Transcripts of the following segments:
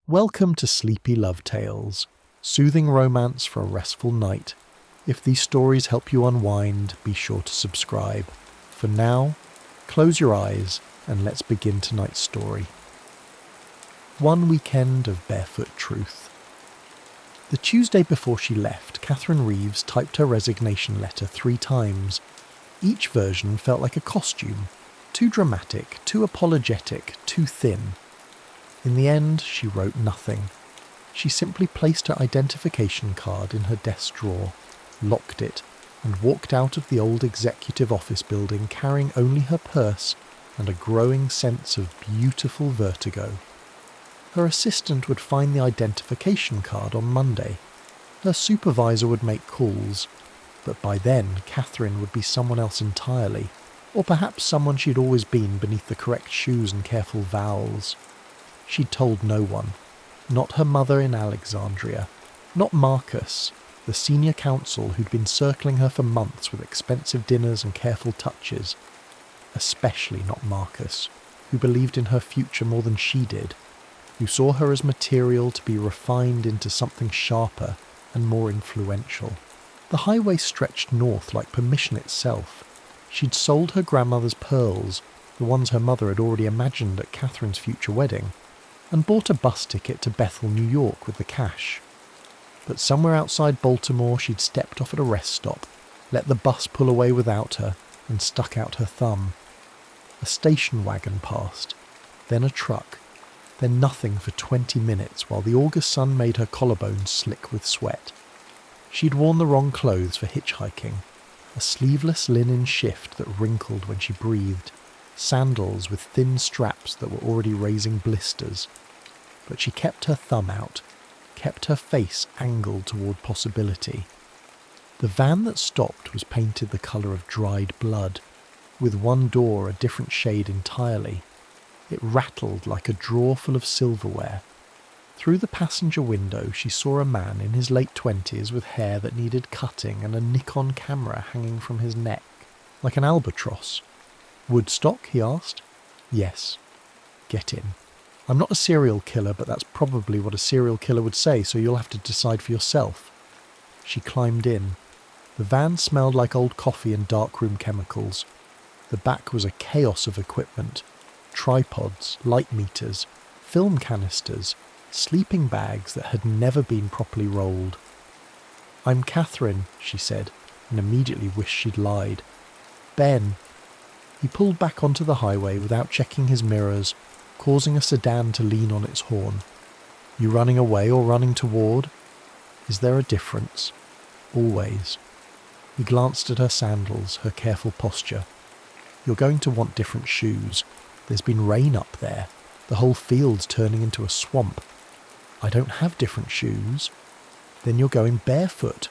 Welcome to Sleepy Love Tales, soothing romance for a restful night. If these stories help you unwind, be sure to subscribe. For now, close your eyes and let's begin tonight's story. One Weekend of Barefoot Truth. The Tuesday before she left, Catherine Reeves typed her resignation letter 3 times. Each version felt like a costume, too dramatic, too apologetic, too thin. In the end, she wrote nothing. She simply placed her identification card in her desk drawer, locked it, and walked out of the old executive office building carrying only her purse and a growing sense of beautiful vertigo. Her assistant would find the identification card on Monday. Her supervisor would make calls, but by then Catherine would be someone else entirely, or perhaps someone she'd always been beneath the correct shoes and careful vowels. She'd told no one, not her mother in Alexandria, not Marcus, the senior counsel who'd been circling her for months with expensive dinners and careful touches, especially not Marcus, who believed in her future more than she did, who saw her as material to be refined into something sharper and more influential. The highway stretched north like permission itself. She'd sold her grandmother's pearls, the ones her mother had already imagined at Catherine's future wedding, and bought a bus ticket to Bethel, New York with the cash. But somewhere outside Baltimore she'd stepped off at a rest stop, let the bus pull away without her, and stuck out her thumb. A station wagon passed, then a truck, then nothing for 20 minutes while the August sun made her collarbones slick with sweat. She'd worn the wrong clothes for hitchhiking, a sleeveless linen shift that wrinkled when she breathed, sandals with thin straps that were already raising blisters. But she kept her thumb out, kept her face angled toward possibility. The van that stopped was painted the colour of dried blood, with one door a different shade entirely. It rattled like a drawer full of silverware. Through the passenger window she saw a man in his late 20s with hair that needed cutting and a Nikon camera hanging from his neck, like an albatross. "Woodstock?" he asked. "Yes." "Get in. I'm not a serial killer, but that's probably what a serial killer would say, so you'll have to decide for yourself." She climbed in. The van smelled like old coffee and darkroom chemicals. The back was a chaos of equipment. Tripods, light meters, film canisters, sleeping bags that had never been properly rolled. "I'm Catherine," she said, and immediately wished she'd lied. "Ben." He pulled back onto the highway without checking his mirrors, causing a sedan to lean on its horn. "You running away or running toward? Is there a difference?" "Always." He glanced at her sandals, her careful posture. "You're going to want different shoes. There's been rain up there. The whole field's turning into a swamp." "I don't have different shoes." "Then you're going barefoot,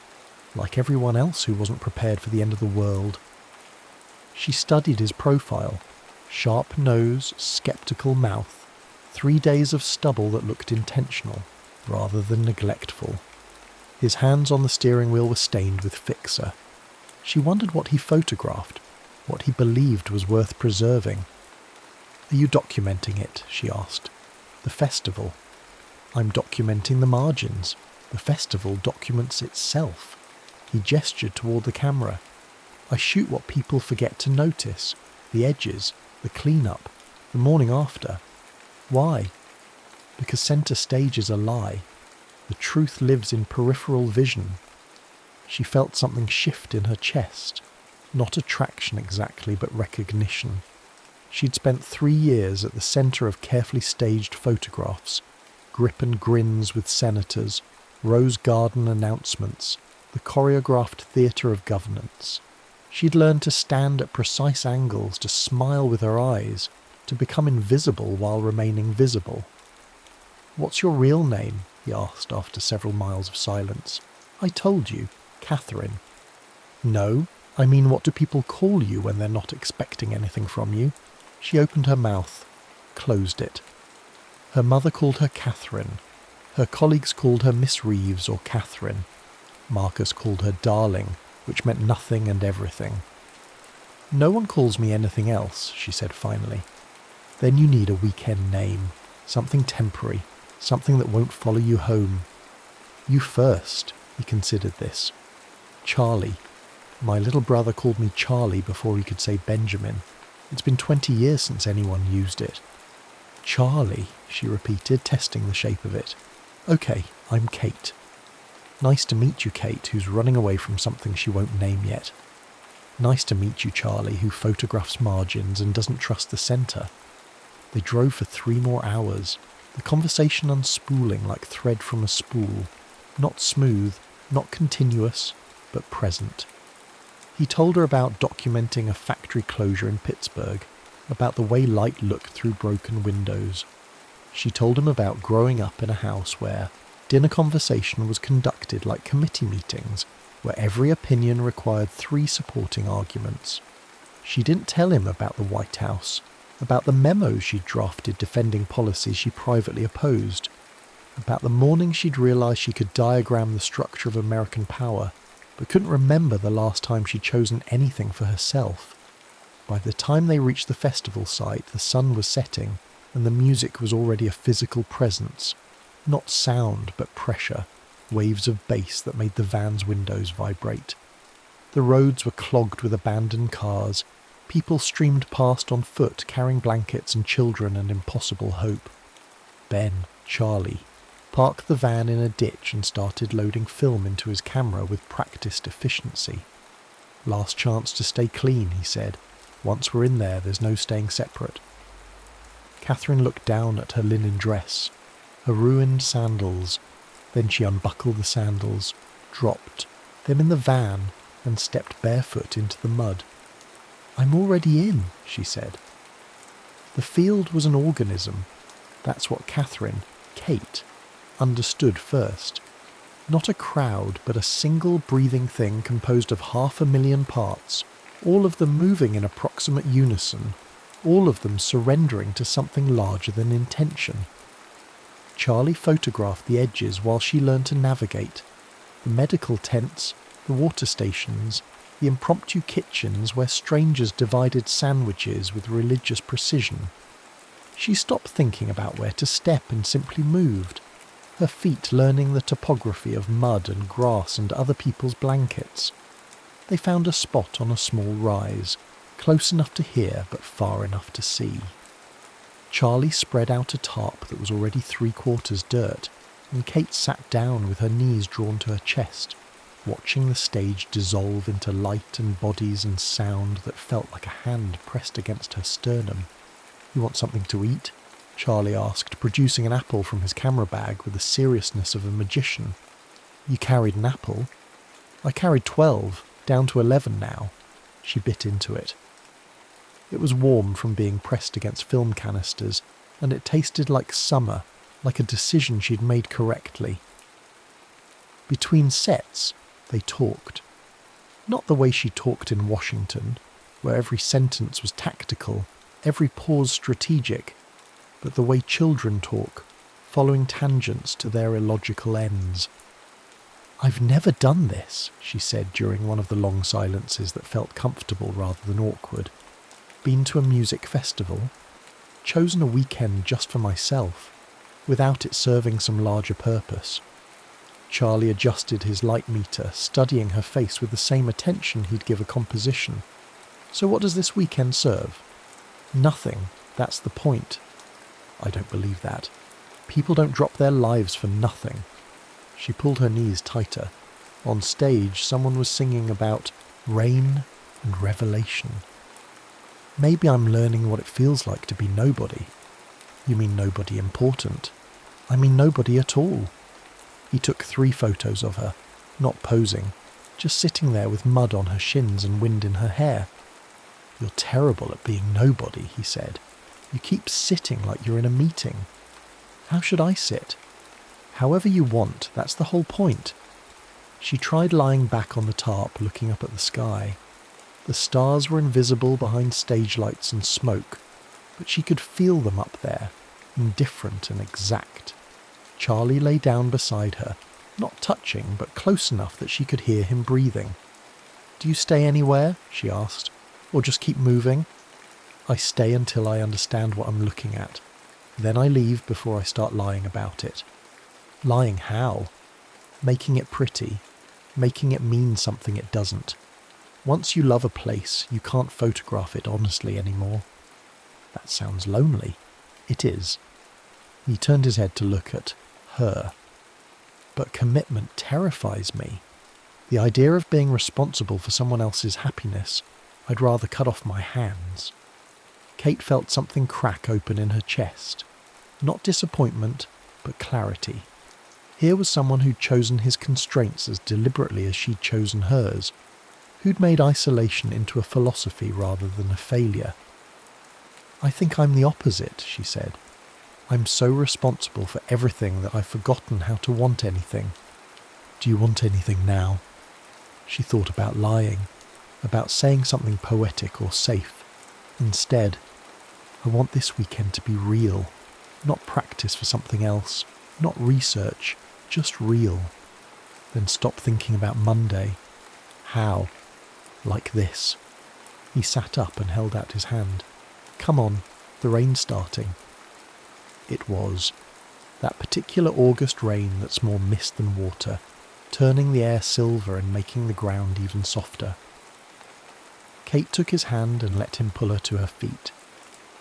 like everyone else who wasn't prepared for the end of the world." She studied his profile. Sharp nose, sceptical mouth. 3 days of stubble that looked intentional, rather than neglectful. His hands on the steering wheel were stained with fixer. She wondered what he photographed, what he believed was worth preserving. "Are you documenting it?" she asked. "The festival?" "I'm documenting the margins. The festival documents itself." He gestured toward the camera. "I shoot what people forget to notice, the edges, the clean-up, the morning after." "Why?" "Because centre stage is a lie. The truth lives in peripheral vision." She felt something shift in her chest. Not attraction exactly, but recognition. She'd spent 3 years at the centre of carefully staged photographs, grip and grins with senators, rose garden announcements, the choreographed theatre of governance. She'd learned to stand at precise angles, to smile with her eyes, to become invisible while remaining visible. "What's your real name?" he asked after several miles of silence. "I told you, Catherine." "No, I mean, what do people call you when they're not expecting anything from you?" She opened her mouth, closed it. Her mother called her Catherine. Her colleagues called her Miss Reeves or Catherine. Marcus called her Darling, which meant nothing and everything. "No one calls me anything else," she said finally. "Then you need a weekend name, something temporary, something that won't follow you home. You first, he considered this. Charlie. My little brother called me Charlie before he could say Benjamin. It's been 20 years since anyone used it. Charlie, she repeated, testing the shape of it. Okay, I'm Kate. Nice to meet you, Kate, who's running away from something she won't name yet. Nice to meet you, Charlie, who photographs margins and doesn't trust the centre. They drove for 3 more hours, the conversation unspooling like thread from a spool, not smooth, not continuous, but present. He told her about documenting a factory closure in Pittsburgh, about the way light looked through broken windows. She told him about growing up in a house where dinner conversation was conducted like committee meetings, where every opinion required 3 supporting arguments. She didn't tell him about the White House, about the memos she'd drafted defending policies she privately opposed, about the morning she'd realised she could diagram the structure of American power, but couldn't remember the last time she'd chosen anything for herself. By the time they reached the festival site, the sun was setting, and the music was already a physical presence. Not sound, but pressure, waves of bass that made the van's windows vibrate. The roads were clogged with abandoned cars. People streamed past on foot, carrying blankets and children and impossible hope. Ben, Charlie, parked the van in a ditch and started loading film into his camera with practiced efficiency. Last chance to stay clean, he said. Once we're in there, there's no staying separate. Catherine looked down at her linen dress, her ruined sandals. Then she unbuckled the sandals, dropped them in the van, and stepped barefoot into the mud. I'm already in, she said. The field was an organism. That's what Catherine, Kate, understood first. Not a crowd, but a single breathing thing composed of 500,000 parts, all of them moving in approximate unison, all of them surrendering to something larger than intention. Charlie photographed the edges while she learned to navigate. The medical tents, the water stations, the impromptu kitchens where strangers divided sandwiches with religious precision. She stopped thinking about where to step and simply moved, her feet learning the topography of mud and grass and other people's blankets. They found a spot on a small rise, close enough to hear but far enough to see. Charlie spread out a tarp that was already 3/4 dirt, and Kate sat down with her knees drawn to her chest, watching the stage dissolve into light and bodies and sound that felt like a hand pressed against her sternum. You want something to eat? Charlie asked, producing an apple from his camera bag with the seriousness of a magician. You carried an apple? I carried 12, down to 11 now. She bit into it. It was warm from being pressed against film canisters, and it tasted like summer, like a decision she'd made correctly. Between sets, they talked. Not the way she talked in Washington, where every sentence was tactical, every pause strategic, but the way children talk, following tangents to their illogical ends. I've never done this, she said during one of the long silences that felt comfortable rather than awkward. Been to a music festival, chosen a weekend just for myself, without it serving some larger purpose. Charlie adjusted his light meter, studying her face with the same attention he'd give a composition. So what does this weekend serve? Nothing, that's the point. I don't believe that. People don't drop their lives for nothing. She pulled her knees tighter. On stage, someone was singing about rain and revelation. Maybe I'm learning what it feels like to be nobody. You mean nobody important? I mean nobody at all. He took 3 photos of her, not posing, just sitting there with mud on her shins and wind in her hair. You're terrible at being nobody, he said. You keep sitting like you're in a meeting. How should I sit? However you want, that's the whole point. She tried lying back on the tarp, looking up at the sky. The stars were invisible behind stage lights and smoke, but she could feel them up there, indifferent and exact. Charlie lay down beside her, not touching, but close enough that she could hear him breathing. Do you stay anywhere? She asked. Or just keep moving? I stay until I understand what I'm looking at. Then I leave before I start lying about it. Lying how? Making it pretty, making it mean something it doesn't. Once you love a place, you can't photograph it honestly anymore. That sounds lonely. It is. He turned his head to look at her. But commitment terrifies me. The idea of being responsible for someone else's happiness, I'd rather cut off my hands. Kate felt something crack open in her chest. Not disappointment, but clarity. Here was someone who'd chosen his constraints as deliberately as she'd chosen hers, who'd made isolation into a philosophy rather than a failure. I think I'm the opposite, she said. I'm so responsible for everything that I've forgotten how to want anything. Do you want anything now? She thought about lying, about saying something poetic or safe. Instead, I want this weekend to be real, not practice for something else, not research, just real. Then stop thinking about Monday. How? Like this. He sat up and held out his hand. Come on, the rain's starting. It was. That particular August rain that's more mist than water, turning the air silver and making the ground even softer. Kate took his hand and let him pull her to her feet.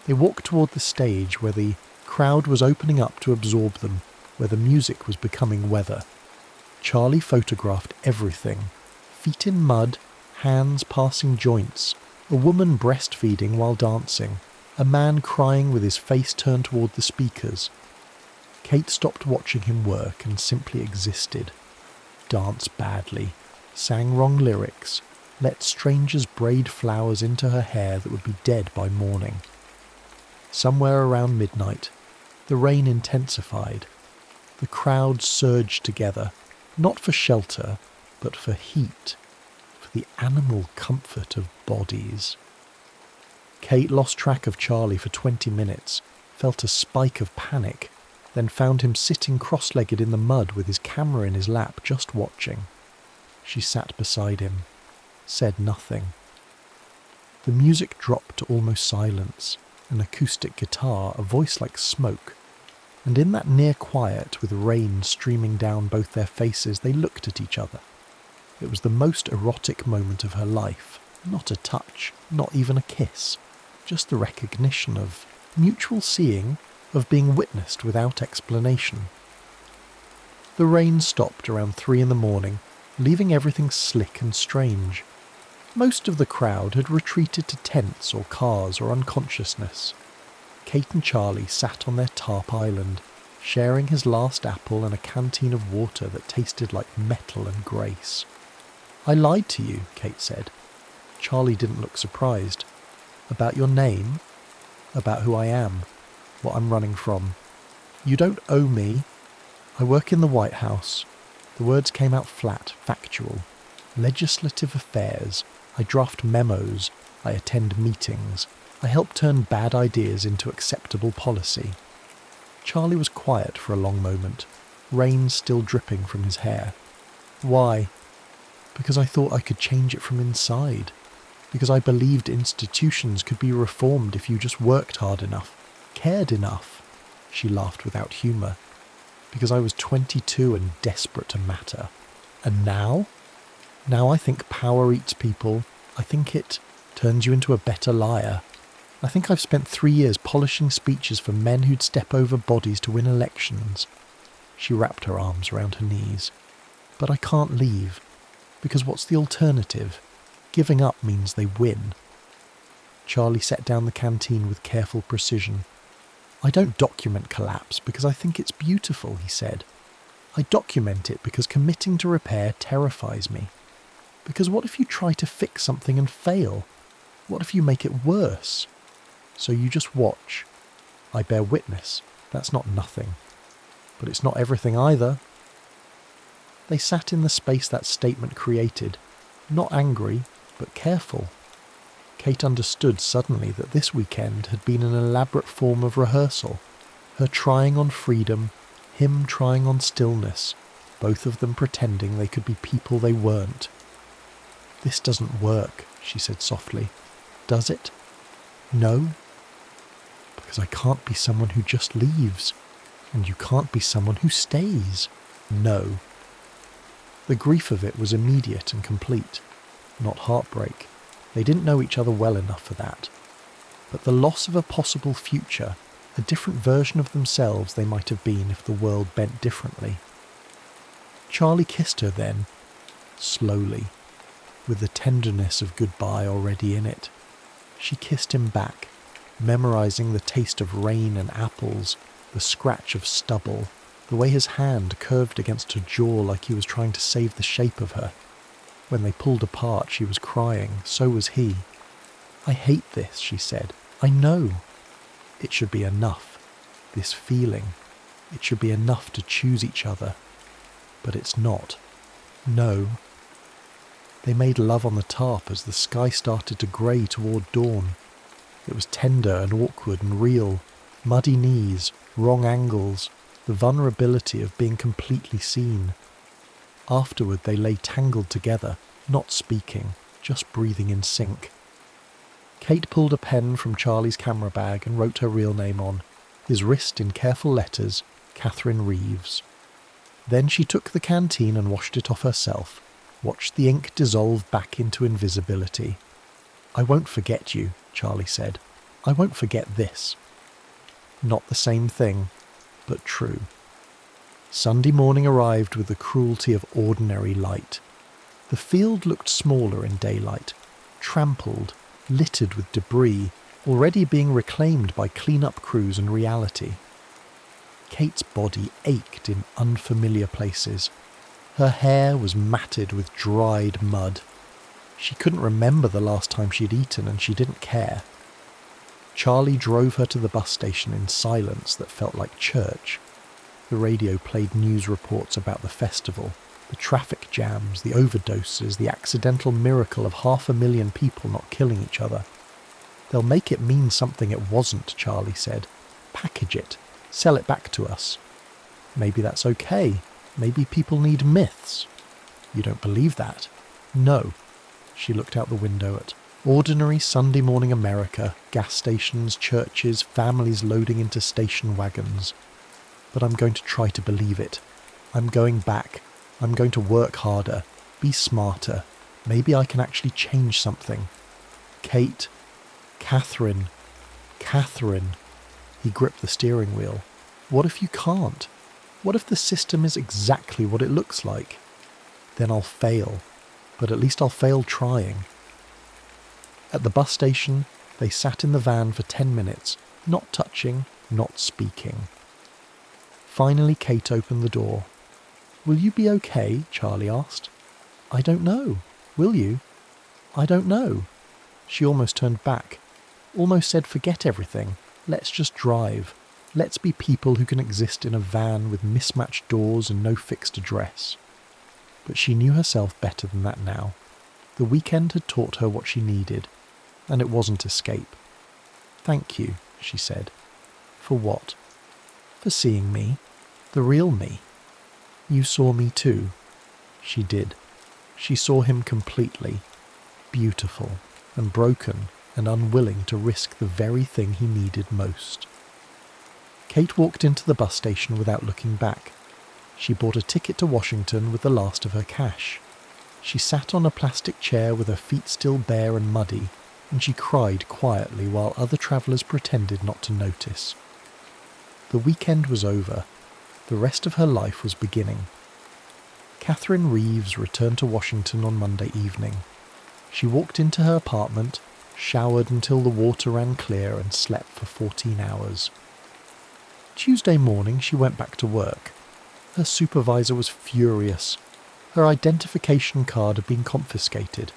They walked toward the stage where the crowd was opening up to absorb them, where the music was becoming weather. Charlie photographed everything. Feet in mud, hands passing joints, a woman breastfeeding while dancing, a man crying with his face turned toward the speakers. Kate stopped watching him work and simply existed. Danced badly, sang wrong lyrics, let strangers braid flowers into her hair that would be dead by morning. Somewhere around midnight, the rain intensified. The crowd surged together, not for shelter, but for heat, for the animal comfort of bodies. Kate lost track of Charlie for 20 minutes, felt a spike of panic, then found him sitting cross-legged in the mud with his camera in his lap, just watching. She sat beside him, said nothing. The music dropped to almost silence, an acoustic guitar, a voice like smoke, and in that near quiet, with rain streaming down both their faces, they looked at each other. It was the most erotic moment of her life. Not a touch, not even a kiss, just the recognition of mutual seeing, of being witnessed without explanation. The rain stopped around 3 a.m, leaving everything slick and strange. Most of the crowd had retreated to tents or cars or unconsciousness. Kate and Charlie sat on their tarp island, sharing his last apple and a canteen of water that tasted like metal and grace. I lied to you, Kate said. Charlie didn't look surprised. About your name? About who I am? What I'm running from? You don't owe me. I work in the White House. The words came out flat, factual. Legislative affairs. I draft memos. I attend meetings. I help turn bad ideas into acceptable policy. Charlie was quiet for a long moment, rain still dripping from his hair. Why? Because I thought I could change it from inside. Because I believed institutions could be reformed if you just worked hard enough, cared enough. She laughed without humour. Because I was 22 and desperate to matter. And now? Now I think power eats people. I think it turns you into a better liar. I think I've spent 3 years polishing speeches for men who'd step over bodies to win elections. She wrapped her arms around her knees. But I can't leave. Because what's the alternative? Giving up means they win. Charlie set down the canteen with careful precision. I don't document collapse because I think it's beautiful, he said. I document it because committing to repair terrifies me. Because what if you try to fix something and fail? What if you make it worse? So you just watch. I bear witness. That's not nothing. But it's not everything either. They sat in the space that statement created, not angry, but careful. Kate understood suddenly that this weekend had been an elaborate form of rehearsal. Her trying on freedom, him trying on stillness, both of them pretending they could be people they weren't. This doesn't work, she said softly. Does it? No? because I can't be someone who just leaves, and you can't be someone who stays. No. The grief of it was immediate and complete, not heartbreak. They didn't know each other well enough for that. But the loss of a possible future, a different version of themselves they might have been if the world bent differently. Charlie kissed her then, slowly, with the tenderness of goodbye already in it. She kissed him back, memorizing the taste of rain and apples, the scratch of stubble, the way his hand curved against her jaw like he was trying to save the shape of her. When they pulled apart, she was crying, so was he. "I hate this," she said. "I know. It should be enough. This feeling. It should be enough to choose each other. But it's not. No." They made love on the tarp as the sky started to grey toward dawn. It was tender and awkward and real. Muddy knees, wrong angles, the vulnerability of being completely seen. Afterward they lay tangled together, not speaking, just breathing in sync. Kate pulled a pen from Charlie's camera bag and wrote her real name on, his wrist in careful letters, Catherine Reeves. Then she took the canteen and washed it off herself, watched the ink dissolve back into invisibility. "I won't forget you," Charlie said. "I won't forget this." Not the same thing, but true. Sunday morning arrived with the cruelty of ordinary light. The field looked smaller in daylight, trampled, littered with debris, already being reclaimed by clean-up crews and reality. Kate's body ached in unfamiliar places. Her hair was matted with dried mud. She couldn't remember the last time she'd eaten, and she didn't care. Charlie drove her to the bus station in silence that felt like church. The radio played news reports about the festival, the traffic jams, the overdoses, the accidental miracle of 500,000 people not killing each other. "They'll make it mean something it wasn't," Charlie said. "Package it. Sell it back to us. Maybe that's okay. Maybe people need myths." "You don't believe that?" "No." She looked out the window at ordinary Sunday morning America, gas stations, churches, families loading into station wagons. "But I'm going to try to believe it. I'm going back. I'm going to work harder, be smarter. Maybe I can actually change something. Kate, Catherine. He gripped the steering wheel. "What if you can't? What if the system is exactly what it looks like? Then I'll fail, but at least I'll fail trying." At the bus station, they sat in the van for 10 minutes, not touching, not speaking. Finally, Kate opened the door. "Will you be okay?" Charlie asked. "I don't know. Will you?" "I don't know." She almost turned back, almost said forget everything. Let's just drive. Let's be people who can exist in a van with mismatched doors and no fixed address. But she knew herself better than that now. The weekend had taught her what she needed, and it wasn't escape. "Thank you," she said. "For what?" "For seeing me. The real me." "You saw me too." She did. She saw him completely, beautiful and broken and unwilling to risk the very thing he needed most. Kate walked into the bus station without looking back. She bought a ticket to Washington with the last of her cash. She sat on a plastic chair with her feet still bare and muddy, and she cried quietly while other travellers pretended not to notice. The weekend was over. The rest of her life was beginning. Catherine Reeves returned to Washington on Monday evening. She walked into her apartment, showered until the water ran clear, and slept for 14 hours. Tuesday morning she went back to work. Her supervisor was furious. Her identification card had been confiscated.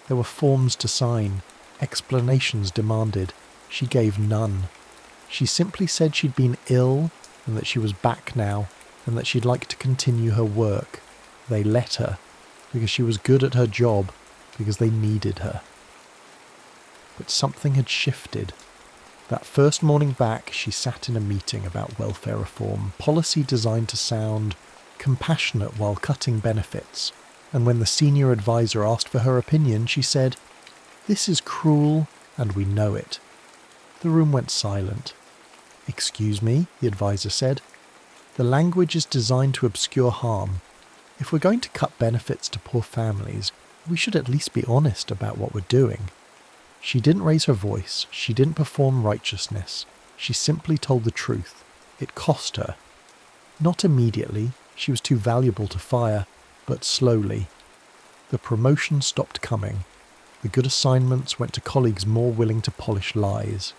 There were forms to sign, explanations demanded. She gave none. She simply said she'd been ill and that she was back now and that she'd like to continue her work. They let her, because she was good at her job, because they needed her. But something had shifted. That first morning back, she sat in a meeting about welfare reform, policy designed to sound compassionate while cutting benefits, and when the senior advisor asked for her opinion, she said, "This is cruel, and we know it." The room went silent. "Excuse me," the advisor said. "The language is designed to obscure harm. If we're going to cut benefits to poor families, we should at least be honest about what we're doing." She didn't raise her voice. She didn't perform righteousness. She simply told the truth. It cost her. Not immediately. She was too valuable to fire, but slowly. The promotion stopped coming. The good assignments went to colleagues more willing to polish lies.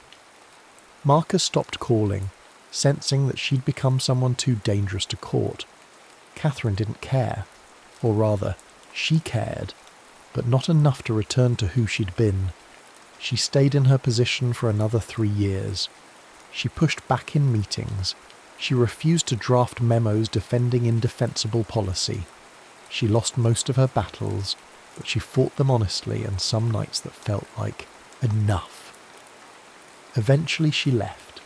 Marcus stopped calling, sensing that she'd become someone too dangerous to court. Catherine didn't care. Or rather, she cared, but not enough to return to who she'd been. She stayed in her position for another 3 years. She pushed back in meetings. She refused to draft memos defending indefensible policy. She lost most of her battles, but she fought them honestly, and some nights that felt like enough. Eventually she left,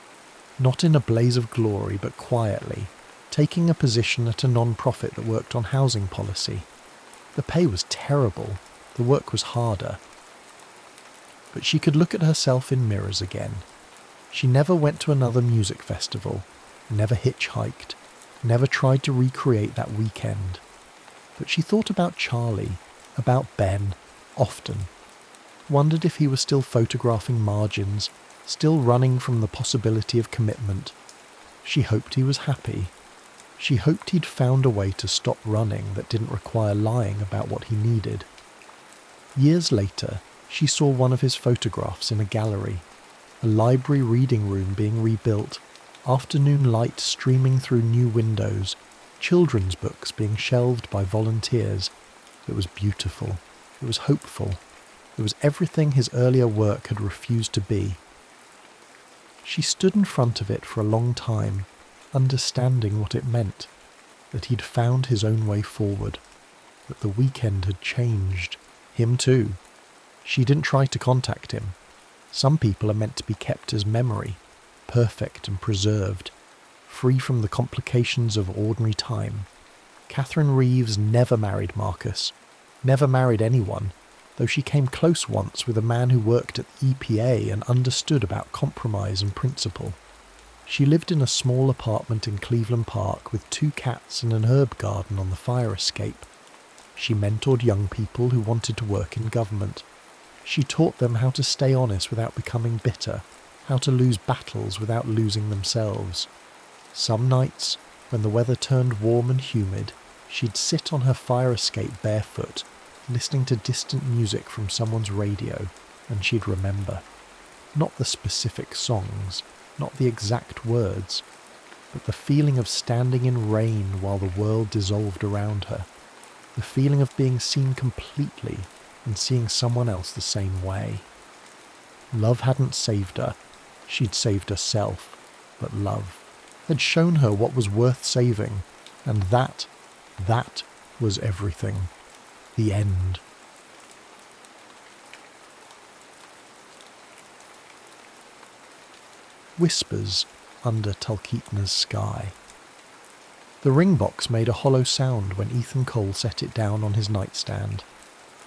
not in a blaze of glory, but quietly, taking a position at a non-profit that worked on housing policy. The pay was terrible, the work was harder. But she could look at herself in mirrors again. She never went to another music festival, never hitchhiked, never tried to recreate that weekend. But she thought about Charlie, about Ben, often. Wondered if he was still photographing margins, still running from the possibility of commitment. She hoped he was happy. She hoped he'd found a way to stop running that didn't require lying about what he needed. Years later, she saw one of his photographs in a gallery, a library reading room being rebuilt, afternoon light streaming through new windows, children's books being shelved by volunteers. It was beautiful. It was hopeful. It was everything his earlier work had refused to be. She stood in front of it for a long time, understanding what it meant, that he'd found his own way forward, that the weekend had changed, him too. She didn't try to contact him. Some people are meant to be kept as memory, perfect and preserved, free from the complications of ordinary time. Catherine Reeves never married Marcus, never married anyone, though she came close once with a man who worked at the EPA and understood about compromise and principle. She lived in a small apartment in Cleveland Park with 2 cats and an herb garden on the fire escape. She mentored young people who wanted to work in government. She taught them how to stay honest without becoming bitter, how to lose battles without losing themselves. Some nights, when the weather turned warm and humid, she'd sit on her fire escape barefoot, listening to distant music from someone's radio, and she'd remember. Not the specific songs, not the exact words, but the feeling of standing in rain while the world dissolved around her, the feeling of being seen completely and seeing someone else the same way. Love hadn't saved her, she'd saved herself, but love had shown her what was worth saving, and that was everything. The end. Whispers under Talkeetna's sky. The ring box made a hollow sound when Ethan Cole set it down on his nightstand.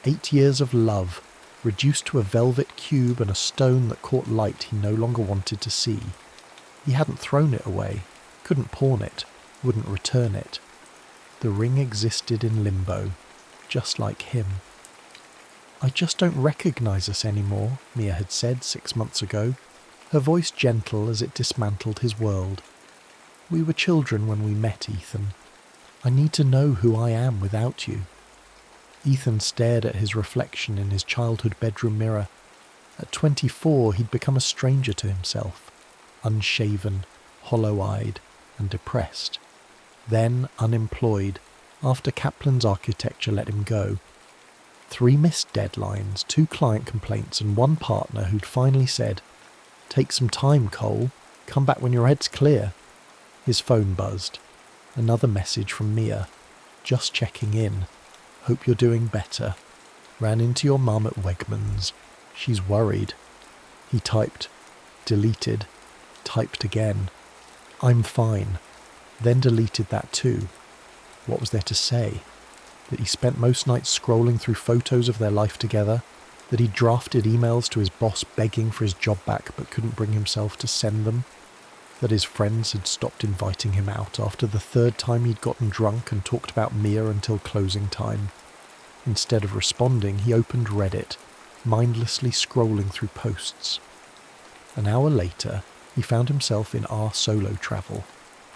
8 years of love, reduced to a velvet cube and a stone that caught light he no longer wanted to see. He hadn't thrown it away, couldn't pawn it, wouldn't return it. The ring existed in limbo, just like him. "I just don't recognise us anymore," Mia had said 6 months ago, her voice gentle as it dismantled his world. "We were children when we met, Ethan. I need to know who I am without you." Ethan stared at his reflection in his childhood bedroom mirror. At 24, he'd become a stranger to himself, unshaven, hollow-eyed, and depressed. Then unemployed, after Kaplan's architecture let him go. 3 missed deadlines, 2 client complaints, and 1 partner who'd finally said, "Take some time, Cole. Come back when your head's clear." His phone buzzed. Another message from Mia. "Just checking in. Hope you're doing better. Ran into your mum at Wegmans. She's worried." He typed, deleted, typed again. "I'm fine." Then deleted that too. What was there to say? That he spent most nights scrolling through photos of their life together? That he drafted emails to his boss begging for his job back but couldn't bring himself to send them? that his friends had stopped inviting him out after the third time he'd gotten drunk and talked about Mia until closing time. Instead of responding, he opened Reddit, mindlessly scrolling through posts. An hour later, he found himself in our solo travel,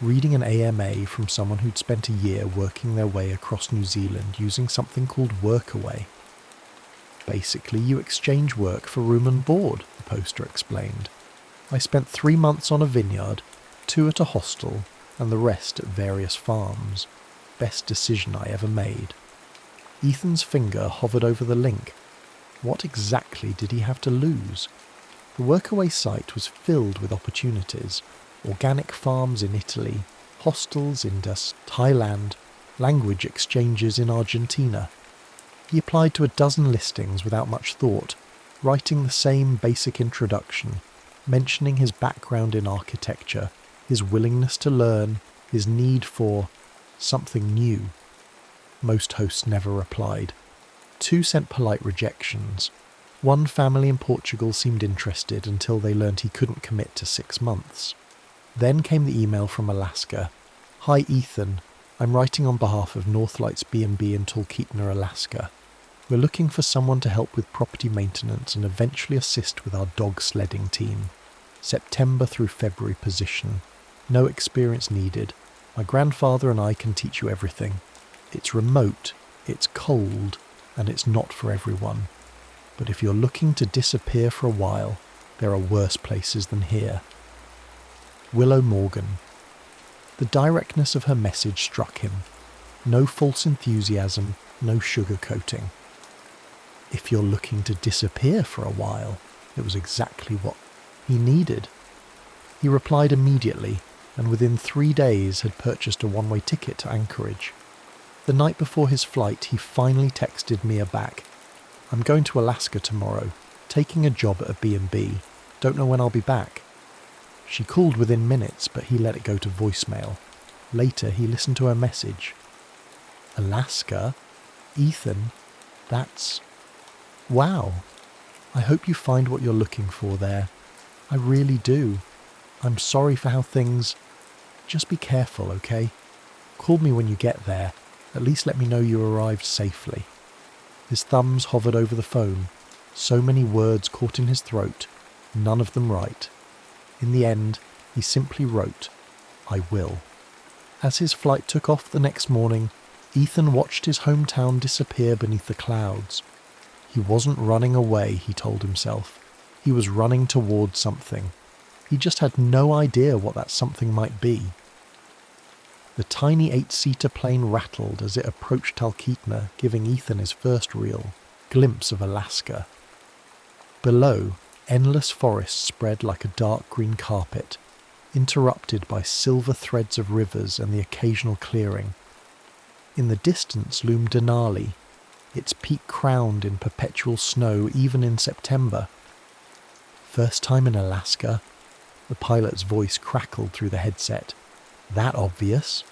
reading an AMA from someone who'd spent a year working their way across New Zealand using something called Workaway. Basically, you exchange work for room and board, the poster explained. I spent 3 months on a vineyard, 2 at a hostel, and the rest at various farms. Best decision I ever made. Ethan's finger hovered over the link. What exactly did he have to lose? The Workaway site was filled with opportunities. Organic farms in Italy, hostels in Thailand, language exchanges in Argentina. He applied to a dozen listings without much thought, writing the same basic introduction, mentioning his background in architecture, his willingness to learn, his need for something new. Most hosts never replied. 2 sent polite rejections. One family in Portugal seemed interested until they learned he couldn't commit to 6 months. Then came the email from Alaska. Hi Ethan, I'm writing on behalf of Northlights B&B in Talkeetna, Alaska. We're looking for someone to help with property maintenance and eventually assist with our dog sledding team. September through February position. No experience needed. My grandfather and I can teach you everything. It's remote, it's cold, and it's not for everyone. But if you're looking to disappear for a while, there are worse places than here. Willow Morgan. The directness of her message struck him. No false enthusiasm, no sugarcoating. If you're looking to disappear for a while, it was exactly what he needed. He replied immediately, and within 3 days had purchased a one-way ticket to Anchorage. The night before his flight, he finally texted Mia back. I'm going to Alaska tomorrow, taking a job at a B&B. Don't know when I'll be back. She called within minutes, but he let it go to voicemail. Later, he listened to her message. Alaska? Ethan? That's... Wow. I hope you find what you're looking for there. I really do. I'm sorry for how things... Just be careful, okay? Call me when you get there. At least let me know you arrived safely. His thumbs hovered over the phone. So many words caught in his throat, none of them right. In the end, he simply wrote, I will. As his flight took off the next morning, Ethan watched his hometown disappear beneath the clouds. He wasn't running away, he told himself. He was running towards something. He just had no idea what that something might be. The tiny 8-seater plane rattled as it approached Talkeetna, giving Ethan his first real glimpse of Alaska. Below, endless forests spread like a dark green carpet, interrupted by silver threads of rivers and the occasional clearing. In the distance loomed Denali, its peak crowned in perpetual snow even in September. First time in Alaska? The pilot's voice crackled through the headset. That obvious?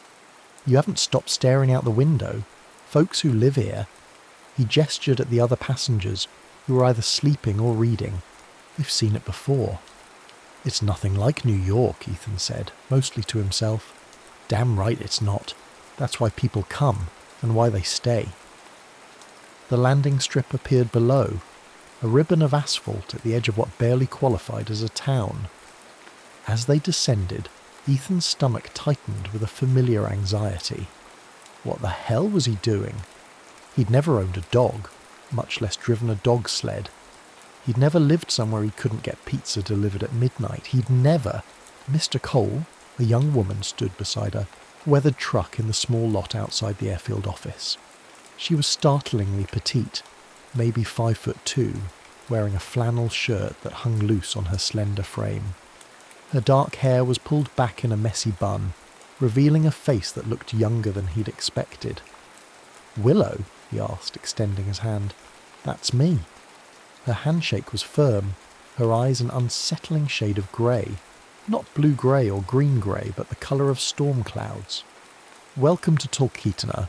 You haven't stopped staring out the window. Folks who live here. He gestured at the other passengers, who were either sleeping or reading. They've seen it before. It's nothing like New York, Ethan said, mostly to himself. Damn right it's not. That's why people come, and why they stay. The landing strip appeared below, a ribbon of asphalt at the edge of what barely qualified as a town. As they descended, Ethan's stomach tightened with a familiar anxiety. What the hell was he doing? He'd never owned a dog, much less driven a dog sled. He'd never lived somewhere he couldn't get pizza delivered at midnight. He'd never... Mr. Cole, a young woman, stood beside a weathered truck in the small lot outside the airfield office. She was startlingly petite, maybe 5'2", wearing a flannel shirt that hung loose on her slender frame. Her dark hair was pulled back in a messy bun, revealing a face that looked younger than he'd expected. "Willow?" he asked, extending his hand. "That's me." Her handshake was firm, her eyes an unsettling shade of grey. Not blue-grey or green-grey, but the colour of storm clouds. "Welcome to Talkeetna."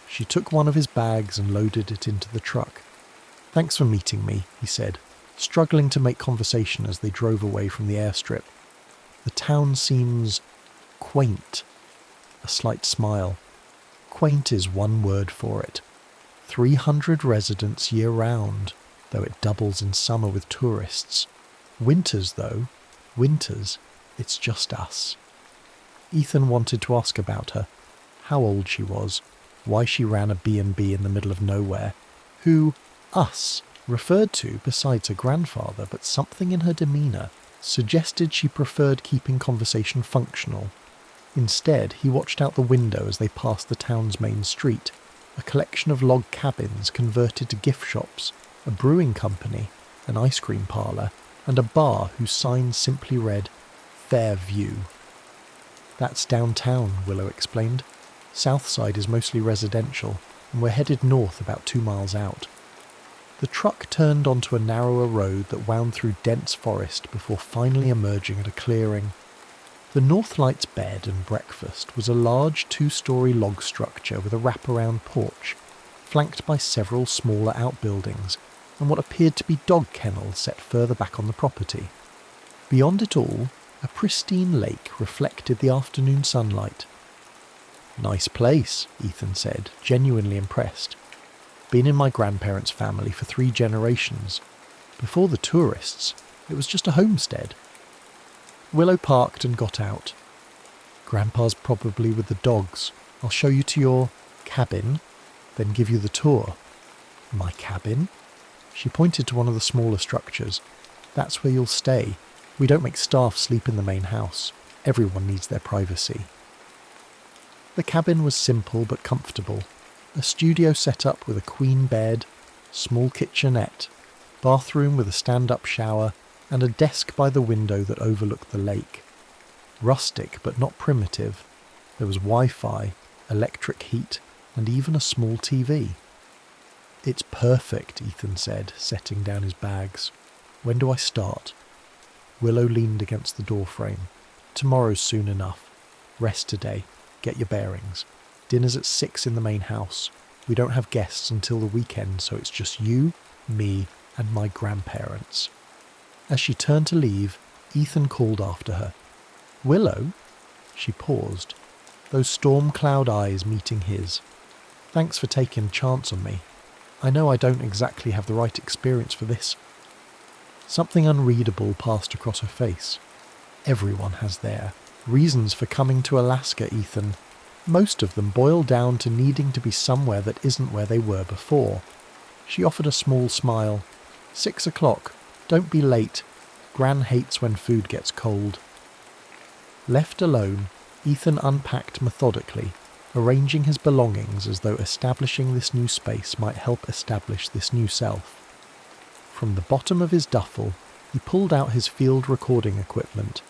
She took one of his bags and loaded it into the truck. "Thanks for meeting me," he said, struggling to make conversation as they drove away from the airstrip. The town seems quaint. A slight smile. Quaint is one word for it. 300 residents year-round, though it doubles in summer with tourists. Winters, it's just us. Ethan wanted to ask about her, how old she was, why she ran a B&B in the middle of nowhere, who us referred to besides her grandfather, but something in her demeanour suggested she preferred keeping conversation functional. Instead, he watched out the window as they passed the town's main street, a collection of log cabins converted to gift shops, a brewing company, an ice cream parlour, and a bar whose sign simply read, "Fair View." "That's downtown," Willow explained. "Southside is mostly residential, and we're headed north about 2 miles out." The truck turned onto a narrower road that wound through dense forest before finally emerging at a clearing. The Northlights bed and breakfast was a large 2-storey log structure with a wraparound porch, flanked by several smaller outbuildings and what appeared to be dog kennels set further back on the property. Beyond it all, a pristine lake reflected the afternoon sunlight. "Nice place," Ethan said, genuinely impressed. "Been in my grandparents' family for 3 generations. Before the tourists, it was just a homestead." Willow parked and got out. "Grandpa's probably with the dogs. I'll show you to your cabin, then give you the tour." "My cabin?" She pointed to one of the smaller structures. "That's where you'll stay. We don't make staff sleep in the main house. Everyone needs their privacy." The cabin was simple but comfortable. A studio set up with a queen bed, small kitchenette, bathroom with a stand-up shower, and a desk by the window that overlooked the lake. Rustic but not primitive. There was Wi-Fi, electric heat, and even a small TV. "It's perfect," Ethan said, setting down his bags. "When do I start?" Willow leaned against the doorframe. "Tomorrow's soon enough. Rest today. Get your bearings. Dinner's at 6 in the main house. We don't have guests until the weekend, so it's just you, me, and my grandparents." As she turned to leave, Ethan called after her. "Willow?" She paused, those storm cloud eyes meeting his. "Thanks for taking a chance on me. I know I don't exactly have the right experience for this." Something unreadable passed across her face. "Everyone has their reasons for coming to Alaska, Ethan. Most of them boil down to needing to be somewhere that isn't where they were before." She offered a small smile. 6 o'clock. Don't be late. Gran hates when food gets cold." Left alone, Ethan unpacked methodically, arranging his belongings as though establishing this new space might help establish this new self. From the bottom of his duffel, he pulled out his field recording equipment,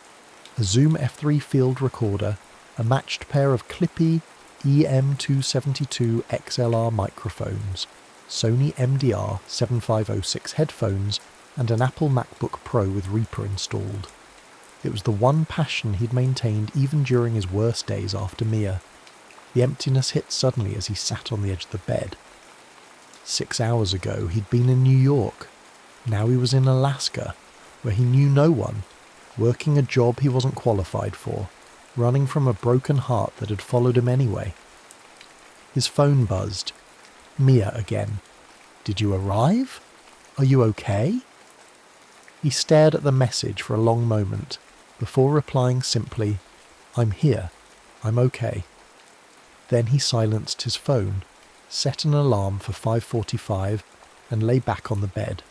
a Zoom F3 field recorder, a matched pair of clippy EM272 XLR microphones, Sony MDR 7506 headphones, and an Apple MacBook Pro with Reaper installed. It was the one passion he'd maintained even during his worst days after Mia. The emptiness hit suddenly as he sat on the edge of the bed. 6 hours ago he'd been in New York. Now he was in Alaska, where he knew no one, working a job he wasn't qualified for, running from a broken heart that had followed him anyway. His phone buzzed. Mia again. "Did you arrive? Are you okay?" He stared at the message for a long moment, before replying simply, "I'm here. I'm okay." Then he silenced his phone, set an alarm for 5:45, and lay back on the bed.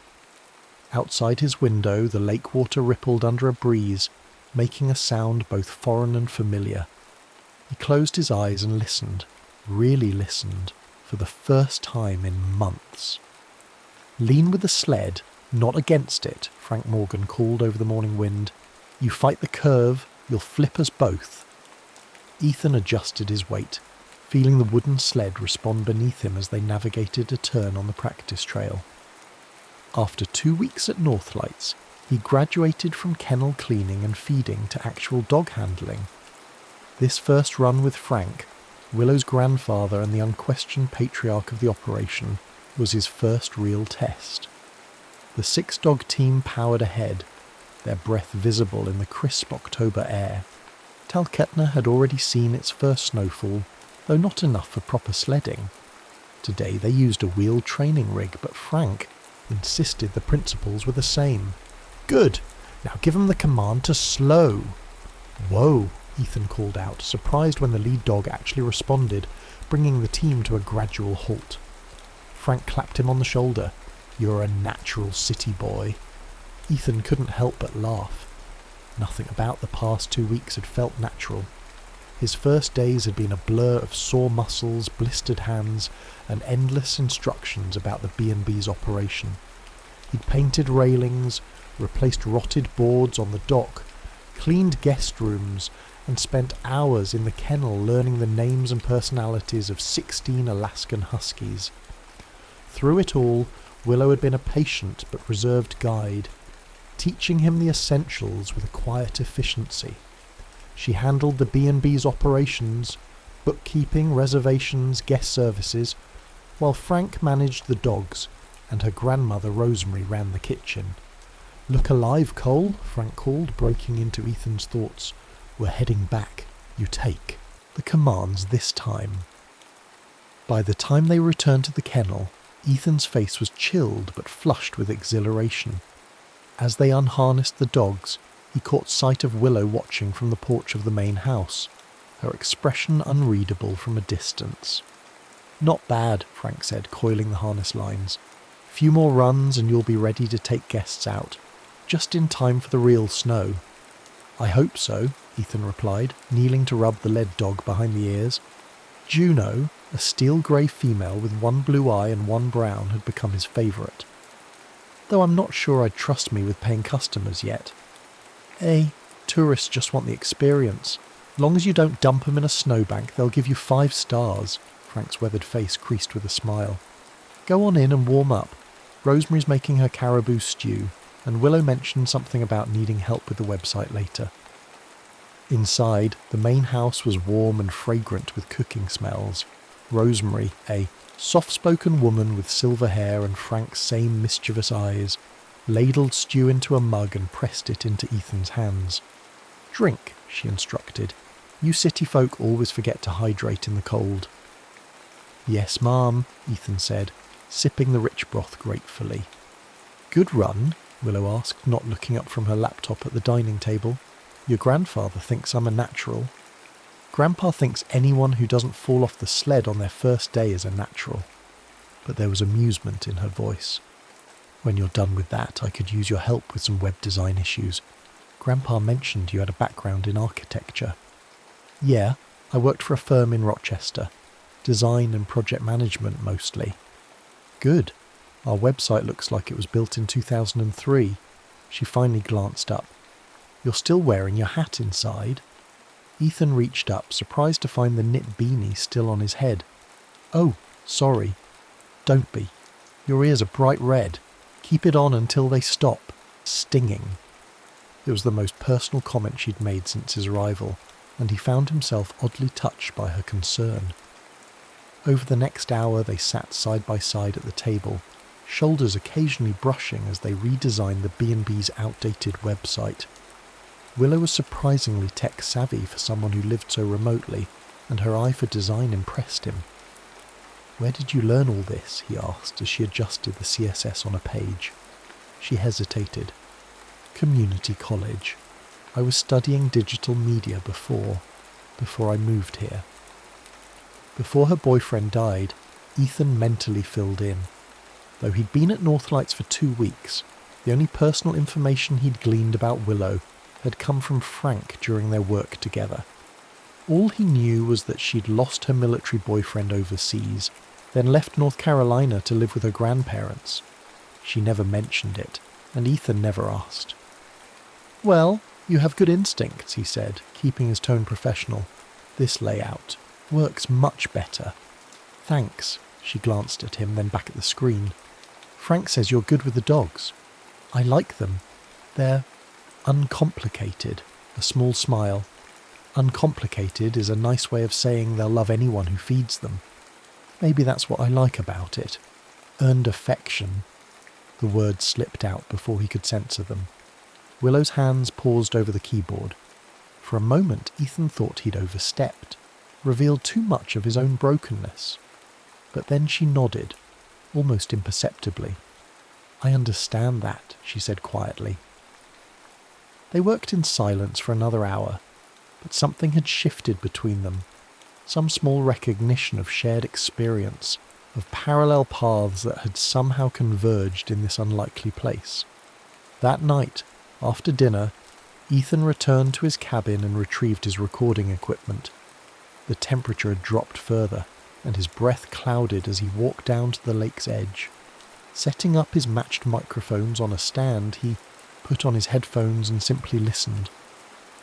Outside his window, the lake water rippled under a breeze, making a sound both foreign and familiar. He closed his eyes and listened, really listened, for the first time in months. "Lean with the sled, not against it," Frank Morgan called over the morning wind. "You fight the curve, you'll flip us both." Ethan adjusted his weight, feeling the wooden sled respond beneath him as they navigated a turn on the practice trail. After 2 weeks at Northlights, he graduated from kennel cleaning and feeding to actual dog handling. This first run with Frank, Willow's grandfather and the unquestioned patriarch of the operation, was his first real test. The 6-dog team powered ahead, their breath visible in the crisp October air. Talkeetna had already seen its first snowfall, though not enough for proper sledding. Today they used a wheeled training rig, but Frank insisted the principles were the same. "Good! Now give 'em the command to slow." "Whoa," Ethan called out, surprised when the lead dog actually responded, bringing the team to a gradual halt. Frank clapped him on the shoulder. "You're a natural city boy." Ethan couldn't help but laugh. Nothing about the past 2 weeks had felt natural. His first days had been a blur of sore muscles, blistered hands, and endless instructions about the B&B's operation. He'd painted railings, replaced rotted boards on the dock, cleaned guest rooms, and spent hours in the kennel learning the names and personalities of 16 Alaskan Huskies. Through it all, Willow had been a patient but reserved guide, teaching him the essentials with a quiet efficiency. She handled the B&B's operations, bookkeeping, reservations, guest services, while Frank managed the dogs, and her grandmother Rosemary ran the kitchen. "Look alive, Cole," Frank called, breaking into Ethan's thoughts. "We're heading back. You take the commands this time." By the time they returned to the kennel, Ethan's face was chilled but flushed with exhilaration. As they unharnessed the dogs, he caught sight of Willow watching from the porch of the main house, her expression unreadable from a distance. "Not bad," Frank said, coiling the harness lines. "Few more runs and you'll be ready to take guests out, just in time for the real snow." "I hope so," Ethan replied, kneeling to rub the lead dog behind the ears. Juno, a steel-grey female with one blue eye and one brown, had become his favourite. "Though I'm not sure I'd trust me with paying customers yet." Tourists just want the experience. Long as you don't dump them in a snowbank, they'll give you 5 stars. Frank's weathered face creased with a smile. "Go on in and warm up. Rosemary's making her caribou stew, and Willow mentioned something about needing help with the website later." Inside, the main house was warm and fragrant with cooking smells. Rosemary, a soft-spoken woman with silver hair and Frank's same mischievous eyes, ladled stew into a mug and pressed it into Ethan's hands. "Drink," she instructed. "You city folk always forget to hydrate in the cold." "Yes, ma'am," Ethan said, sipping the rich broth gratefully. "Good run?" Willow asked, not looking up from her laptop at the dining table. "Your grandfather thinks I'm a natural." "Grandpa thinks anyone who doesn't fall off the sled on their first day is a natural." But there was amusement in her voice. "When you're done with that, I could use your help with some web design issues. Grandpa mentioned you had a background in architecture." "Yeah, I worked for a firm in Rochester. Design and project management mostly." "Good. Our website looks like it was built in 2003. She finally glanced up. "You're still wearing your hat inside." Ethan reached up, surprised to find the knit beanie still on his head. "Oh, sorry." "Don't be. Your ears are bright red. Keep it on until they stop. Stinging." It was the most personal comment she'd made since his arrival, and he found himself oddly touched by her concern. Over the next hour they sat side by side at the table, shoulders occasionally brushing as they redesigned the B&B's outdated website. Willow was surprisingly tech-savvy for someone who lived so remotely, and her eye for design impressed him. "Where did you learn all this?" he asked as she adjusted the CSS on a page. She hesitated. "Community college. I was studying digital media before I moved here." Before her boyfriend died, Ethan mentally filled in. Though he'd been at Northlights for 2 weeks, the only personal information he'd gleaned about Willow had come from Frank during their work together. All he knew was that she'd lost her military boyfriend overseas, then left North Carolina to live with her grandparents. She never mentioned it, and Ethan never asked. "Well, you have good instincts," he said, keeping his tone professional. "This layout works much better." "Thanks." She glanced at him, then back at the screen. "Frank says you're good with the dogs." "I like them. They're uncomplicated." A small smile. "Uncomplicated is a nice way of saying they'll love anyone who feeds them. Maybe that's what I like about it. Earned affection." The words slipped out before he could censor them. Willow's hands paused over the keyboard. For a moment, Ethan thought he'd overstepped, revealed too much of his own brokenness. But then she nodded, almost imperceptibly. "I understand that," she said quietly. They worked in silence for another hour, but something had shifted between them, some small recognition of shared experience, of parallel paths that had somehow converged in this unlikely place. That night, after dinner, Ethan returned to his cabin and retrieved his recording equipment. The temperature had dropped further, and his breath clouded as he walked down to the lake's edge. Setting up his matched microphones on a stand, he put on his headphones and simply listened.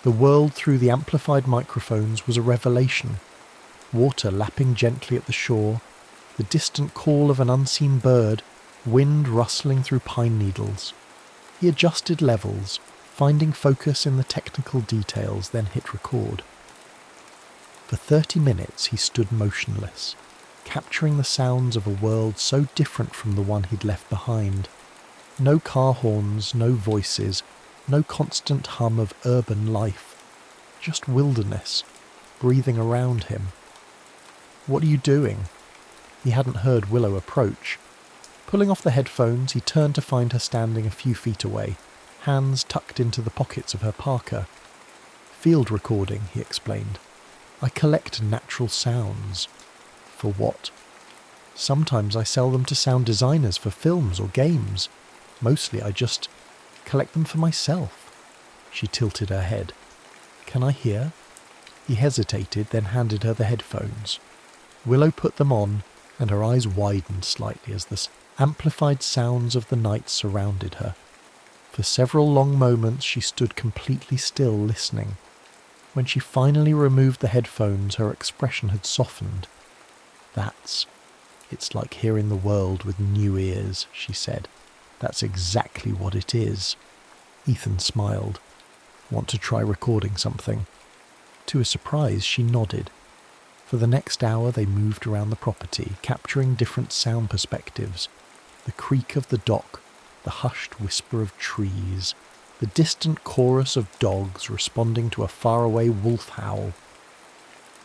The world through the amplified microphones was a revelation. Water lapping gently at the shore, the distant call of an unseen bird, wind rustling through pine needles. He adjusted levels, finding focus in the technical details, then hit record. For 30 minutes he stood motionless, capturing the sounds of a world so different from the one he'd left behind. No car horns, no voices, no constant hum of urban life. Just wilderness, breathing around him. "What are you doing?" He hadn't heard Willow approach. Pulling off the headphones, he turned to find her standing a few feet away, hands tucked into the pockets of her parka. "Field recording," he explained. "I collect natural sounds." "For what?" "Sometimes I sell them to sound designers for films or games. Mostly I just collect them for myself." She tilted her head. "Can I hear?" He hesitated, then handed her the headphones. Willow put them on, and her eyes widened slightly as the amplified sounds of the night surrounded her. For several long moments she stood completely still, listening. When she finally removed the headphones, her expression had softened. It's like hearing the world with new ears," she said. "That's exactly what it is." Ethan smiled. "Want to try recording something?" To his surprise, she nodded. For the next hour they moved around the property, capturing different sound perspectives. The creak of the dock, the hushed whisper of trees, the distant chorus of dogs responding to a faraway wolf howl.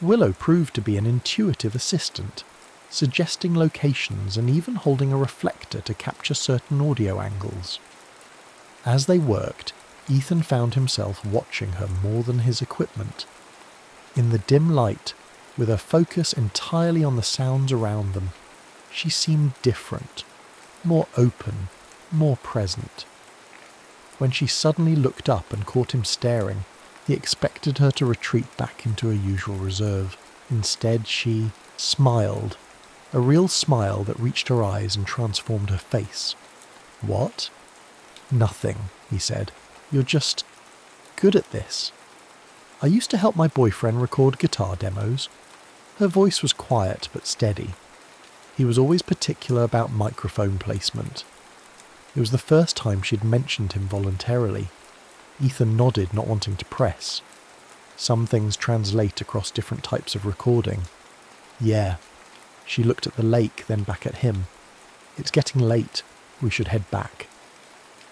Willow proved to be an intuitive assistant, suggesting locations and even holding a reflector to capture certain audio angles. As they worked, Ethan found himself watching her more than his equipment. In the dim light, with her focus entirely on the sounds around them, she seemed different, more open, more present. When she suddenly looked up and caught him staring, he expected her to retreat back into her usual reserve. Instead, she smiled, a real smile that reached her eyes and transformed her face. "What?" "Nothing," he said. "You're just good at this." "I used to help my boyfriend record guitar demos." Her voice was quiet but steady. He was always particular about microphone placement. It was the first time she'd mentioned him voluntarily. Ethan nodded, not wanting to press. Some things translate across different types of recording. "Yeah." She looked at the lake, then back at him. "It's getting late. We should head back."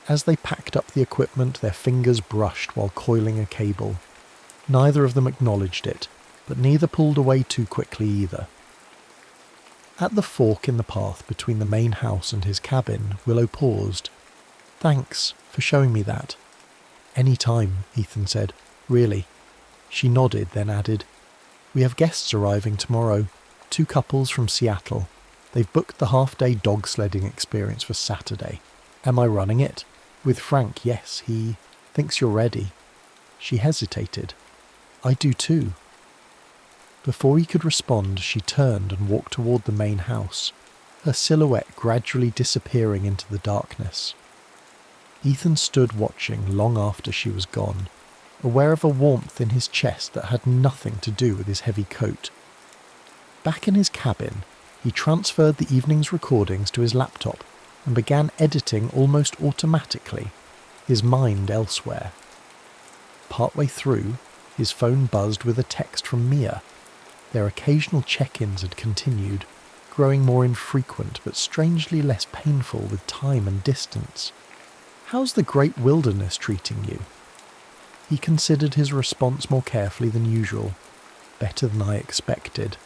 As they packed up the equipment, their fingers brushed while coiling a cable. Neither of them acknowledged it, but neither pulled away too quickly either. At the fork in the path between the main house and his cabin, Willow paused. "Thanks for showing me that." "Any time," Ethan said. "Really." She nodded, then added, "We have guests arriving tomorrow. 2 couples from Seattle. They've booked the half-day dog sledding experience for Saturday. Am I running it?" "With Frank, yes. He thinks you're ready." She hesitated. "I do too." Before he could respond, she turned and walked toward the main house, her silhouette gradually disappearing into the darkness. Ethan stood watching long after she was gone, aware of a warmth in his chest that had nothing to do with his heavy coat. Back in his cabin, he transferred the evening's recordings to his laptop and began editing almost automatically, his mind elsewhere. Partway through, his phone buzzed with a text from Mia. Their occasional check-ins had continued, growing more infrequent but strangely less painful with time and distance. How's the great wilderness treating you? He considered his response more carefully than usual. Better than I expected.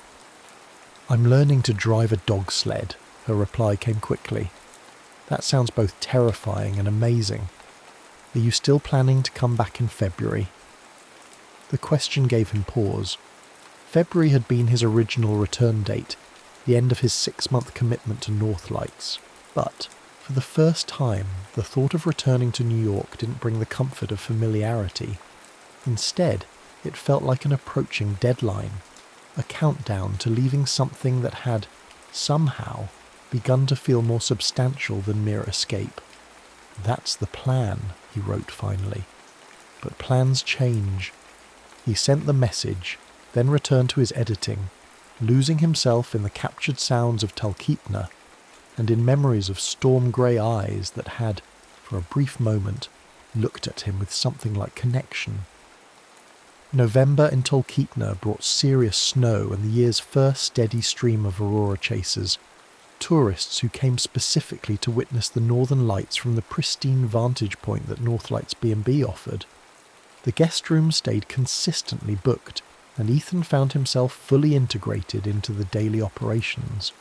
I'm learning to drive a dog sled, her reply came quickly. That sounds both terrifying and amazing. Are you still planning to come back in February? The question gave him pause. February had been his original return date, the end of his 6-month commitment to North Lights. But, for the first time, the thought of returning to New York didn't bring the comfort of familiarity. Instead, it felt like an approaching deadline, a countdown to leaving something that had, somehow, begun to feel more substantial than mere escape. That's the plan, he wrote finally. But plans change. He sent the message, then returned to his editing, losing himself in the captured sounds of Talkeetna and in memories of storm-grey eyes that had, for a brief moment, looked at him with something like connection. November in Talkeetna brought serious snow and the year's first steady stream of aurora chasers, tourists who came specifically to witness the northern lights from the pristine vantage point that North Lights B&B offered. The guest room stayed consistently booked, and Ethan found himself fully integrated into the daily operations.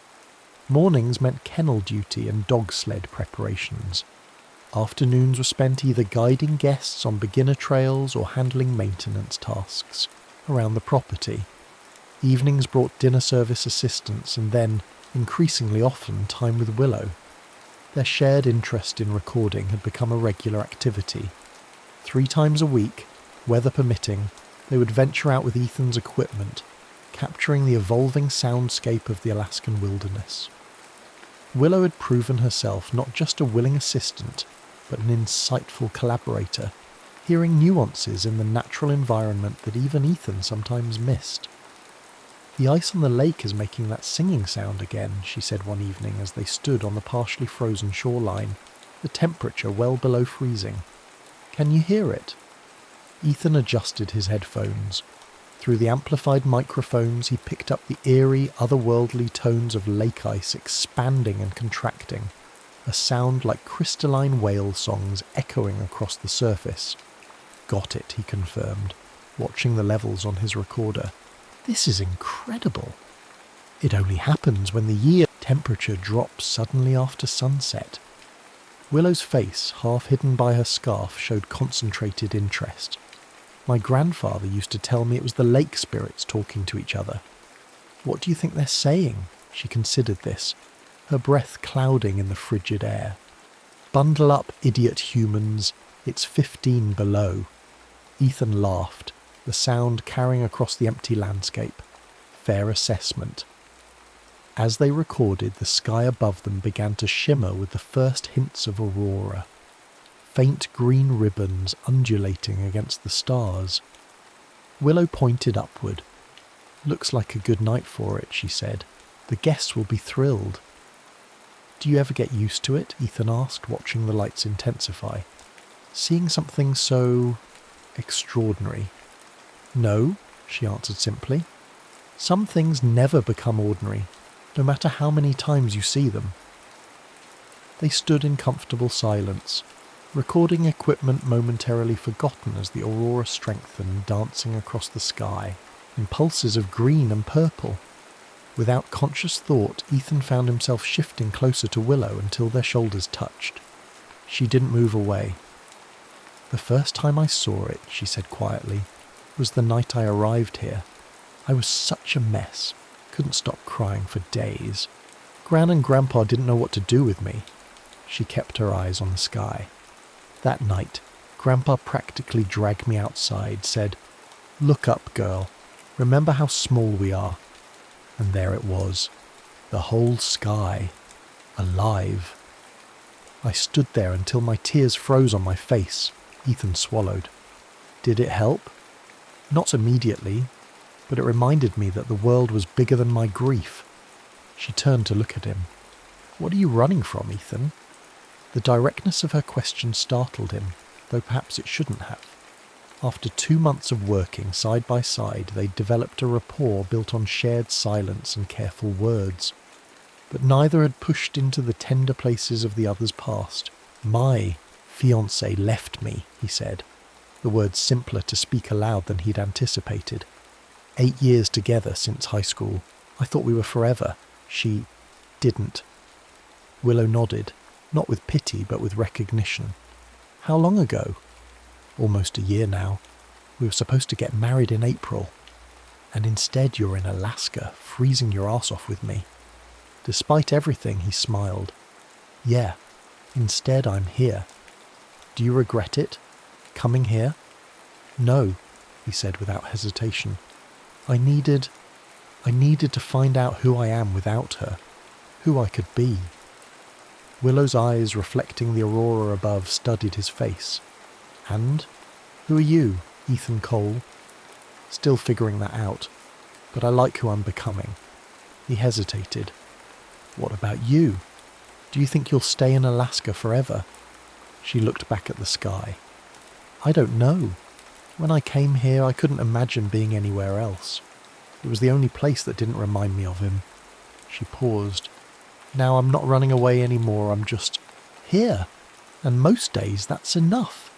Mornings meant kennel duty and dog sled preparations. Afternoons were spent either guiding guests on beginner trails or handling maintenance tasks around the property. Evenings brought dinner service assistance and then, increasingly often, time with Willow. Their shared interest in recording had become a regular activity. 3 times a week, weather permitting, they would venture out with Ethan's equipment, capturing the evolving soundscape of the Alaskan wilderness. Willow had proven herself not just a willing assistant, but an insightful collaborator, hearing nuances in the natural environment that even Ethan sometimes missed. The ice on the lake is making that singing sound again, she said one evening as they stood on the partially frozen shoreline, the temperature well below freezing. Can you hear it? Ethan adjusted his headphones. Through the amplified microphones he picked up the eerie, otherworldly tones of lake ice expanding and contracting, a sound like crystalline whale songs echoing across the surface. Got it, he confirmed, watching the levels on his recorder. This is incredible. It only happens when the year temperature drops suddenly after sunset. Willow's face, half hidden by her scarf, showed concentrated interest. My grandfather used to tell me it was the lake spirits talking to each other. What do you think they're saying? She considered this, her breath clouding in the frigid air. Bundle up, idiot humans. It's 15 below. Ethan laughed, the sound carrying across the empty landscape. Fair assessment. As they recorded, the sky above them began to shimmer with the first hints of aurora. Faint green ribbons undulating against the stars. Willow pointed upward. Looks like a good night for it, she said. The guests will be thrilled. Do you ever get used to it? Ethan asked, watching the lights intensify. Seeing something so extraordinary. No, she answered simply. Some things never become ordinary, no matter how many times you see them. They stood in comfortable silence, recording equipment momentarily forgotten as the aurora strengthened, dancing across the sky, in pulses of green and purple. Without conscious thought, Ethan found himself shifting closer to Willow until their shoulders touched. She didn't move away. The first time I saw it, she said quietly, was the night I arrived here. I was such a mess. Couldn't stop crying for days. Gran and Grandpa didn't know what to do with me. She kept her eyes on the sky. That night, Grandpa practically dragged me outside, said, "Look up, girl. Remember how small we are." And there it was. The whole sky. Alive. I stood there until my tears froze on my face. Ethan swallowed. Did it help? Not immediately, but it reminded me that the world was bigger than my grief. She turned to look at him. What are you running from, Ethan? The directness of her question startled him, though perhaps it shouldn't have. After 2 months of working side by side, they'd developed a rapport built on shared silence and careful words. But neither had pushed into the tender places of the other's past. My fiancé left me, he said, the words simpler to speak aloud than he'd anticipated. 8 years together since high school. I thought we were forever. She didn't. Willow nodded, not with pity but with recognition. How long ago? Almost a year now. We were supposed to get married in April. And instead you're in Alaska, freezing your arse off with me. Despite everything, he smiled. Yeah, instead I'm here. Do you regret it? Coming here? No, he said without hesitation. I needed to find out who I am without her, who I could be. Willow's eyes, reflecting the aurora above, studied his face. And? Who are you, Ethan Cole? Still figuring that out, but I like who I'm becoming. He hesitated. What about you? Do you think you'll stay in Alaska forever? She looked back at the sky. I don't know. When I came here, I couldn't imagine being anywhere else. It was the only place that didn't remind me of him. She paused. Now I'm not running away anymore, I'm just here. And most days that's enough.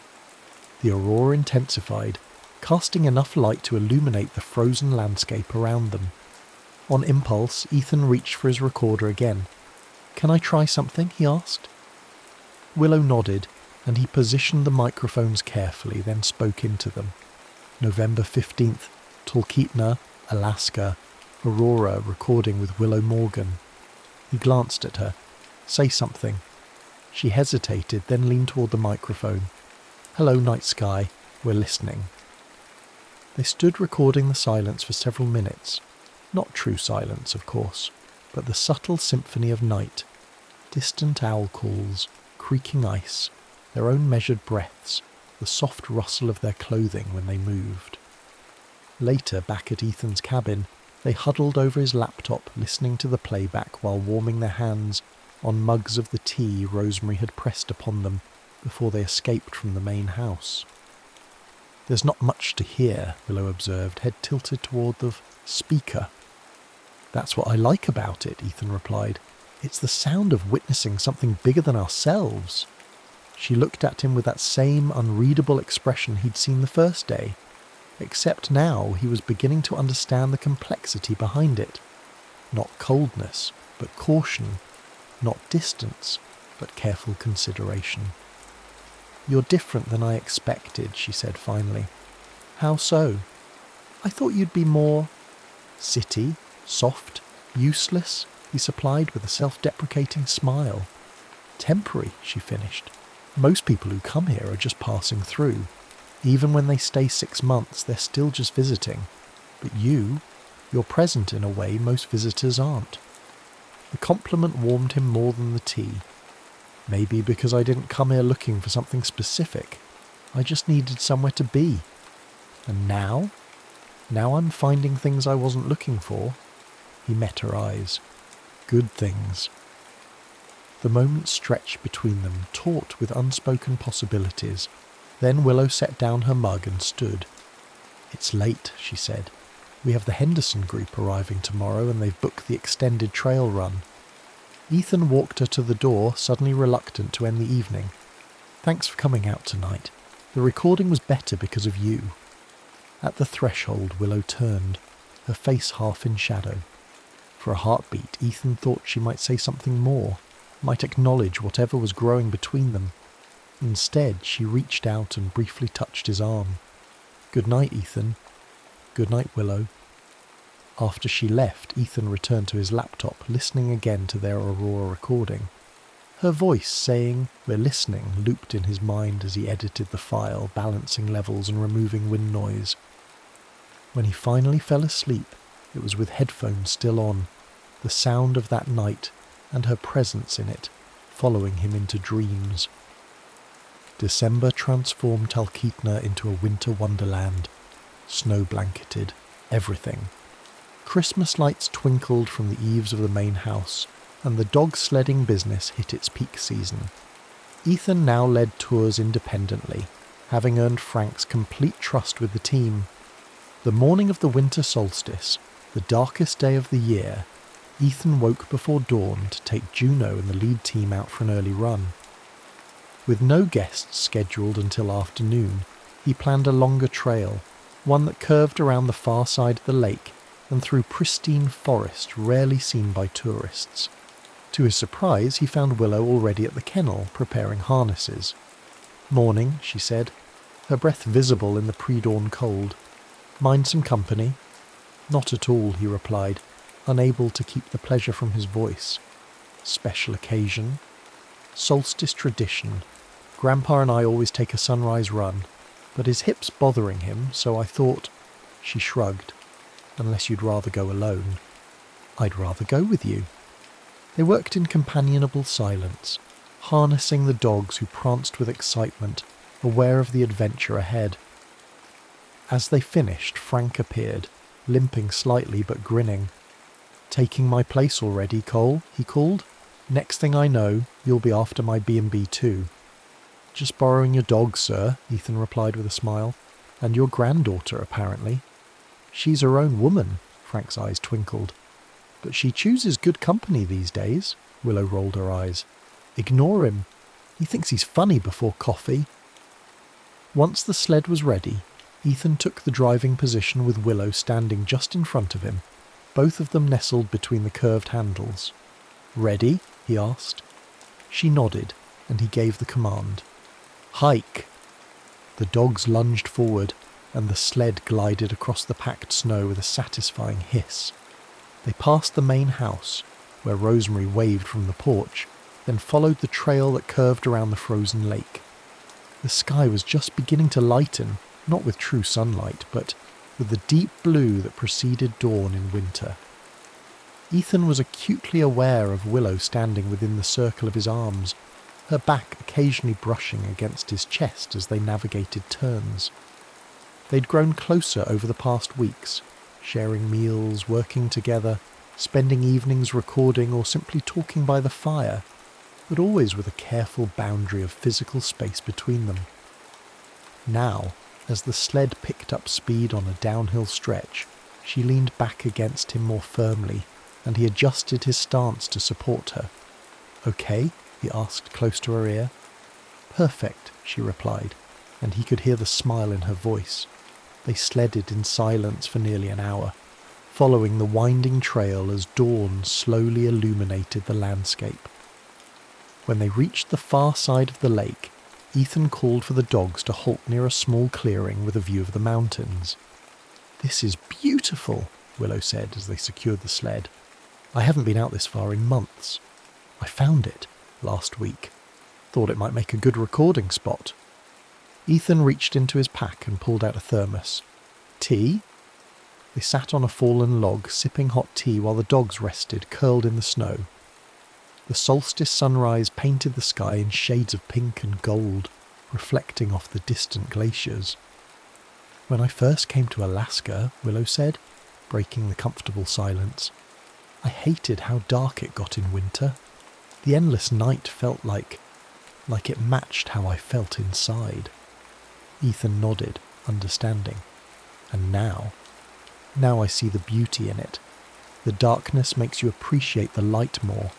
The aurora intensified, casting enough light to illuminate the frozen landscape around them. On impulse, Ethan reached for his recorder again. Can I try something? He asked. Willow nodded, and he positioned the microphones carefully, then spoke into them. November 15th, Talkeetna, Alaska, Aurora recording with Willow Morgan. He glanced at her. Say something. She hesitated, then leaned toward the microphone. Hello, night sky. We're listening. They stood recording the silence for several minutes. Not true silence, of course, but the subtle symphony of night. Distant owl calls, creaking ice, their own measured breaths, the soft rustle of their clothing when they moved. Later, back at Ethan's cabin, they huddled over his laptop, listening to the playback while warming their hands on mugs of the tea Rosemary had pressed upon them before they escaped from the main house. There's not much to hear, Willow observed, head tilted toward the speaker. That's what I like about it, Ethan replied. It's the sound of witnessing something bigger than ourselves. She looked at him with that same unreadable expression he'd seen the first day, except now he was beginning to understand the complexity behind it. Not coldness, but caution. Not distance, but careful consideration. You're different than I expected, she said finally. How so? I thought you'd be more city, soft, useless, he supplied with a self-deprecating smile. Temporary, she finished. Most people who come here are just passing through. Even when they stay 6 months, they're still just visiting. But you're present in a way most visitors aren't. The compliment warmed him more than the tea. Maybe because I didn't come here looking for something specific. I just needed somewhere to be. And now? Now I'm finding things I wasn't looking for. He met her eyes. Good things. The moment stretched between them, taut with unspoken possibilities. Then Willow set down her mug and stood. It's late, she said. We have the Henderson group arriving tomorrow and they've booked the extended trail run. Ethan walked her to the door, suddenly reluctant to end the evening. Thanks for coming out tonight. The recording was better because of you. At the threshold, Willow turned, her face half in shadow. For a heartbeat, Ethan thought she might say something more, might acknowledge whatever was growing between them. Instead, she reached out and briefly touched his arm. Good night, Ethan. Good night, Willow. After she left, Ethan returned to his laptop, listening again to their Aurora recording. Her voice saying, "We're listening," looped in his mind as he edited the file, balancing levels and removing wind noise. When he finally fell asleep, it was with headphones still on, the sound of that night and her presence in it, following him into dreams. December transformed Talkeetna into a winter wonderland. Snow-blanketed, everything. Christmas lights twinkled from the eaves of the main house, and the dog sledding business hit its peak season. Ethan now led tours independently, having earned Frank's complete trust with the team. The morning of the winter solstice, the darkest day of the year, Ethan woke before dawn to take Juno and the lead team out for an early run. With no guests scheduled until afternoon, he planned a longer trail, one that curved around the far side of the lake and through pristine forest rarely seen by tourists. To his surprise, he found Willow already at the kennel, preparing harnesses. "Morning," she said, her breath visible in the pre-dawn cold. "Mind some company?" "Not at all," he replied, unable to keep the pleasure from his voice. "Special occasion?" "Solstice tradition. Grandpa and I always take a sunrise run, but his hip's bothering him, so I thought—" She shrugged. "Unless you'd rather go alone." "I'd rather go with you." They worked in companionable silence, harnessing the dogs who pranced with excitement, aware of the adventure ahead. As they finished, Frank appeared, limping slightly but grinning. "Taking my place already, Cole?" he called. "Next thing I know, you'll be after my B&B too." "Just borrowing your dog, sir," Ethan replied with a smile. "And your granddaughter, apparently." "She's her own woman," Frank's eyes twinkled. "But she chooses good company these days." Willow rolled her eyes. "Ignore him. He thinks he's funny before coffee." Once the sled was ready, Ethan took the driving position with Willow standing just in front of him, both of them nestled between the curved handles. "Ready?" he asked. She nodded, and he gave the command. "Hike!" The dogs lunged forward, and the sled glided across the packed snow with a satisfying hiss. They passed the main house, where Rosemary waved from the porch, then followed the trail that curved around the frozen lake. The sky was just beginning to lighten, not with true sunlight, but with the deep blue that preceded dawn in winter. Ethan was acutely aware of Willow standing within the circle of his arms, her back occasionally brushing against his chest as they navigated turns. They'd grown closer over the past weeks, sharing meals, working together, spending evenings recording or simply talking by the fire, but always with a careful boundary of physical space between them. Now, as the sled picked up speed on a downhill stretch, she leaned back against him more firmly, and he adjusted his stance to support her. "Okay?" he asked close to her ear. "Perfect," she replied, and he could hear the smile in her voice. They sledded in silence for nearly an hour, following the winding trail as dawn slowly illuminated the landscape. When they reached the far side of the lake, Ethan called for the dogs to halt near a small clearing with a view of the mountains. "This is beautiful," Willow said as they secured the sled. "I haven't been out this far in months. I found it last week. Thought it might make a good recording spot." Ethan reached into his pack and pulled out a thermos. "Tea?" They sat on a fallen log, sipping hot tea while the dogs rested, curled in the snow. The solstice sunrise painted the sky in shades of pink and gold, reflecting off the distant glaciers. "When I first came to Alaska," Willow said, breaking the comfortable silence, "I hated how dark it got in winter. The endless night felt like it matched how I felt inside." Ethan nodded, understanding. "And now I see the beauty in it. The darkness makes you appreciate the light more."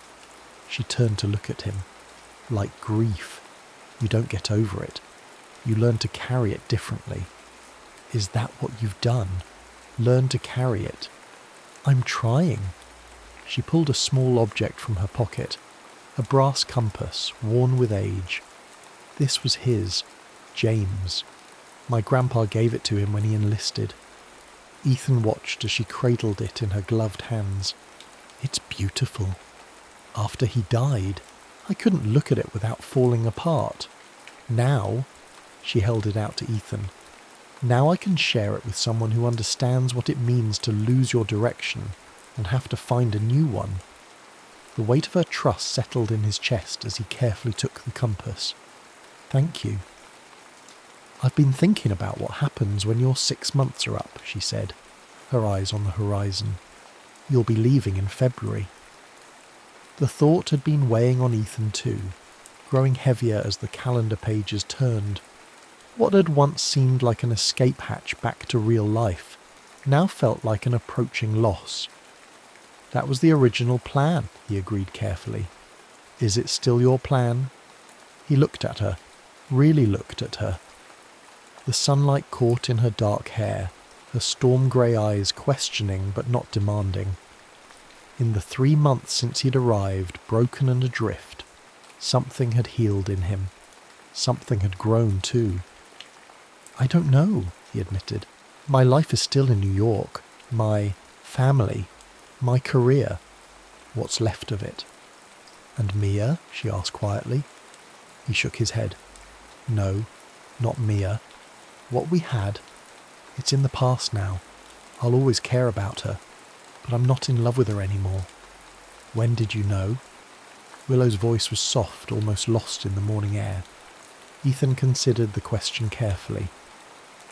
She turned to look at him. "Like grief. You don't get over it. You learn to carry it differently." "Is that what you've done? Learn to carry it?" "I'm trying." She pulled a small object from her pocket, a brass compass worn with age. This was his, James. My grandpa gave it to him when he enlisted. Ethan watched as she cradled it in her gloved hands. "It's beautiful. After he died, I couldn't look at it without falling apart. Now," she held it out to Ethan, "now I can share it with someone who understands what it means to lose your direction and have to find a new one." The weight of her trust settled in his chest as he carefully took the compass. "Thank you." "I've been thinking about what happens when your 6 months are up," she said, her eyes on the horizon. "You'll be leaving in February." The thought had been weighing on Ethan too, growing heavier as the calendar pages turned. What had once seemed like an escape hatch back to real life now felt like an approaching loss. "That was the original plan," he agreed carefully. "Is it still your plan?" He looked at her, really looked at her. The sunlight caught in her dark hair, her storm-grey eyes questioning but not demanding. In the 3 months since he'd arrived, broken and adrift, something had healed in him. Something had grown too. "I don't know," he admitted. "My life is still in New York. My family. My career. What's left of it." "And Mia?" she asked quietly. He shook his head. "No, not Mia. What we had, it's in the past now. I'll always care about her, but I'm not in love with her anymore." "When did you know?" Willow's voice was soft, almost lost in the morning air. Ethan considered the question carefully.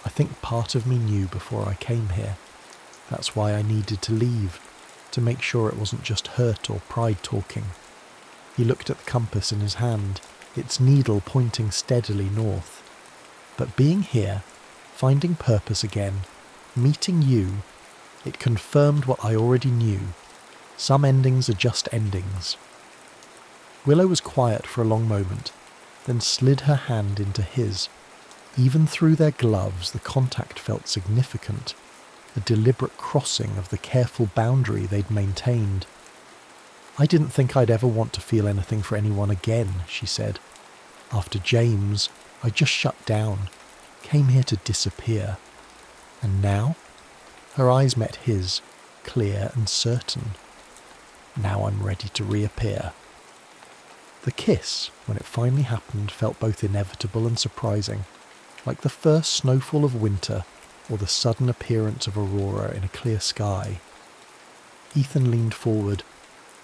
"I think part of me knew before I came here. That's why I needed to leave, to make sure it wasn't just hurt or pride talking." He looked at the compass in his hand, its needle pointing steadily north. "But being here, finding purpose again, meeting you, it confirmed what I already knew. Some endings are just endings." Willow was quiet for a long moment, then slid her hand into his. Even through their gloves, the contact felt significant, a deliberate crossing of the careful boundary they'd maintained. "I didn't think I'd ever want to feel anything for anyone again," she said. "After James, I just shut down, came here to disappear. And now?" Her eyes met his, clear and certain. "Now I'm ready to reappear." The kiss, when it finally happened, felt both inevitable and surprising, like the first snowfall of winter or the sudden appearance of aurora in a clear sky. Ethan leaned forward.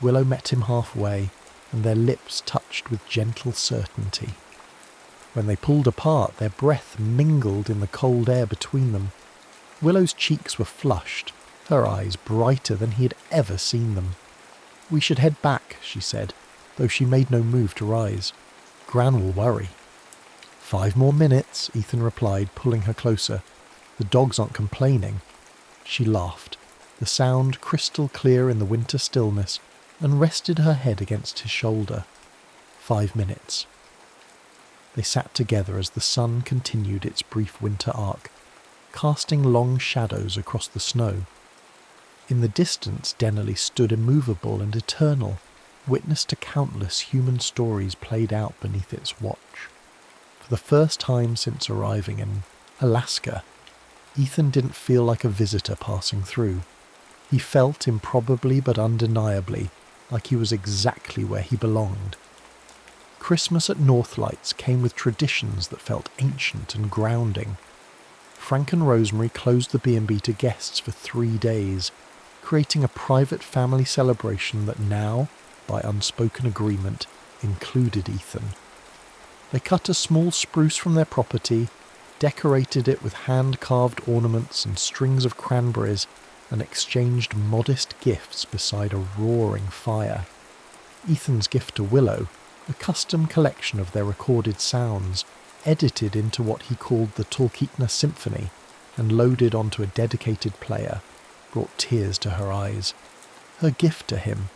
Willow met him halfway, and their lips touched with gentle certainty. When they pulled apart, their breath mingled in the cold air between them. Willow's cheeks were flushed, her eyes brighter than he had ever seen them. "We should head back," she said, though she made no move to rise. "Gran will worry." 5 more minutes, Ethan replied, pulling her closer. "The dogs aren't complaining." She laughed, the sound crystal clear in the winter stillness, and rested her head against his shoulder. 5 minutes. They sat together as the sun continued its brief winter arc, casting long shadows across the snow. In the distance, Dennerley stood immovable and eternal, witness to countless human stories played out beneath its watch. For the first time since arriving in Alaska, Ethan didn't feel like a visitor passing through. He felt, improbably but undeniably, like he was exactly where he belonged. Christmas at Northlights came with traditions that felt ancient and grounding. Frank and Rosemary closed the B&B to guests for 3 days, creating a private family celebration that now, by unspoken agreement, included Ethan. They cut a small spruce from their property, decorated it with hand-carved ornaments and strings of cranberries, and exchanged modest gifts beside a roaring fire. Ethan's gift to Willow, a custom collection of their recorded sounds, edited into what he called the Talkeetna Symphony and loaded onto a dedicated player, brought tears to her eyes. Her gift to him,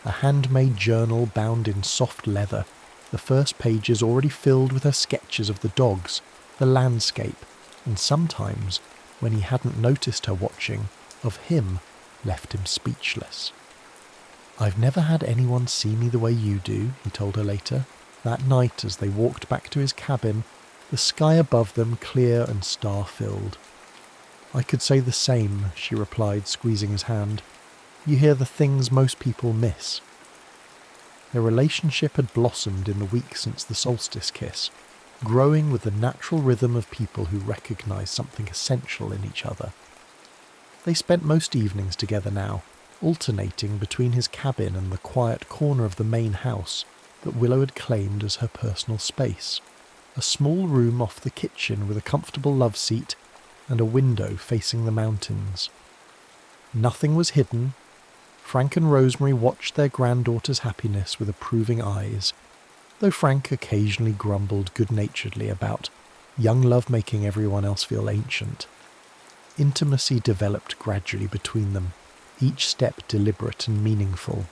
a handmade journal bound in soft leather, the first pages already filled with her sketches of the dogs, the landscape, and sometimes, when he hadn't noticed her watching, of him, left him speechless. "I've never had anyone see me the way you do," he told her later. That night, as they walked back to his cabin, the sky above them clear and star-filled. "I could say the same," she replied, squeezing his hand. "You hear the things most people miss." Their relationship had blossomed in the week since the solstice kiss, growing with the natural rhythm of people who recognise something essential in each other. They spent most evenings together now, alternating between his cabin and the quiet corner of the main house that Willow had claimed as her personal space, a small room off the kitchen with a comfortable love seat and a window facing the mountains. Nothing was hidden. Frank and Rosemary watched their granddaughter's happiness with approving eyes, though Frank occasionally grumbled good-naturedly about young love making everyone else feel ancient. Intimacy developed gradually between them, each step deliberate and meaningful.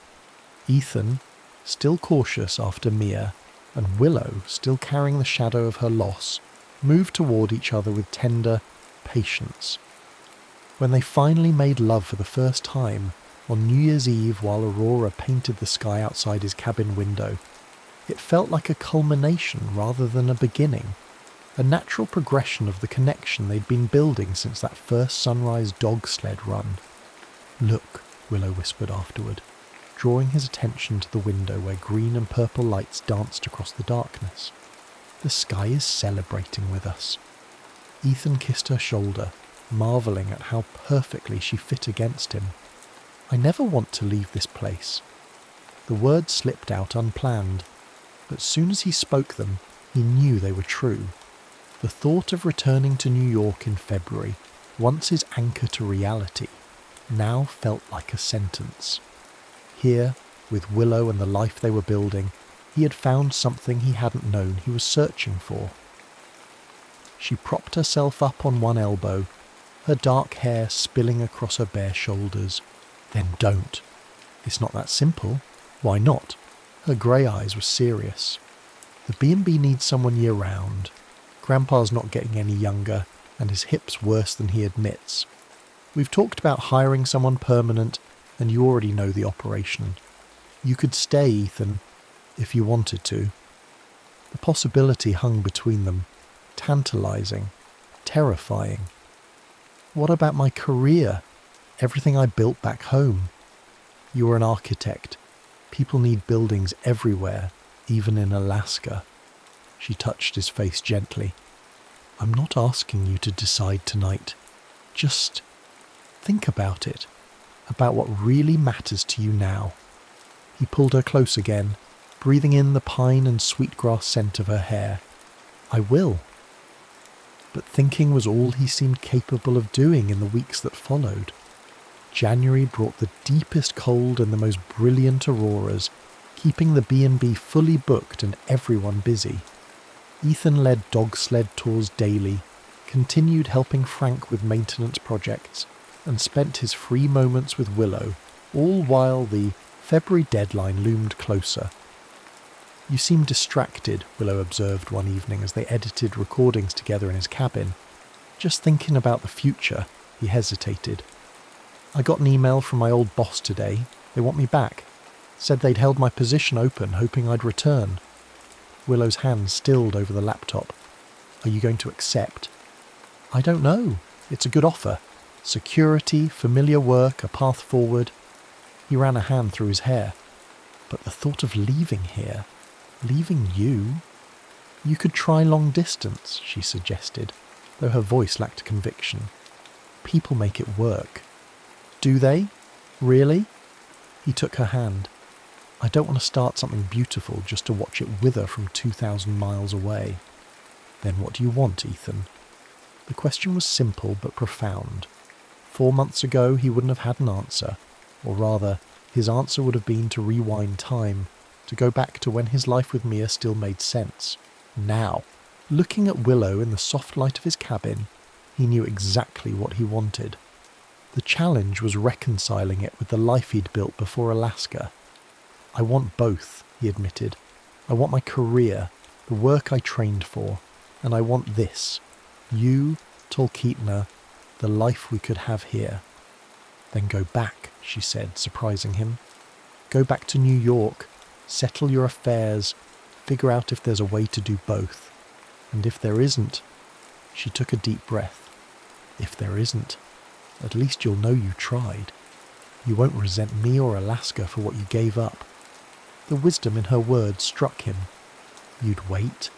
Ethan, still cautious after Mia, and Willow, still carrying the shadow of her loss, moved toward each other with tender patience. When they finally made love for the first time, on New Year's Eve while Aurora painted the sky outside his cabin window, it felt like a culmination rather than a beginning, a natural progression of the connection they'd been building since that first sunrise dog sled run. "Look," Willow whispered afterward, drawing his attention to the window where green and purple lights danced across the darkness. "The sky is celebrating with us." Ethan kissed her shoulder, marvelling at how perfectly she fit against him. "I never want to leave this place." The words slipped out unplanned, but soon as he spoke them, he knew they were true. The thought of returning to New York in February, once his anchor to reality, now felt like a sentence. Here, with Willow and the life they were building, he had found something he hadn't known he was searching for. She propped herself up on one elbow, her dark hair spilling across her bare shoulders. "Then don't. It's not that simple." "Why not?" Her grey eyes were serious. "The B&B needs someone year-round. Grandpa's not getting any younger, and his hip's worse than he admits. We've talked about hiring someone permanent, and you already know the operation. You could stay, Ethan, if you wanted to." The possibility hung between them, tantalising, terrifying. "What about my career? Everything I built back home?" "You were an architect. People need buildings everywhere, even in Alaska." She touched his face gently. "I'm not asking you to decide tonight. Just think about it, about what really matters to you now." He pulled her close again, breathing in the pine and sweetgrass scent of her hair. "I will." But thinking was all he seemed capable of doing in the weeks that followed. January brought the deepest cold and the most brilliant auroras, keeping the B&B fully booked and everyone busy. Ethan led dog sled tours daily, continued helping Frank with maintenance projects, and spent his free moments with Willow, all while the February deadline loomed closer. "You seem distracted," Willow observed one evening as they edited recordings together in his cabin. "Just thinking about the future." He hesitated. "I got an email from my old boss today. They want me back. Said they'd held my position open, hoping I'd return." Willow's hand stilled over the laptop. "Are you going to accept?" "I don't know. It's a good offer. Security, familiar work, a path forward." He ran a hand through his hair. "But the thought of leaving here, leaving you—" "You could try long distance," she suggested, though her voice lacked conviction. "People make it work." "Do they? Really?" He took her hand. "I don't want to start something beautiful just to watch it wither from 2,000 miles away." "Then what do you want, Ethan?" The question was simple but profound. 4 months ago he wouldn't have had an answer, or rather, his answer would have been to rewind time, to go back to when his life with Mia still made sense. Now, looking at Willow in the soft light of his cabin, he knew exactly what he wanted. The challenge was reconciling it with the life he'd built before Alaska. "I want both," he admitted. "I want my career, the work I trained for, and I want this. You, Talkeetna, the life we could have here." "Then go back," she said, surprising him. "Go back to New York, settle your affairs, figure out if there's a way to do both. And if there isn't—" She took a deep breath. "If there isn't, at least you'll know you tried. You won't resent me or Alaska for what you gave up." The wisdom in her words struck him. "You'd wait,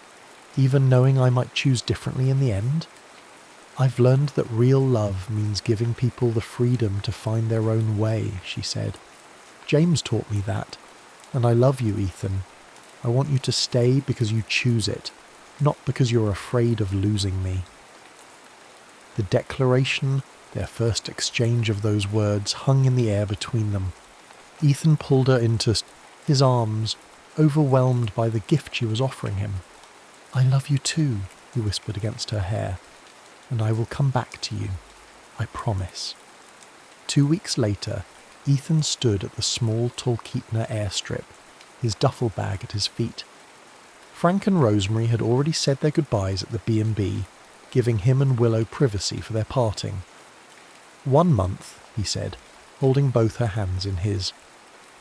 even knowing I might choose differently in the end?" "I've learned that real love means giving people the freedom to find their own way," she said. "James taught me that. And I love you, Ethan. I want you to stay because you choose it, not because you're afraid of losing me." The declaration, their first exchange of those words, hung in the air between them. Ethan pulled her into his arms, overwhelmed by the gift she was offering him. "I love you too," he whispered against her hair. "And I will come back to you. I promise." 2 weeks later, Ethan stood at the small Talkeetna airstrip, his duffel bag at his feet. Frank and Rosemary had already said their goodbyes at the B&B, giving him and Willow privacy for their parting. 1 month, he said, holding both her hands in his.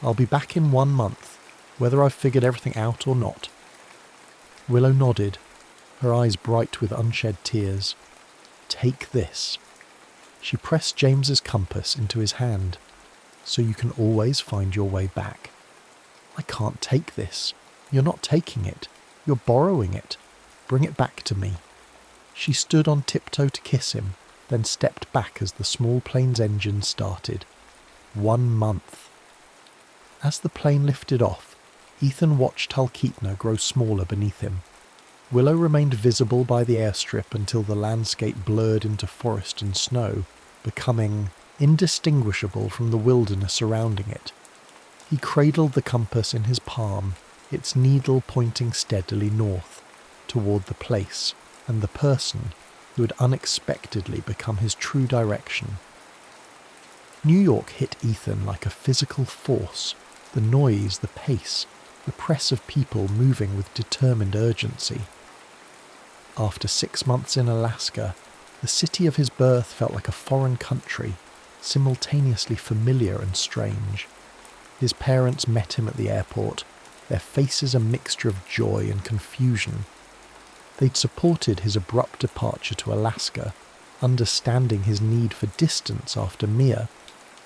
I'll be back in 1 month, whether I've figured everything out or not. Willow nodded, her eyes bright with unshed tears. Take this. She pressed James's compass into his hand, so you can always find your way back. I can't take this. You're not taking it. You're borrowing it. Bring it back to me. She stood on tiptoe to kiss him, then stepped back as the small plane's engine started. 1 month. As the plane lifted off, Ethan watched Talkeetna grow smaller beneath him. Willow remained visible by the airstrip until the landscape blurred into forest and snow, becoming indistinguishable from the wilderness surrounding it. He cradled the compass in his palm, its needle pointing steadily north, toward the place and the person who had unexpectedly become his true direction. New York hit Ethan like a physical force, the noise, the pace, the press of people moving with determined urgency. After 6 months in Alaska, the city of his birth felt like a foreign country, simultaneously familiar and strange. His parents met him at the airport, their faces a mixture of joy and confusion. They'd supported his abrupt departure to Alaska, understanding his need for distance after Mia,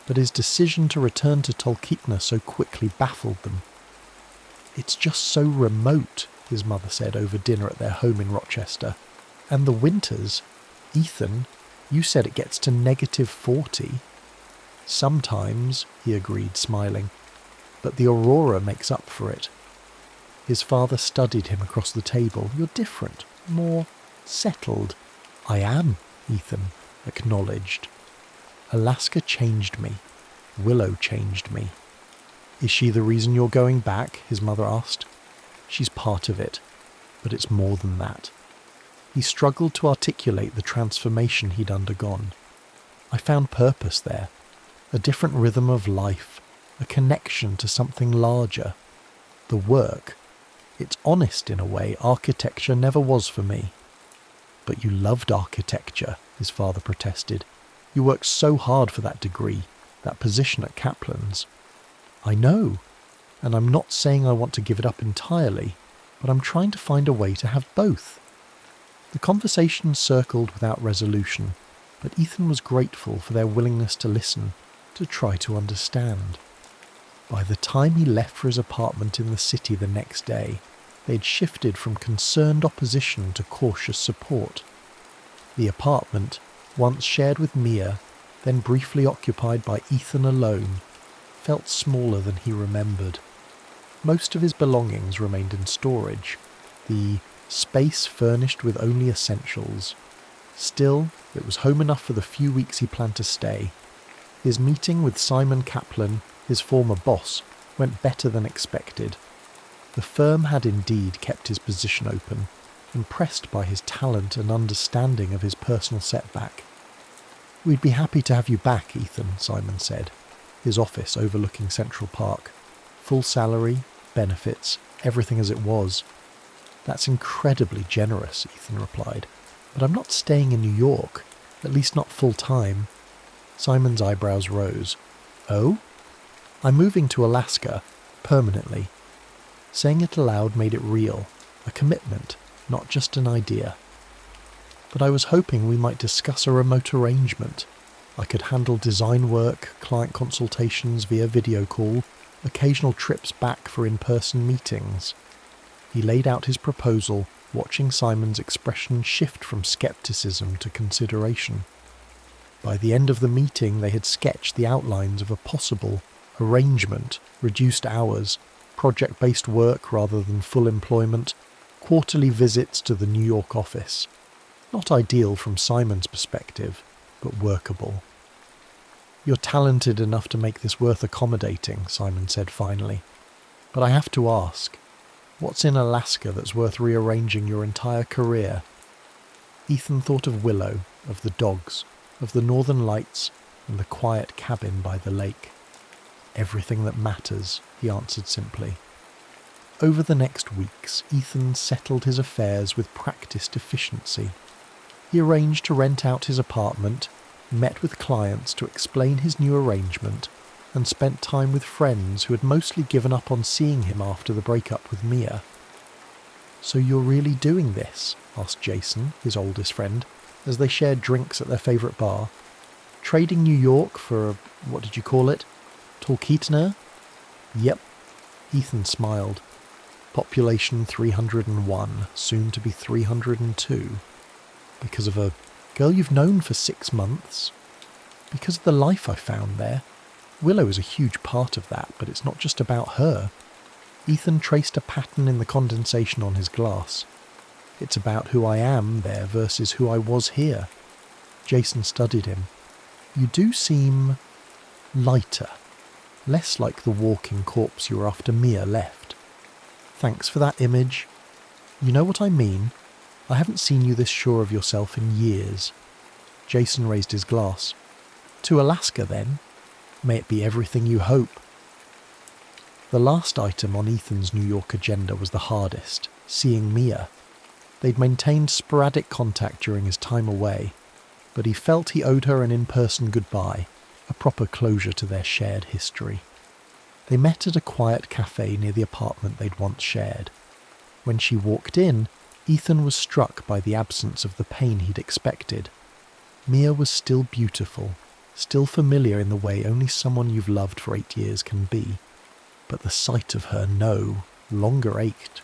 but his decision to return to Talkeetna so quickly baffled them. It's just so remote, his mother said over dinner at their home in Rochester. And the winters, Ethan, you said it gets to -40. Sometimes, he agreed, smiling, but the aurora makes up for it. His father studied him across the table. You're different, more settled. I am, Ethan acknowledged. Alaska changed me. Willow changed me. Is she the reason you're going back? His mother asked. She's part of it, but it's more than that. He struggled to articulate the transformation he'd undergone. I found purpose there, a different rhythm of life, a connection to something larger. The work, it's honest in a way architecture never was for me. But you loved architecture, his father protested. You worked so hard for that degree, that position at Kaplan's. I know, and I'm not saying I want to give it up entirely, but I'm trying to find a way to have both. The conversation circled without resolution, but Ethan was grateful for their willingness to listen, to try to understand. By the time he left for his apartment in the city the next day, they'd shifted from concerned opposition to cautious support. The apartment, once shared with Mia, then briefly occupied by Ethan alone, felt smaller than he remembered. Most of his belongings remained in storage, the space furnished with only essentials. Still, it was home enough for the few weeks he planned to stay. His meeting with Simon Kaplan, his former boss, went better than expected. The firm had indeed kept his position open, impressed by his talent and understanding of his personal setback. We'd be happy to have you back, Ethan, Simon said, his office overlooking Central Park. Full salary, benefits, everything as it was. That's incredibly generous, Ethan replied. But I'm not staying in New York, at least not full-time. Simon's eyebrows rose. Oh? I'm moving to Alaska, permanently. Saying it aloud made it real, a commitment, not just an idea. But I was hoping we might discuss a remote arrangement. I could handle design work, client consultations via video call, occasional trips back for in-person meetings. He laid out his proposal, watching Simon's expression shift from skepticism to consideration. By the end of the meeting, they had sketched the outlines of a possible arrangement, reduced hours, project-based work rather than full employment, quarterly visits to the New York office. Not ideal from Simon's perspective, but workable. You're talented enough to make this worth accommodating, Simon said finally. But I have to ask, what's in Alaska that's worth rearranging your entire career? Ethan thought of Willow, of the dogs, of the northern lights, and the quiet cabin by the lake. Everything that matters, he answered simply. Over the next weeks, Ethan settled his affairs with practiced efficiency. He arranged to rent out his apartment, met with clients to explain his new arrangement, and spent time with friends who had mostly given up on seeing him after the breakup with Mia. "So you're really doing this?" asked Jason, his oldest friend, as they shared drinks at their favourite bar. "Trading New York for, what did you call it? Talkeetna?" "Yep." Ethan smiled. Population 301, soon to be 302. Because of a girl you've known for 6 months? Because of the life I found there. Willow is a huge part of that, but it's not just about her. Ethan traced a pattern in the condensation on his glass. It's about who I am there versus who I was here. Jason studied him. You do seem lighter. Less like the walking corpse you were after Mia left. Thanks for that image. You know what I mean? I haven't seen you this sure of yourself in years. Jason raised his glass. To Alaska, then. May it be everything you hope. The last item on Ethan's New York agenda was the hardest, seeing Mia. They'd maintained sporadic contact during his time away, but he felt he owed her an in-person goodbye, a proper closure to their shared history. They met at a quiet cafe near the apartment they'd once shared. When she walked in, Ethan was struck by the absence of the pain he'd expected. Mia was still beautiful, still familiar in the way only someone you've loved for 8 years can be. But the sight of her no longer ached.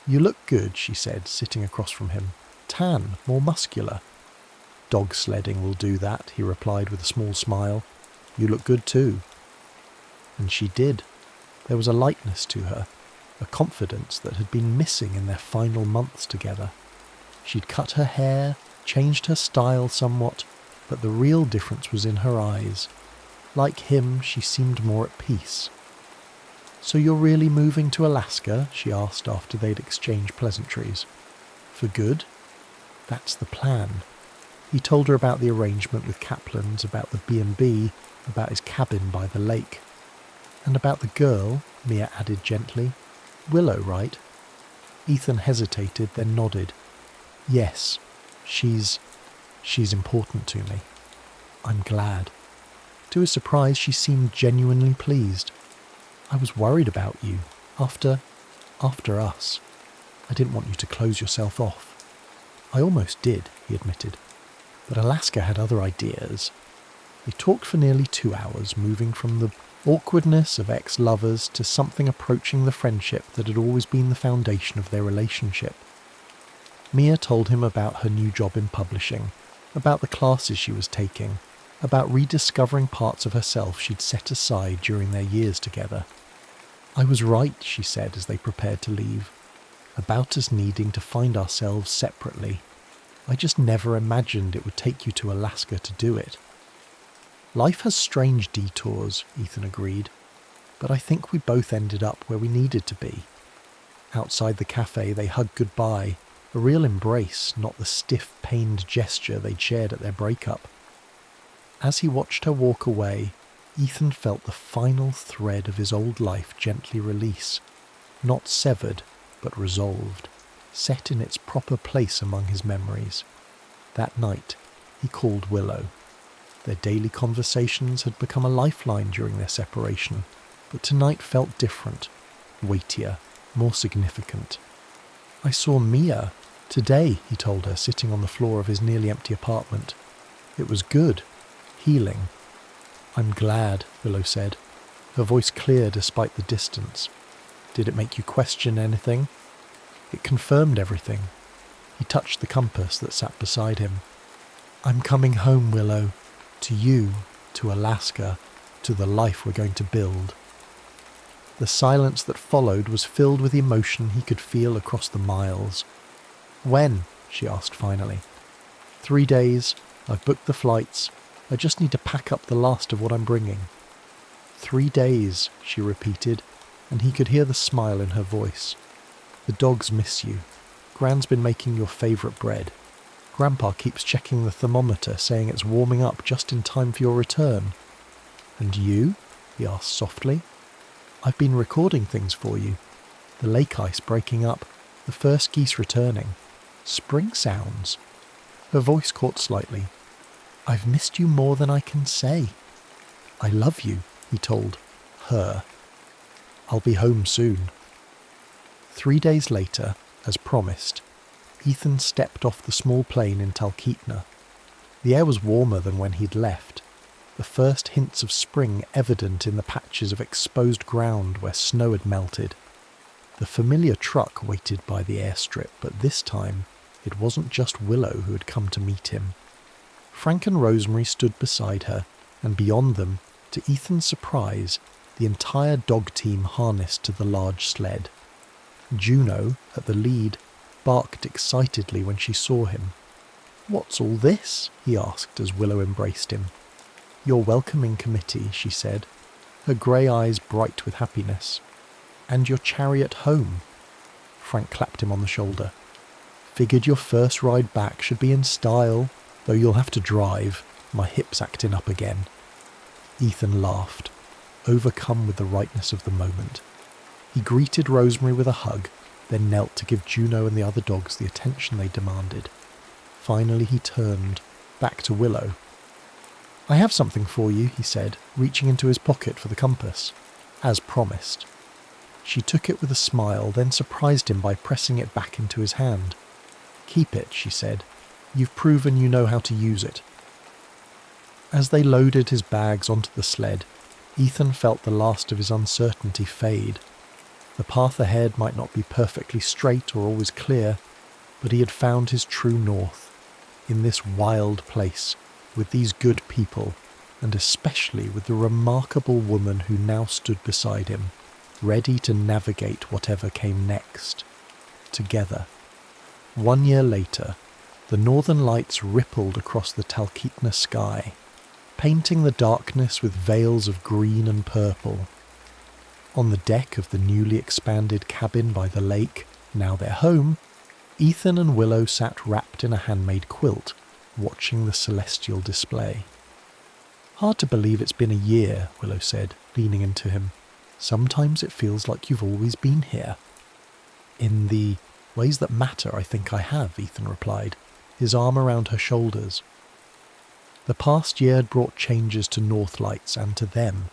"You look good," she said, sitting across from him. "Tan, more muscular." "Dog sledding will do that," he replied with a small smile. "You look good too." And she did. There was a lightness to her, a confidence that had been missing in their final months together. She'd cut her hair, changed her style somewhat, but the real difference was in her eyes. Like him, she seemed more at peace. "So you're really moving to Alaska?" she asked after they'd exchanged pleasantries. "For good?" "That's the plan." He told her about the arrangement with Kaplan's, about the B&B, about his cabin by the lake. "And about the girl," Mia added gently. "Willow, right?" Ethan hesitated, then nodded. "Yes, she's important to me." "I'm glad." To his surprise, she seemed genuinely pleased. "I was worried about you. After us. I didn't want you to close yourself off." "I almost did," he admitted. But Alaska had other ideas. They talked for nearly 2 hours, moving from the awkwardness of ex-lovers to something approaching the friendship that had always been the foundation of their relationship. Mia told him about her new job in publishing, about the classes she was taking, about rediscovering parts of herself she'd set aside during their years together. "I was right," she said as they prepared to leave, "about us needing to find ourselves separately. I just never imagined it would take you to Alaska to do it." "Life has strange detours," Ethan agreed, "but I think we both ended up where we needed to be." Outside the cafe, they hugged goodbye, a real embrace, not the stiff, pained gesture they'd shared at their breakup. As he watched her walk away, Ethan felt the final thread of his old life gently release, not severed, but resolved, set in its proper place among his memories. That night, he called Willow. Their daily conversations had become a lifeline during their separation, but tonight felt different, weightier, more significant. "I saw Mia today," he told her, sitting on the floor of his nearly empty apartment. "It was good, healing." "I'm glad," Willow said, her voice clear despite the distance. "Did it make you question anything?" "It confirmed everything." He touched the compass that sat beside him. "I'm coming home, Willow. To you, to Alaska, to the life we're going to build." The silence that followed was filled with emotion he could feel across the miles. "When?" she asked finally. 3 days. I've booked the flights. I just need to pack up the last of what I'm bringing." 3 days, she repeated, and he could hear the smile in her voice. "The dogs miss you. Gran's been making your favourite bread. Grandpa keeps checking the thermometer, saying it's warming up just in time for your return." "And you?" he asked softly. "I've been recording things for you." The lake ice breaking up, the first geese returning. Spring sounds. Her voice caught slightly. I've missed you more than I can say. I love you, he told her. I'll be home soon. 3 days later, as promised, Ethan stepped off the small plane in Talkeetna. The air was warmer than when he'd left, the first hints of spring evident in the patches of exposed ground where snow had melted. The familiar truck waited by the airstrip, but this time it wasn't just Willow who had come to meet him. Frank and Rosemary stood beside her, and beyond them, to Ethan's surprise, the entire dog team harnessed to the large sled. Juno, at the lead, barked excitedly when she saw him. "What's all this?" he asked as Willow embraced him. "Your welcoming committee," she said, her grey eyes bright with happiness. "And your chariot home." Frank clapped him on the shoulder. "Figured your first ride back should be in style, though you'll have to drive. My hip's acting up again." Ethan laughed, overcome with the rightness of the moment. He greeted Rosemary with a hug, then knelt to give Juno and the other dogs the attention they demanded. Finally he turned, back to Willow. "I have something for you," he said, reaching into his pocket for the compass, as promised. She took it with a smile, then surprised him by pressing it back into his hand. "Keep it," she said. "You've proven you know how to use it." As they loaded his bags onto the sled, Ethan felt the last of his uncertainty fade. The path ahead might not be perfectly straight or always clear, but he had found his true north, in this wild place, with these good people, and especially with the remarkable woman who now stood beside him, ready to navigate whatever came next. Together. 1 year later, the northern lights rippled across the Talkeetna sky, painting the darkness with veils of green and purple. On the deck of the newly expanded cabin by the lake, now their home, Ethan and Willow sat wrapped in a handmade quilt, watching the celestial display. "Hard to believe it's been a year," Willow said, leaning into him. "Sometimes it feels like you've always been here." "In the ways that matter, I think I have," Ethan replied, his arm around her shoulders. The past year had brought changes to Northlights and to them.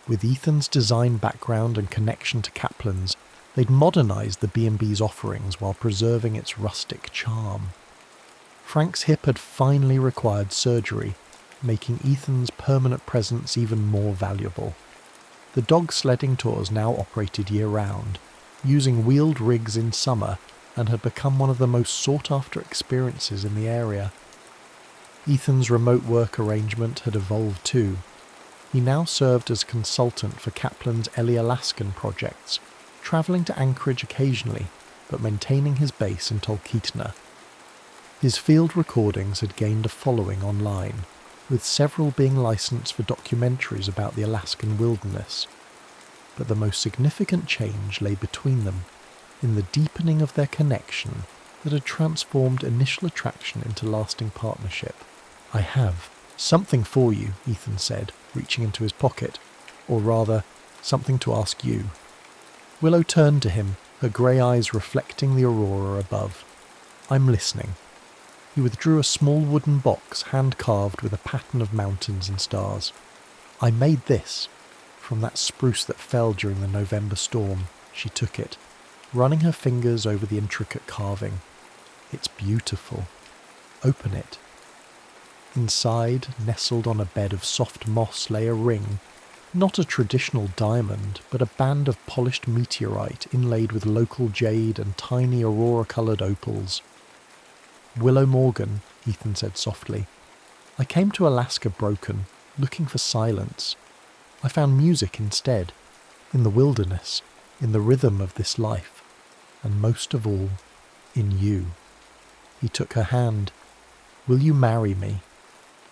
With Ethan's design background and connection to Kaplan's, they'd modernised the B&B's offerings while preserving its rustic charm. Frank's hip had finally required surgery, making Ethan's permanent presence even more valuable. The dog sledding tours now operated year-round, using wheeled rigs in summer, and had become one of the most sought-after experiences in the area. Ethan's remote work arrangement had evolved too. He now served as consultant for Kaplan's Ellie Alaskan projects, travelling to Anchorage occasionally, but maintaining his base in Talkeetna. His field recordings had gained a following online, with several being licensed for documentaries about the Alaskan wilderness. But the most significant change lay between them, in the deepening of their connection that had transformed initial attraction into lasting partnership. "I have something for you," Ethan said, reaching into his pocket, or rather, something to ask you. Willow turned to him, her grey eyes reflecting the aurora above. "I'm listening." He withdrew a small wooden box hand-carved with a pattern of mountains and stars. "I made this from that spruce that fell during the November storm." She took it, running her fingers over the intricate carving. "It's beautiful. Open it." Inside, nestled on a bed of soft moss, lay a ring, not a traditional diamond, but a band of polished meteorite inlaid with local jade and tiny aurora-coloured opals. "Willow Morgan," Ethan said softly. "I came to Alaska broken, looking for silence. I found music instead, in the wilderness, in the rhythm of this life, and most of all, in you." He took her hand. "Will you marry me?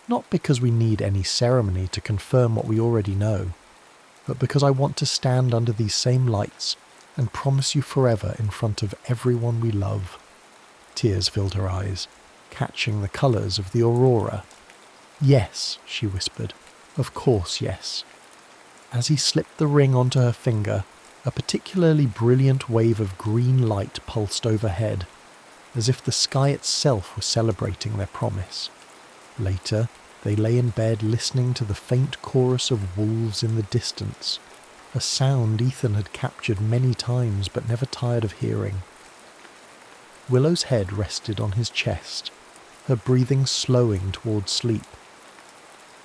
Not because we need any ceremony to confirm what we already know, but because I want to stand under these same lights and promise you forever in front of everyone we love." Tears filled her eyes, catching the colours of the aurora. "Yes," she whispered. "Of course, yes." As he slipped the ring onto her finger, A particularly brilliant wave of green light pulsed overhead, as if the sky itself were celebrating their promise. Later, they lay in bed listening to the faint chorus of wolves in the distance, a sound Ethan had captured many times but never tired of hearing. Willow's head rested on his chest, her breathing slowing towards sleep.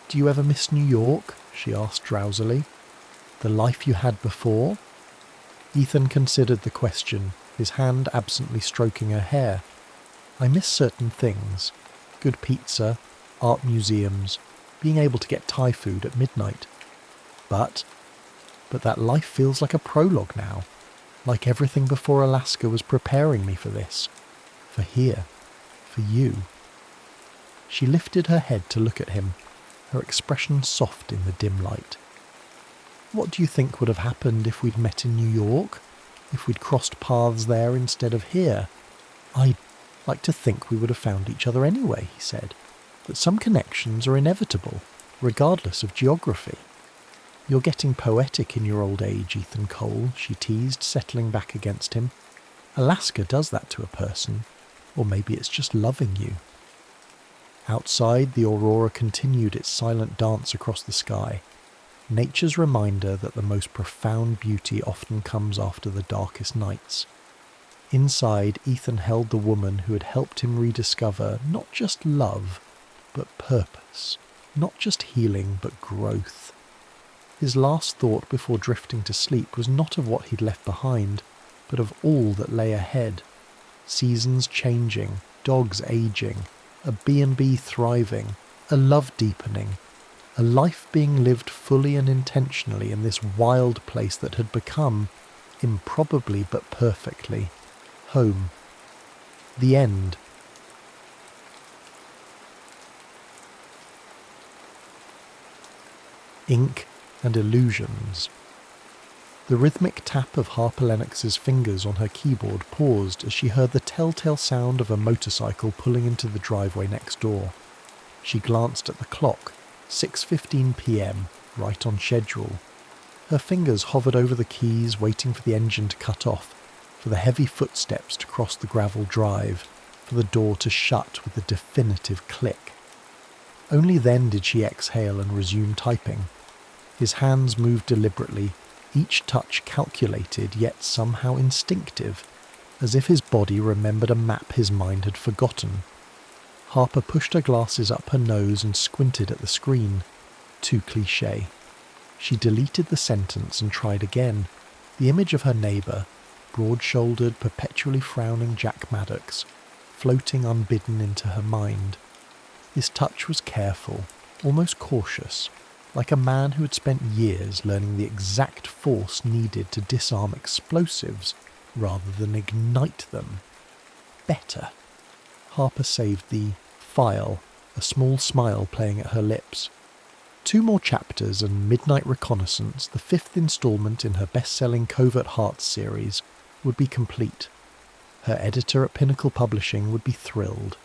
"Do you ever miss New York?" she asked drowsily. "The life you had before?" Ethan considered the question, his hand absently stroking her hair. "I miss certain things. Good pizza, art museums, being able to get Thai food at midnight. But that life feels like a prologue now, like everything before Alaska was preparing me for this, for here, for you." She lifted her head to look at him, her expression soft in the dim light. "What do you think would have happened if we'd met in New York? If we'd crossed paths there instead of here? I'd like to think we would have found each other anyway," he said. "That some connections are inevitable, regardless of geography." "You're getting poetic in your old age, Ethan Cole," she teased, settling back against him. "Alaska does that to a person, or maybe it's just loving you." Outside, the aurora continued its silent dance across the sky, nature's reminder that the most profound beauty often comes after the darkest nights. Inside, Ethan held the woman who had helped him rediscover not just love, but purpose, not just healing, but growth. His last thought before drifting to sleep was not of what he'd left behind, but of all that lay ahead. Seasons changing, dogs aging, a B&B thriving, a love deepening, a life being lived fully and intentionally in this wild place that had become, improbably but perfectly, home. The end. Ink and illusions. The rhythmic tap of Harper Lennox's fingers on her keyboard paused as she heard the telltale sound of a motorcycle pulling into the driveway next door. She glanced at the clock, 6:15 p.m, right on schedule. Her fingers hovered over the keys, waiting for the engine to cut off, for the heavy footsteps to cross the gravel drive, for the door to shut with a definitive click. Only then did she exhale and resume typing. His hands moved deliberately, each touch calculated yet somehow instinctive, as if his body remembered a map his mind had forgotten. Harper pushed her glasses up her nose and squinted at the screen. Too cliché. She deleted the sentence and tried again. The image of her neighbour, broad-shouldered, perpetually frowning Jack Maddox, floating unbidden into her mind. His touch was careful, almost cautious, like a man who had spent years learning the exact force needed to disarm explosives rather than ignite them. Better. Harper saved the file, a small smile playing at her lips. 2 more chapters and Midnight Reconnaissance, the 5th installment in her best-selling Covert Hearts series, would be complete. Her editor at Pinnacle Publishing would be thrilled.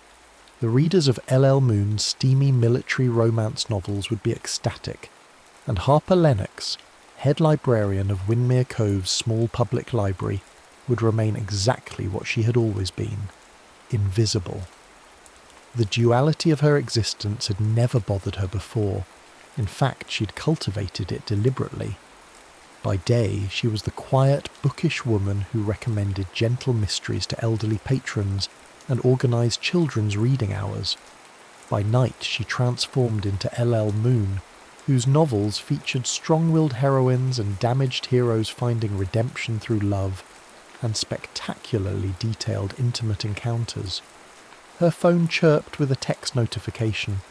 The readers of L.L. Moon's steamy military romance novels would be ecstatic, and Harper Lennox, head librarian of Windmere Cove's small public library, would remain exactly what she had always been, invisible. The duality of her existence had never bothered her before. In fact, she'd cultivated it deliberately. By day, she was the quiet, bookish woman who recommended gentle mysteries to elderly patrons and organised children's reading hours. By night, she transformed into L.L. Moon, whose novels featured strong-willed heroines and damaged heroes finding redemption through love, and spectacularly detailed intimate encounters. Her phone chirped with a text notification.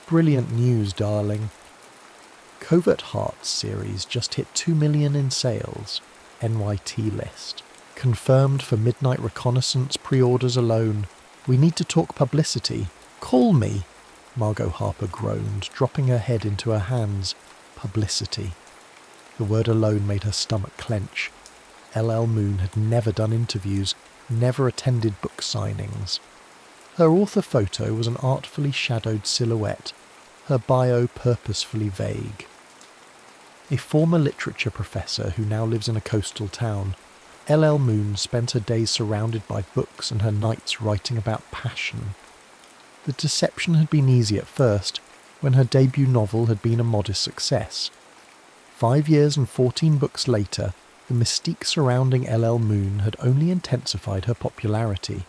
"Brilliant news, darling. Covert Hearts series just hit 2 million in sales. NYT list. Confirmed for Midnight Reconnaissance pre-orders alone. We need to talk publicity. Call me." Margot Harper groaned, dropping her head into her hands. Publicity. The word alone made her stomach clench. L.L. Moon had never done interviews, never attended book signings. Her author photo was an artfully shadowed silhouette, her bio purposefully vague. A former literature professor who now lives in a coastal town, L.L. Moon spent her days surrounded by books and her nights writing about passion. The deception had been easy at first, when her debut novel had been a modest success. 5 years and 14 books later, the mystique surrounding L.L. Moon had only intensified her popularity.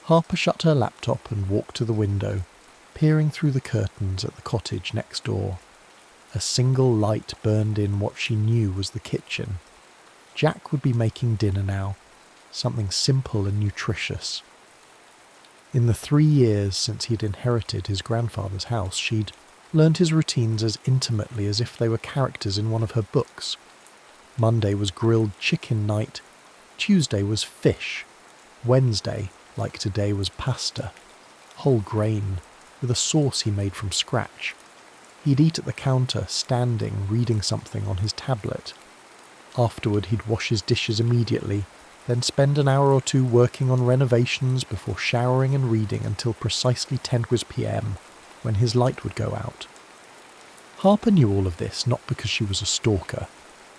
Harper shut her laptop and walked to the window, peering through the curtains at the cottage next door. A single light burned in what she knew was the kitchen. Jack would be making dinner now, something simple and nutritious. In the 3 years since he'd inherited his grandfather's house, she'd learned his routines as intimately as if they were characters in one of her books. Monday was grilled chicken night, Tuesday was fish, Wednesday, like today, was pasta, whole grain, with a sauce he made from scratch. He'd eat at the counter, standing, reading something on his tablet. Afterward he'd wash his dishes immediately, then spend an hour or two working on renovations before showering and reading until precisely 10 p.m, when his light would go out. Harper knew all of this not because she was a stalker,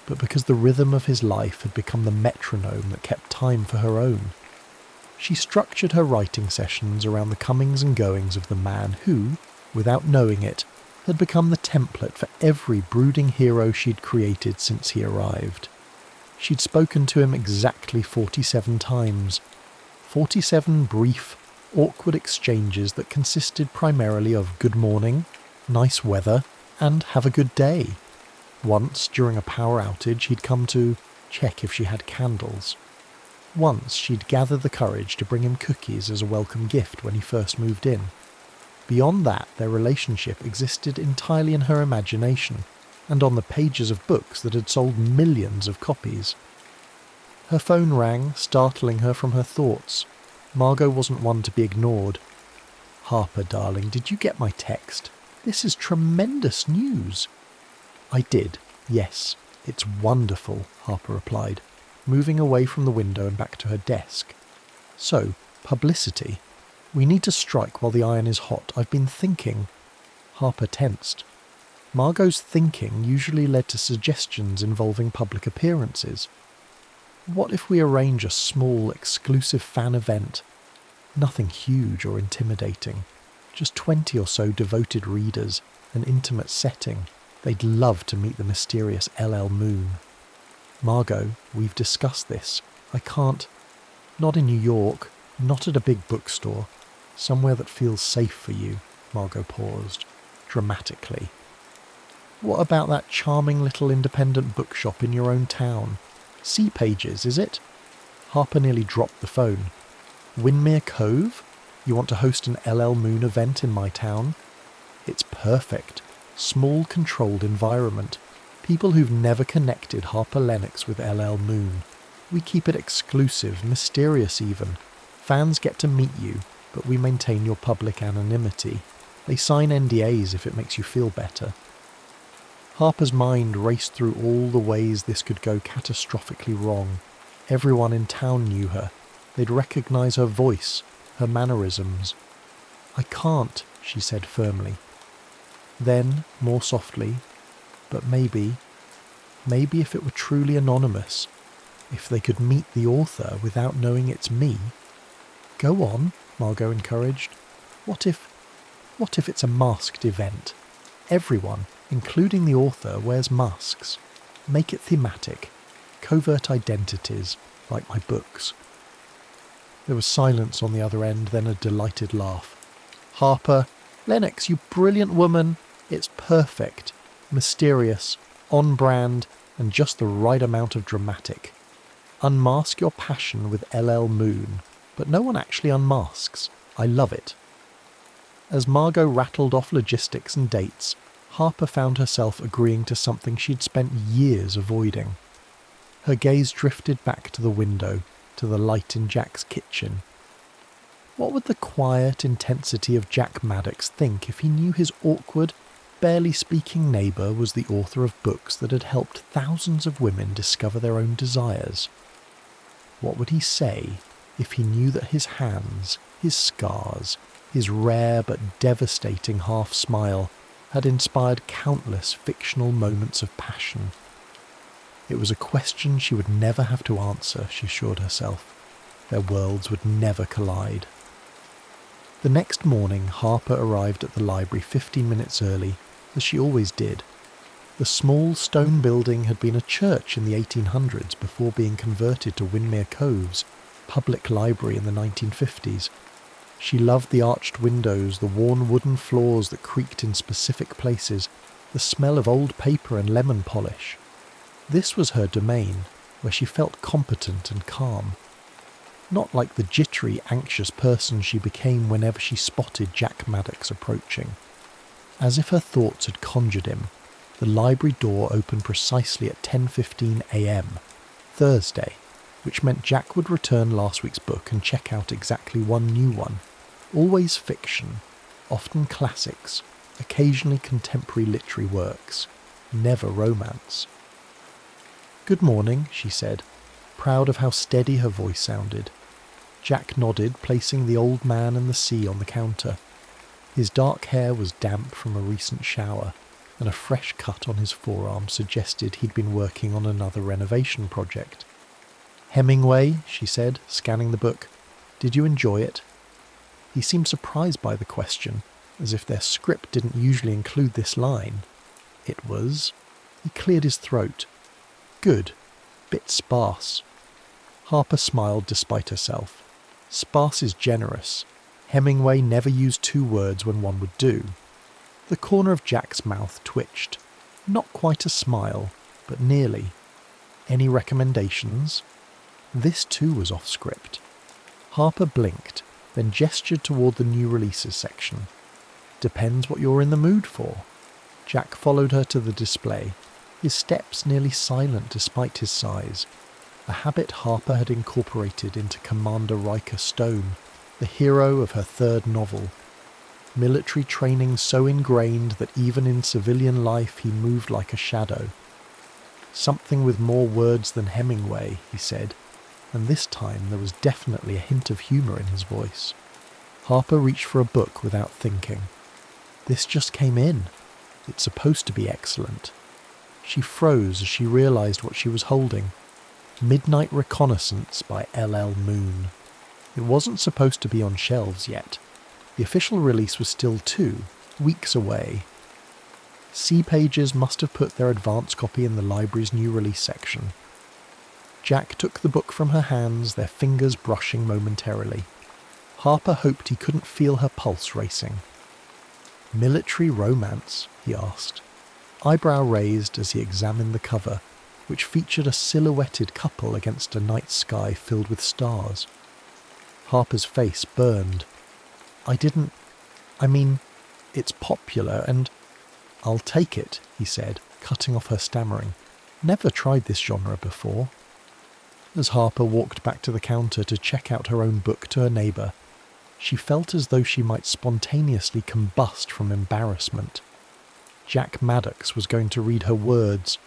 but because the rhythm of his life had become the metronome that kept time for her own. She structured her writing sessions around the comings and goings of the man who, without knowing it, had become the template for every brooding hero she'd created since he arrived. She'd spoken to him exactly 47 times. 47 brief, awkward exchanges that consisted primarily of good morning, nice weather, and have a good day. Once, during a power outage, he'd come to check if she had candles. Once, she'd gather the courage to bring him cookies as a welcome gift when he first moved in. Beyond that, their relationship existed entirely in her imagination, and on the pages of books that had sold millions of copies. Her phone rang, startling her from her thoughts. Margot wasn't one to be ignored. "Harper, darling, did you get my text? This is tremendous news." "I did, yes. It's wonderful," Harper replied, moving away from the window and back to her desk. "So, publicity. We need to strike while the iron is hot. I've been thinking." Harper tensed. Margot's thinking usually led to suggestions involving public appearances. What if we arrange a small, exclusive fan event? Nothing huge or intimidating. Just 20 or so devoted readers, an intimate setting. They'd love to meet the mysterious L.L. Moon. "Margot, we've discussed this. I can't. Not in New York, not at a big bookstore. Somewhere that feels safe for you." Margot paused, dramatically. "What about that charming little independent bookshop in your own town? Sea Pages, is it?" Harper nearly dropped the phone. "Windmere Cove? You want to host an L.L. Moon event in my town? It's perfect. Small, controlled environment. People who've never connected Harper Lennox with L.L. Moon. We keep it exclusive, mysterious even. Fans get to meet you, but we maintain your public anonymity. They sign NDAs if it makes you feel better." Harper's mind raced through all the ways this could go catastrophically wrong. Everyone in town knew her. They'd recognise her voice, her mannerisms. "I can't," she said firmly. Then, more softly, "But maybe if it were truly anonymous, if they could meet the author without knowing it's me." "Go on," Margot encouraged. What if it's a masked event? Everyone, including the author, wears masks. Make it thematic. Covert identities, like my books." There was silence on the other end, then a delighted laugh. "Harper, Lennox, you brilliant woman. It's perfect. Mysterious, on brand, and just the right amount of dramatic. Unmask your passion with L.L. Moon, but no one actually unmasks. I love it." As Margot rattled off logistics and dates, Harper found herself agreeing to something she'd spent years avoiding. Her gaze drifted back to the window, to the light in Jack's kitchen. What would the quiet intensity of Jack Maddox think if he knew his awkward, barely speaking neighbour was the author of books that had helped thousands of women discover their own desires? What would he say if he knew that his hands, his scars, his rare but devastating half-smile had inspired countless fictional moments of passion. It was a question she would never have to answer, she assured herself. Their worlds would never collide. The next morning, Harper arrived at the library 15 minutes early, as she always did. The small stone building had been a church in the 1800s before being converted to Windermere Cove's public library in the 1950s. She loved the arched windows, the worn wooden floors that creaked in specific places, the smell of old paper and lemon polish. This was her domain, where she felt competent and calm. Not like the jittery, anxious person she became whenever she spotted Jack Maddox approaching. As if her thoughts had conjured him, the library door opened precisely at 10:15 a.m, Thursday, which meant Jack would return last week's book and check out exactly one new one. Always fiction, often classics, occasionally contemporary literary works, never romance. "Good morning," she said, proud of how steady her voice sounded. Jack nodded, placing the old man and the sea on the counter. His dark hair was damp from a recent shower, and a fresh cut on his forearm suggested he'd been working on another renovation project. "Hemingway," she said, scanning the book. "Did you enjoy it?" He seemed surprised by the question, as if their script didn't usually include this line. It was. He cleared his throat. "Good. Bit sparse." Harper smiled despite herself. Sparse is generous. Hemingway never used 2 words when one would do. The corner of Jack's mouth twitched. Not quite a smile, but nearly. "Any recommendations?" This too was off script. Harper blinked, then gestured toward the new releases section. "Depends what you're in the mood for." Jack followed her to the display, his steps nearly silent despite his size, a habit Harper had incorporated into Commander Riker Stone, the hero of her 3rd novel. Military training so ingrained that even in civilian life he moved like a shadow. "Something with more words than Hemingway," he said, and this time there was definitely a hint of humour in his voice. Harper reached for a book without thinking. This just came in. It's supposed to be excellent. She froze as she realised what she was holding. Midnight Reconnaissance by L.L. Moon. It wasn't supposed to be on shelves yet. The official release was still 2 weeks away. C Pages must have put their advance copy in the library's new release section. Jack took the book from her hands, their fingers brushing momentarily. Harper hoped he couldn't feel her pulse racing. "Military romance?" he asked, eyebrow raised as he examined the cover, which featured a silhouetted couple against a night sky filled with stars. Harper's face burned. I mean, it's popular and—" "I'll take it," he said, cutting off her stammering. "Never tried this genre before." As Harper walked back to the counter to check out her own book to her neighbour, she felt as though she might spontaneously combust from embarrassment. Jack Maddox was going to read her words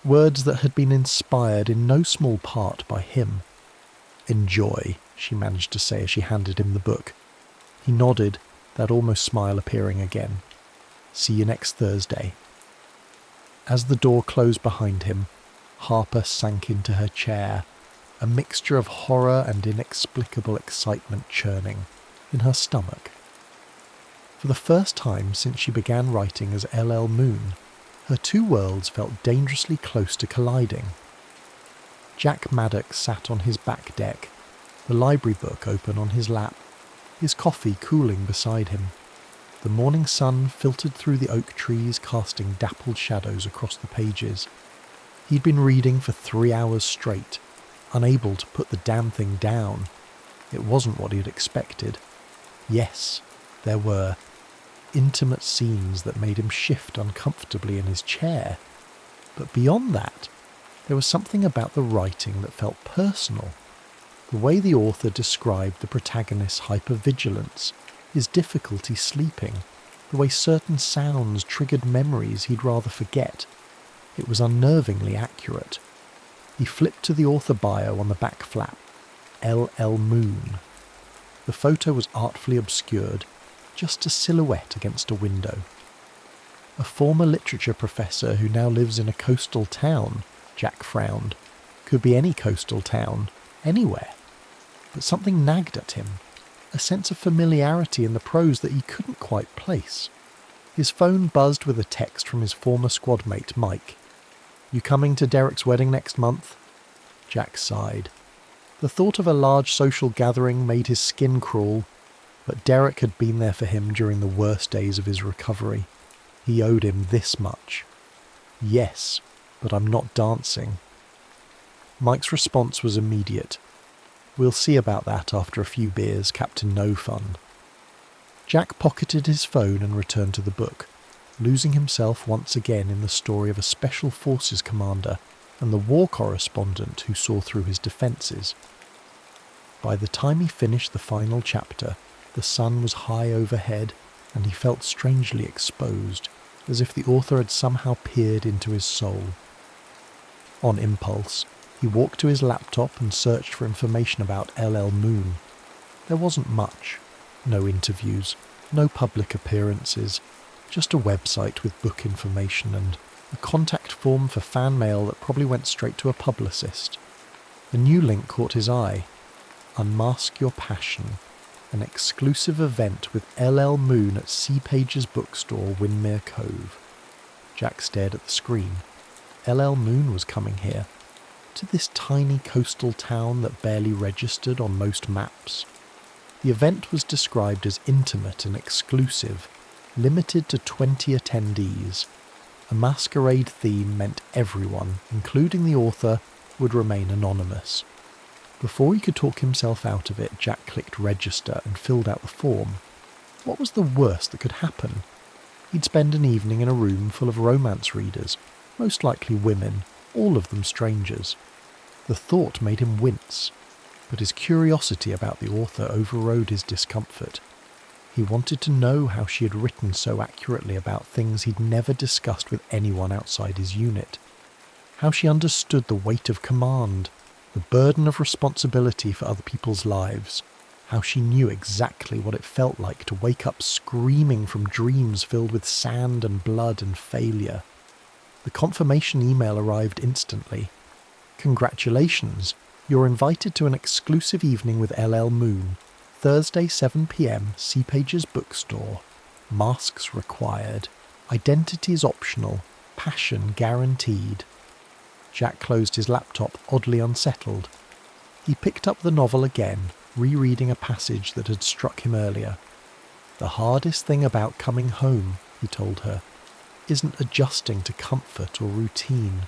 that had been inspired in no small part by him. "Enjoy," she managed to say as she handed him the book. He nodded, that almost smile appearing again. "See you next Thursday." As the door closed behind him, Harper sank into her chair, a mixture of horror and inexplicable excitement churning in her stomach. For the first time since she began writing as L.L. Moon, her 2 worlds felt dangerously close to colliding. Jack Maddox sat on his back deck, the library book open on his lap, his coffee cooling beside him. The morning sun filtered through the oak trees, casting dappled shadows across the pages. He'd been reading for 3 hours straight, unable to put the damn thing down. It wasn't what he had expected. Yes, there were intimate scenes that made him shift uncomfortably in his chair. But beyond that, there was something about the writing that felt personal. The way the author described the protagonist's hypervigilance, his difficulty sleeping, the way certain sounds triggered memories he'd rather forget. It was unnervingly accurate. He flipped to the author bio on the back flap. L.L. Moon. The photo was artfully obscured, just a silhouette against a window. A former literature professor who now lives in a coastal town, Jack frowned. Could be any coastal town, anywhere. But something nagged at him, a sense of familiarity in the prose that he couldn't quite place. His phone buzzed with a text from his former squad mate, Mike. "You coming to Derek's wedding next month?" Jack sighed. The thought of a large social gathering made his skin crawl, but Derek had been there for him during the worst days of his recovery. He owed him this much. "Yes, but I'm not dancing." Mike's response was immediate. "We'll see about that after a few beers, Captain No Fun." Jack pocketed his phone and returned to the book, losing himself once again in the story of a special forces commander and the war correspondent who saw through his defences. By the time he finished the final chapter, the sun was high overhead and he felt strangely exposed, as if the author had somehow peered into his soul. On impulse, he walked to his laptop and searched for information about LL Moon. There wasn't much. No interviews, no public appearances, just a website with book information and a contact form for fan mail that probably went straight to a publicist. A new link caught his eye. Unmask Your Passion, an exclusive event with LL Moon at C. Page's bookstore, Windermere Cove. Jack stared at the screen. LL Moon was coming here, to this tiny coastal town that barely registered on most maps. The event was described as intimate and exclusive, limited to 20 attendees. A masquerade theme meant everyone, including the author, would remain anonymous. Before he could talk himself out of it, Jack clicked register and filled out the form. What was the worst that could happen? He'd spend an evening in a room full of romance readers, most likely women, all of them strangers. The thought made him wince, but his curiosity about the author overrode his discomfort. He wanted to know how she had written so accurately about things he'd never discussed with anyone outside his unit. How she understood the weight of command, the burden of responsibility for other people's lives. How she knew exactly what it felt like to wake up screaming from dreams filled with sand and blood and failure. The confirmation email arrived instantly. "Congratulations, you're invited to an exclusive evening with LL Moon. Thursday 7 p.m, C. Page's bookstore. Masks required. Identities optional. Passion guaranteed." Jack closed his laptop, oddly unsettled. He picked up the novel again, rereading a passage that had struck him earlier. "The hardest thing about coming home," he told her, "isn't adjusting to comfort or routine.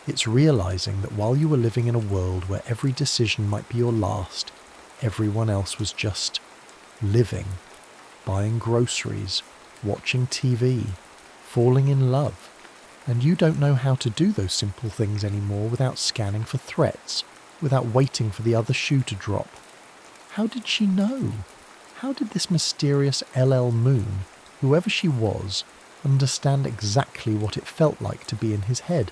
It's realizing that while you were living in a world where every decision might be your last, everyone else was just living, buying groceries, watching TV, falling in love. And you don't know how to do those simple things anymore without scanning for threats, without waiting for the other shoe to drop." How did she know? How did this mysterious LL Moon, whoever she was, understand exactly what it felt like to be in his head?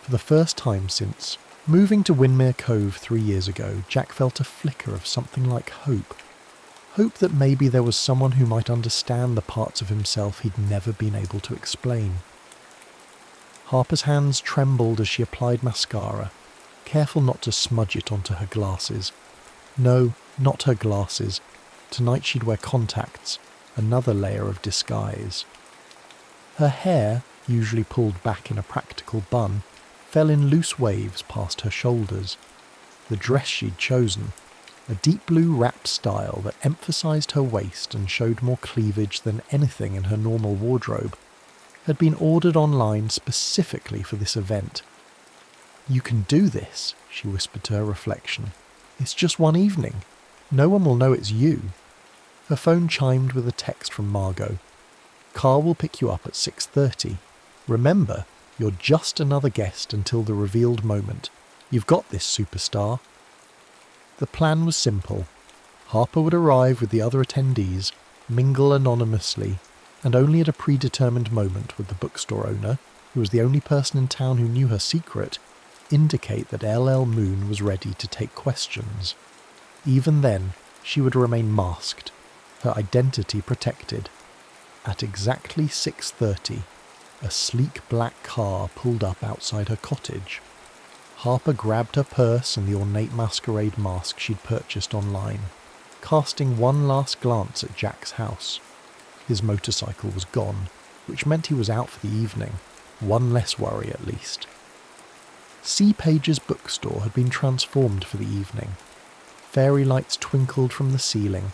For the first time since moving to Windermere Cove 3 years ago, Jack felt a flicker of something like hope. Hope that maybe there was someone who might understand the parts of himself he'd never been able to explain. Harper's hands trembled as she applied mascara, careful not to smudge it onto her glasses. No, not her glasses. Tonight she'd wear contacts, another layer of disguise. Her hair, usually pulled back in a practical bun, fell in loose waves past her shoulders. The dress she'd chosen, a deep blue wrap style that emphasised her waist and showed more cleavage than anything in her normal wardrobe, had been ordered online specifically for this event. "You can do this," she whispered to her reflection. "It's just one evening. No one will know it's you." Her phone chimed with a text from Margot. "Car will pick you up at 6:30. Remember, you're just another guest until the revealed moment. You've got this, superstar." The plan was simple. Harper would arrive with the other attendees, mingle anonymously, and only at a predetermined moment would the bookstore owner, who was the only person in town who knew her secret, indicate that LL Moon was ready to take questions. Even then, she would remain masked, her identity protected. At exactly 6:30, A sleek black car pulled up outside her cottage. Harper grabbed her purse and the ornate masquerade mask she'd purchased online, casting one last glance at Jack's house. His motorcycle was gone, which meant he was out for the evening. One less worry, at least. C. Page's bookstore had been transformed for the evening. Fairy lights twinkled from the ceiling.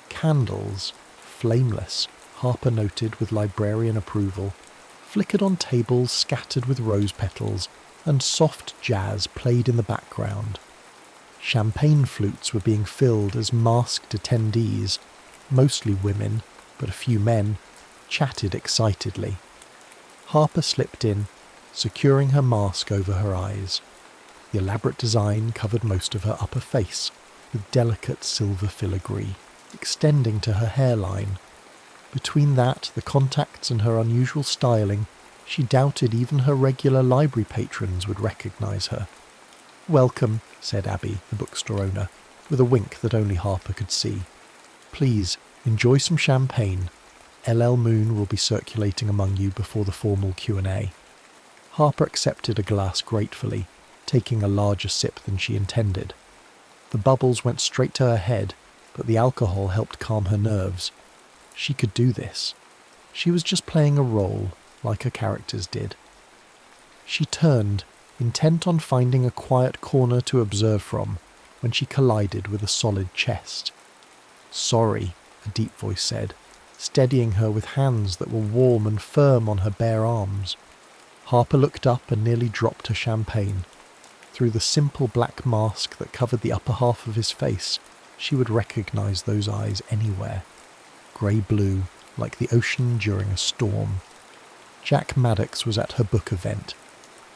Candles, flameless, Harper noted with librarian approval, flickered on tables scattered with rose petals, and soft jazz played in the background. Champagne flutes were being filled as masked attendees, mostly women, but a few men, chatted excitedly. Harper slipped in, securing her mask over her eyes. The elaborate design covered most of her upper face, with delicate silver filigree, extending to her hairline. Between that, the contacts, and her unusual styling, she doubted even her regular library patrons would recognise her. "Welcome," said Abby, the bookstore owner, with a wink that only Harper could see. "Please, enjoy some champagne. LL Moon will be circulating among you before the formal Q&A. Harper accepted a glass gratefully, taking a larger sip than she intended. The bubbles went straight to her head, but the alcohol helped calm her nerves. She could do this. She was just playing a role, like her characters did. She turned, intent on finding a quiet corner to observe from, when she collided with a solid chest. "Sorry," a deep voice said, steadying her with hands that were warm and firm on her bare arms. Harper looked up and nearly dropped her champagne. Through the simple black mask that covered the upper half of his face, she would recognise those eyes anywhere. Grey-blue, like the ocean during a storm. Jack Maddox was at her book event.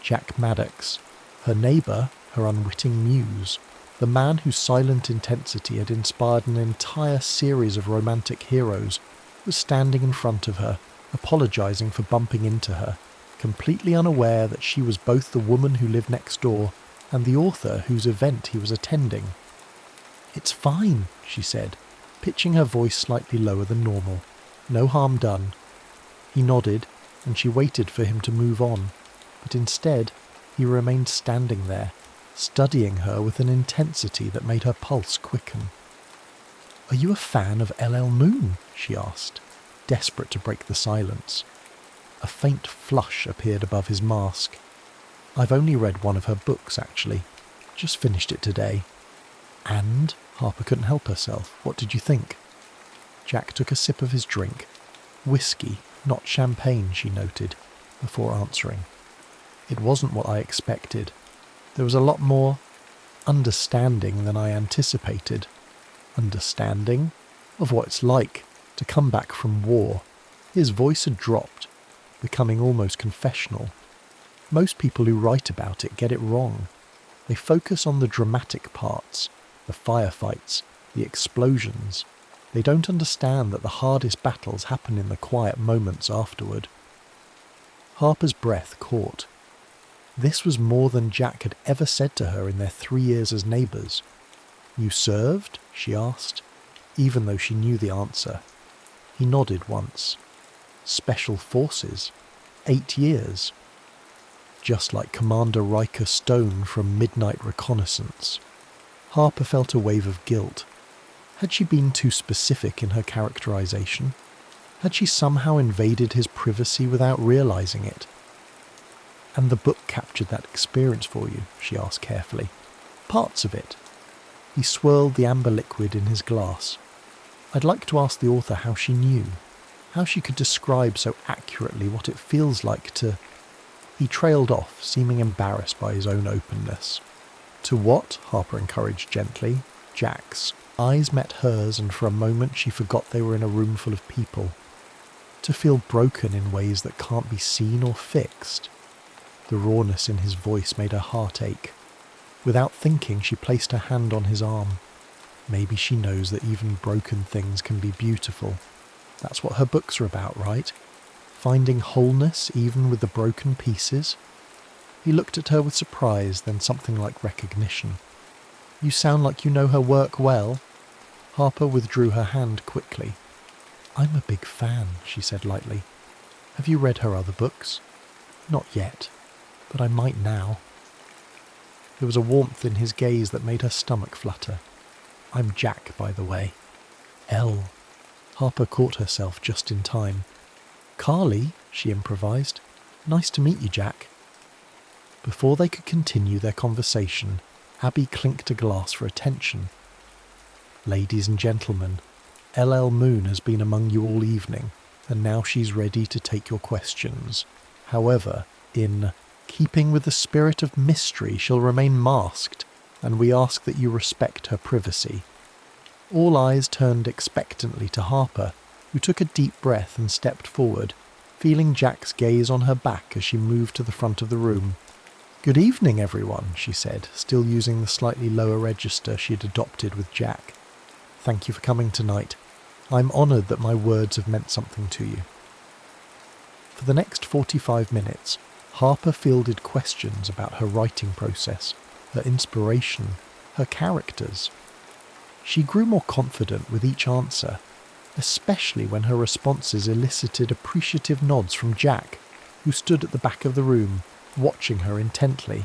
Jack Maddox, her neighbour, her unwitting muse, the man whose silent intensity had inspired an entire series of romantic heroes, was standing in front of her, apologising for bumping into her, completely unaware that she was both the woman who lived next door and the author whose event he was attending. "It's fine," she said, pitching her voice slightly lower than normal. "No harm done." He nodded, and she waited for him to move on, but instead he remained standing there, studying her with an intensity that made her pulse quicken. "Are you a fan of LL Moon?" she asked, desperate to break the silence. A faint flush appeared above his mask. "I've only read one of her books, actually. Just finished it today." "And?" Harper couldn't help herself. "What did you think?" Jack took a sip of his drink. "Whiskey, not champagne," she noted, before answering. "It wasn't what I expected. There was a lot more understanding than I anticipated." Understanding? Of what it's like to come back from war. His voice had dropped, becoming almost confessional. Most people who write about it get it wrong. They focus on the dramatic parts, the firefights, the explosions. They don't understand that the hardest battles happen in the quiet moments afterward. Harper's breath caught. This was more than Jack had ever said to her in their 3 years as neighbours. "You served?" she asked, even though she knew the answer. He nodded once. "Special Forces. 8 years. Just like Commander Riker Stone from Midnight Reconnaissance." Harper felt a wave of guilt. Had she been too specific in her characterization? Had she somehow invaded his privacy without realizing it? "And the book captured that experience for you?" she asked carefully. "Parts of it." He swirled the amber liquid in his glass. "I'd like to ask the author how she knew, how she could describe so accurately what it feels like to..." He trailed off, seeming embarrassed by his own openness. "To what?" Harper encouraged gently. Jack's eyes met hers, and for a moment she forgot they were in a room full of people. "To feel broken in ways that can't be seen or fixed." The rawness in his voice made her heart ache. Without thinking, she placed her hand on his arm. Maybe she knows that even broken things can be beautiful. That's what her books are about, right? Finding wholeness even with the broken pieces. He looked at her with surprise, then something like recognition. "You sound like you know her work well." Harper withdrew her hand quickly. "I'm a big fan," she said lightly. Have you read her other books? Not yet, but I might now. There was a warmth in his gaze that made her stomach flutter. I'm Jack, by the way. Elle. Harper caught herself just in time. Carly, she improvised. Nice to meet you, Jack. Before they could continue their conversation, Abby clinked a glass for attention. Ladies and gentlemen, LL Moon has been among you all evening, and now she's ready to take your questions. However, in keeping with the spirit of mystery, she'll remain masked, and we ask that you respect her privacy. All eyes turned expectantly to Harper, who took a deep breath and stepped forward, feeling Jack's gaze on her back as she moved to the front of the room. Good evening, everyone, she said, still using the slightly lower register she had adopted with Jack. Thank you for coming tonight. I'm honoured that my words have meant something to you. For the next 45 minutes, Harper fielded questions about her writing process, her inspiration, her characters. She grew more confident with each answer, especially when her responses elicited appreciative nods from Jack, who stood at the back of the room, watching her intently.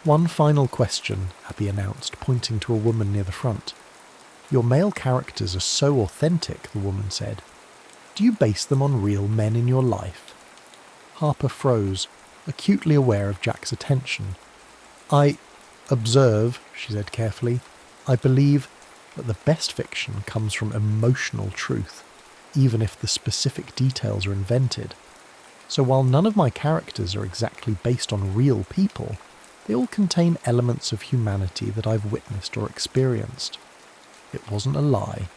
One final question, Abby announced, pointing to a woman near the front. Your male characters are so authentic, the woman said. Do you base them on real men in your life? Harper froze, acutely aware of Jack's attention. I observe, she said carefully, I believe that the best fiction comes from emotional truth, even if the specific details are invented. So while none of my characters are exactly based on real people, they all contain elements of humanity that I've witnessed or experienced. It wasn't a lie,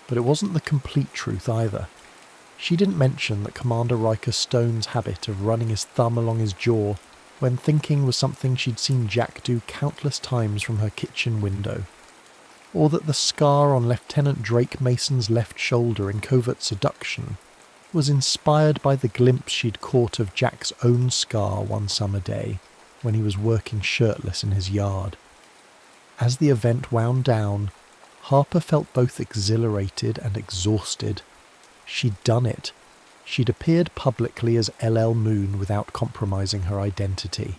but it wasn't the complete truth either. She didn't mention that Commander Riker Stone's habit of running his thumb along his jaw when thinking was something she'd seen Jack do countless times from her kitchen window, or that the scar on Lieutenant Drake Mason's left shoulder in Covert Seduction was inspired by the glimpse she'd caught of Jack's own scar one summer day when he was working shirtless in his yard. As the event wound down, Harper felt both exhilarated and exhausted. She'd done it. She'd appeared publicly as LL Moon without compromising her identity.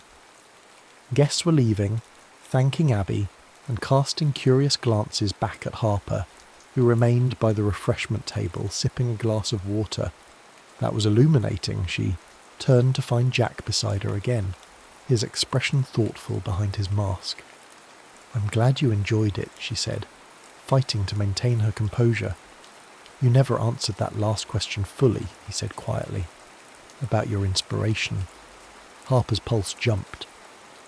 Guests were leaving, thanking Abby, and casting curious glances back at Harper, who remained by the refreshment table sipping a glass of water. That was illuminating. She turned to find Jack beside her again, his expression thoughtful behind his mask. I'm glad you enjoyed it, she said, fighting to maintain her composure. You never answered that last question fully, he said quietly. About your inspiration. Harper's pulse jumped.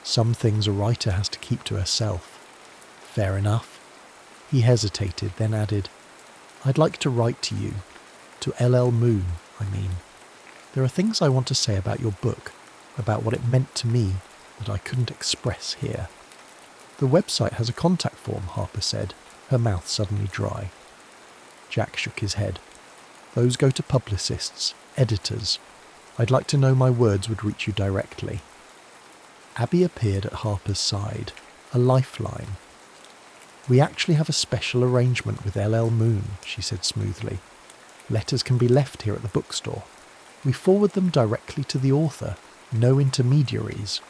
Some things a writer has to keep to herself. Fair enough. He hesitated, then added, I'd like to write to you. To LL Moon, I mean. There are things I want to say about your book, about what it meant to me, that I couldn't express here. The website has a contact form, Harper said, her mouth suddenly dry. Jack shook his head. Those go to publicists, editors. I'd like to know my words would reach you directly. Abby appeared at Harper's side, a lifeline. We actually have a special arrangement with LL Moon, she said smoothly. Letters can be left here at the bookstore. We forward them directly to the author, no intermediaries.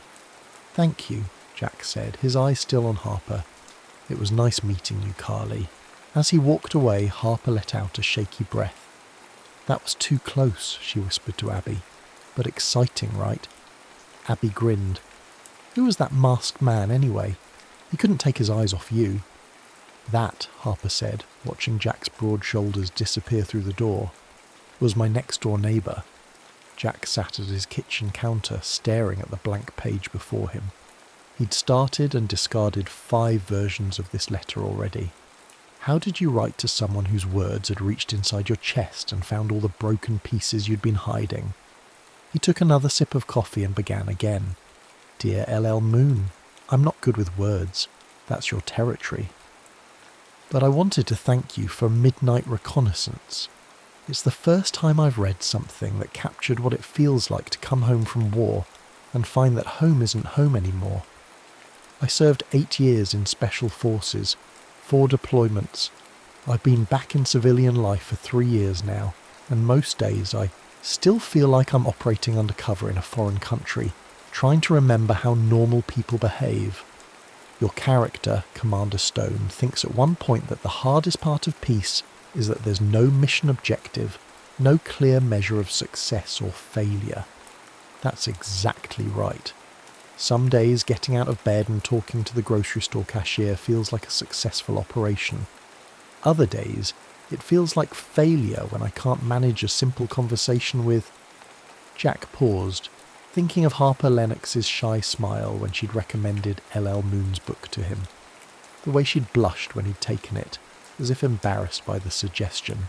Thank you, Jack said, his eyes still on Harper. It was nice meeting you, Carly. As he walked away, Harper let out a shaky breath. That was too close, she whispered to Abby. But exciting, right? Abby grinned. Who was that masked man, anyway? He couldn't take his eyes off you. That, Harper said, watching Jack's broad shoulders disappear through the door, was my next-door neighbour. Jack sat at his kitchen counter, staring at the blank page before him. He'd started and discarded 5 versions of this letter already. How did you write to someone whose words had reached inside your chest and found all the broken pieces you'd been hiding? He took another sip of coffee and began again. Dear LL Moon, I'm not good with words. That's your territory. But I wanted to thank you for Midnight Reconnaissance. It's the first time I've read something that captured what it feels like to come home from war and find that home isn't home anymore. I served 8 years in Special Forces, 4 deployments. I've been back in civilian life for 3 years now, and most days I Still feel like I'm operating undercover in a foreign country, trying to remember how normal people behave. Your character, Commander Stone, thinks at one point that the hardest part of peace is that there's no mission objective, no clear measure of success or failure. That's exactly right. Some days getting out of bed and talking to the grocery store cashier feels like a successful operation. Other days, it feels like failure when I can't manage a simple conversation with... Jack paused, thinking of Harper Lennox's shy smile when she'd recommended L.L. Moon's book to him. The way she'd blushed when he'd taken it, as if embarrassed by the suggestion,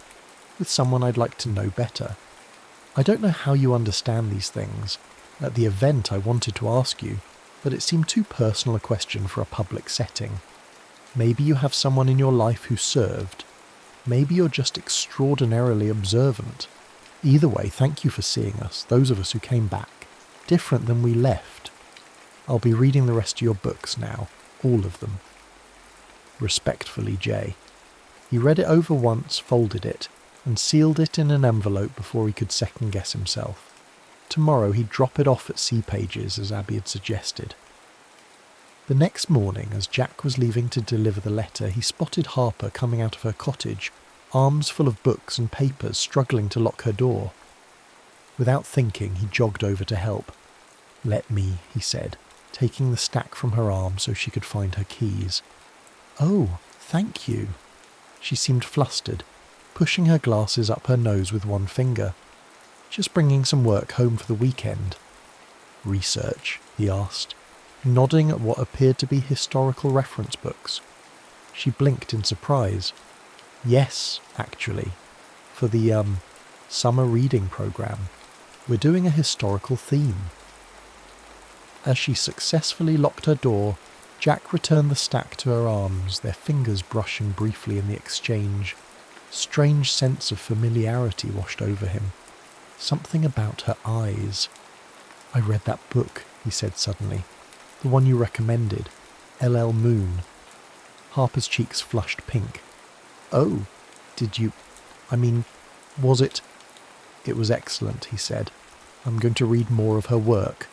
with someone I'd like to know better. I don't know how you understand these things. At the event I wanted to ask you, but it seemed too personal a question for a public setting. Maybe you have someone in your life who served. Maybe you're just extraordinarily observant. Either way, thank you for seeing us, those of us who came back, different than we left. I'll be reading the rest of your books now, all of them. Respectfully, Jay. He read it over once, folded it, and sealed it in an envelope before he could second-guess himself. Tomorrow he'd drop it off at Sea Pages, as Abby had suggested. The next morning, as Jack was leaving to deliver the letter, he spotted Harper coming out of her cottage, arms full of books and papers, struggling to lock her door. Without thinking, he jogged over to help. "Let me," he said, taking the stack from her arm so she could find her keys. "Oh, thank you." She seemed flustered, pushing her glasses up her nose with one finger. "Just bringing some work home for the weekend." "Research?" he asked, nodding at what appeared to be historical reference books. She blinked in surprise. "Yes, actually. For the, summer reading program. We're doing a historical theme." As she successfully locked her door, Jack returned the stack to her arms, their fingers brushing briefly in the exchange. Strange sense of familiarity washed over him. Something about her eyes. "I read that book," he said suddenly. "The one you recommended. L.L. Moon." Harper's cheeks flushed pink. "Oh, did you... was it..." "It was excellent," he said. "I'm going to read more of her work."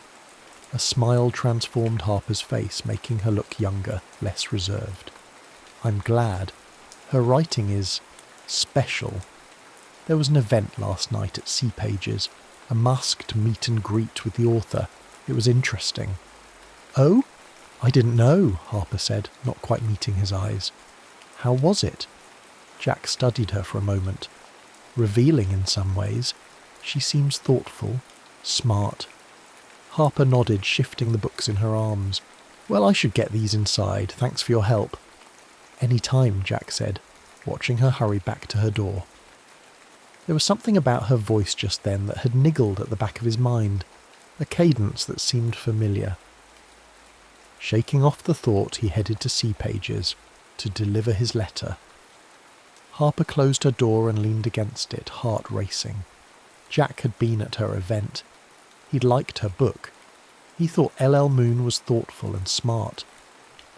A smile transformed Harper's face, making her look younger, less reserved. "I'm glad. Her writing is... special. There was an event last night at Sea Pages, a masked meet and greet with the author. It was interesting." "Oh? I didn't know," Harper said, not quite meeting his eyes. "How was it?" Jack studied her for a moment. Revealing in some ways. She seems thoughtful, smart. Harper nodded, shifting the books in her arms. "Well, I should get these inside. Thanks for your help." "Any time," Jack said, watching her hurry back to her door. There was something about her voice just then that had niggled at the back of his mind, a cadence that seemed familiar. Shaking off the thought, he headed to Sea Pages to deliver his letter. Harper closed her door and leaned against it, heart racing. Jack had been at her event. He'd liked her book. He thought L.L. Moon was thoughtful and smart.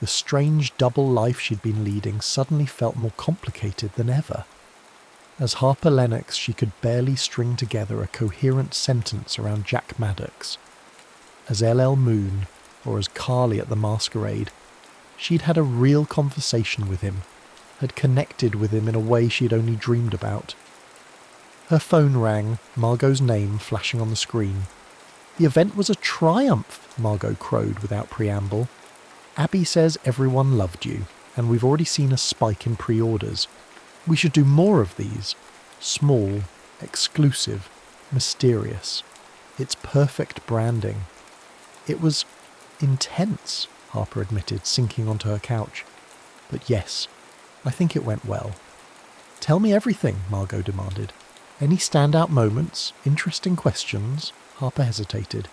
The strange double life she'd been leading suddenly felt more complicated than ever. As Harper Lennox, she could barely string together a coherent sentence around Jack Maddox. As L.L. Moon, or as Carly at the masquerade, she'd had a real conversation with him, had connected with him in a way she'd only dreamed about. Her phone rang, Margot's name flashing on the screen. "The event was a triumph," Margot crowed without preamble. "Abby says everyone loved you, and we've already seen a spike in pre-orders. We should do more of these. Small, exclusive, mysterious. It's perfect branding." "It was intense," Harper admitted, sinking onto her couch. "But yes, I think it went well." "Tell me everything," Margot demanded. "Any standout moments? Interesting questions?" Harper hesitated.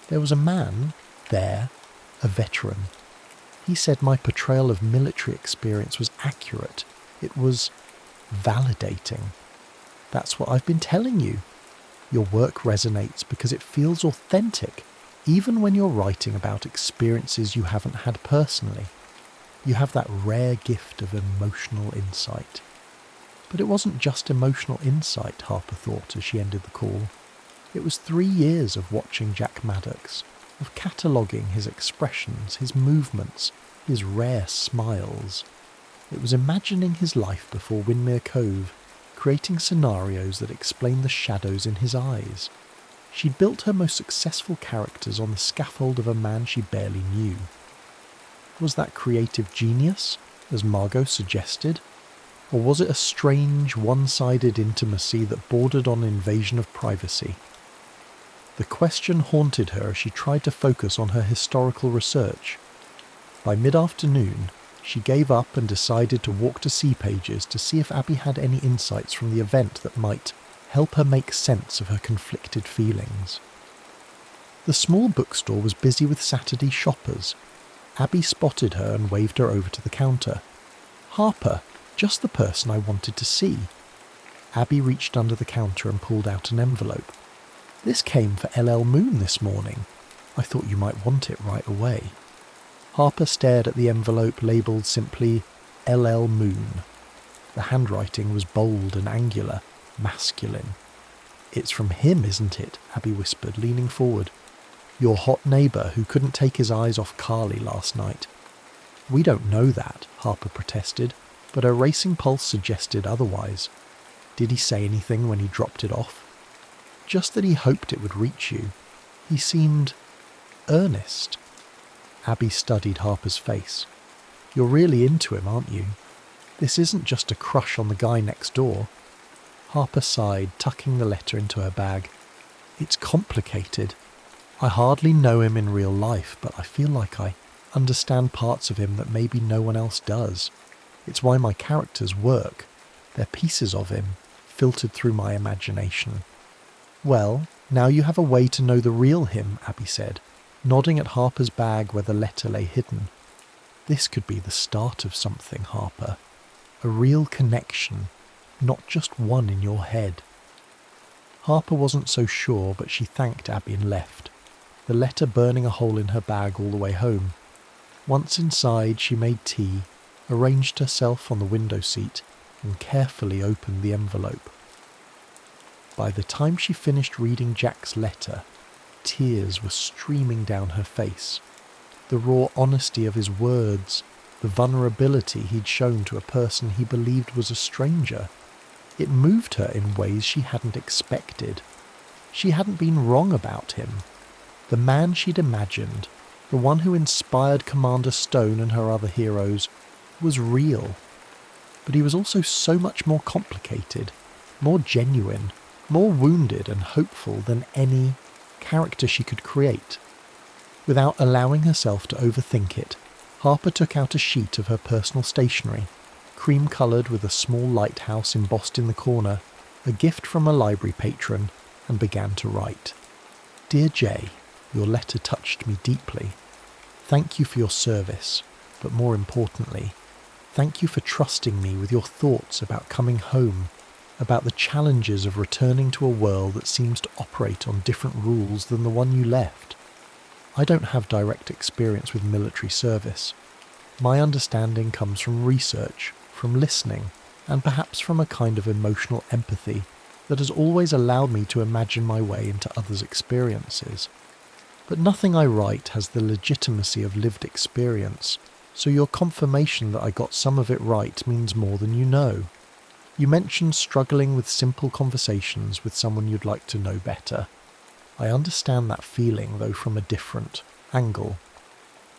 "There was a man there, a veteran. He said my portrayal of military experience was accurate. It was validating. That's what I've been telling you. Your work resonates because it feels authentic, even when you're writing about experiences you haven't had personally. You have that rare gift of emotional insight." But it wasn't just emotional insight, Harper thought as she ended the call. It was 3 years of watching Jack Maddox, of cataloguing his expressions, his movements, his rare smiles. It was imagining his life before Windmere Cove, creating scenarios that explained the shadows in his eyes. She'd built her most successful characters on the scaffold of a man she barely knew. Was that creative genius, as Margot suggested? Or was it a strange, one-sided intimacy that bordered on invasion of privacy? The question haunted her as she tried to focus on her historical research. By mid-afternoon, she gave up and decided to walk to Sea Pages to see if Abby had any insights from the event that might help her make sense of her conflicted feelings. The small bookstore was busy with Saturday shoppers. Abby spotted her and waved her over to the counter. "Harper, just the person I wanted to see." Abby reached under the counter and pulled out an envelope. "This came for LL Moon this morning. I thought you might want it right away." Harper stared at the envelope labelled simply LL Moon. The handwriting was bold and angular, masculine. "It's from him, isn't it?" Abby whispered, leaning forward. "Your hot neighbour who couldn't take his eyes off Carly last night." "We don't know that," Harper protested, but her racing pulse suggested otherwise. "Did he say anything when he dropped it off?" "Just that he hoped it would reach you. He seemed earnest." Abby studied Harper's face. "You're really into him, aren't you? This isn't just a crush on the guy next door." Harper sighed, tucking the letter into her bag. "It's complicated. I hardly know him in real life, but I feel like I understand parts of him that maybe no one else does. It's why my characters work. They're pieces of him, filtered through my imagination." "Well, now you have a way to know the real him," Abby said, nodding at Harper's bag where the letter lay hidden. "This could be the start of something, Harper. A real connection, not just one in your head." Harper wasn't so sure, but she thanked Abby and left, the letter burning a hole in her bag all the way home. Once inside, she made tea, arranged herself on the window seat, and carefully opened the envelope. By the time she finished reading Jack's letter, tears were streaming down her face. The raw honesty of his words, the vulnerability he'd shown to a person he believed was a stranger. It moved her in ways she hadn't expected. She hadn't been wrong about him. The man she'd imagined, the one who inspired Commander Stone and her other heroes, was real. But he was also so much more complicated, more genuine, more wounded and hopeful than any character she could create. Without allowing herself to overthink it, Harper took out a sheet of her personal stationery, cream-coloured with a small lighthouse embossed in the corner, a gift from a library patron, and began to write. "Dear Jay, your letter touched me deeply. Thank you for your service, but more importantly, thank you for trusting me with your thoughts about coming home, about the challenges of returning to a world that seems to operate on different rules than the one you left. I don't have direct experience with military service. My understanding comes from research, from listening, and perhaps from a kind of emotional empathy that has always allowed me to imagine my way into others' experiences. But nothing I write has the legitimacy of lived experience, so your confirmation that I got some of it right means more than you know. You mentioned struggling with simple conversations with someone you'd like to know better. I understand that feeling, though from a different angle.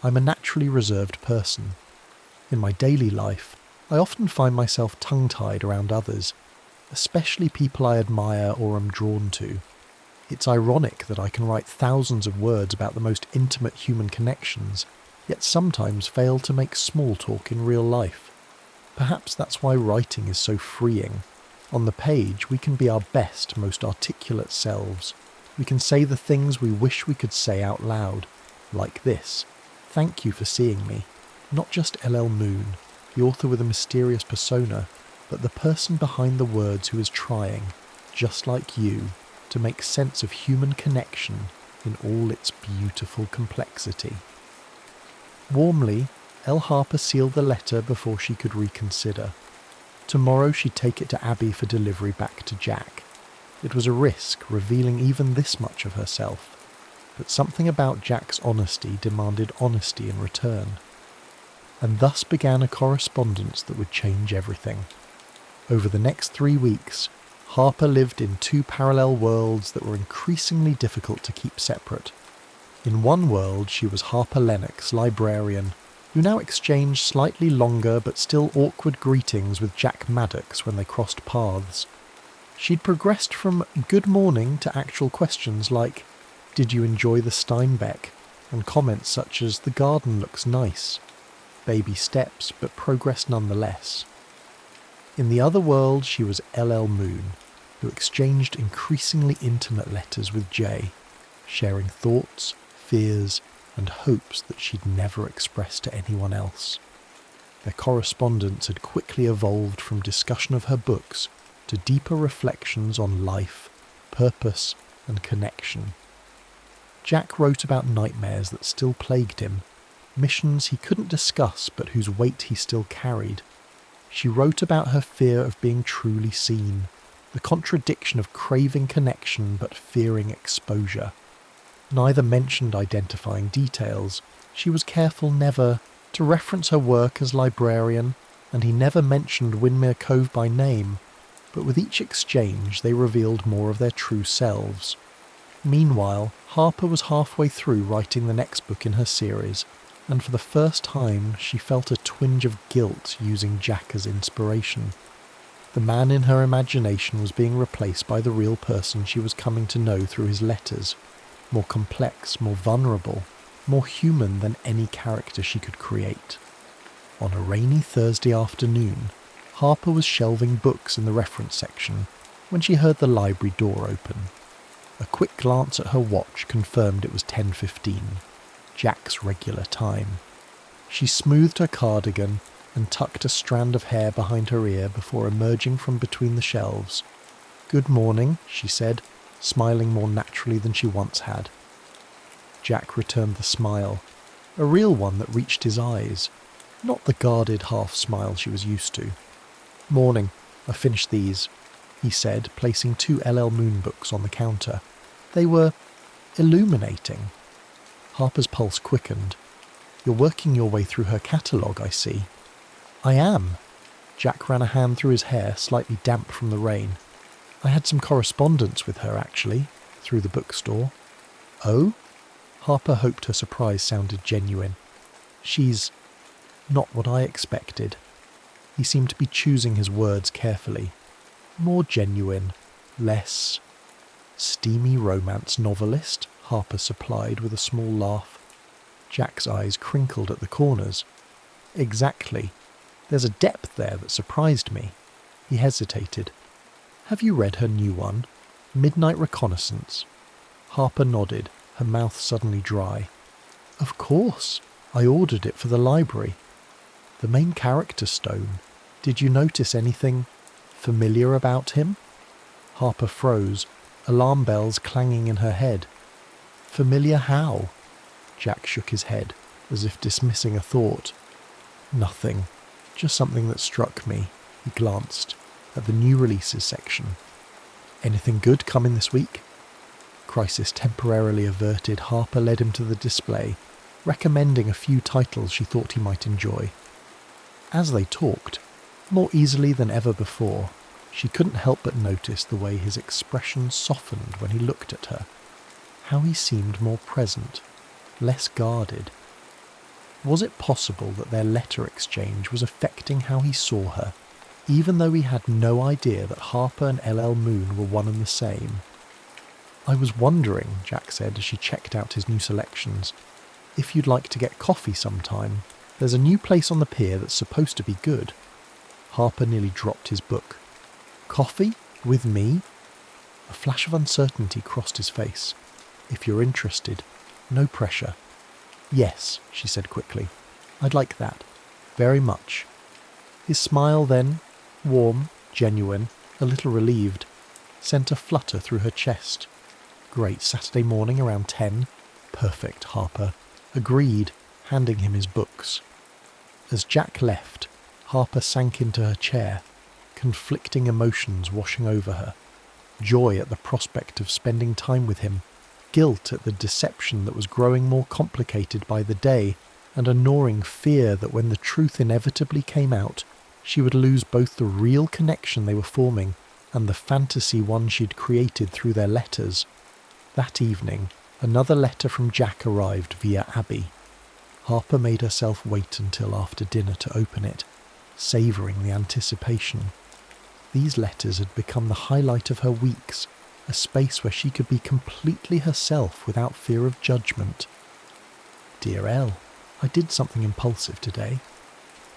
I'm a naturally reserved person. In my daily life, I often find myself tongue-tied around others, especially people I admire or am drawn to. It's ironic that I can write thousands of words about the most intimate human connections, yet sometimes fail to make small talk in real life. Perhaps that's why writing is so freeing. On the page, we can be our best, most articulate selves. We can say the things we wish we could say out loud, like this. Thank you for seeing me. Not just LL Moon, the author with a mysterious persona, but the person behind the words who is trying, just like you, to make sense of human connection in all its beautiful complexity. Warmly, L. Harper sealed the letter before she could reconsider. Tomorrow she'd take it to Abby for delivery back to Jack. It was a risk, revealing even this much of herself, but something about Jack's honesty demanded honesty in return. And thus began a correspondence that would change everything. Over the next 3 weeks, Harper lived in 2 parallel worlds that were increasingly difficult to keep separate. In one world, she was Harper Lennox, librarian, who now exchanged slightly longer but still awkward greetings with Jack Maddox when they crossed paths. She'd progressed from good morning to actual questions like, did you enjoy the Steinbeck? And comments such as, the garden looks nice. Baby steps, but progress nonetheless. In the other world, she was LL Moon, who exchanged increasingly intimate letters with Jay, sharing thoughts, fears, and hopes that she'd never expressed to anyone else. Their correspondence had quickly evolved from discussion of her books to deeper reflections on life, purpose, and connection. Jack wrote about nightmares that still plagued him, missions he couldn't discuss but whose weight he still carried. She wrote about her fear of being truly seen, the contradiction of craving connection but fearing exposure. Neither mentioned identifying details. She was careful never to reference her work as librarian, and he never mentioned Windmere Cove by name, but with each exchange they revealed more of their true selves. Meanwhile, Harper was halfway through writing the next book in her series, and for the first time she felt a twinge of guilt using Jack as inspiration. The man in her imagination was being replaced by the real person she was coming to know through his letters, more complex, more vulnerable, more human than any character she could create. On a rainy Thursday afternoon, Harper was shelving books in the reference section when she heard the library door open. A quick glance at her watch confirmed it was 10:15, Jack's regular time. She smoothed her cardigan and tucked a strand of hair behind her ear before emerging from between the shelves. "Good morning," she said, smiling more naturally than she once had. Jack returned the smile, a real one that reached his eyes, not the guarded half smile she was used to. "Morning, I finished these," he said, placing 2 LL Moon books on the counter. They were illuminating. Harper's pulse quickened. "You're working your way through her catalogue, I see." "I am." Jack ran a hand through his hair, slightly damp from the rain. "I had some correspondence with her, actually, through the bookstore." "Oh?" Harper hoped her surprise sounded genuine. "She's not what I expected." He seemed to be choosing his words carefully. "More genuine, less steamy romance novelist," Harper supplied with a small laugh. Jack's eyes crinkled at the corners. "Exactly. There's a depth there that surprised me." He hesitated. "Have you read her new one, Midnight Reconnaissance?" Harper nodded, her mouth suddenly dry. "Of course. I ordered it for the library." "The main character stone. Did you notice anything familiar about him?" Harper froze, alarm bells clanging in her head. "Familiar how?" Jack shook his head, as if dismissing a thought. "Nothing. Just something that struck me." He glanced at the new releases section. "Anything good coming this week?" Crisis temporarily averted, Harper led him to the display, recommending a few titles she thought he might enjoy. As they talked, more easily than ever before, she couldn't help but notice the way his expression softened when he looked at her, how he seemed more present, less guarded. Was it possible that their letter exchange was affecting how he saw her, even though he had no idea that Harper and LL Moon were one and the same? "I was wondering," Jack said as she checked out his new selections, "if you'd like to get coffee sometime. There's a new place on the pier that's supposed to be good." Harper nearly dropped his book. "Coffee? With me?" A flash of uncertainty crossed his face. "If you're interested, no pressure." "Yes," she said quickly. "I'd like that. Very much." His smile then, warm, genuine, a little relieved, sent a flutter through her chest. "Great, Saturday morning around 10. "Perfect, Harper." Agreed, handing him his books. As Jack left, Harper sank into her chair, conflicting emotions washing over her. joy at the prospect of spending time with him, guilt at the deception that was growing more complicated by the day, and a gnawing fear that when the truth inevitably came out, she would lose both the real connection they were forming and the fantasy one she'd created through their letters. That evening, another letter from Jack arrived via Abby. Harper made herself wait until after dinner to open it, savouring the anticipation. These letters had become the highlight of her weeks, a space where she could be completely herself without fear of judgment. Dear Elle, I did something impulsive today.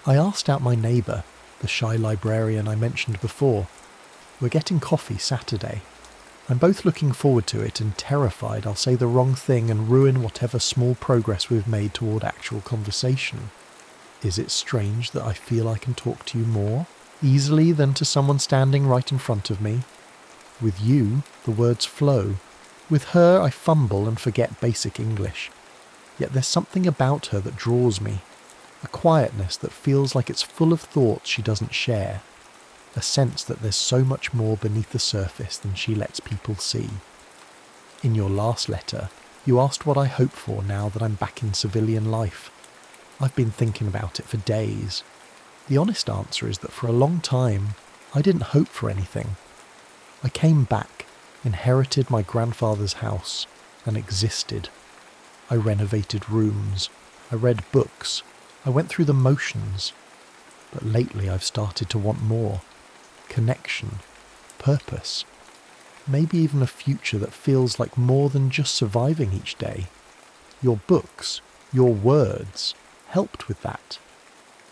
I asked out my neighbour, the shy librarian I mentioned before. We're getting coffee Saturday. I'm both looking forward to it and terrified I'll say the wrong thing and ruin whatever small progress we've made toward actual conversation. Is it strange that I feel I can talk to you more easily than to someone standing right in front of me? With you, the words flow. With her, I fumble and forget basic English. Yet there's something about her that draws me, a quietness that feels like it's full of thoughts she doesn't share, a sense that there's so much more beneath the surface than she lets people see. In your last letter, you asked what I hope for now that I'm back in civilian life. I've been thinking about it for days. The honest answer is that for a long time, I didn't hope for anything. I came back, inherited my grandfather's house, and existed. I renovated rooms. I read books. I went through the motions. But lately I've started to want more. Connection. Purpose. Maybe even a future that feels like more than just surviving each day. Your books, your words, helped with that.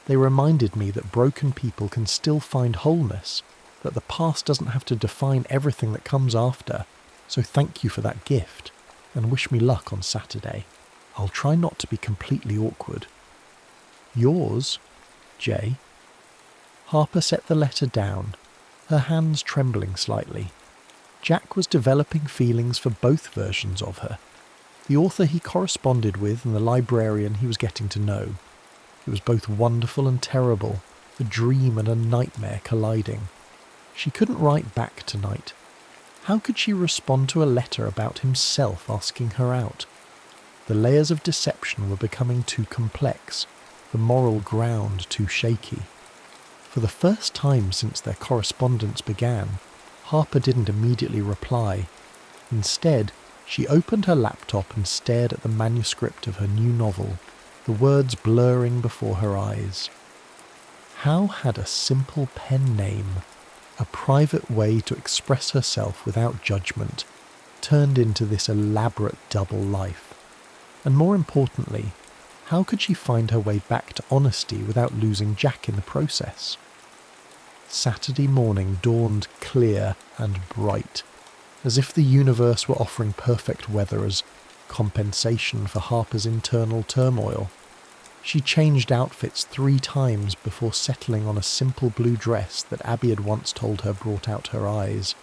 They reminded me that broken people can still find wholeness, that the past doesn't have to define everything that comes after, so thank you for that gift, and wish me luck on Saturday. I'll try not to be completely awkward. Yours, J. Harper set the letter down, her hands trembling slightly. Jack was developing feelings for both versions of her, the author he corresponded with and the librarian he was getting to know. It was both wonderful and terrible, a dream and a nightmare colliding. She couldn't write back tonight. How could she respond to a letter about himself asking her out? The layers of deception were becoming too complex, the moral ground too shaky. For the first time since their correspondence began, Harper didn't immediately reply. Instead, she opened her laptop and stared at the manuscript of her new novel, the words blurring before her eyes. How had a simple pen name, a private way to express herself without judgment, turned into this elaborate double life? And more importantly, how could she find her way back to honesty without losing Jack in the process? Saturday morning dawned clear and bright, as if the universe were offering perfect weather as compensation for Harper's internal turmoil. She changed outfits 3 times before settling on a simple blue dress that Abby had once told her brought out her eyes.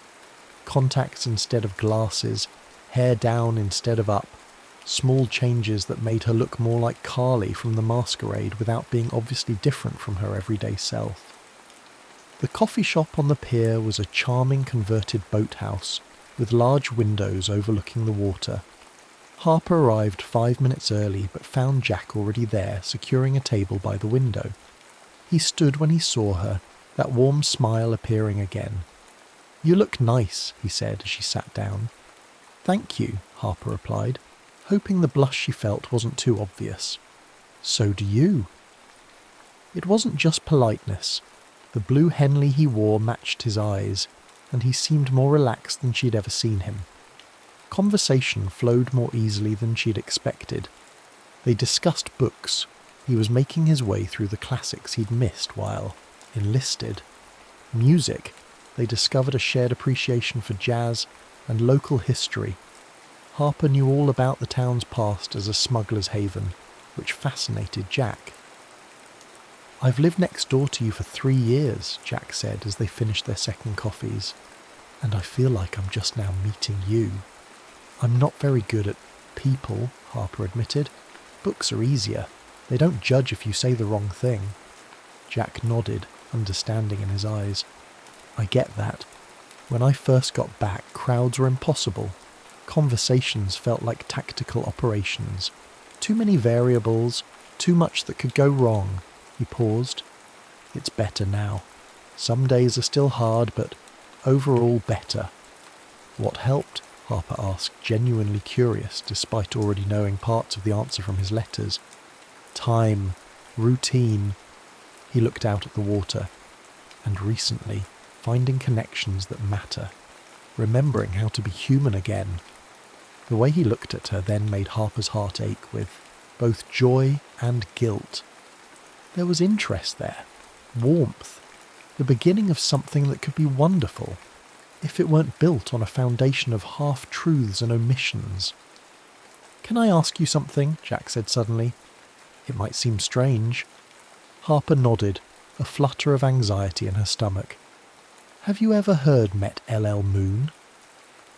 Contacts instead of glasses, hair down instead of up, small changes that made her look more like Carly from The Masquerade without being obviously different from her everyday self. The coffee shop on the pier was a charming converted boathouse with large windows overlooking the water. Harper arrived 5 minutes early but found Jack already there, securing a table by the window. He stood when he saw her, that warm smile appearing again. "You look nice," he said as she sat down. "Thank you," Harper replied, hoping the blush she felt wasn't too obvious. "So do you." It wasn't just politeness. The blue Henley he wore matched his eyes, and he seemed more relaxed than she'd ever seen him. Conversation flowed more easily than she'd expected. They discussed books. He was making his way through the classics he'd missed while enlisted. Music. They discovered a shared appreciation for jazz and local history. Harper knew all about the town's past as a smuggler's haven, which fascinated Jack. "I've lived next door to you for 3 years, Jack said as they finished their second coffees, and I feel like I'm just now meeting you. I'm not very good at people, Harper admitted. Books are easier. They don't judge if you say the wrong thing. Jack nodded, understanding in his eyes. I get that. When I first got back, crowds were impossible. Conversations felt like tactical operations. Too many variables, too much that could go wrong. He paused. It's better now. Some days are still hard, but overall better. What helped? Harper asked, genuinely curious, despite already knowing parts of the answer from his letters. Time, routine. He looked out at the water. And recently, finding connections that matter. Remembering how to be human again. The way he looked at her then made Harper's heart ache with both joy and guilt. There was interest there. Warmth. The beginning of something that could be wonderful, if it weren't built on a foundation of half-truths and omissions. "Can I ask you something?" Jack said suddenly. It might seem strange. Harper nodded, a flutter of anxiety in her stomach. "Have you ever heard Met L.L. Moon?"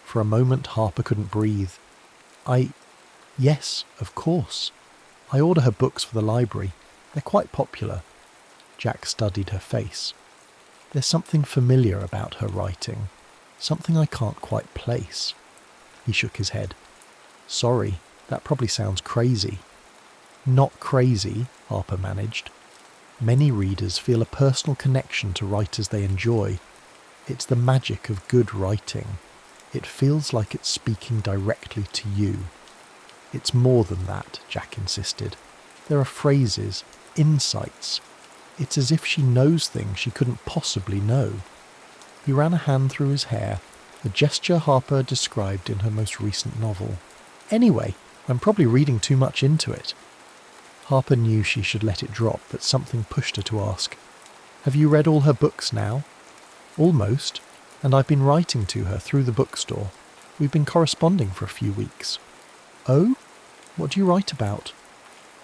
For a moment Harper couldn't breathe. Yes, of course. I order her books for the library. They're quite popular." Jack studied her face. "There's something familiar about her writing. Something I can't quite place." He shook his head. "Sorry, that probably sounds crazy." "Not crazy," Harper managed. "Many readers feel a personal connection to writers they enjoy. It's the magic of good writing. It feels like it's speaking directly to you." "It's more than that," Jack insisted. "There are phrases, insights. It's as if she knows things she couldn't possibly know." He ran a hand through his hair, a gesture Harper described in her most recent novel. "Anyway, I'm probably reading too much into it." Harper knew she should let it drop, but something pushed her to ask, "Have you read all her books now?" "Almost, and I've been writing to her through the bookstore. We've been corresponding for a few weeks." "Oh? What do you write about?"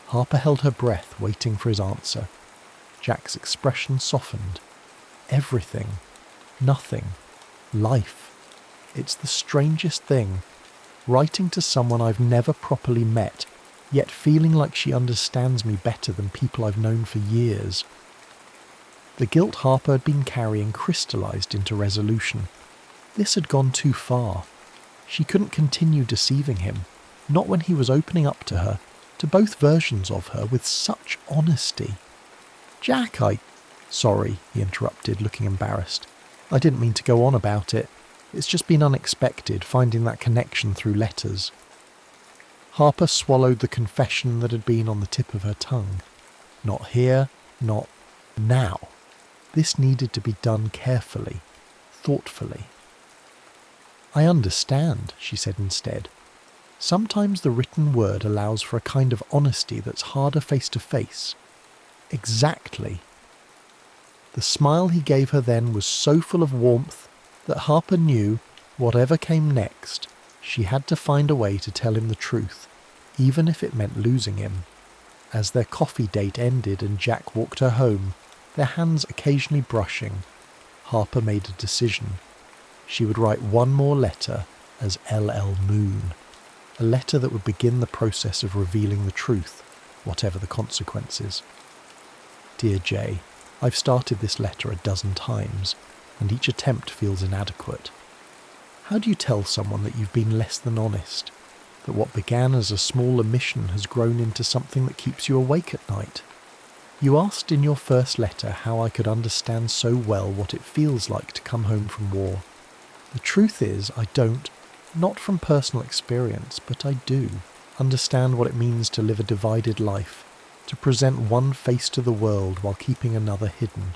Harper held her breath, waiting for his answer. Jack's expression softened. "Everything. Nothing. Life. It's the strangest thing. Writing to someone I've never properly met, yet feeling like she understands me better than people I've known for years." The guilt Harper had been carrying crystallized into resolution. This had gone too far. She couldn't continue deceiving him, not when he was opening up to her, to both versions of her, with such honesty. "Jack, Sorry," he interrupted, looking embarrassed. "I didn't mean to go on about it. It's just been unexpected, finding that connection through letters." Harper swallowed the confession that had been on the tip of her tongue. Not here, not now. This needed to be done carefully, thoughtfully. "I understand," she said instead. "Sometimes the written word allows for a kind of honesty that's harder face to face." "Exactly." The smile he gave her then was so full of warmth that Harper knew, whatever came next, she had to find a way to tell him the truth, even if it meant losing him. As their coffee date ended and Jack walked her home, their hands occasionally brushing, Harper made a decision. She would write one more letter as L.L. Moon, a letter that would begin the process of revealing the truth, whatever the consequences. "Dear Jay, I've started this letter 12 times, and each attempt feels inadequate. How do you tell someone that you've been less than honest, that what began as a small omission has grown into something that keeps you awake at night? You asked in your first letter how I could understand so well what it feels like to come home from war. The truth is, I don't, not from personal experience, but I do, understand what it means to live a divided life, to present one face to the world while keeping another hidden.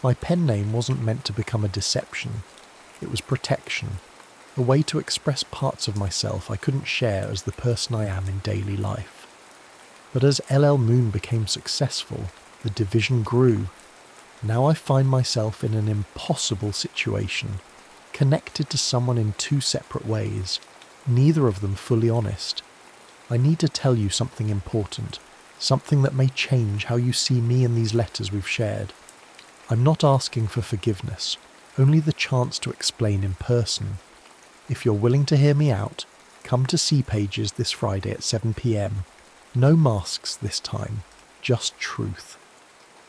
My pen name wasn't meant to become a deception. It was protection, a way to express parts of myself I couldn't share as the person I am in daily life. But as L.L. Moon became successful, the division grew. Now I find myself in an impossible situation, connected to someone in 2 separate ways, neither of them fully honest. I need to tell you something important, something that may change how you see me in these letters we've shared. I'm not asking for forgiveness, only the chance to explain in person. If you're willing to hear me out, come to See Pages this Friday at 7 p.m. No masks this time, just truth.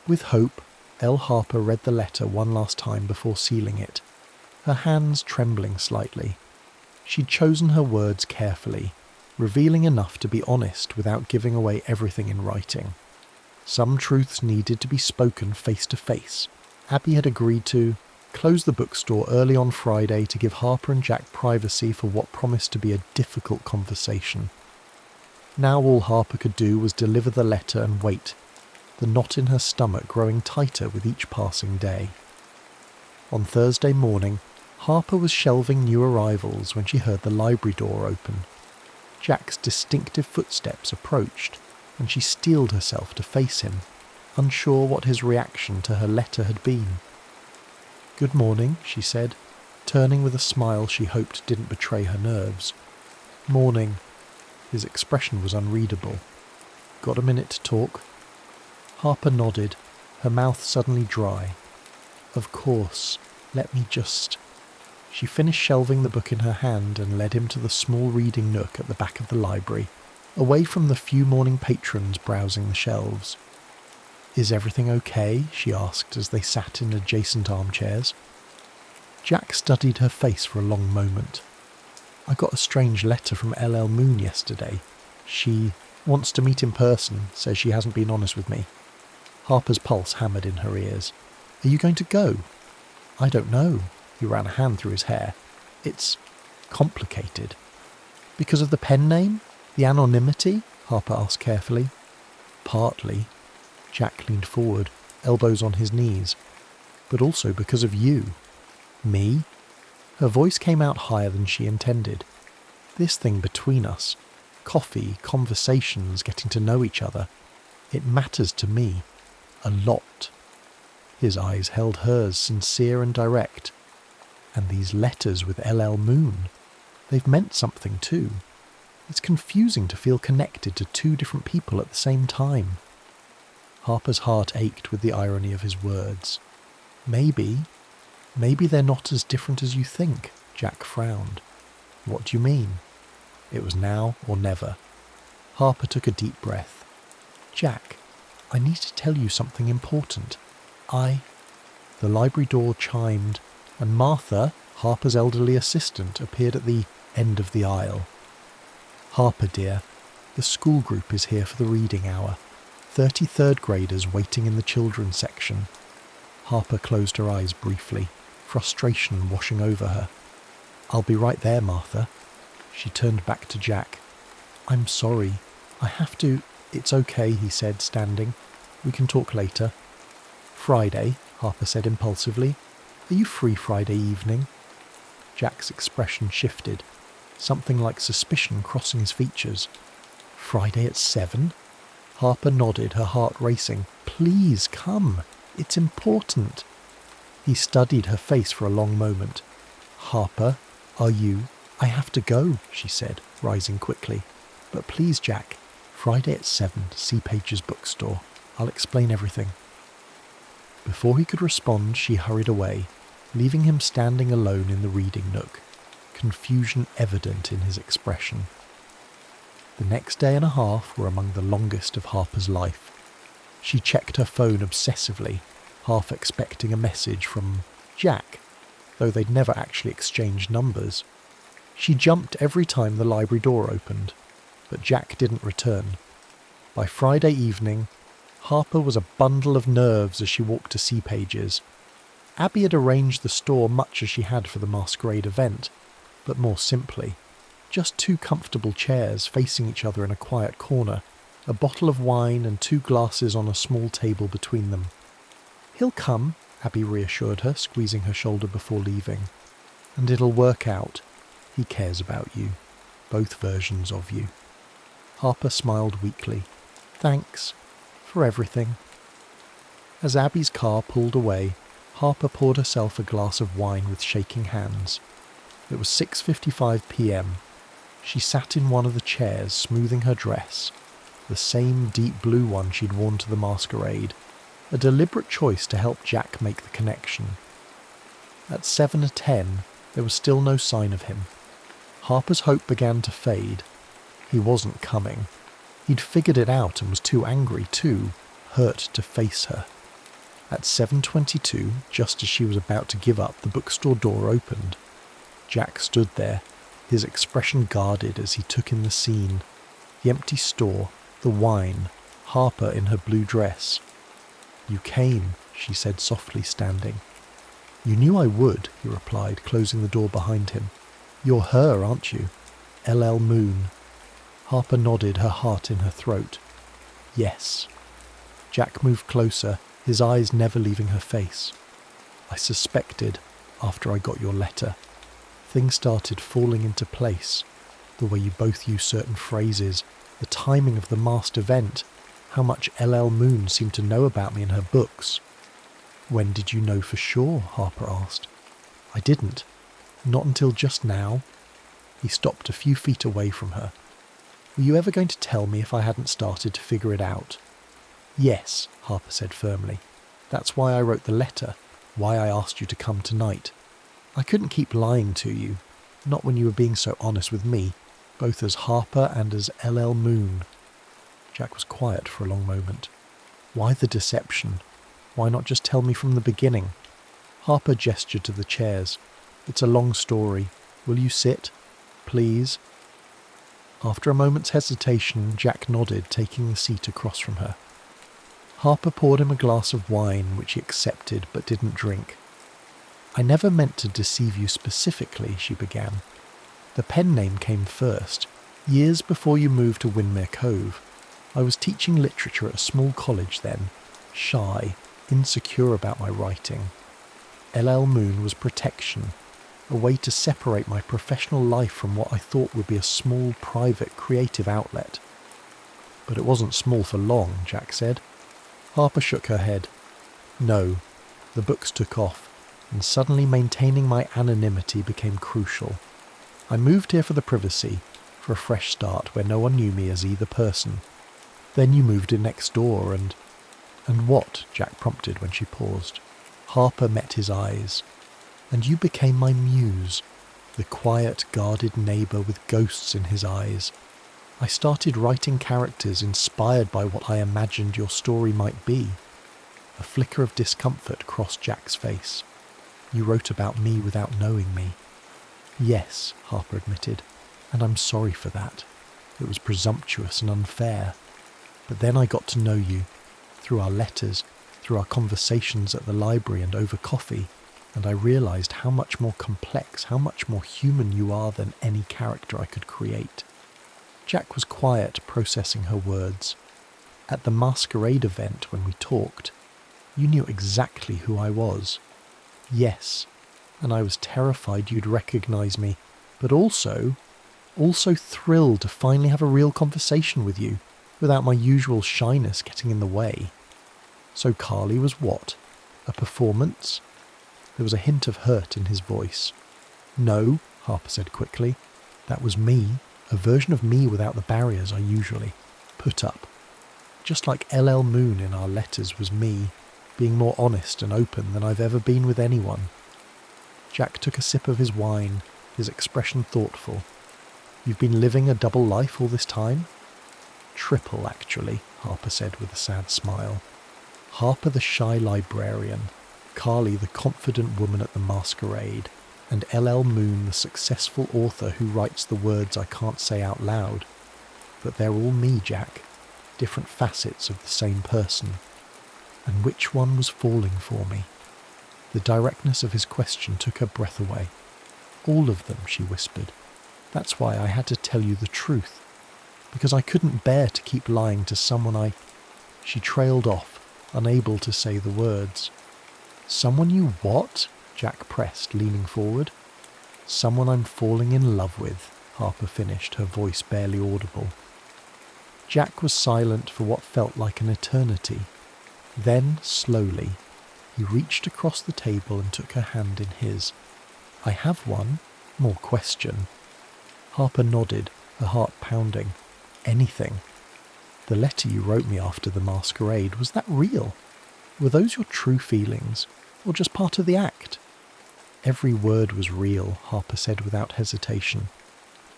With hope, L. Harper read the letter one last time before sealing it. her hands trembling slightly. She'd chosen her words carefully, revealing enough to be honest without giving away everything in writing. Some truths needed to be spoken face to face. Abby had agreed to close the bookstore early on Friday to give Harper and Jack privacy for what promised to be a difficult conversation. Now all Harper could do was deliver the letter and wait, the knot in her stomach growing tighter with each passing day. On Thursday morning, Harper was shelving new arrivals when she heard the library door open. Jack's distinctive footsteps approached, and she steeled herself to face him, unsure what his reaction to her letter had been. "Good morning," she said, turning with a smile she hoped didn't betray her nerves. "Morning." His expression was unreadable. "Got a minute to talk?" Harper nodded, her mouth suddenly dry. "Of course. Let me just..." She finished shelving the book in her hand and led him to the small reading nook at the back of the library, away from the few morning patrons browsing the shelves. "Is everything okay?" she asked as they sat in adjacent armchairs. Jack studied her face for a long moment. "I got a strange letter from L.L. Moon yesterday. She wants to meet in person, says she hasn't been honest with me." Harper's pulse hammered in her ears. "Are you going to go?" "I don't know." He ran a hand through his hair. "It's complicated." "Because of the pen name? The anonymity?" Harper asked carefully. "Partly." Jack leaned forward, elbows on his knees. "But also because of you." "Me?" Her voice came out higher than she intended. "This thing between us, coffee, conversations, getting to know each other, it matters to me. A lot." His eyes held hers, sincere and direct. "And these letters with L.L. Moon, they've meant something too. It's confusing to feel connected to two different people at the same time." Harper's heart ached with the irony of his words. Maybe they're not as different as you think," Jack frowned. "What do you mean?" It was now or never. Harper took a deep breath. "Jack, I need to tell you something important. The library door chimed, and Martha, Harper's elderly assistant, appeared at the end of the aisle. "Harper, dear, the school group is here for the reading hour. 33rd graders waiting in the children's section." Harper closed her eyes briefly, frustration washing over her. "I'll be right there, Martha." She turned back to Jack. "I'm sorry. I have to..." "It's okay," he said, standing. "We can talk later." "Friday," Harper said impulsively. "Are you free Friday evening?" Jack's expression shifted, something like suspicion crossing his features. "Friday at 7? Harper nodded, her heart racing. "Please come. It's important." He studied her face for a long moment. "Harper, are you..." "I have to go," she said, rising quickly. "But please, Jack, Friday at 7, see Page's bookstore. I'll explain everything." Before he could respond, she hurried away, leaving him standing alone in the reading nook, confusion evident in his expression. The next day and a half were among the longest of Harper's life. She checked her phone obsessively, half expecting a message from Jack, though they'd never actually exchanged numbers. She jumped every time the library door opened, but Jack didn't return. By Friday evening, Harper was a bundle of nerves as she walked to see Page's. Abby had arranged the store much as she had for the masquerade event, but more simply. Just 2 comfortable chairs facing each other in a quiet corner, a bottle of wine and 2 glasses on a small table between them. "He'll come," Abby reassured her, squeezing her shoulder before leaving. "And it'll work out. He cares about you. Both versions of you." Harper smiled weakly. "Thanks. For everything." As Abby's car pulled away, Harper poured herself a glass of wine with shaking hands. It was 6:55 p.m. She sat in one of the chairs, smoothing her dress, the same deep blue one she'd worn to the masquerade, a deliberate choice to help Jack make the connection. At 7:10, there was still no sign of him. Harper's hope began to fade. He wasn't coming. He'd figured it out and was too angry, too hurt to face her. At 7:22, just as she was about to give up, the bookstore door opened. Jack stood there, his expression guarded as he took in the scene. The empty store, the wine, Harper in her blue dress. "You came," she said softly, standing. "You knew I would," he replied, closing the door behind him. "You're her, aren't you? L.L. Moon." Harper nodded, her heart in her throat. "Yes." Jack moved closer, his eyes never leaving her face. "I suspected, after I got your letter. Things started falling into place. The way you both use certain phrases, the timing of the masked event, how much L.L. Moon seemed to know about me in her books." "When did you know for sure?" Harper asked. "I didn't. Not until just now." He stopped a few feet away from her. "Were you ever going to tell me if I hadn't started to figure it out?" "Yes," Harper said firmly. "That's why I wrote the letter, why I asked you to come tonight. I couldn't keep lying to you, not when you were being so honest with me, both as Harper and as L.L. Moon." Jack was quiet for a long moment. "Why the deception? Why not just tell me from the beginning?" Harper gestured to the chairs. "It's a long story. Will you sit? Please?" After a moment's hesitation, Jack nodded, taking the seat across from her. Harper poured him a glass of wine, which he accepted but didn't drink. "I never meant to deceive you specifically," she began. "The pen name came first, years before you moved to Windmere Cove. I was teaching literature at a small college then, shy, insecure about my writing. L.L. Moon was protection, a way to separate my professional life from what I thought would be a small, private, creative outlet." "But it wasn't small for long," Jack said. Harper shook her head. "No, the books took off, and suddenly maintaining my anonymity became crucial. I moved here for the privacy, for a fresh start where no one knew me as either person. Then you moved in next door and..." "And what?" Jack prompted when she paused. Harper met his eyes. "And you became my muse, the quiet, guarded neighbour with ghosts in his eyes. I started writing characters inspired by what I imagined your story might be." A flicker of discomfort crossed Jack's face. "You wrote about me without knowing me." "Yes," Harper admitted, "and I'm sorry for that. It was presumptuous and unfair. But then I got to know you, through our letters, through our conversations at the library and over coffee, and I realised how much more complex, how much more human you are than any character I could create." Jack was quiet, processing her words. "At the masquerade event when we talked, you knew exactly who I was." "Yes, and I was terrified you'd recognise me, but also thrilled to finally have a real conversation with you, without my usual shyness getting in the way." "So Carly was what? A performance?" There was a hint of hurt in his voice. "No," Harper said quickly. "That was me, a version of me without the barriers I usually put up. Just like L.L. Moon in our letters was me, being more honest and open than I've ever been with anyone." Jack took a sip of his wine, his expression thoughtful. "You've been living a double life all this time?" "Triple, actually," Harper said with a sad smile. "Harper the shy librarian, Carly the confident woman at the masquerade, and L.L. Moon the successful author who writes the words I can't say out loud. But they're all me, Jack, different facets of the same person. And which one was falling for me?" The directness of his question took her breath away. "All of them," she whispered. "That's why I had to tell you the truth. Because I couldn't bear to keep lying to someone I..." She trailed off, unable to say the words. "Someone you what?" Jack pressed, leaning forward. "Someone I'm falling in love with," Harper finished, her voice barely audible. Jack was silent for what felt like an eternity. Then, slowly, he reached across the table and took her hand in his. "I have one more question." Harper nodded, her heart pounding. "Anything. The letter you wrote me after the masquerade, was that real? Were those your true feelings, or just part of the act?" "Every word was real," Harper said without hesitation.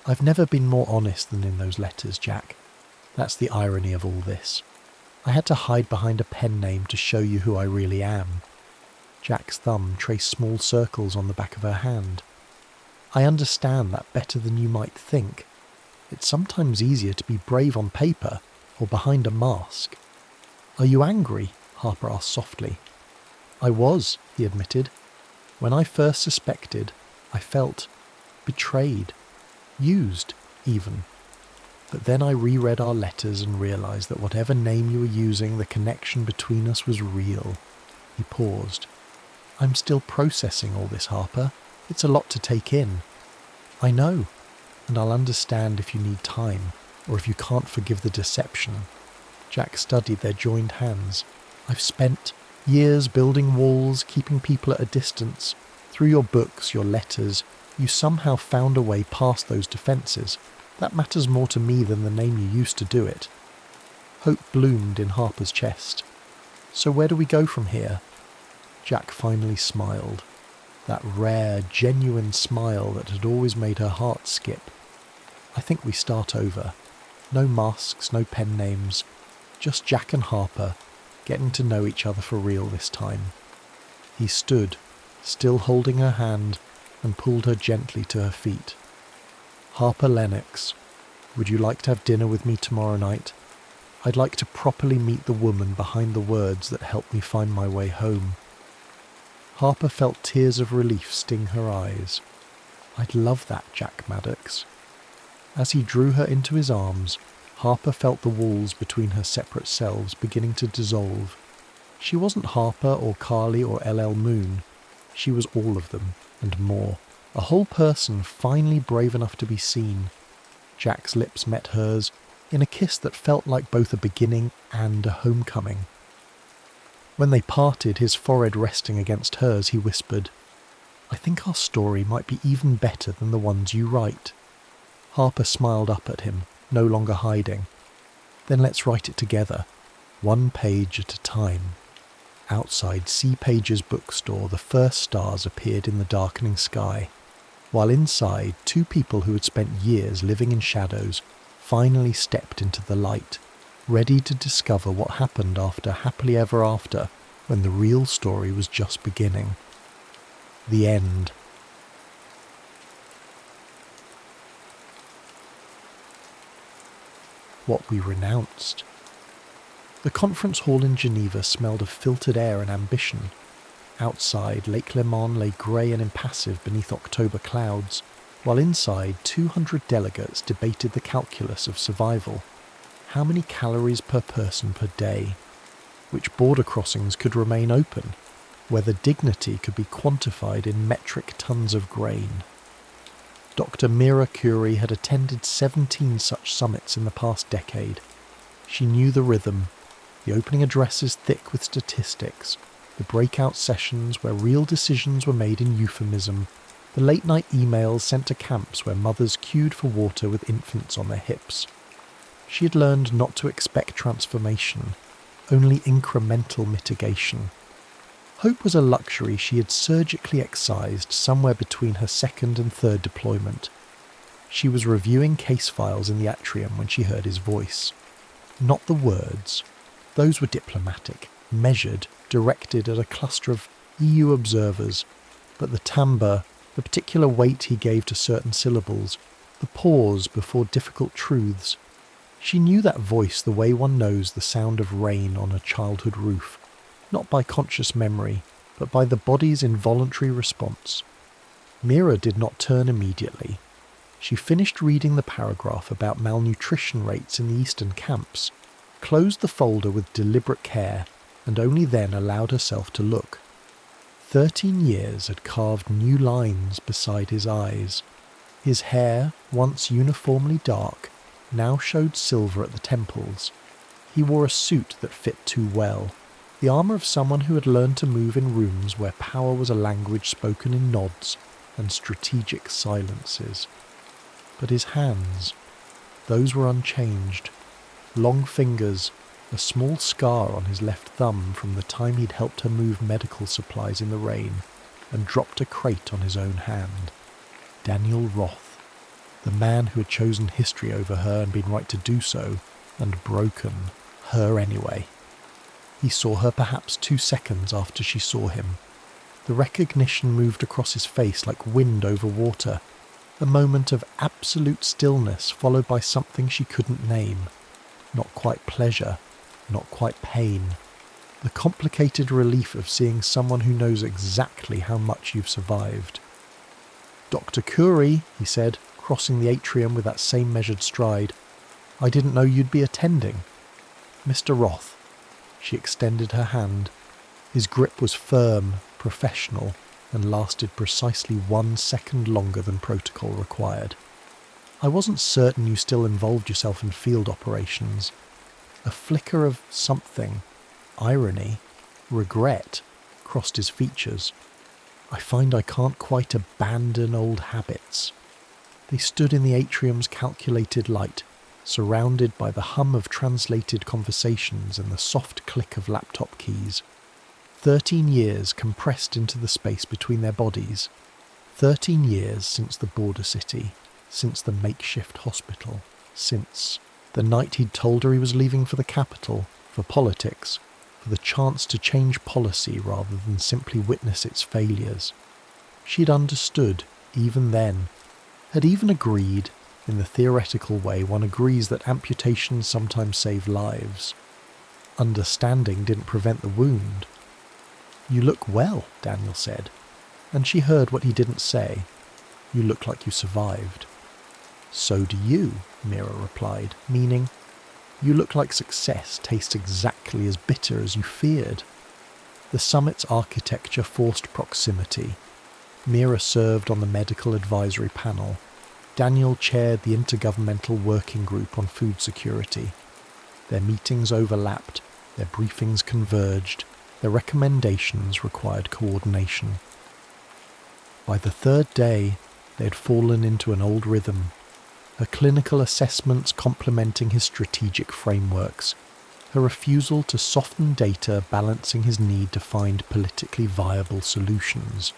"I've never been more honest than in those letters, Jack. That's the irony of all this. I had to hide behind a pen name to show you who I really am." Jack's thumb traced small circles on the back of her hand. "I understand that better than you might think. It's sometimes easier to be brave on paper or behind a mask." "Are you angry?" Harper asked softly. "I was," he admitted. "When I first suspected, I felt betrayed, used, even. But then I reread our letters and realized that whatever name you were using, the connection between us was real." He paused. "I'm still processing all this, Harper. It's a lot to take in." "I know, and I'll understand if you need time, or if you can't forgive the deception." Jack studied their joined hands. "I've spent years building walls, keeping people at a distance. Through your books, your letters, you somehow found a way past those defences. That matters more to me than the name you used to do it." Hope bloomed in Harper's chest. "So where do we go from here?" Jack finally smiled. That rare, genuine smile that had always made her heart skip. "I think we start over. No masks, no pen names. Just Jack and Harper, getting to know each other for real this time." He stood, still holding her hand, and pulled her gently to her feet. "Harper Lennox, would you like to have dinner with me tomorrow night? I'd like to properly meet the woman behind the words that helped me find my way home." Harper felt tears of relief sting her eyes. "I'd love that, Jack Maddox." As he drew her into his arms, Harper felt the walls between her separate selves beginning to dissolve. She wasn't Harper or Carly or LL Moon. She was all of them, and more. A whole person finally brave enough to be seen. Jack's lips met hers, in a kiss that felt like both a beginning and a homecoming. When they parted, his forehead resting against hers, he whispered, "I think our story might be even better than the ones you write." Harper smiled up at him, no longer hiding. "Then let's write it together, one page at a time." Outside C. Page's bookstore, the first stars appeared in the darkening sky, while inside, two people who had spent years living in shadows finally stepped into the light, ready to discover what happened after Happily Ever After, when the real story was just beginning. The end. What We Renounced. The conference hall in Geneva smelled of filtered air and ambition. Outside, Lake Leman lay grey and impassive beneath October clouds, while inside 200 delegates debated the calculus of survival. How many calories per person per day? Which border crossings could remain open? Whether dignity could be quantified in metric tons of grain? Dr. Mira Curie had attended 17 such summits in the past decade. She knew the rhythm, the opening addresses thick with statistics, the breakout sessions where real decisions were made in euphemism, the late-night emails sent to camps where mothers queued for water with infants on their hips. She had learned not to expect transformation, only incremental mitigation. Hope was a luxury she had surgically excised somewhere between her second and third deployment. She was reviewing case files in the atrium when she heard his voice. Not the words. Those were diplomatic, measured, directed at a cluster of EU observers, but the timbre, the particular weight he gave to certain syllables, the pause before difficult truths. She knew that voice the way one knows the sound of rain on a childhood roof, not by conscious memory, but by the body's involuntary response. Mira did not turn immediately. She finished reading the paragraph about malnutrition rates in the eastern camps, closed the folder with deliberate care, and only then allowed herself to look. 13 years had carved new lines beside his eyes. His hair, once uniformly dark, now showed silver at the temples. He wore a suit that fit too well, the armour of someone who had learned to move in rooms where power was a language spoken in nods and strategic silences. But his hands, those were unchanged. Long fingers, a small scar on his left thumb from the time he'd helped her move medical supplies in the rain and dropped a crate on his own hand. Daniel Roth, the man who had chosen history over her and been right to do so, and broken her anyway. He saw her perhaps 2 seconds after she saw him. The recognition moved across his face like wind over water, a moment of absolute stillness followed by something she couldn't name. Not quite pleasure, not quite pain. The complicated relief of seeing someone who knows exactly how much you've survived. "Dr. Curie," he said, crossing the atrium with that same measured stride. "I didn't know you'd be attending." "Mr. Roth." She extended her hand. His grip was firm, professional, and lasted precisely 1 second longer than protocol required. "I wasn't certain you still involved yourself in field operations." A flicker of something, irony, regret, crossed his features. "I find I can't quite abandon old habits." They stood in the atrium's calculated light, surrounded by the hum of translated conversations and the soft click of laptop keys. 13 years compressed into the space between their bodies. 13 years since the border city, since the makeshift hospital, since the night he'd told her he was leaving for the capital, for politics, for the chance to change policy rather than simply witness its failures. She'd understood, even then, had even agreed, in the theoretical way one agrees that amputations sometimes save lives. Understanding didn't prevent the wound. "You look well," Daniel said, and she heard what he didn't say. "You look like you survived." "So do you," Mira replied, meaning, "You look like success tastes exactly as bitter as you feared." The summit's architecture forced proximity. Mira served on the medical advisory panel. Daniel chaired the Intergovernmental Working Group on Food Security. Their meetings overlapped, their briefings converged, their recommendations required coordination. By the 3rd day, they had fallen into an old rhythm, her clinical assessments complementing his strategic frameworks, her refusal to soften data balancing his need to find politically viable solutions.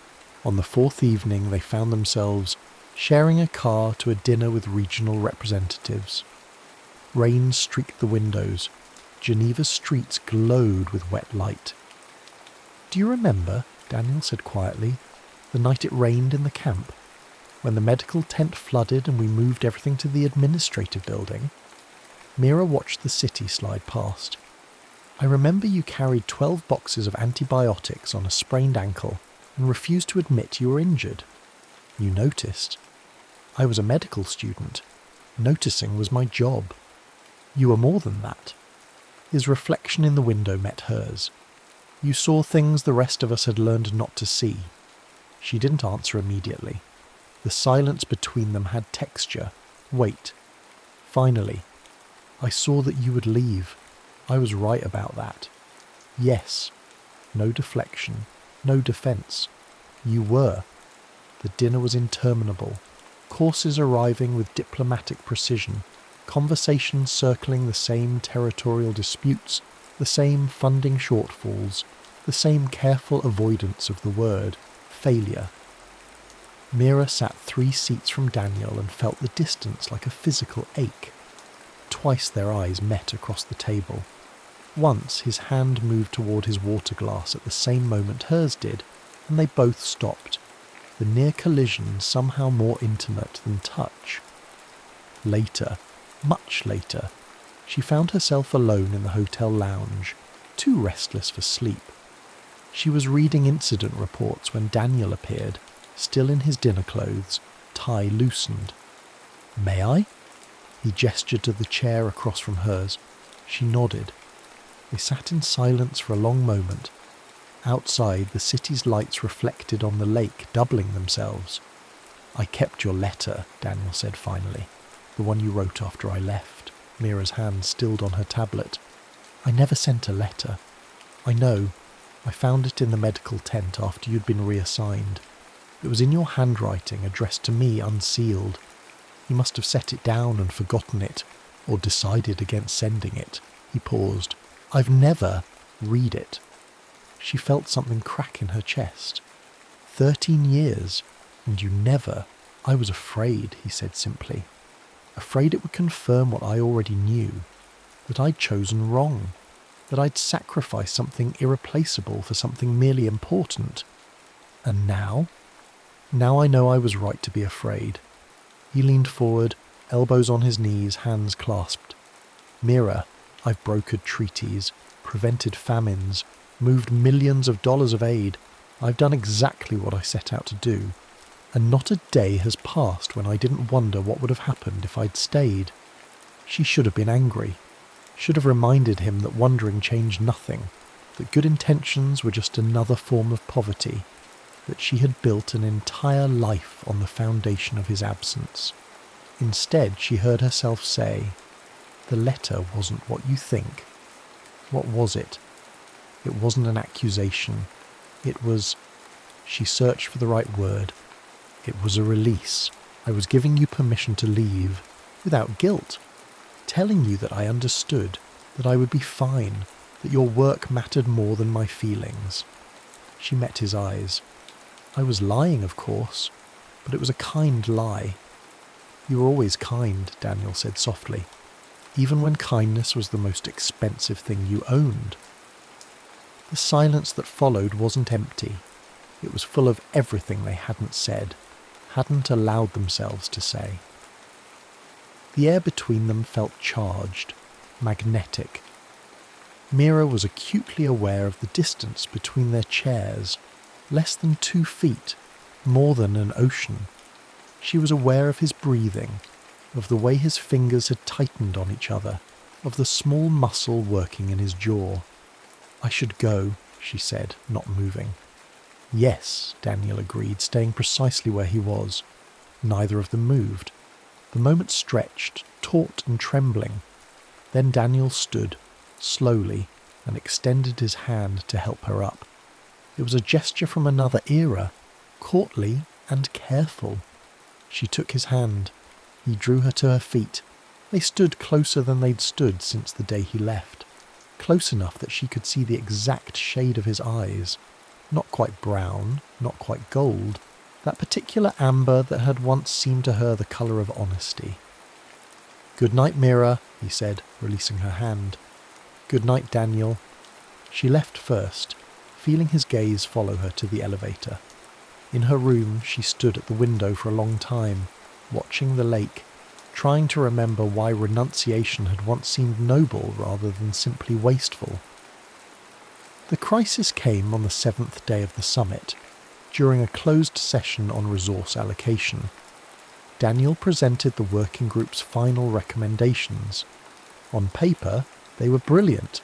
On the 4th evening, they found themselves sharing a car to a dinner with regional representatives. Rain streaked the windows. Geneva's streets glowed with wet light. "Do you remember," Daniel said quietly, "the night it rained in the camp? When the medical tent flooded and we moved everything to the administrative building?" Mira watched the city slide past. "I remember you carried 12 boxes of antibiotics on a sprained ankle and refused to admit you were injured. You noticed. I was a medical student. Noticing was my job. You were more than that." His reflection in the window met hers. "You saw things the rest of us had learned not to see." She didn't answer immediately. The silence between them had texture, weight. Finally, "I saw that you would leave. I was right about that." "Yes." No deflection, no defence. "You were." The dinner was interminable. Courses arriving with diplomatic precision, conversations circling the same territorial disputes, the same funding shortfalls, the same careful avoidance of the word failure. Mira sat 3 seats from Daniel and felt the distance like a physical ache. Twice their eyes met across the table. Once his hand moved toward his water glass at the same moment hers did, and they both stopped. The near collision somehow more intimate than touch. Later, much later, she found herself alone in the hotel lounge, too restless for sleep. She was reading incident reports when Daniel appeared, still in his dinner clothes, tie loosened. "May I?" He gestured to the chair across from hers. She nodded. They sat in silence for a long moment. Outside, the city's lights reflected on the lake, doubling themselves. "I kept your letter," Daniel said finally. "The one you wrote after I left." Mira's hand stilled on her tablet. "I never sent a letter." "I know. I found it in the medical tent after you'd been reassigned. It was in your handwriting, addressed to me unsealed. You must have set it down and forgotten it, or decided against sending it." He paused. "I've never..." "Read it." She felt something crack in her chest. 13 years, and you never... "I was afraid," he said simply. "Afraid it would confirm what I already knew. That I'd chosen wrong. that I'd sacrifice something irreplaceable for something merely important. And now? Now I know I was right to be afraid. He leaned forward, elbows on his knees, hands clasped. Mira, I've brokered treaties, prevented famines, moved millions of dollars of aid. I've done exactly what I set out to do. And not a day has passed when I didn't wonder what would have happened if I'd stayed. She should have been angry. Should have reminded him that wondering changed nothing, that good intentions were just another form of poverty, that she had built an entire life on the foundation of his absence. Instead, she heard herself say, "The letter wasn't what you think." What was it? It wasn't an accusation. It was... She searched for the right word. It was a release. I was giving you permission to leave, without guilt. Telling you that I understood, that I would be fine, that your work mattered more than my feelings. She met his eyes. I was lying, of course, but it was a kind lie. You were always kind, Daniel said softly, even when kindness was the most expensive thing you owned. The silence that followed wasn't empty. It was full of everything they hadn't said, hadn't allowed themselves to say. The air between them felt charged, magnetic. Mira was acutely aware of the distance between their chairs, less than 2 feet, more than an ocean. She was aware of his breathing, of the way his fingers had tightened on each other, of the small muscle working in his jaw. "I should go," she said, not moving. "Yes," Daniel agreed, staying precisely where he was. Neither of them moved. The moment stretched, taut and trembling. Then Daniel stood, slowly, and extended his hand to help her up. It was a gesture from another era, courtly and careful. She took his hand. He drew her to her feet. They stood closer than they'd stood since the day he left. Close enough that she could see the exact shade of his eyes. Not quite brown, not quite gold. That particular amber that had once seemed to her the colour of honesty. "Good night, Mira," he said, releasing her hand. "Good night, Daniel." She left first, feeling his gaze follow her to the elevator. In her room, she stood at the window for a long time, watching the lake, trying to remember why renunciation had once seemed noble rather than simply wasteful. The crisis came on the 7th day of the summit, during a closed session on resource allocation. Daniel presented the working group's final recommendations. On paper, they were brilliant.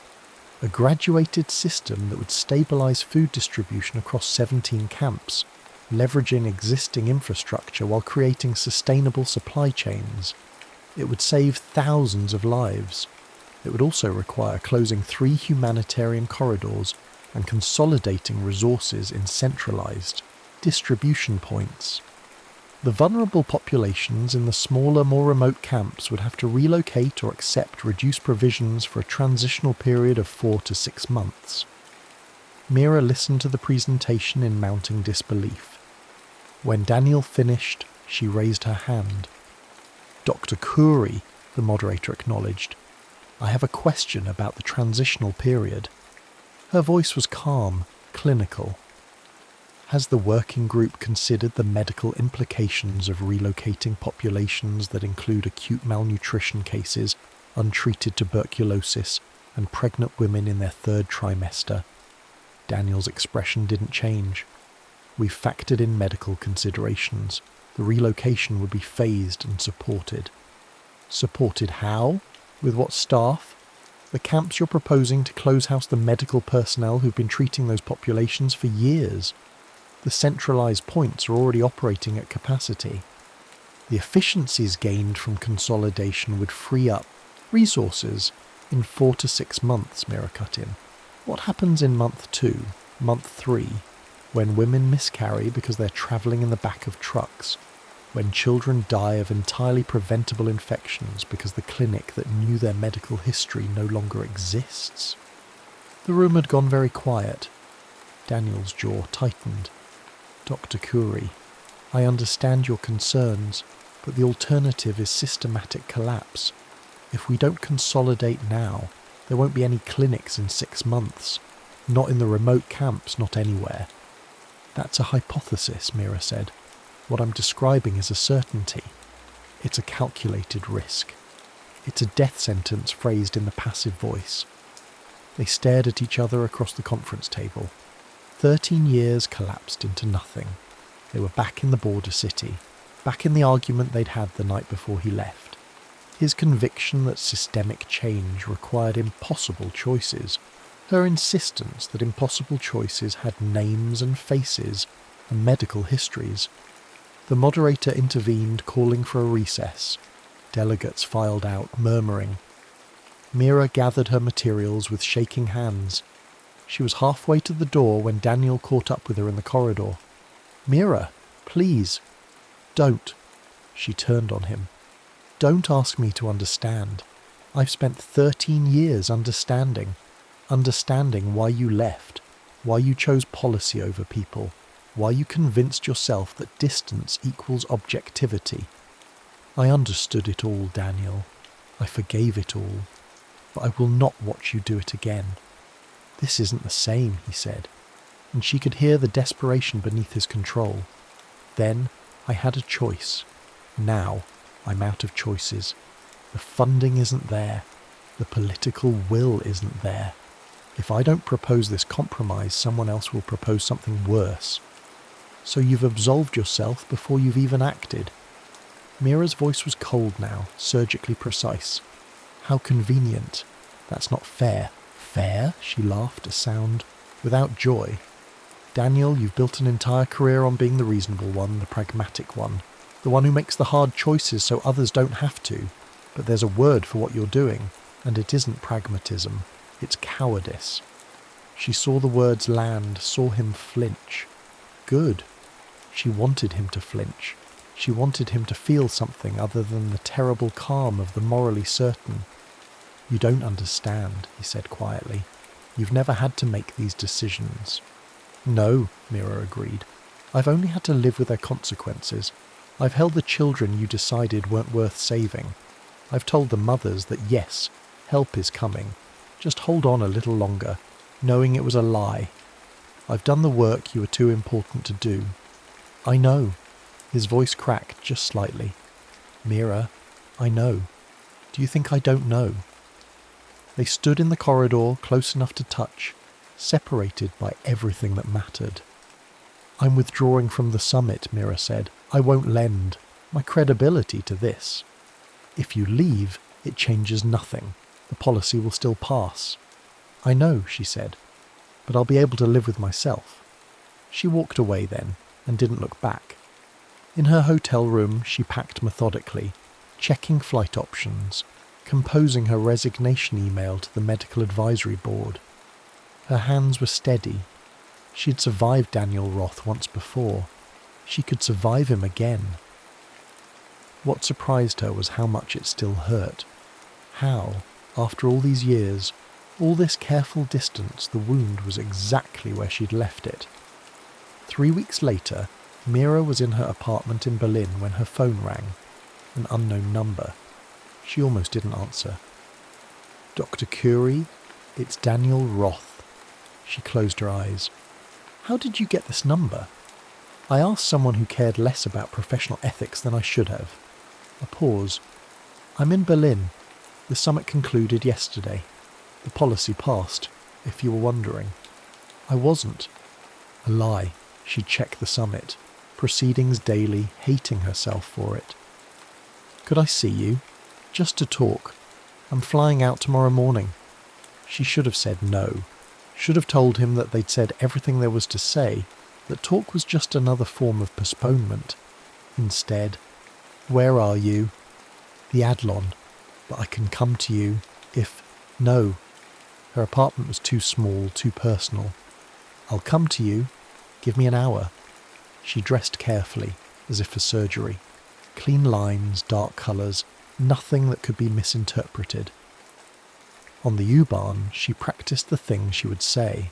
A graduated system that would stabilise food distribution across 17 camps, leveraging existing infrastructure while creating sustainable supply chains. It would save thousands of lives. It would also require closing 3 humanitarian corridors and consolidating resources in centralised distribution points. The vulnerable populations in the smaller, more remote camps would have to relocate or accept reduced provisions for a transitional period of 4 to 6 months. Mira listened to the presentation in mounting disbelief. When Daniel finished, she raised her hand. "Dr. Khoury," the moderator acknowledged, "I have a question about the transitional period." Her voice was calm, clinical. "Has the working group considered the medical implications of relocating populations that include acute malnutrition cases, untreated tuberculosis, and pregnant women in their 3rd trimester?" Daniel's expression didn't change. "We've factored in medical considerations. The relocation would be phased and supported." "Supported how? With what staff? The camps you're proposing to close house the medical personnel who've been treating those populations for years. The centralised points are already operating at capacity. The efficiencies gained from consolidation would free up resources in 4 to 6 months," Mira cut in. "What happens in month 2, month 3, when women miscarry because they're travelling in the back of trucks? When children die of entirely preventable infections because the clinic that knew their medical history no longer exists?" The room had gone very quiet. Daniel's jaw tightened. "Dr. Khoury, I understand your concerns, but the alternative is systematic collapse. If we don't consolidate now, There won't be any clinics in 6 months. Not in the remote camps, not anywhere. That's a hypothesis, Mira said. What I'm describing is a certainty. It's a calculated risk. It's a death sentence phrased in the passive voice. They stared at each other across the conference table. 13 years collapsed into nothing. They were back in the border city, back in the argument they'd had the night before he left. His conviction that systemic change required impossible choices, her insistence that impossible choices had names and faces and medical histories. The moderator intervened, calling for a recess. Delegates filed out, murmuring. Mira gathered her materials with shaking hands. She was halfway to the door when Daniel caught up with her in the corridor. "Mira, please, don't." She turned on him. "Don't ask me to understand. I've spent 13 years understanding why you left, why you chose policy over people, why you convinced yourself that distance equals objectivity. I understood it all, Daniel. I forgave it all. But I will not watch you do it again. This isn't the same," he said, and she could hear the desperation beneath his control. "Then I had a choice. Now I'm out of choices. The funding isn't there. The political will isn't there. If I don't propose this compromise, someone else will propose something worse. So you've absolved yourself before you've even acted." Mira's voice was cold now, surgically precise. "How convenient. That's not fair." "Fair?" She laughed, a sound without joy. "Daniel, you've built an entire career on being the reasonable one, the pragmatic one, the one who makes the hard choices so others don't have to. But there's a word for what you're doing, and it isn't pragmatism. It's cowardice." She saw the words land, saw him flinch. Good. She wanted him to flinch. She wanted him to feel something other than the terrible calm of the morally certain. "You don't understand," he said quietly. "You've never had to make these decisions." "No," Mira agreed. "I've only had to live with their consequences. I've held the children you decided weren't worth saving. I've told the mothers that yes, help is coming. Just hold on a little longer, knowing it was a lie. I've done the work you were too important to do." "I know." His voice cracked just slightly. "Mira, I know. Do you think I don't know?" They stood in the corridor, close enough to touch, separated by everything that mattered. "I'm withdrawing from the summit," Mira said. "I won't lend my credibility to this. If you leave, it changes nothing. The policy will still pass." "I know," she said, "but I'll be able to live with myself." She walked away then, and didn't look back. In her hotel room, she packed methodically, checking flight options, composing her resignation email to the medical advisory board. Her hands were steady. She'd survived Daniel Roth once before. She could survive him again. What surprised her was how much it still hurt. How, after all these years, all this careful distance, the wound was exactly where she'd left it. 3 weeks later, Mira was in her apartment in Berlin when her phone rang. An unknown number. She almost didn't answer. "Dr. Curie, it's Daniel Roth." She closed her eyes. "How did you get this number?" "I asked someone who cared less about professional ethics than I should have." A pause. "I'm in Berlin. The summit concluded yesterday. The policy passed, if you were wondering." "I wasn't." A lie. She'd check the summit. Proceedings daily, hating herself for it. "Could I see you? Just to talk. I'm flying out tomorrow morning." She should have said no. Should have told him that they'd said everything there was to say, that talk was just another form of postponement. Instead, "Where are you?" "The Adlon. But I can come to you if..." "No." Her apartment was too small, too personal. "I'll come to you. Give me an hour." She dressed carefully, as if for surgery. Clean lines, dark colours, nothing that could be misinterpreted. On the U-Bahn, she practiced the things she would say.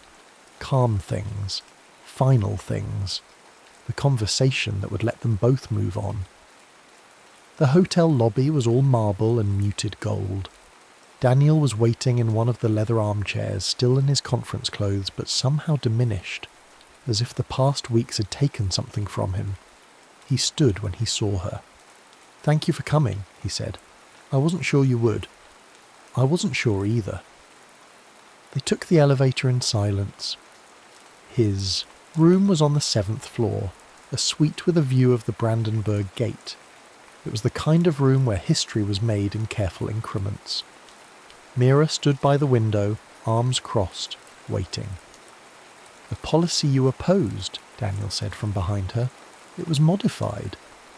Calm things. Final things. The conversation that would let them both move on. The hotel lobby was all marble and muted gold. Daniel was waiting in one of the leather armchairs, still in his conference clothes, but somehow diminished, as if the past weeks had taken something from him. He stood when he saw her. "Thank you for coming," he said. "I wasn't sure you would." "I wasn't sure either." They took the elevator in silence. His room was on the 7th floor, a suite with a view of the Brandenburg Gate. It was the kind of room where history was made in careful increments. Mira stood by the window, arms crossed, waiting. "The policy you opposed," Daniel said from behind her. "It was modified.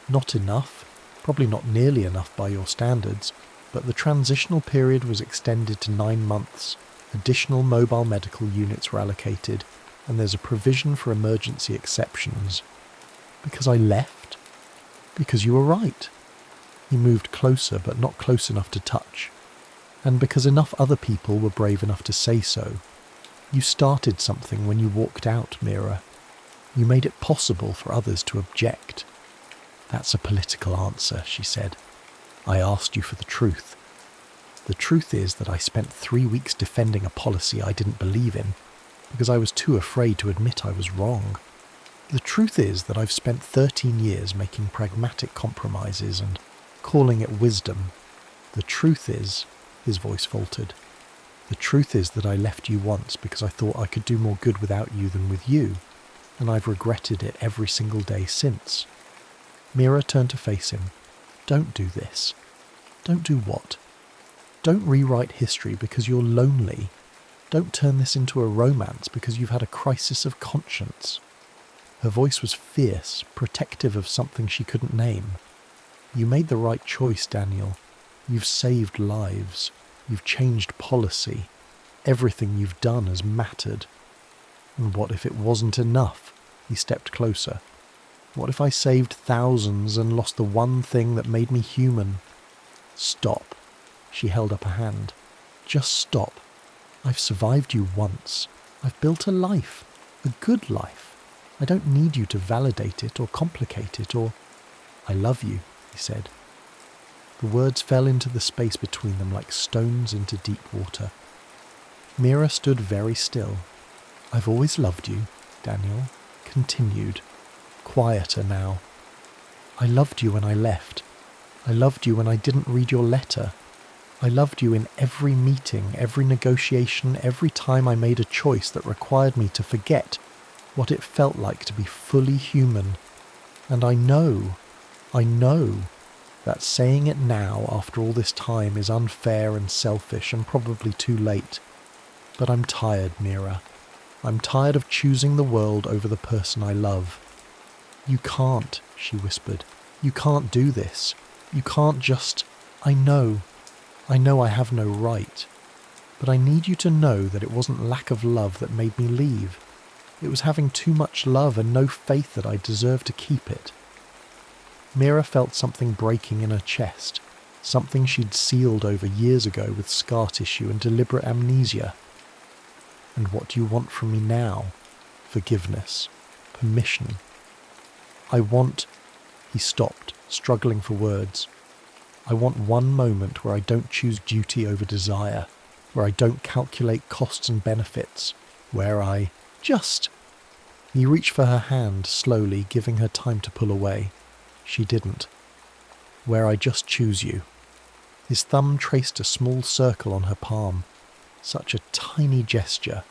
Not enough, probably not nearly enough by your standards, but the transitional period was extended to 9 months. Additional mobile medical units were allocated, and there's a provision for emergency exceptions." "Because I left?" "Because you were right." He moved closer, but not close enough to touch. "And because enough other people were brave enough to say so. You started something when you walked out, Mira. You made it possible for others to object." "That's a political answer," she said. "I asked you for the truth. The truth is that I spent 3 weeks defending a policy I didn't believe in, because I was too afraid to admit I was wrong. The truth is that I've spent 13 years making pragmatic compromises and calling it wisdom. The truth is," his voice faltered, "the truth is that I left you once because I thought I could do more good without you than with you, and I've regretted it every single day since." Mira turned to face him. "Don't do this." "Don't do what?" "Don't rewrite history because you're lonely. Don't turn this into a romance because you've had a crisis of conscience." Her voice was fierce, protective of something she couldn't name. "You made the right choice, Daniel. You've saved lives. You've changed policy. Everything you've done has mattered. And what if it wasn't enough?" He stepped closer. "What if I saved thousands and lost the one thing that made me human?" "Stop." She held up a hand. "Just stop. I've survived you once. I've built a life. A good life. I don't need you to validate it or complicate it or—" "I love you," he said. The words fell into the space between them like stones into deep water. Mira stood very still. "I've always loved you," Daniel continued, quieter now. "I loved you when I left. I loved you when I didn't read your letter. I loved you in every meeting, every negotiation, every time I made a choice that required me to forget what it felt like to be fully human. And I know that saying it now after all this time is unfair and selfish and probably too late. But I'm tired, Mira. I'm tired of choosing the world over the person I love." "You can't," she whispered. "You can't do this. You can't just—" I know I have no right. But I need you to know that it wasn't lack of love that made me leave. It was having too much love and no faith that I deserved to keep it." Mira felt something breaking in her chest, something she'd sealed over years ago with scar tissue and deliberate amnesia. "And what do you want from me now?" "Forgiveness. Permission. I want—" He stopped, struggling for words. "I want one moment where I don't choose duty over desire, where I don't calculate costs and benefits, where I just—" He reached for her hand slowly, giving her time to pull away. She didn't. "Where I just choose you." His thumb traced a small circle on her palm. Such a tiny gesture.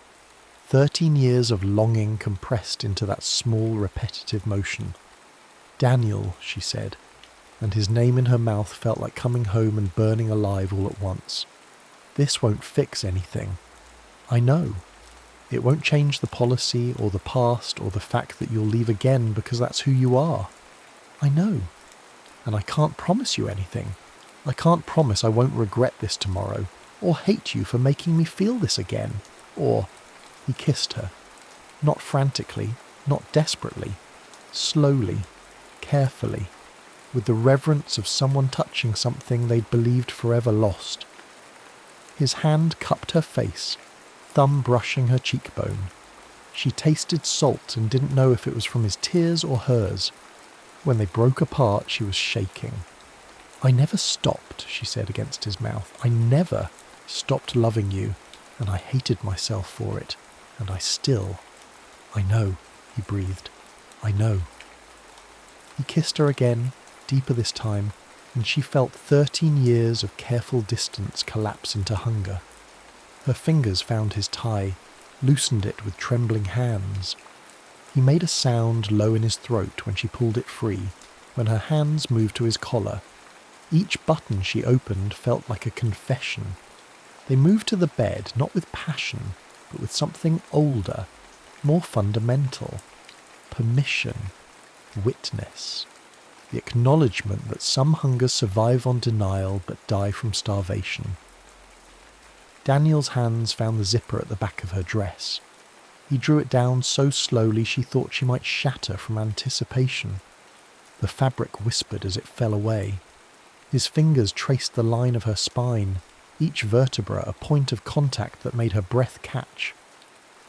13 years of longing compressed into that small, repetitive motion. "Daniel," she said, and his name in her mouth felt like coming home and burning alive all at once. "This won't fix anything. I know. It won't change the policy or the past or the fact that you'll leave again because that's who you are. I know. And I can't promise you anything. I can't promise I won't regret this tomorrow, or hate you for making me feel this again, or—" He kissed her. Not frantically, not desperately. Slowly, carefully, with the reverence of someone touching something they'd believed forever lost. His hand cupped her face, thumb brushing her cheekbone. She tasted salt and didn't know if it was from his tears or hers. When they broke apart, she was shaking. "I never stopped," she said against his mouth. "I never. stopped loving you, and I hated myself for it, and I know, he breathed. I know. He kissed her again, deeper this time, and she felt 13 years of careful distance collapse into hunger. Her fingers found his tie, loosened it with trembling hands. He made a sound low in his throat when she pulled it free, when her hands moved to his collar. Each button she opened felt like a confession. They moved to the bed, not with passion, but with something older, more fundamental. Permission. Witness. The acknowledgement that some hungers survive on denial but die from starvation. Daniel's hands found the zipper at the back of her dress. He drew it down so slowly she thought she might shatter from anticipation. The fabric whispered as it fell away. His fingers traced the line of her spine, each vertebra a point of contact that made her breath catch.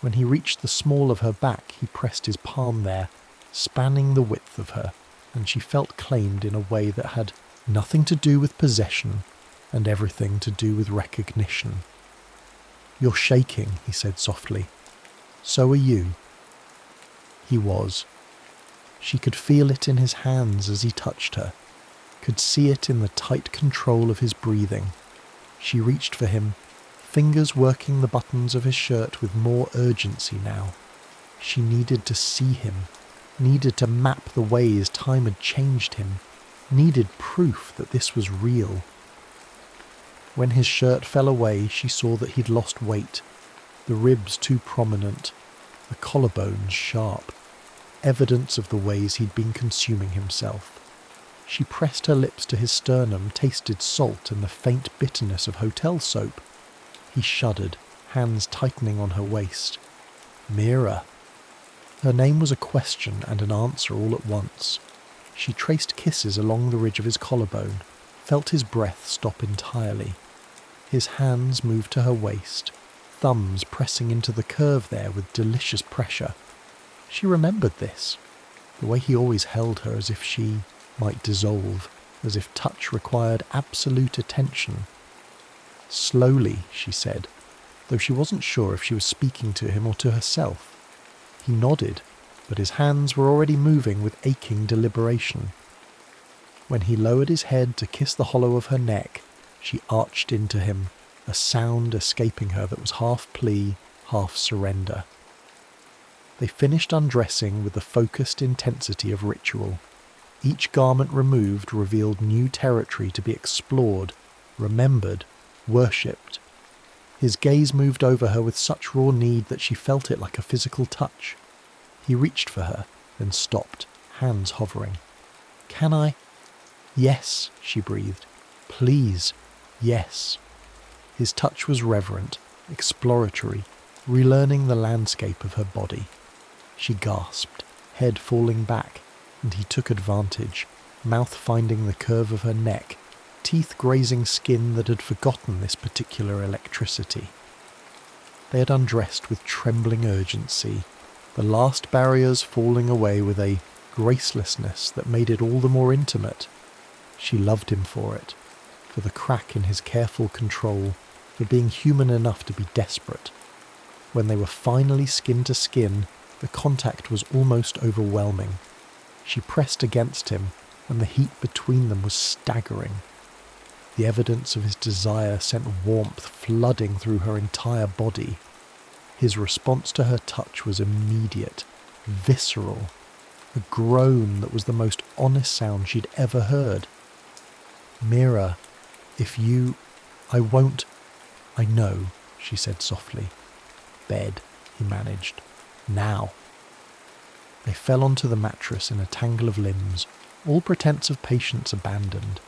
When he reached the small of her back, he pressed his palm there, spanning the width of her, and she felt claimed in a way that had nothing to do with possession and everything to do with recognition. "You're shaking," he said softly. "So are you." He was. She could feel it in his hands as he touched her, could see it in the tight control of his breathing. She reached for him, fingers working the buttons of his shirt with more urgency now. She needed to see him, needed to map the ways time had changed him, needed proof that this was real. When his shirt fell away, she saw that he'd lost weight, the ribs too prominent, the collarbones sharp, evidence of the ways he'd been consuming himself. She pressed her lips to his sternum, tasted salt and the faint bitterness of hotel soap. He shuddered, hands tightening on her waist. Mira. Her name was a question and an answer all at once. She traced kisses along the ridge of his collarbone, felt his breath stop entirely. His hands moved to her waist, thumbs pressing into the curve there with delicious pressure. She remembered this, the way he always held her as if she might dissolve, as if touch required absolute attention. "Slowly," she said, though she wasn't sure if she was speaking to him or to herself. He nodded, but his hands were already moving with aching deliberation. When he lowered his head to kiss the hollow of her neck, she arched into him, a sound escaping her that was half plea, half surrender. They finished undressing with the focused intensity of ritual. Each garment removed revealed new territory to be explored, remembered, worshipped. His gaze moved over her with such raw need that she felt it like a physical touch. He reached for her, then stopped, hands hovering. "Can I?" "Yes," she breathed. "Please, yes." His touch was reverent, exploratory, relearning the landscape of her body. She gasped, head falling back, and he took advantage, mouth finding the curve of her neck, teeth grazing skin that had forgotten this particular electricity. They had undressed with trembling urgency, the last barriers falling away with a gracelessness that made it all the more intimate. She loved him for it, for the crack in his careful control, for being human enough to be desperate. When they were finally skin to skin, the contact was almost overwhelming. She pressed against him, and the heat between them was staggering. The evidence of his desire sent warmth flooding through her entire body. His response to her touch was immediate, visceral, a groan that was the most honest sound she'd ever heard. "Mira, if you... I won't... I know," she said softly. "Bed," he managed. "Now." They fell onto the mattress in a tangle of limbs, all pretense of patience abandoned.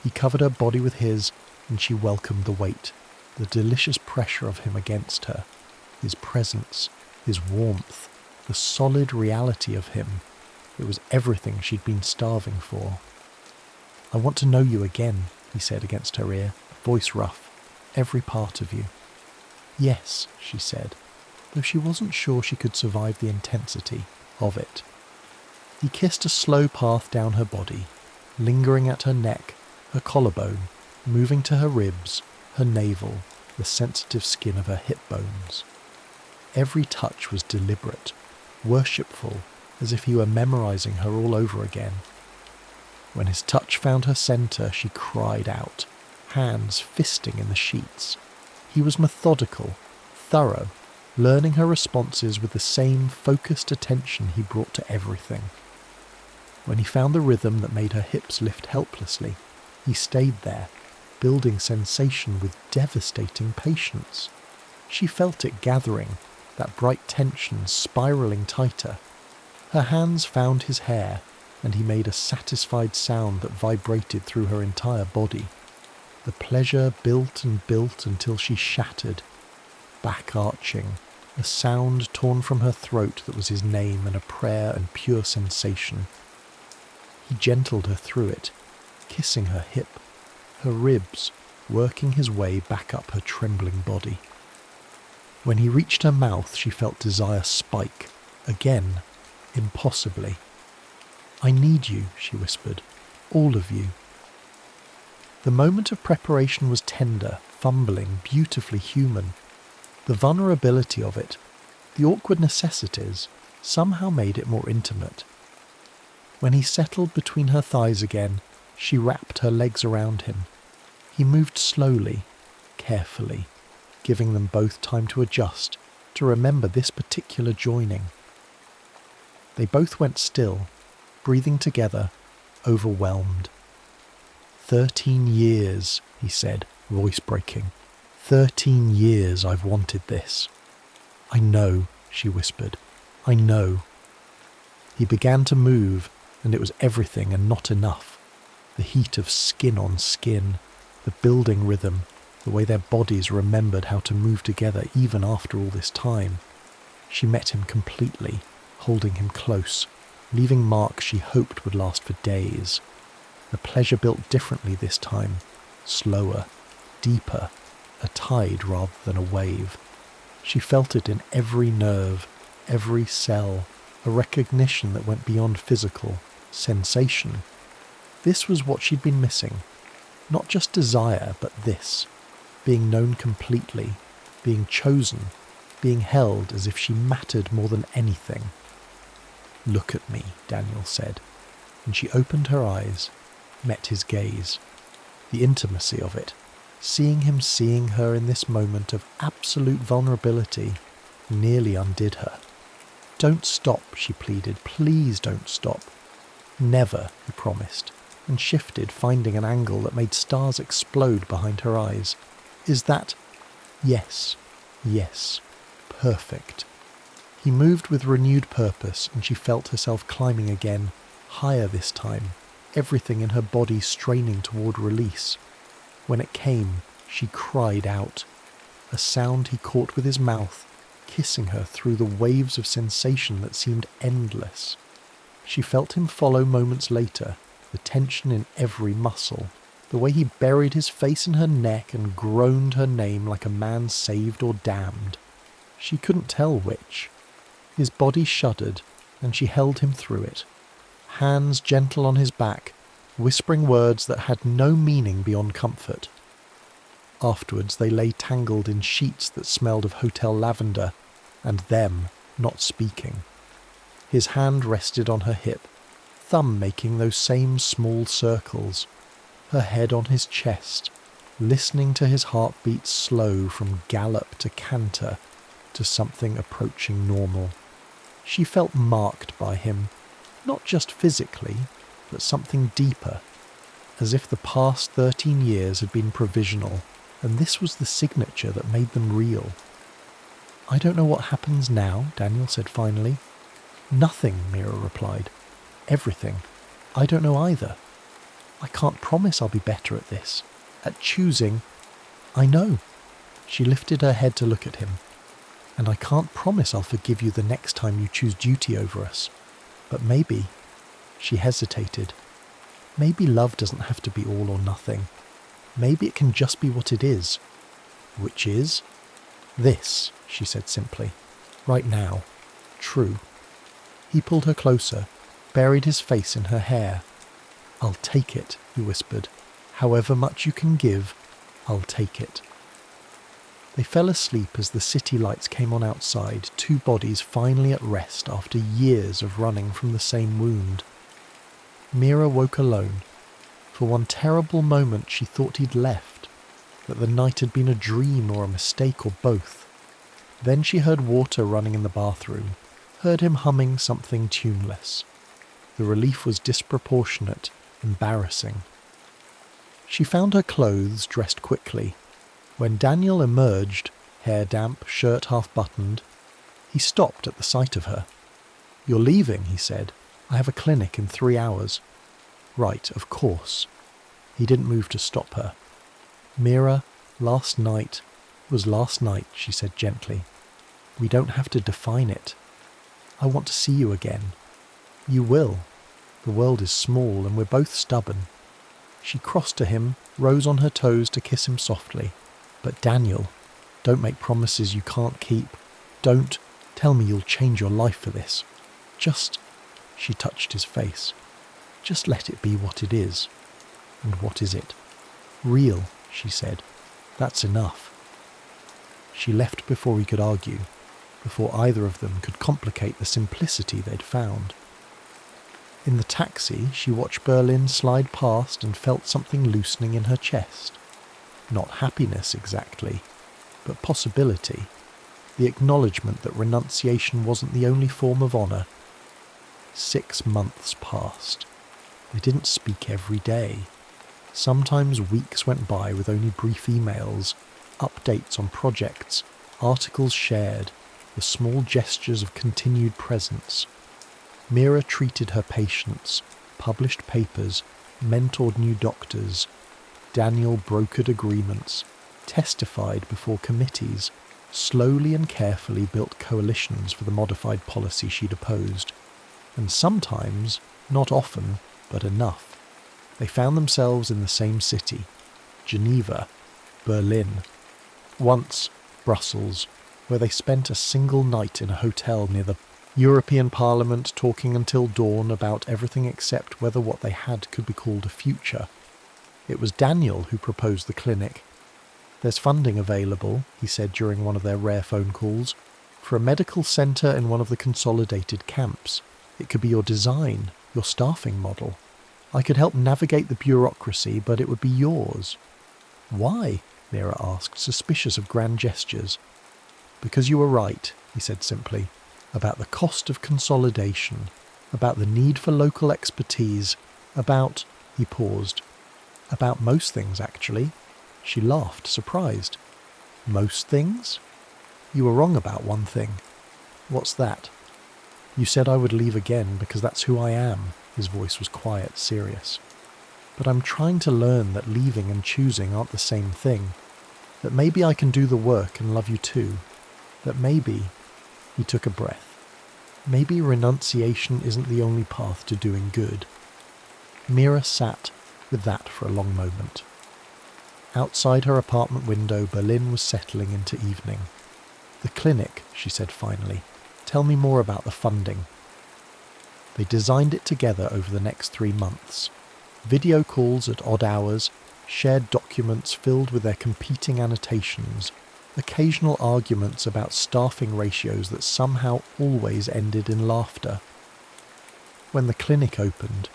He covered her body with his, and she welcomed the weight, the delicious pressure of him against her, his presence, his warmth, the solid reality of him. It was everything she'd been starving for. "I want to know you again," he said against her ear, voice rough, "every part of you." "Yes," she said, though she wasn't sure she could survive the intensity of it. He kissed a slow path down her body, lingering at her neck, her collarbone, moving to her ribs, her navel, the sensitive skin of her hip bones. Every touch was deliberate, worshipful, as if he were memorizing her all over again. When his touch found her centre, she cried out, hands fisting in the sheets. He was methodical, thorough, learning her responses with the same focused attention he brought to everything. When he found the rhythm that made her hips lift helplessly, he stayed there, building sensation with devastating patience. She felt it gathering, that bright tension spiralling tighter. Her hands found his hair, and he made a satisfied sound that vibrated through her entire body. The pleasure built and built until she shattered, back arching, a sound torn from her throat that was his name and a prayer and pure sensation. He gentled her through it, kissing her hip, her ribs, working his way back up her trembling body. When he reached her mouth, she felt desire spike, again, impossibly. "I need you," she whispered, "all of you." The moment of preparation was tender, fumbling, beautifully human. The vulnerability of it, the awkward necessities, somehow made it more intimate. When he settled between her thighs again, she wrapped her legs around him. He moved slowly, carefully, giving them both time to adjust, to remember this particular joining. They both went still, breathing together, overwhelmed. 13 years, he said, voice breaking. 13 years I've wanted this. "I know," she whispered. "I know." He began to move, and it was everything and not enough. The heat of skin on skin, the building rhythm, the way their bodies remembered how to move together even after all this time. She met him completely, holding him close, leaving marks she hoped would last for days. The pleasure built differently this time, slower, deeper, a tide rather than a wave. She felt it in every nerve, every cell, a recognition that went beyond physical, sensation. This was what she'd been missing. Not just desire, but this. Being known completely, being chosen, being held as if she mattered more than anything. "Look at me," Daniel said, and she opened her eyes, met his gaze. The intimacy of it, seeing him seeing her in this moment of absolute vulnerability, nearly undid her. "Don't stop," she pleaded. "Please don't stop." "Never," he promised, and shifted, finding an angle that made stars explode behind her eyes. "Is that—" "Yes, yes, perfect." He moved with renewed purpose, and she felt herself climbing again, higher this time, everything in her body straining toward release. When it came, she cried out, a sound he caught with his mouth, kissing her through the waves of sensation that seemed endless. She felt him follow moments later, the tension in every muscle, the way he buried his face in her neck and groaned her name like a man saved or damned. She couldn't tell which. His body shuddered, and she held him through it, hands gentle on his back, whispering words that had no meaning beyond comfort. Afterwards they lay tangled in sheets that smelled of hotel lavender, and them not speaking. His hand rested on her hip, thumb making those same small circles, her head on his chest, listening to his heartbeat slow from gallop to canter to something approaching normal. She felt marked by him, not just physically, but something deeper, as if the past 13 years had been provisional, and this was the signature that made them real. "I don't know what happens now," Daniel said finally. "Nothing," Mira replied. "Everything. I don't know either. I can't promise I'll be better at this. At choosing. I know." She lifted her head to look at him. "And I can't promise I'll forgive you the next time you choose duty over us. But maybe," she hesitated, "maybe love doesn't have to be all or nothing. Maybe it can just be what it is." "Which is?" "This," she said simply. "Right now. True." He pulled her closer, buried his face in her hair. "I'll take it," he whispered. "However much you can give, I'll take it." They fell asleep as the city lights came on outside, two bodies finally at rest after years of running from the same wound. Mira woke alone. For one terrible moment she thought he'd left, that the night had been a dream or a mistake or both. Then she heard water running in the bathroom, heard him humming something tuneless. The relief was disproportionate, embarrassing. She found her clothes, dressed quickly. When Daniel emerged, hair damp, shirt half-buttoned, he stopped at the sight of her. "You're leaving," he said. "I have a clinic in 3 hours." "Right, of course." He didn't move to stop her. "Mira, last night was last night," she said gently. "We don't have to define it. I want to see you again. You will. The world is small and we're both stubborn." She crossed to him, rose on her toes to kiss him softly. "But Daniel, don't make promises you can't keep. Don't tell me you'll change your life for this. Just," she touched his face, "just let it be what it is." "And what is it?" "Real," she said. "That's enough." She left before he could argue, before either of them could complicate the simplicity they'd found. In the taxi, she watched Berlin slide past and felt something loosening in her chest. Not happiness exactly, but possibility. The acknowledgement that renunciation wasn't the only form of honour. 6 months passed. They didn't speak every day. Sometimes weeks went by with only brief emails, updates on projects, articles shared, the small gestures of continued presence. Mira treated her patients, published papers, mentored new doctors. Daniel brokered agreements, testified before committees, slowly and carefully built coalitions for the modified policy she'd opposed. And sometimes, not often, but enough, they found themselves in the same city, Geneva, Berlin, once Brussels, where they spent a single night in a hotel near the European Parliament, talking until dawn about everything except whether what they had could be called a future. It was Daniel who proposed the clinic. "There's funding available," he said during one of their rare phone calls, "for a medical centre in one of the consolidated camps. It could be your design, your staffing model. I could help navigate the bureaucracy, but it would be yours." "Why?" Mira asked, suspicious of grand gestures. "Because you were right," he said simply, "about the cost of consolidation, about the need for local expertise, about—" he paused. "About most things, actually." She laughed, surprised. "Most things?" "You were wrong about one thing." "What's that?" "You said I would leave again because that's who I am." His voice was quiet, serious. "But I'm trying to learn that leaving and choosing aren't the same thing. That maybe I can do the work and love you too. That maybe—" He took a breath. "Maybe renunciation isn't the only path to doing good." Mira sat with that for a long moment. Outside her apartment window, Berlin was settling into evening. "The clinic," she said finally. "Tell me more about the funding." They designed it together over the next 3 months. Video calls at odd hours, shared documents filled with their competing annotations, occasional arguments about staffing ratios that somehow always ended in laughter. When the clinic opened,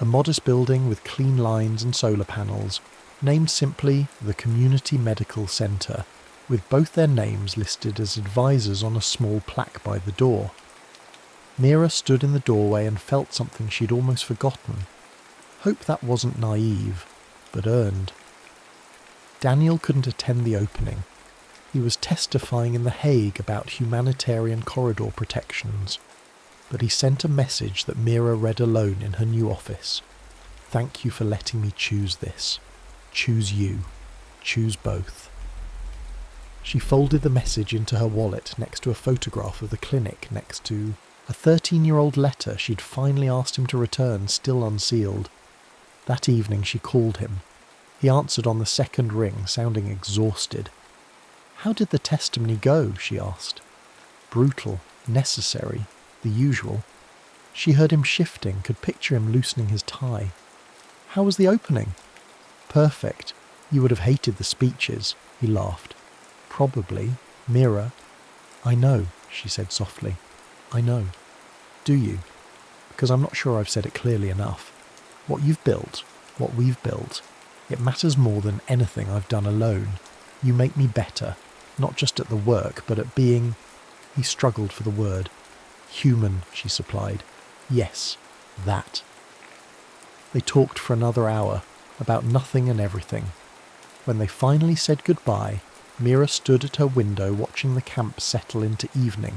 a modest building with clean lines and solar panels, named simply the Community Medical Centre, with both their names listed as advisors on a small plaque by the door. Mira stood in the doorway and felt something she'd almost forgotten. Hope that wasn't naive, but earned. Daniel couldn't attend the opening. He was testifying in The Hague about humanitarian corridor protections. But he sent a message that Mira read alone in her new office. "Thank you for letting me choose this. Choose you. Choose both." She folded the message into her wallet next to a photograph of the clinic, next to a 13-year-old letter she'd finally asked him to return, still unsealed. That evening she called him. He answered on the second ring, sounding exhausted. "How did the testimony go?" she asked. "Brutal, necessary, the usual." She heard him shifting, could picture him loosening his tie. "How was the opening?" "Perfect. You would have hated the speeches," he laughed. Probably. Mira. I know, she said softly. I know. Do you? Because I'm not sure I've said it clearly enough. What you've built, what we've built, it matters more than anything I've done alone. You make me better, not just at the work, but at being... He struggled for the word. Human, she supplied. Yes, that. They talked for another hour, about nothing and everything. When they finally said goodbye, Mira stood at her window watching the camp settle into evening,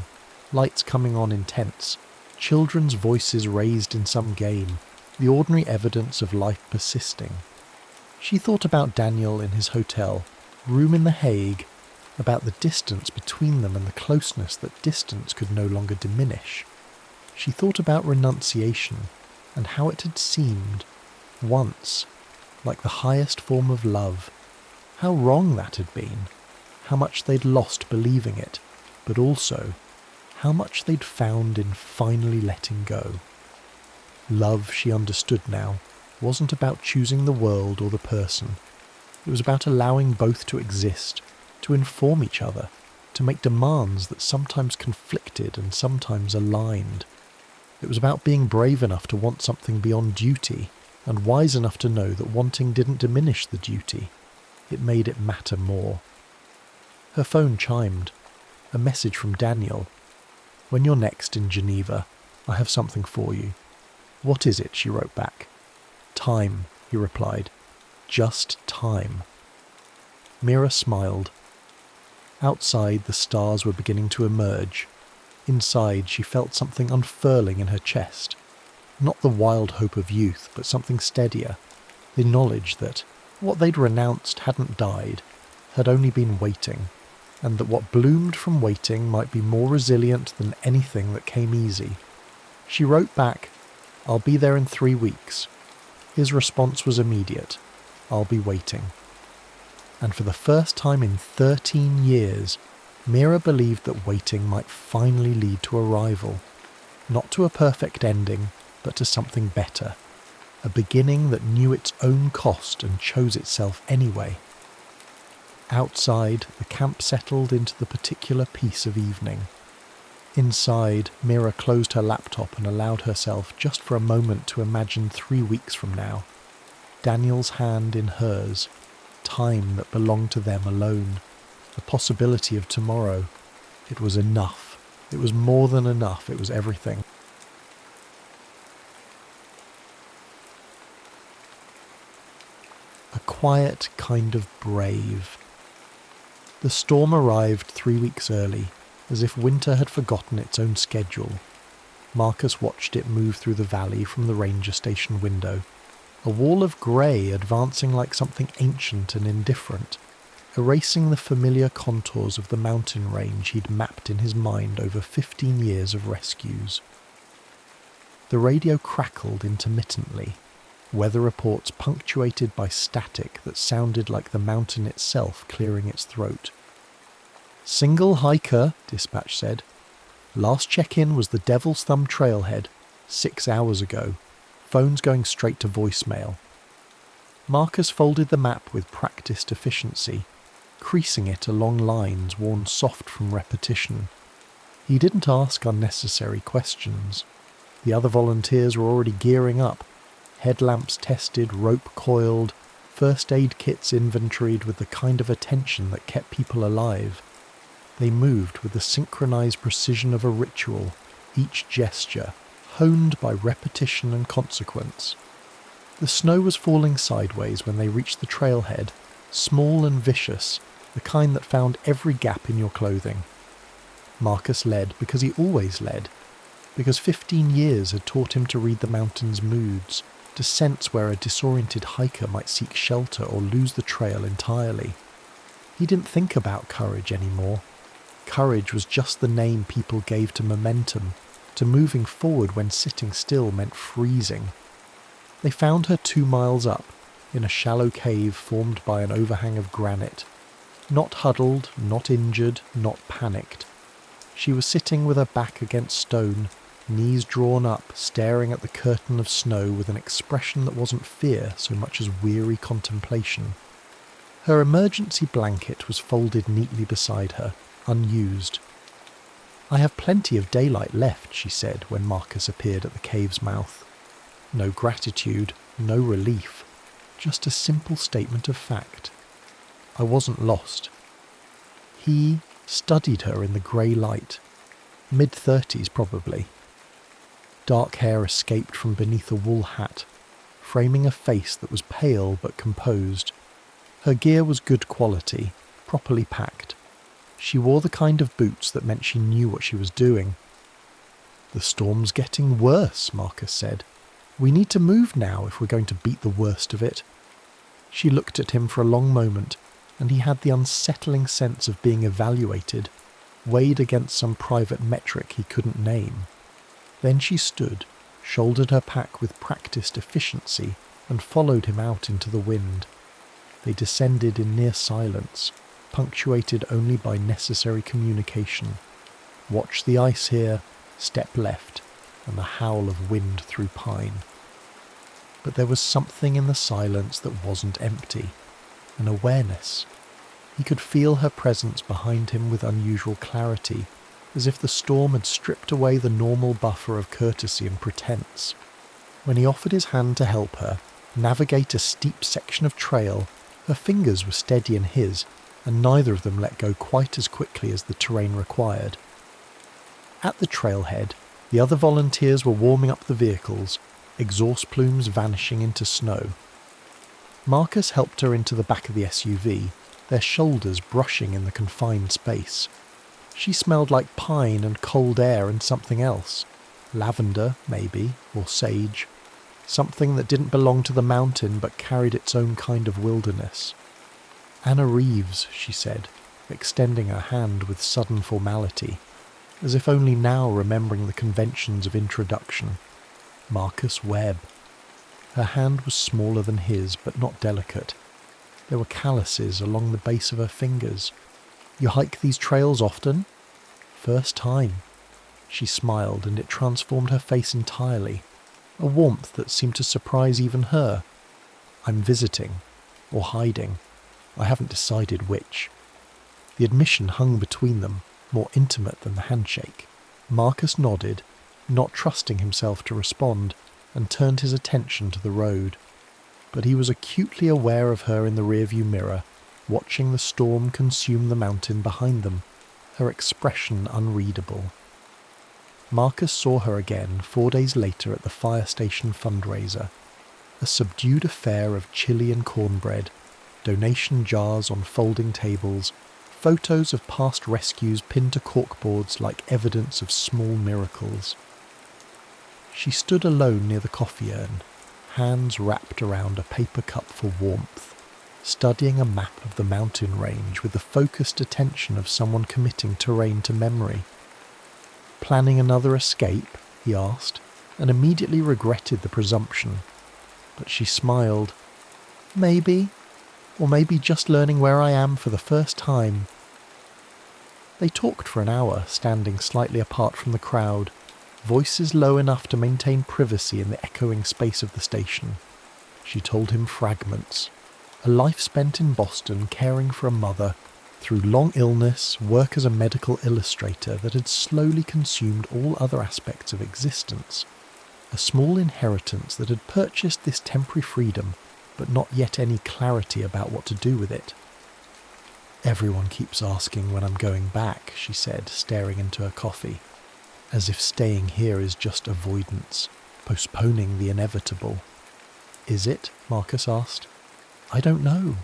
lights coming on in tents, children's voices raised in some game, the ordinary evidence of life persisting. She thought about Daniel in his hotel, room in The Hague, about the distance between them and the closeness that distance could no longer diminish. She thought about renunciation and how it had seemed, once, like the highest form of love. How wrong that had been, how much they'd lost believing it, but also how much they'd found in finally letting go. Love, she understood now, wasn't about choosing the world or the person. It was about allowing both to exist, to inform each other, to make demands that sometimes conflicted and sometimes aligned. It was about being brave enough to want something beyond duty, and wise enough to know that wanting didn't diminish the duty. It made it matter more. Her phone chimed. A message from Daniel. When you're next in Geneva, I have something for you. What is it? She wrote back. Time, he replied. Just time. Mira smiled. Outside, the stars were beginning to emerge. Inside, she felt something unfurling in her chest. Not the wild hope of youth, but something steadier. The knowledge that what they'd renounced hadn't died, had only been waiting, and that what bloomed from waiting might be more resilient than anything that came easy. She wrote back, I'll be there in 3 weeks. His response was immediate. I'll be waiting. And for the first time in 13 years, Mira believed that waiting might finally lead to arrival. Not to a perfect ending, but to something better. A beginning that knew its own cost and chose itself anyway. Outside, the camp settled into the particular peace of evening. Inside, Mira closed her laptop and allowed herself just for a moment to imagine 3 weeks from now. Daniel's hand in hers. Time that belonged to them alone. The possibility of tomorrow. It was enough. It was more than enough. It was everything. A quiet kind of brave. The storm arrived 3 weeks early, as if winter had forgotten its own schedule. Marcus watched it move through the valley from the ranger station window. A wall of grey advancing like something ancient and indifferent, erasing the familiar contours of the mountain range he'd mapped in his mind over 15 years of rescues. The radio crackled intermittently, weather reports punctuated by static that sounded like the mountain itself clearing its throat. Single hiker, dispatch said. Last check-in was the Devil's Thumb trailhead, 6 hours ago. Phone's going straight to voicemail. Marcus folded the map with practiced efficiency, creasing it along lines worn soft from repetition. He didn't ask unnecessary questions. The other volunteers were already gearing up, headlamps tested, rope coiled, first aid kits inventoried with the kind of attention that kept people alive. They moved with the synchronized precision of a ritual, each gesture honed by repetition and consequence. The snow was falling sideways when they reached the trailhead, small and vicious, the kind that found every gap in your clothing. Marcus led because he always led, because 15 years had taught him to read the mountain's moods, to sense where a disoriented hiker might seek shelter or lose the trail entirely. He didn't think about courage anymore. Courage was just the name people gave to momentum, to moving forward when sitting still meant freezing. They found her 2 miles up, in a shallow cave formed by an overhang of granite. Not huddled, not injured, not panicked. She was sitting with her back against stone, knees drawn up, staring at the curtain of snow with an expression that wasn't fear so much as weary contemplation. Her emergency blanket was folded neatly beside her, unused. "I have plenty of daylight left," she said when Marcus appeared at the cave's mouth. No gratitude, no relief, just a simple statement of fact. I wasn't lost. He studied her in the grey light. Mid-30s probably. Dark hair escaped from beneath a wool hat, framing a face that was pale but composed. Her gear was good quality, properly packed. She wore the kind of boots that meant she knew what she was doing. "The storm's getting worse," Marcus said. "We need to move now if we're going to beat the worst of it." She looked at him for a long moment, and he had the unsettling sense of being evaluated, weighed against some private metric he couldn't name. Then she stood, shouldered her pack with practiced efficiency, and followed him out into the wind. They descended in near silence, punctuated only by necessary communication. Watch the ice here, step left, and the howl of wind through pine. But there was something in the silence that wasn't empty, an awareness. He could feel her presence behind him with unusual clarity, as if the storm had stripped away the normal buffer of courtesy and pretense. When he offered his hand to help her navigate a steep section of trail, her fingers were steady in his, and neither of them let go quite as quickly as the terrain required. At the trailhead, the other volunteers were warming up the vehicles, exhaust plumes vanishing into snow. Marcus helped her into the back of the SUV, their shoulders brushing in the confined space. She smelled like pine and cold air and something else. Lavender, maybe, or sage. Something that didn't belong to the mountain but carried its own kind of wilderness. "Anna Reeves," she said, extending her hand with sudden formality, as if only now remembering the conventions of introduction. Marcus Webb. Her hand was smaller than his, but not delicate. There were calluses along the base of her fingers. "You hike these trails often?" "First time." She smiled, and it transformed her face entirely, a warmth that seemed to surprise even her. "I'm visiting, or hiding. I haven't decided which." The admission hung between them, more intimate than the handshake. Marcus nodded, not trusting himself to respond, and turned his attention to the road. But he was acutely aware of her in the rearview mirror, watching the storm consume the mountain behind them, her expression unreadable. Marcus saw her again 4 days later at the fire station fundraiser, a subdued affair of chili and cornbread, donation jars on folding tables, photos of past rescues pinned to corkboards like evidence of small miracles. She stood alone near the coffee urn, hands wrapped around a paper cup for warmth, studying a map of the mountain range with the focused attention of someone committing terrain to memory. "Planning another escape?" he asked, and immediately regretted the presumption. But she smiled. "Maybe. Or maybe just learning where I am for the first time." They talked for an hour, standing slightly apart from the crowd, voices low enough to maintain privacy in the echoing space of the station. She told him fragments. A life spent in Boston caring for a mother, through long illness, work as a medical illustrator that had slowly consumed all other aspects of existence. A small inheritance that had purchased this temporary freedom, but not yet any clarity about what to do with it. "Everyone keeps asking when I'm going back," she said, staring into her coffee, as if staying here is just avoidance, postponing the inevitable. "Is it?" Marcus asked. "I don't know."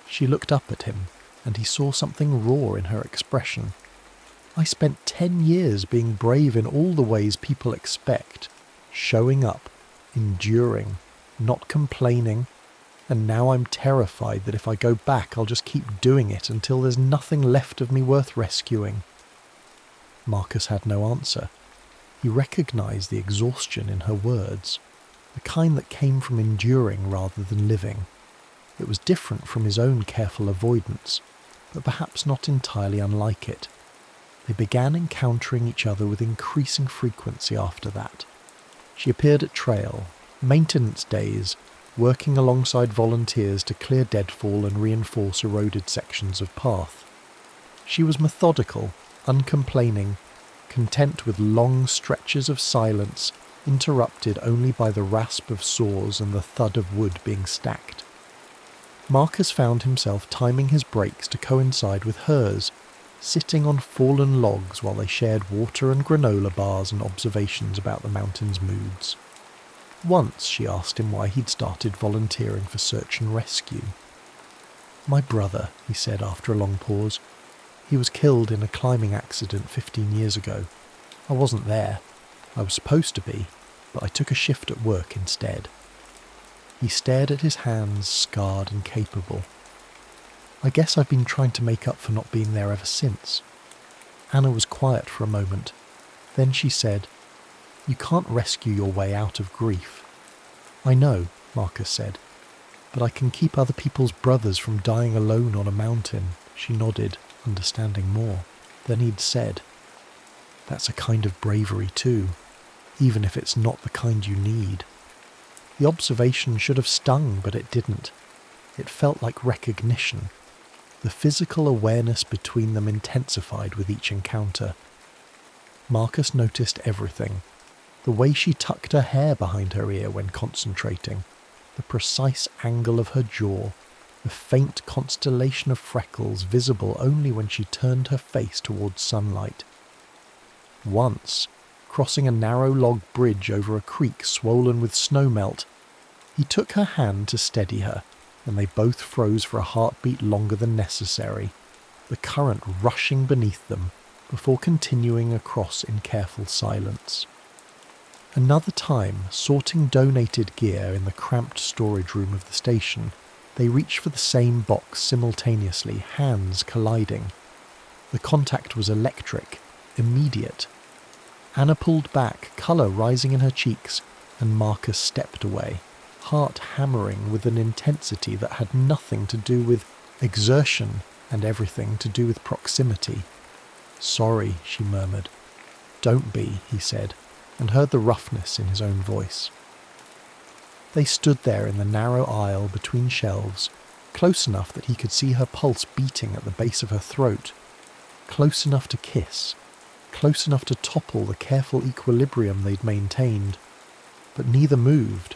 She looked up at him, and he saw something raw in her expression. "I spent 10 years being brave in all the ways people expect, showing up, enduring, not complaining, and now I'm terrified that if I go back I'll just keep doing it until there's nothing left of me worth rescuing." Marcus had no answer. He recognized the exhaustion in her words, the kind that came from enduring rather than living. It was different from his own careful avoidance, but perhaps not entirely unlike it. They began encountering each other with increasing frequency after that. She appeared at trail, maintenance days, working alongside volunteers to clear deadfall and reinforce eroded sections of path. She was methodical, uncomplaining, content with long stretches of silence interrupted only by the rasp of saws and the thud of wood being stacked. Marcus found himself timing his breaks to coincide with hers, sitting on fallen logs while they shared water and granola bars and observations about the mountain's moods. Once she asked him why he'd started volunteering for search and rescue. "My brother," he said after a long pause. "He was killed in a climbing accident 15 years ago. I wasn't there. I was supposed to be, but I took a shift at work instead." He stared at his hands, scarred and capable. "I guess I've been trying to make up for not being there ever since." Anna was quiet for a moment. Then she said, "You can't rescue your way out of grief." "I know," Marcus said, "but I can keep other people's brothers from dying alone on a mountain." She nodded, understanding more. Then he'd said, "That's a kind of bravery too, even if it's not the kind you need." The observation should have stung, but it didn't. It felt like recognition. The physical awareness between them intensified with each encounter. Marcus noticed everything. The way she tucked her hair behind her ear when concentrating, the precise angle of her jaw, the faint constellation of freckles visible only when she turned her face towards sunlight. Once, crossing a narrow log bridge over a creek swollen with snowmelt, he took her hand to steady her, and they both froze for a heartbeat longer than necessary, the current rushing beneath them, before continuing across in careful silence. Another time, sorting donated gear in the cramped storage room of the station, they reached for the same box simultaneously, hands colliding. The contact was electric, immediate. Anna pulled back, colour rising in her cheeks, and Marcus stepped away, heart hammering with an intensity that had nothing to do with exertion and everything to do with proximity. "Sorry," she murmured. "Don't be," he said, and heard the roughness in his own voice. They stood there in the narrow aisle between shelves, close enough that he could see her pulse beating at the base of her throat, close enough to kiss, close enough to topple the careful equilibrium they'd maintained. But neither moved.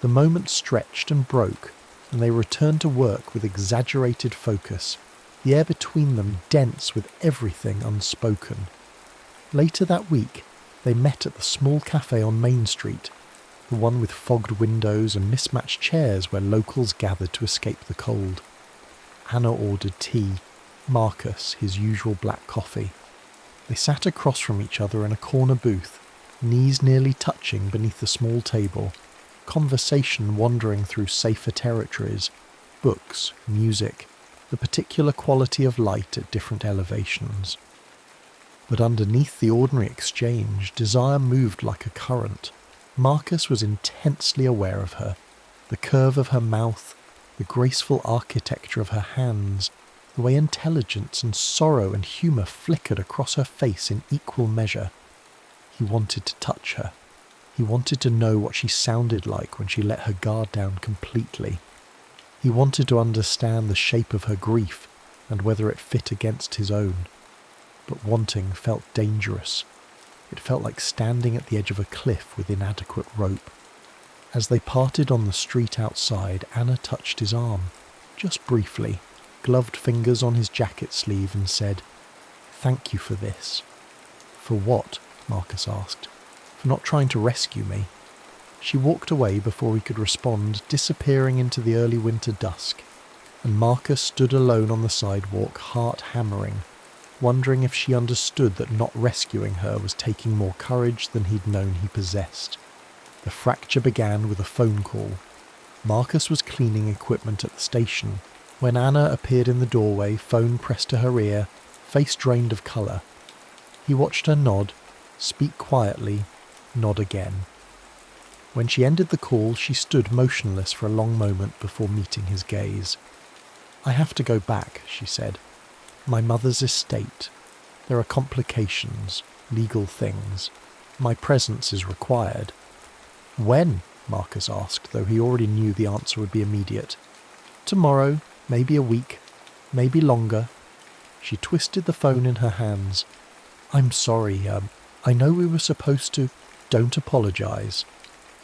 The moment stretched and broke, and they returned to work with exaggerated focus, the air between them dense with everything unspoken. Later that week, they met at the small cafe on Main Street, the one with fogged windows and mismatched chairs where locals gathered to escape the cold. Anna ordered tea, Marcus his usual black coffee. They sat across from each other in a corner booth, knees nearly touching beneath a small table, conversation wandering through safer territories, books, music, the particular quality of light at different elevations. But underneath the ordinary exchange, desire moved like a current. Marcus was intensely aware of her, the curve of her mouth, the graceful architecture of her hands, the way intelligence and sorrow and humour flickered across her face in equal measure. He wanted to touch her. He wanted to know what she sounded like when she let her guard down completely. He wanted to understand the shape of her grief and whether it fit against his own. But wanting felt dangerous. It felt like standing at the edge of a cliff with inadequate rope. As they parted on the street outside, Anna touched his arm, just briefly, gloved fingers on his jacket sleeve, and said, "Thank you for this." "For what?" Marcus asked. "For not trying to rescue me." She walked away before he could respond, disappearing into the early winter dusk, and Marcus stood alone on the sidewalk, heart hammering, wondering if she understood that not rescuing her was taking more courage than he'd known he possessed. The fracture began with a phone call. Marcus was cleaning equipment at the station. When Anna appeared in the doorway, phone pressed to her ear, face drained of colour. He watched her nod, speak quietly, nod again. When she ended the call, she stood motionless for a long moment before meeting his gaze. "I have to go back," she said. "My mother's estate. There are complications, legal things. My presence is required." "When?" Marcus asked, though he already knew the answer would be immediate. Tomorrow, maybe a week, maybe longer. She twisted the phone in her hands. I'm sorry, I know we were supposed to... Don't apologise.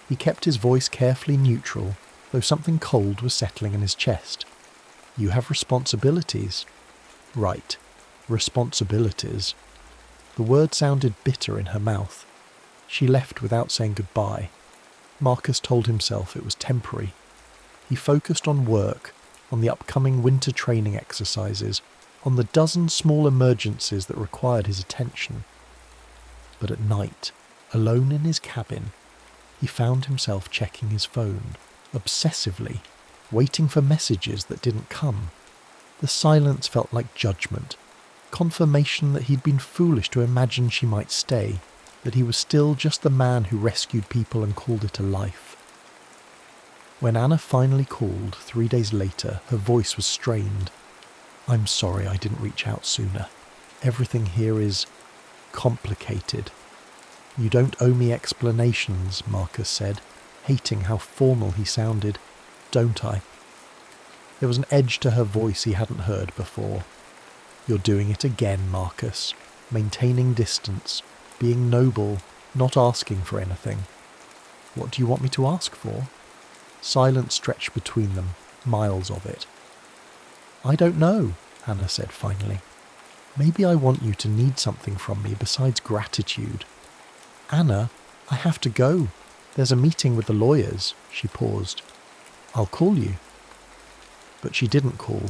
He kept his voice carefully neutral, though something cold was settling in his chest. You have responsibilities. Right, responsibilities. The word sounded bitter in her mouth. She left without saying goodbye. Marcus told himself it was temporary. He focused on work, on the upcoming winter training exercises, on the dozen small emergencies that required his attention. But at night, alone in his cabin, he found himself checking his phone, obsessively, waiting for messages that didn't come. The silence felt like judgment, confirmation that he'd been foolish to imagine she might stay, that he was still just the man who rescued people and called it a life. When Anna finally called 3 days later, her voice was strained. I'm sorry I didn't reach out sooner. Everything here is complicated. You don't owe me explanations, Marcus said, hating how formal he sounded. Don't I? There was an edge to her voice he hadn't heard before. You're doing it again, Marcus. Maintaining distance, being noble, not asking for anything. What do you want me to ask for? Silence stretched between them, miles of it. I don't know, Anna said finally. Maybe I want you to need something from me besides gratitude. Anna, I have to go. There's a meeting with the lawyers. She paused. I'll call you. But she didn't call.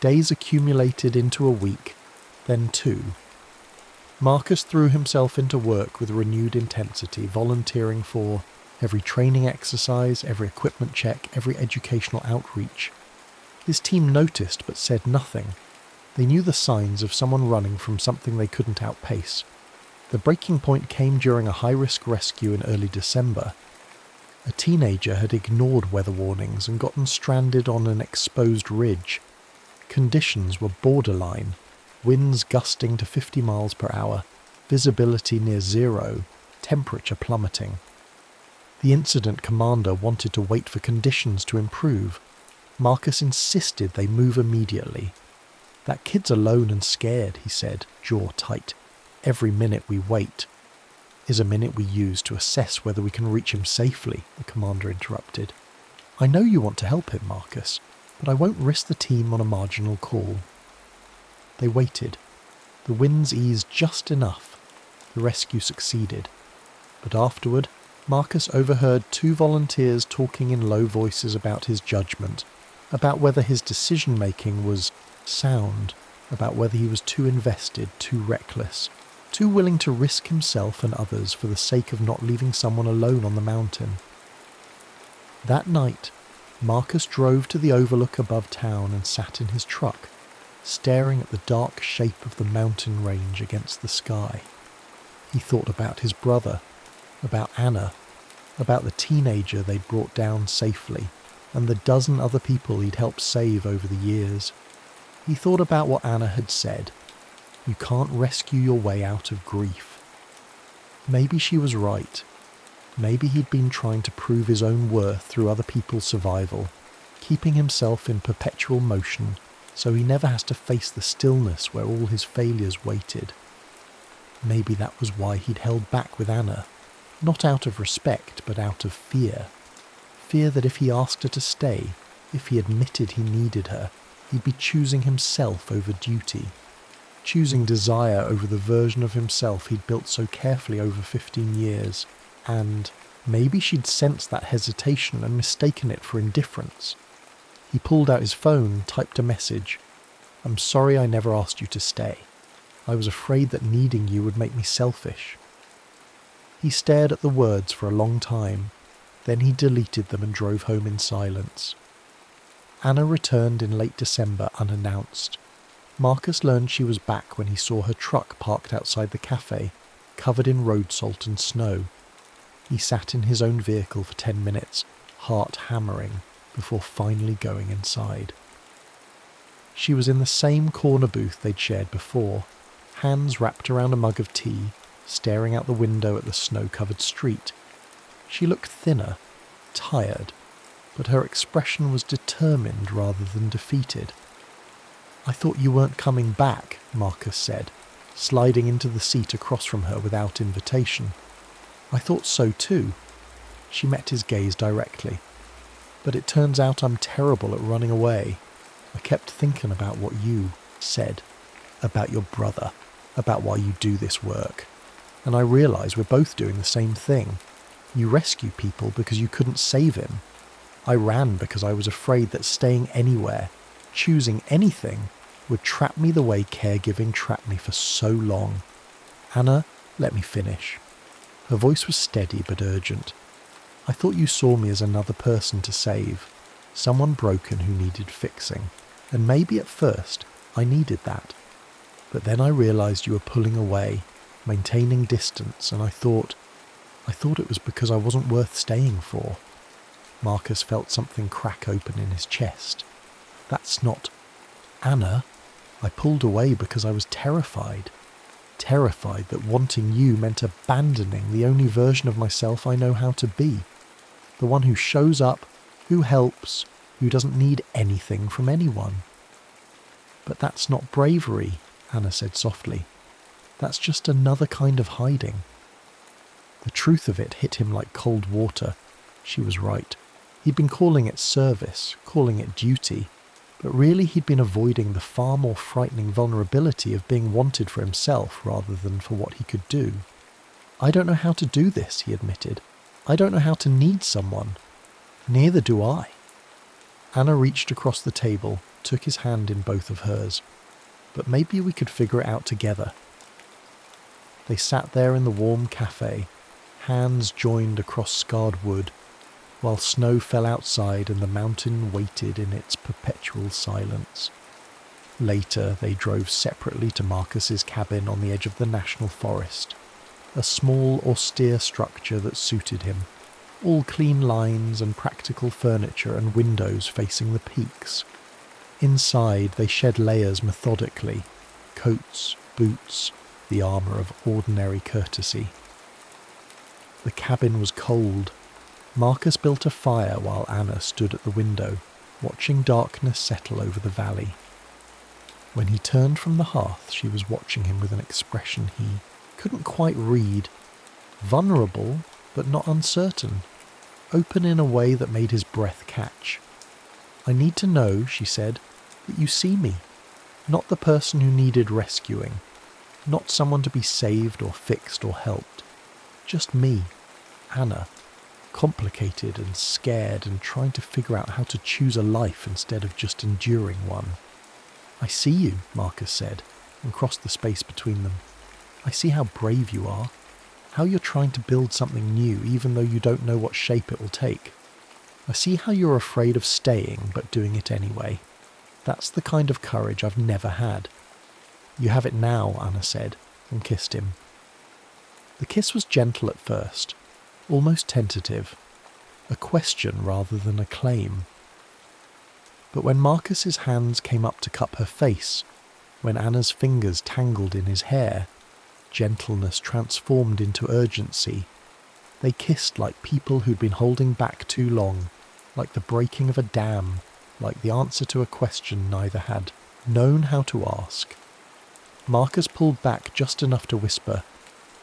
Days accumulated into a week, then 2. Marcus threw himself into work with renewed intensity, volunteering for every training exercise, every equipment check, every educational outreach. His team noticed but said nothing. They knew the signs of someone running from something they couldn't outpace. The breaking point came during a high-risk rescue in early December. A teenager had ignored weather warnings and gotten stranded on an exposed ridge. Conditions were borderline, winds gusting to 50 miles per hour, visibility near zero, temperature plummeting. The incident commander wanted to wait for conditions to improve. Marcus insisted they move immediately. That kid's alone and scared, he said, jaw tight. Every minute we wait is a minute we use to assess whether we can reach him safely, the commander interrupted. I know you want to help him, Marcus, but I won't risk the team on a marginal call. They waited. The winds eased just enough. The rescue succeeded. But afterward, Marcus overheard 2 volunteers talking in low voices about his judgment, about whether his decision-making was sound, about whether he was too invested, too reckless, too willing to risk himself and others for the sake of not leaving someone alone on the mountain. That night, Marcus drove to the overlook above town and sat in his truck, staring at the dark shape of the mountain range against the sky. He thought about his brother, about Anna, about the teenager they'd brought down safely, and the dozen other people he'd helped save over the years. He thought about what Anna had said. You can't rescue your way out of grief. Maybe she was right. Maybe he'd been trying to prove his own worth through other people's survival, keeping himself in perpetual motion so he never has to face the stillness where all his failures waited. Maybe that was why he'd held back with Anna, not out of respect but out of fear. Fear that if he asked her to stay, if he admitted he needed her, he'd be choosing himself over duty, choosing desire over the version of himself he'd built so carefully over 15 years. And maybe she'd sensed that hesitation and mistaken it for indifference. He pulled out his phone, typed a message. I'm sorry I never asked you to stay. I was afraid that needing you would make me selfish. He stared at the words for a long time. Then he deleted them and drove home in silence. Anna returned in late December unannounced. Marcus learned she was back when he saw her truck parked outside the cafe, covered in road salt and snow. He sat in his own vehicle for 10 minutes, heart hammering, before finally going inside. She was in the same corner booth they'd shared before, hands wrapped around a mug of tea, staring out the window at the snow-covered street. She looked thinner, tired, but her expression was determined rather than defeated. "I thought you weren't coming back," Marcus said, sliding into the seat across from her without invitation. "I thought so too." She met his gaze directly. "But it turns out I'm terrible at running away. I kept thinking about what you said, about your brother, about why you do this work. And I realise we're both doing the same thing. You rescue people because you couldn't save him. I ran because I was afraid that staying anywhere, choosing anything, would trap me the way caregiving trapped me for so long. Anna, let me finish." Her voice was steady but urgent. "I thought you saw me as another person to save, someone broken who needed fixing. And maybe at first I needed that. But then I realised you were pulling away, maintaining distance, and I thought it was because I wasn't worth staying for." Marcus felt something crack open in his chest. "That's not... Anna, I pulled away because I was terrified. Terrified that wanting you meant abandoning the only version of myself I know how to be. The one who shows up, who helps, who doesn't need anything from anyone." "But that's not bravery," Anna said softly. "That's just another kind of hiding." The truth of it hit him like cold water. She was right. He'd been calling it service, calling it duty, but really he'd been avoiding the far more frightening vulnerability of being wanted for himself rather than for what he could do. "I don't know how to do this," he admitted. "I don't know how to need someone. Neither do I." Anna reached across the table, took his hand in both of hers. "But maybe we could figure it out together." They sat there in the warm cafe, hands joined across scarred wood, while snow fell outside and the mountain waited in its perpetual silence. Later they drove separately to Marcus's cabin on the edge of the national forest, a small austere structure that suited him, all clean lines and practical furniture and windows facing the peaks. Inside they shed layers methodically, coats, boots, the armour of ordinary courtesy. The cabin was cold. Marcus built a fire while Anna stood at the window, watching darkness settle over the valley. When he turned from the hearth, she was watching him with an expression he couldn't quite read. Vulnerable, but not uncertain. Open in a way that made his breath catch. "I need to know," she said, "that you see me. Not the person who needed rescuing. Not someone to be saved or fixed or helped. Just me, Anna. Complicated and scared and trying to figure out how to choose a life instead of just enduring one." "I see you," Marcus said, and crossed the space between them. "I see how brave you are. How you're trying to build something new even though you don't know what shape it will take. I see how you're afraid of staying but doing it anyway. That's the kind of courage I've never had." "You have it now," Anna said, and kissed him. The kiss was gentle at first, almost tentative, a question rather than a claim. But when Marcus's hands came up to cup her face, when Anna's fingers tangled in his hair, gentleness transformed into urgency. They kissed like people who'd been holding back too long, like the breaking of a dam, like the answer to a question neither had known how to ask. Marcus pulled back just enough to whisper,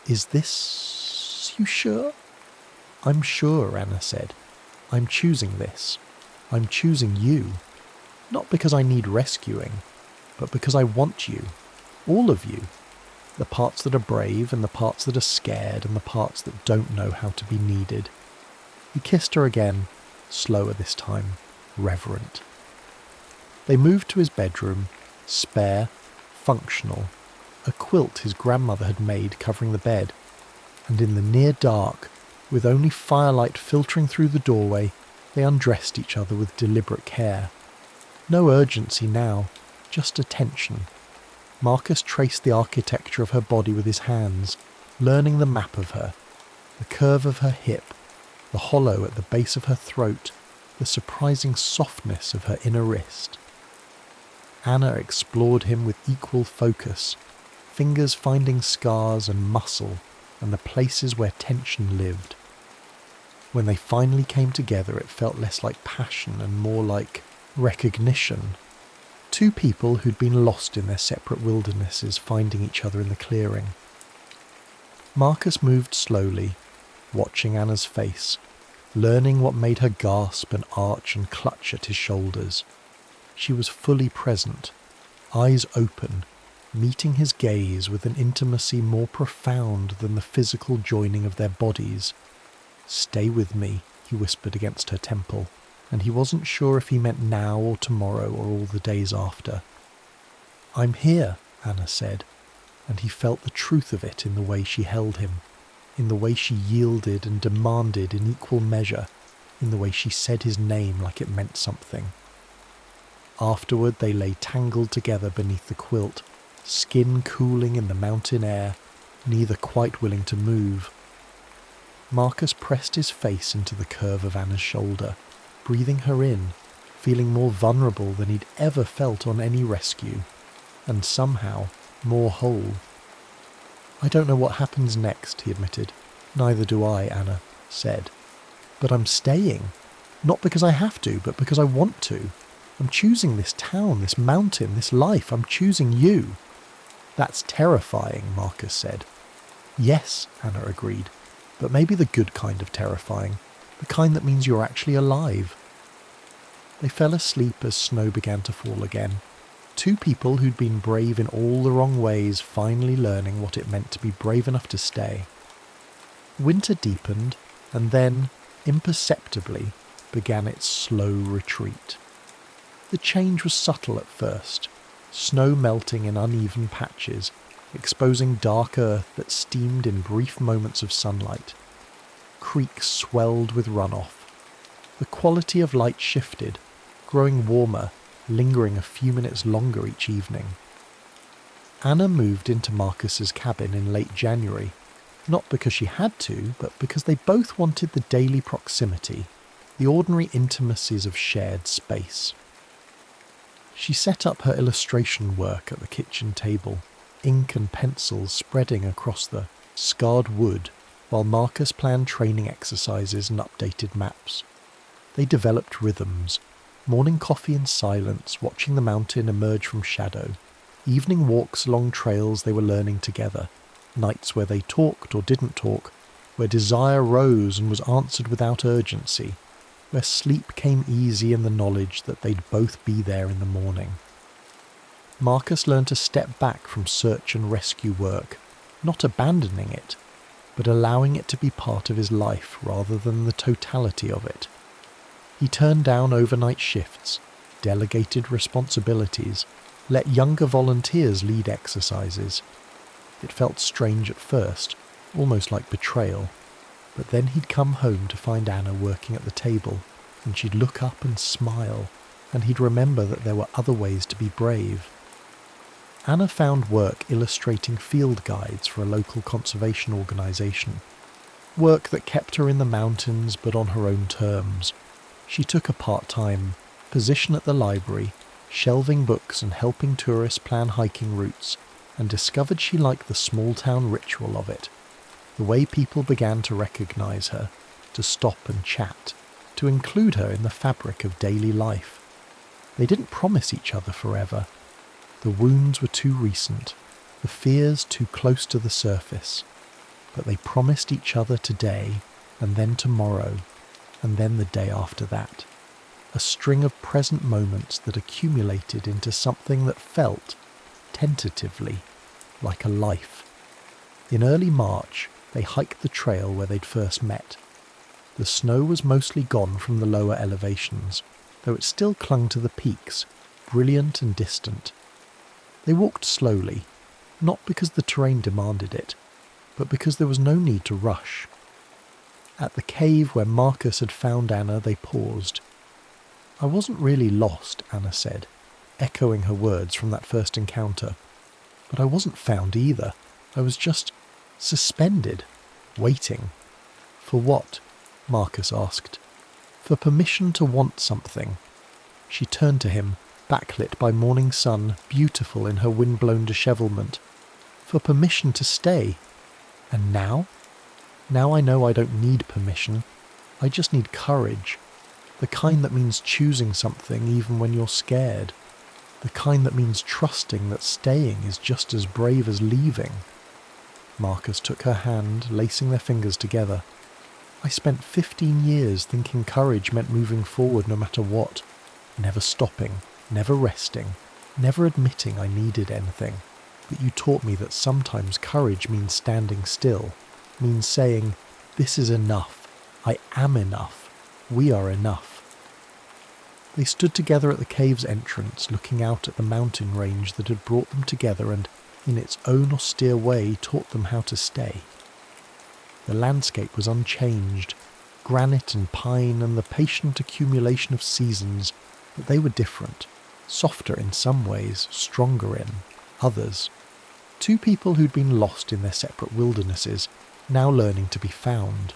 "Is this... you sure?" "I'm sure," Anna said. "I'm choosing this. I'm choosing you. Not because I need rescuing, but because I want you. All of you. The parts that are brave and the parts that are scared and the parts that don't know how to be needed." He kissed her again, slower this time, reverent. They moved to his bedroom, spare, functional, a quilt his grandmother had made covering the bed, and in the near dark, with only firelight filtering through the doorway, they undressed each other with deliberate care. No urgency now, just attention. Marcus traced the architecture of her body with his hands, learning the map of her, the curve of her hip, the hollow at the base of her throat, the surprising softness of her inner wrist. Anna explored him with equal focus, fingers finding scars and muscle and the places where tension lived. When they finally came together, it felt less like passion and more like recognition. Two people who'd been lost in their separate wildernesses finding each other in the clearing. Marcus moved slowly, watching Anna's face, learning what made her gasp and arch and clutch at his shoulders. She was fully present, eyes open, meeting his gaze with an intimacy more profound than the physical joining of their bodies. "Stay with me," he whispered against her temple, and he wasn't sure if he meant now or tomorrow or all the days after. "I'm here," Anna said, and he felt the truth of it in the way she held him, in the way she yielded and demanded in equal measure, in the way she said his name like it meant something. Afterward they lay tangled together beneath the quilt, skin cooling in the mountain air, neither quite willing to move. Marcus pressed his face into the curve of Anna's shoulder, breathing her in, feeling more vulnerable than he'd ever felt on any rescue, and somehow more whole. "I don't know what happens next," he admitted. "Neither do I," Anna said. "But I'm staying. Not because I have to, but because I want to. I'm choosing this town, this mountain, this life. I'm choosing you." "That's terrifying," Marcus said. "Yes," Anna agreed, "but maybe the good kind of terrifying, the kind that means you're actually alive." They fell asleep as snow began to fall again. Two people who'd been brave in all the wrong ways finally learning what it meant to be brave enough to stay. Winter deepened, and then, imperceptibly, began its slow retreat. The change was subtle at first, snow melting in uneven patches, exposing dark earth that steamed in brief moments of sunlight. Creeks swelled with runoff. The quality of light shifted, growing warmer, lingering a few minutes longer each evening. Anna moved into Marcus's cabin in late January, not because she had to, but because they both wanted the daily proximity, the ordinary intimacies of shared space. She set up her illustration work at the kitchen table, ink and pencils spreading across the scarred wood, while Marcus planned training exercises and updated maps. They developed rhythms, morning coffee in silence, watching the mountain emerge from shadow, evening walks along trails they were learning together, nights where they talked or didn't talk, where desire rose and was answered without urgency, where sleep came easy in the knowledge that they'd both be there in the morning. Marcus learned to step back from search and rescue work, not abandoning it, but allowing it to be part of his life rather than the totality of it. He turned down overnight shifts, delegated responsibilities, let younger volunteers lead exercises. It felt strange at first, almost like betrayal, but then he'd come home to find Anna working at the table, and she'd look up and smile, and he'd remember that there were other ways to be brave. Anna found work illustrating field guides for a local conservation organisation, work that kept her in the mountains but on her own terms. She took a part-time position at the library, shelving books and helping tourists plan hiking routes, and discovered she liked the small-town ritual of it, the way people began to recognise her, to stop and chat, to include her in the fabric of daily life. They didn't promise each other forever. The wounds were too recent, the fears too close to the surface, but they promised each other today, and then tomorrow, and then the day after that. A string of present moments that accumulated into something that felt, tentatively, like a life. In early March, they hiked the trail where they'd first met. The snow was mostly gone from the lower elevations, though it still clung to the peaks, brilliant and distant. They walked slowly, not because the terrain demanded it, but because there was no need to rush. At the cave where Marcus had found Anna, they paused. "I wasn't really lost," Anna said, echoing her words from that first encounter. "But I wasn't found either. I was just suspended, waiting." "For what?" Marcus asked. "For permission to want something." She turned to him, backlit by morning sun, beautiful in her wind-blown dishevelment. "For permission to stay. And now? Now I know I don't need permission. I just need courage. The kind that means choosing something even when you're scared. The kind that means trusting that staying is just as brave as leaving. Marcus took her hand, lacing their fingers together. I spent 15 years thinking courage meant moving forward no matter what. Never stopping, never resting, never admitting I needed anything. But you taught me that sometimes courage means standing still, means saying, this is enough, I am enough, we are enough. They stood together at the cave's entrance, looking out at the mountain range that had brought them together and, in its own austere way, taught them how to stay. The landscape was unchanged, granite and pine and the patient accumulation of seasons, but they were different, softer in some ways, stronger in others. Two people who'd been lost in their separate wildernesses, now learning to be found.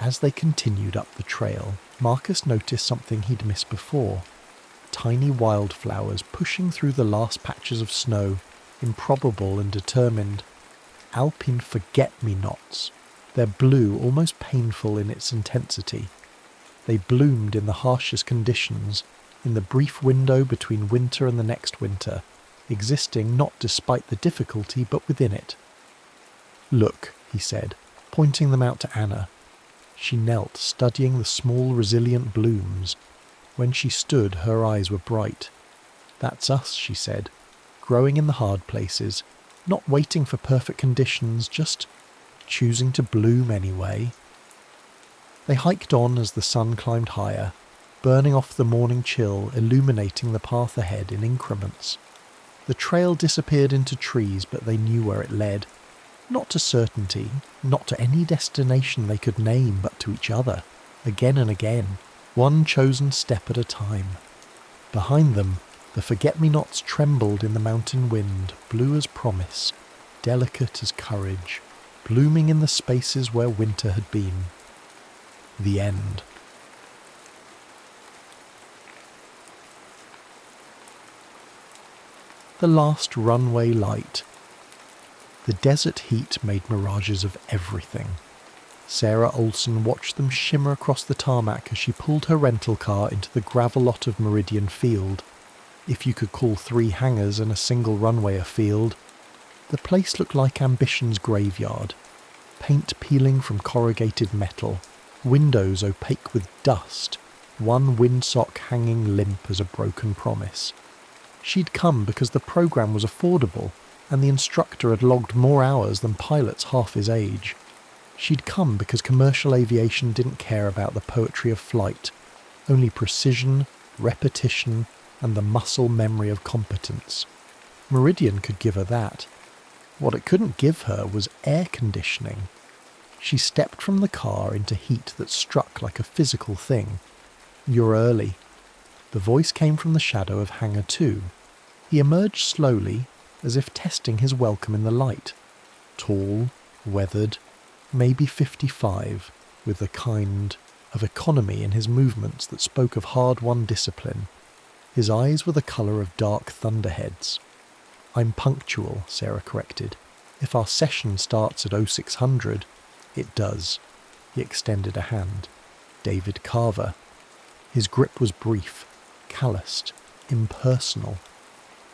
As they continued up the trail, Marcus noticed something he'd missed before. Tiny wildflowers pushing through the last patches of snow, improbable and determined. Alpine forget-me-nots. Their blue almost painful in its intensity. They bloomed in the harshest conditions, in the brief window between winter and the next winter, existing not despite the difficulty but within it. Look, he said, pointing them out to Anna. She knelt, studying the small, resilient blooms. When she stood, her eyes were bright. That's us, she said, growing in the hard places, not waiting for perfect conditions, just choosing to bloom anyway. They hiked on as the sun climbed higher, burning off the morning chill, illuminating the path ahead in increments. The trail disappeared into trees, but they knew where it led. Not to certainty, not to any destination they could name, but to each other, again and again, one chosen step at a time. Behind them, the forget-me-nots trembled in the mountain wind, blue as promise, delicate as courage, blooming in the spaces where winter had been. The end. The last runway light. The desert heat made mirages of everything. Sarah Olson watched them shimmer across the tarmac as she pulled her rental car into the gravel lot of Meridian Field. If you could call 3 hangars and a single runway a field. The place looked like ambition's graveyard. Paint peeling from corrugated metal, windows opaque with dust, one windsock hanging limp as a broken promise. She'd come because the programme was affordable, and the instructor had logged more hours than pilots half his age. She'd come because commercial aviation didn't care about the poetry of flight, only precision, repetition, and the muscle memory of competence. Meridian could give her that. What it couldn't give her was air conditioning. She stepped from the car into heat that struck like a physical thing. You're early. The voice came from the shadow of Hangar 2. He emerged slowly, as if testing his welcome in the light. Tall, weathered, maybe 55, with the kind of economy in his movements that spoke of hard-won discipline. His eyes were the colour of dark thunderheads. I'm punctual, Sarah corrected. If our session starts at 0600, it does. He extended a hand. David Carver. His grip was brief, calloused, impersonal.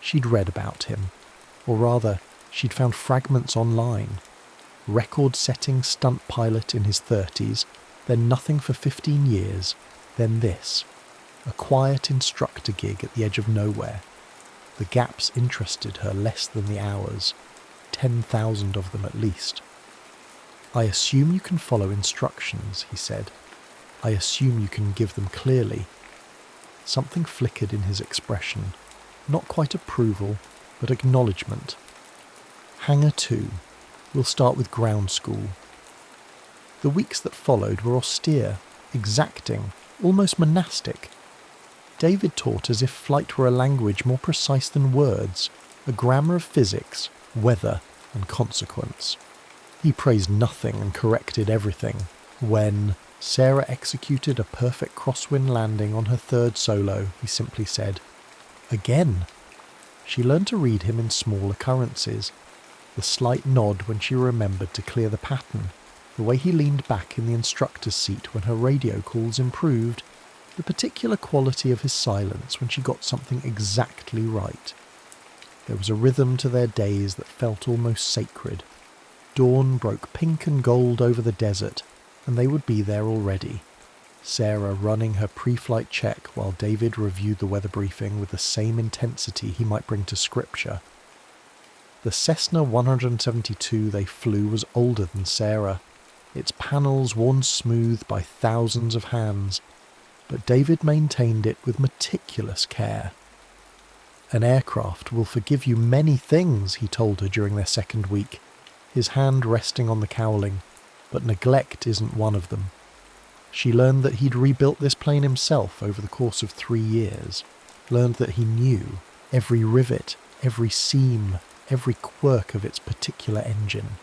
She'd read about him. Or rather, she'd found fragments online. Record-setting stunt pilot in his 30s, then nothing for 15 years, then this. A quiet instructor gig at the edge of nowhere. The gaps interested her less than the hours, 10,000 of them at least. I assume you can follow instructions, he said. I assume you can give them clearly. Something flickered in his expression, not quite approval, but acknowledgement. Hangar 2. We'll start with ground school. The weeks that followed were austere, exacting, almost monastic. David taught as if flight were a language more precise than words, a grammar of physics, weather, and consequence. He praised nothing and corrected everything. When Sarah executed a perfect crosswind landing on her 3rd solo, he simply said, "Again." She learned to read him in small occurrences, the slight nod when she remembered to clear the pattern, the way he leaned back in the instructor's seat when her radio calls improved, the particular quality of his silence when she got something exactly right. There was a rhythm to their days that felt almost sacred. Dawn broke pink and gold over the desert, and they would be there already. Sarah running her pre-flight check while David reviewed the weather briefing with the same intensity he might bring to scripture. The Cessna 172 they flew was older than Sarah, its panels worn smooth by thousands of hands, but David maintained it with meticulous care. "An aircraft will forgive you many things," he told her during their second week, his hand resting on the cowling, "but neglect isn't one of them." She learned that he'd rebuilt this plane himself over the course of 3 years, learned that he knew every rivet, every seam, every quirk of its particular engine.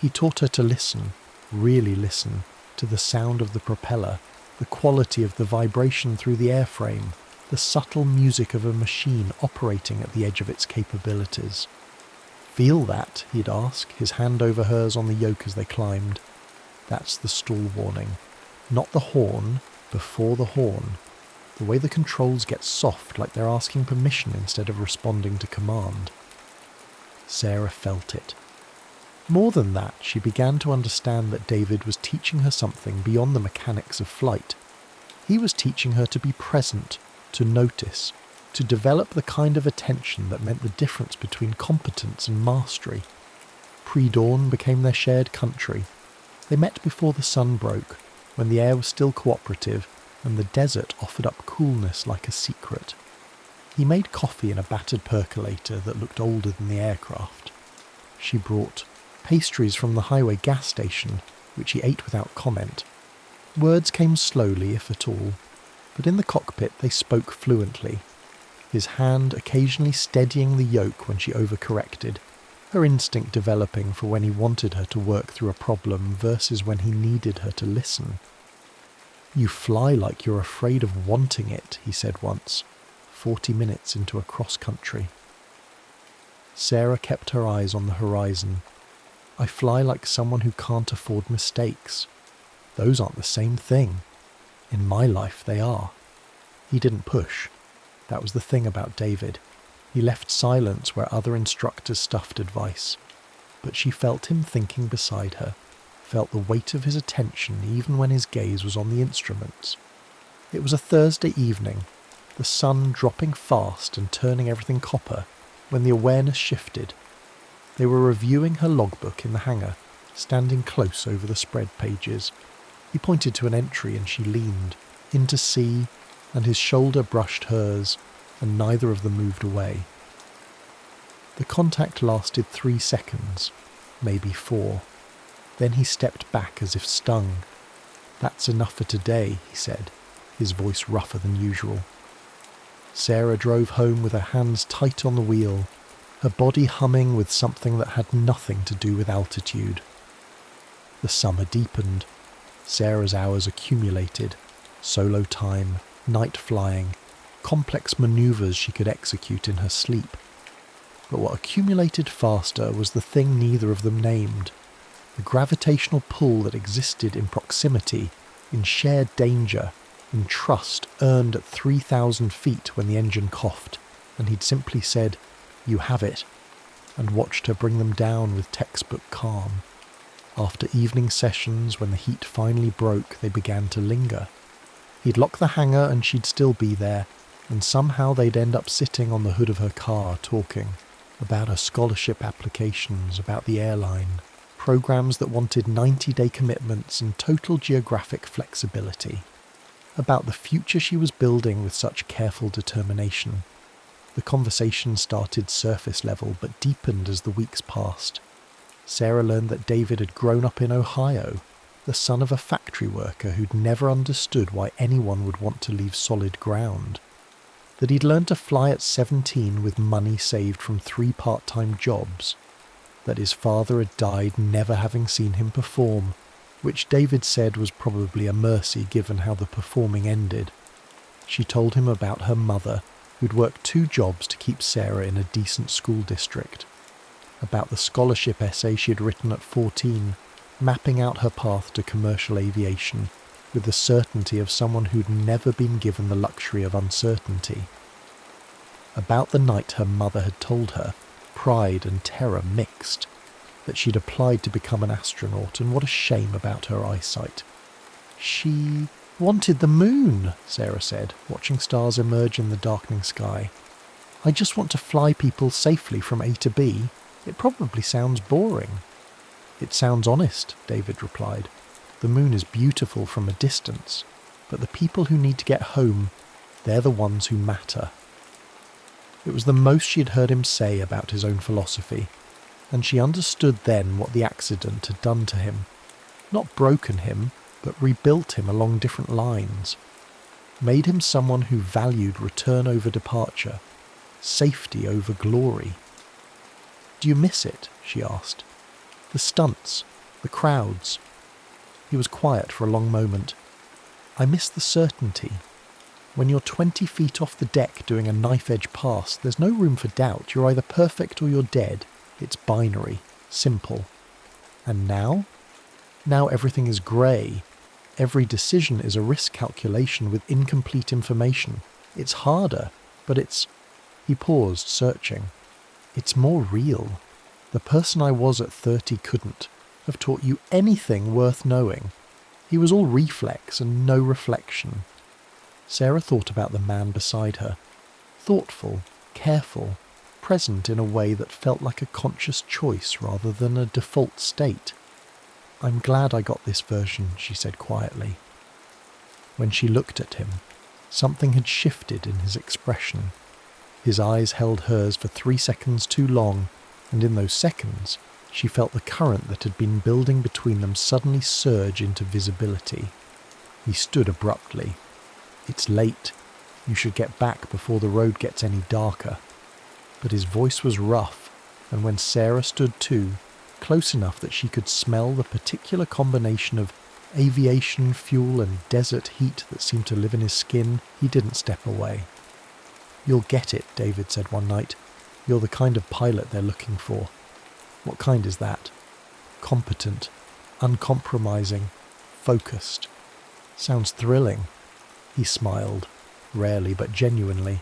He taught her to listen, really listen, to the sound of the propeller, the quality of the vibration through the airframe, the subtle music of a machine operating at the edge of its capabilities. "Feel that?" he'd ask, his hand over hers on the yoke as they climbed. That's the stall warning. Not the horn, before the horn. The way the controls get soft, like they're asking permission instead of responding to command. Sarah felt it. More than that, she began to understand that David was teaching her something beyond the mechanics of flight. He was teaching her to be present, to notice, to develop the kind of attention that meant the difference between competence and mastery. Pre-dawn became their shared country. They met before the sun broke, when the air was still cooperative and the desert offered up coolness like a secret. He made coffee in a battered percolator that looked older than the aircraft. She brought pastries from the highway gas station, which he ate without comment. Words came slowly, if at all, but in the cockpit they spoke fluently, his hand occasionally steadying the yoke when she overcorrected, her instinct developing for when he wanted her to work through a problem versus when he needed her to listen. "You fly like you're afraid of wanting it," he said once, 40 minutes into a cross-country. Sarah kept her eyes on the horizon. "I fly like someone who can't afford mistakes. Those aren't the same thing. In my life they are." He didn't push. That was the thing about David. He left silence where other instructors stuffed advice. But she felt him thinking beside her, felt the weight of his attention even when his gaze was on the instruments. It was a Thursday evening, the sun dropping fast and turning everything copper, when the awareness shifted. They were reviewing her logbook in the hangar, standing close over the spread pages. He pointed to an entry and she leaned, in to see, and his shoulder brushed hers, and neither of them moved away. The contact lasted 3 seconds, maybe 4. Then he stepped back as if stung. "That's enough for today," he said, his voice rougher than usual. Sarah drove home with her hands tight on the wheel, her body humming with something that had nothing to do with altitude. The summer deepened. Sarah's hours accumulated. Solo time, night flying, complex maneuvers she could execute in her sleep. But what accumulated faster was the thing neither of them named. The gravitational pull that existed in proximity, in shared danger, in trust earned at 3,000 feet when the engine coughed, and he'd simply said, "You have it," and watched her bring them down with textbook calm. After evening sessions, when the heat finally broke, they began to linger. He'd lock the hangar and she'd still be there, and somehow they'd end up sitting on the hood of her car talking about her scholarship applications, about the airline, programs that wanted 90-day commitments and total geographic flexibility, about the future she was building with such careful determination. The conversation started surface level but deepened as the weeks passed. Sarah learned that David had grown up in Ohio, the son of a factory worker who'd never understood why anyone would want to leave solid ground. That he'd learned to fly at 17 with money saved from 3 part-time jobs. That his father had died never having seen him perform, which David said was probably a mercy given how the performing ended. She told him about her mother, who'd worked 2 jobs to keep Sarah in a decent school district. About the scholarship essay she had written at 14, mapping out her path to commercial aviation with the certainty of someone who'd never been given the luxury of uncertainty. About the night her mother had told her, pride and terror mixed, that she'd applied to become an astronaut, and what a shame about her eyesight. She wanted the moon, Sarah said, watching stars emerge in the darkening sky. I just want to fly people safely from A to B. It probably sounds boring. It sounds honest, David replied. The moon is beautiful from a distance, but the people who need to get home, they're the ones who matter. It was the most she'd heard him say about his own philosophy, and she understood then what the accident had done to him. Not broken him, but rebuilt him along different lines. Made him someone who valued return over departure, safety over glory. Do you miss it? She asked. The stunts, the crowds. He was quiet for a long moment. I miss the certainty. When you're 20 feet off the deck doing a knife-edge pass, there's no room for doubt. You're either perfect or you're dead. It's binary, simple. And now? Now everything is grey. Every decision is a risk calculation with incomplete information. It's harder, but it's... He paused, searching. It's more real. The person I was at 30 couldn't have taught you anything worth knowing. He was all reflex and no reflection. Sarah thought about the man beside her. Thoughtful, careful, present in a way that felt like a conscious choice rather than a default state. I'm glad I got this version, she said quietly. When she looked at him, something had shifted in his expression. His eyes held hers for 3 seconds too long, and in those seconds, she felt the current that had been building between them suddenly surge into visibility. He stood abruptly. It's late. You should get back before the road gets any darker. But his voice was rough, and when Sarah stood too, close enough that she could smell the particular combination of aviation fuel and desert heat that seemed to live in his skin, he didn't step away. You'll get it, David said one night. You're the kind of pilot they're looking for. What kind is that? Competent, uncompromising, focused. Sounds thrilling. He smiled, rarely but genuinely.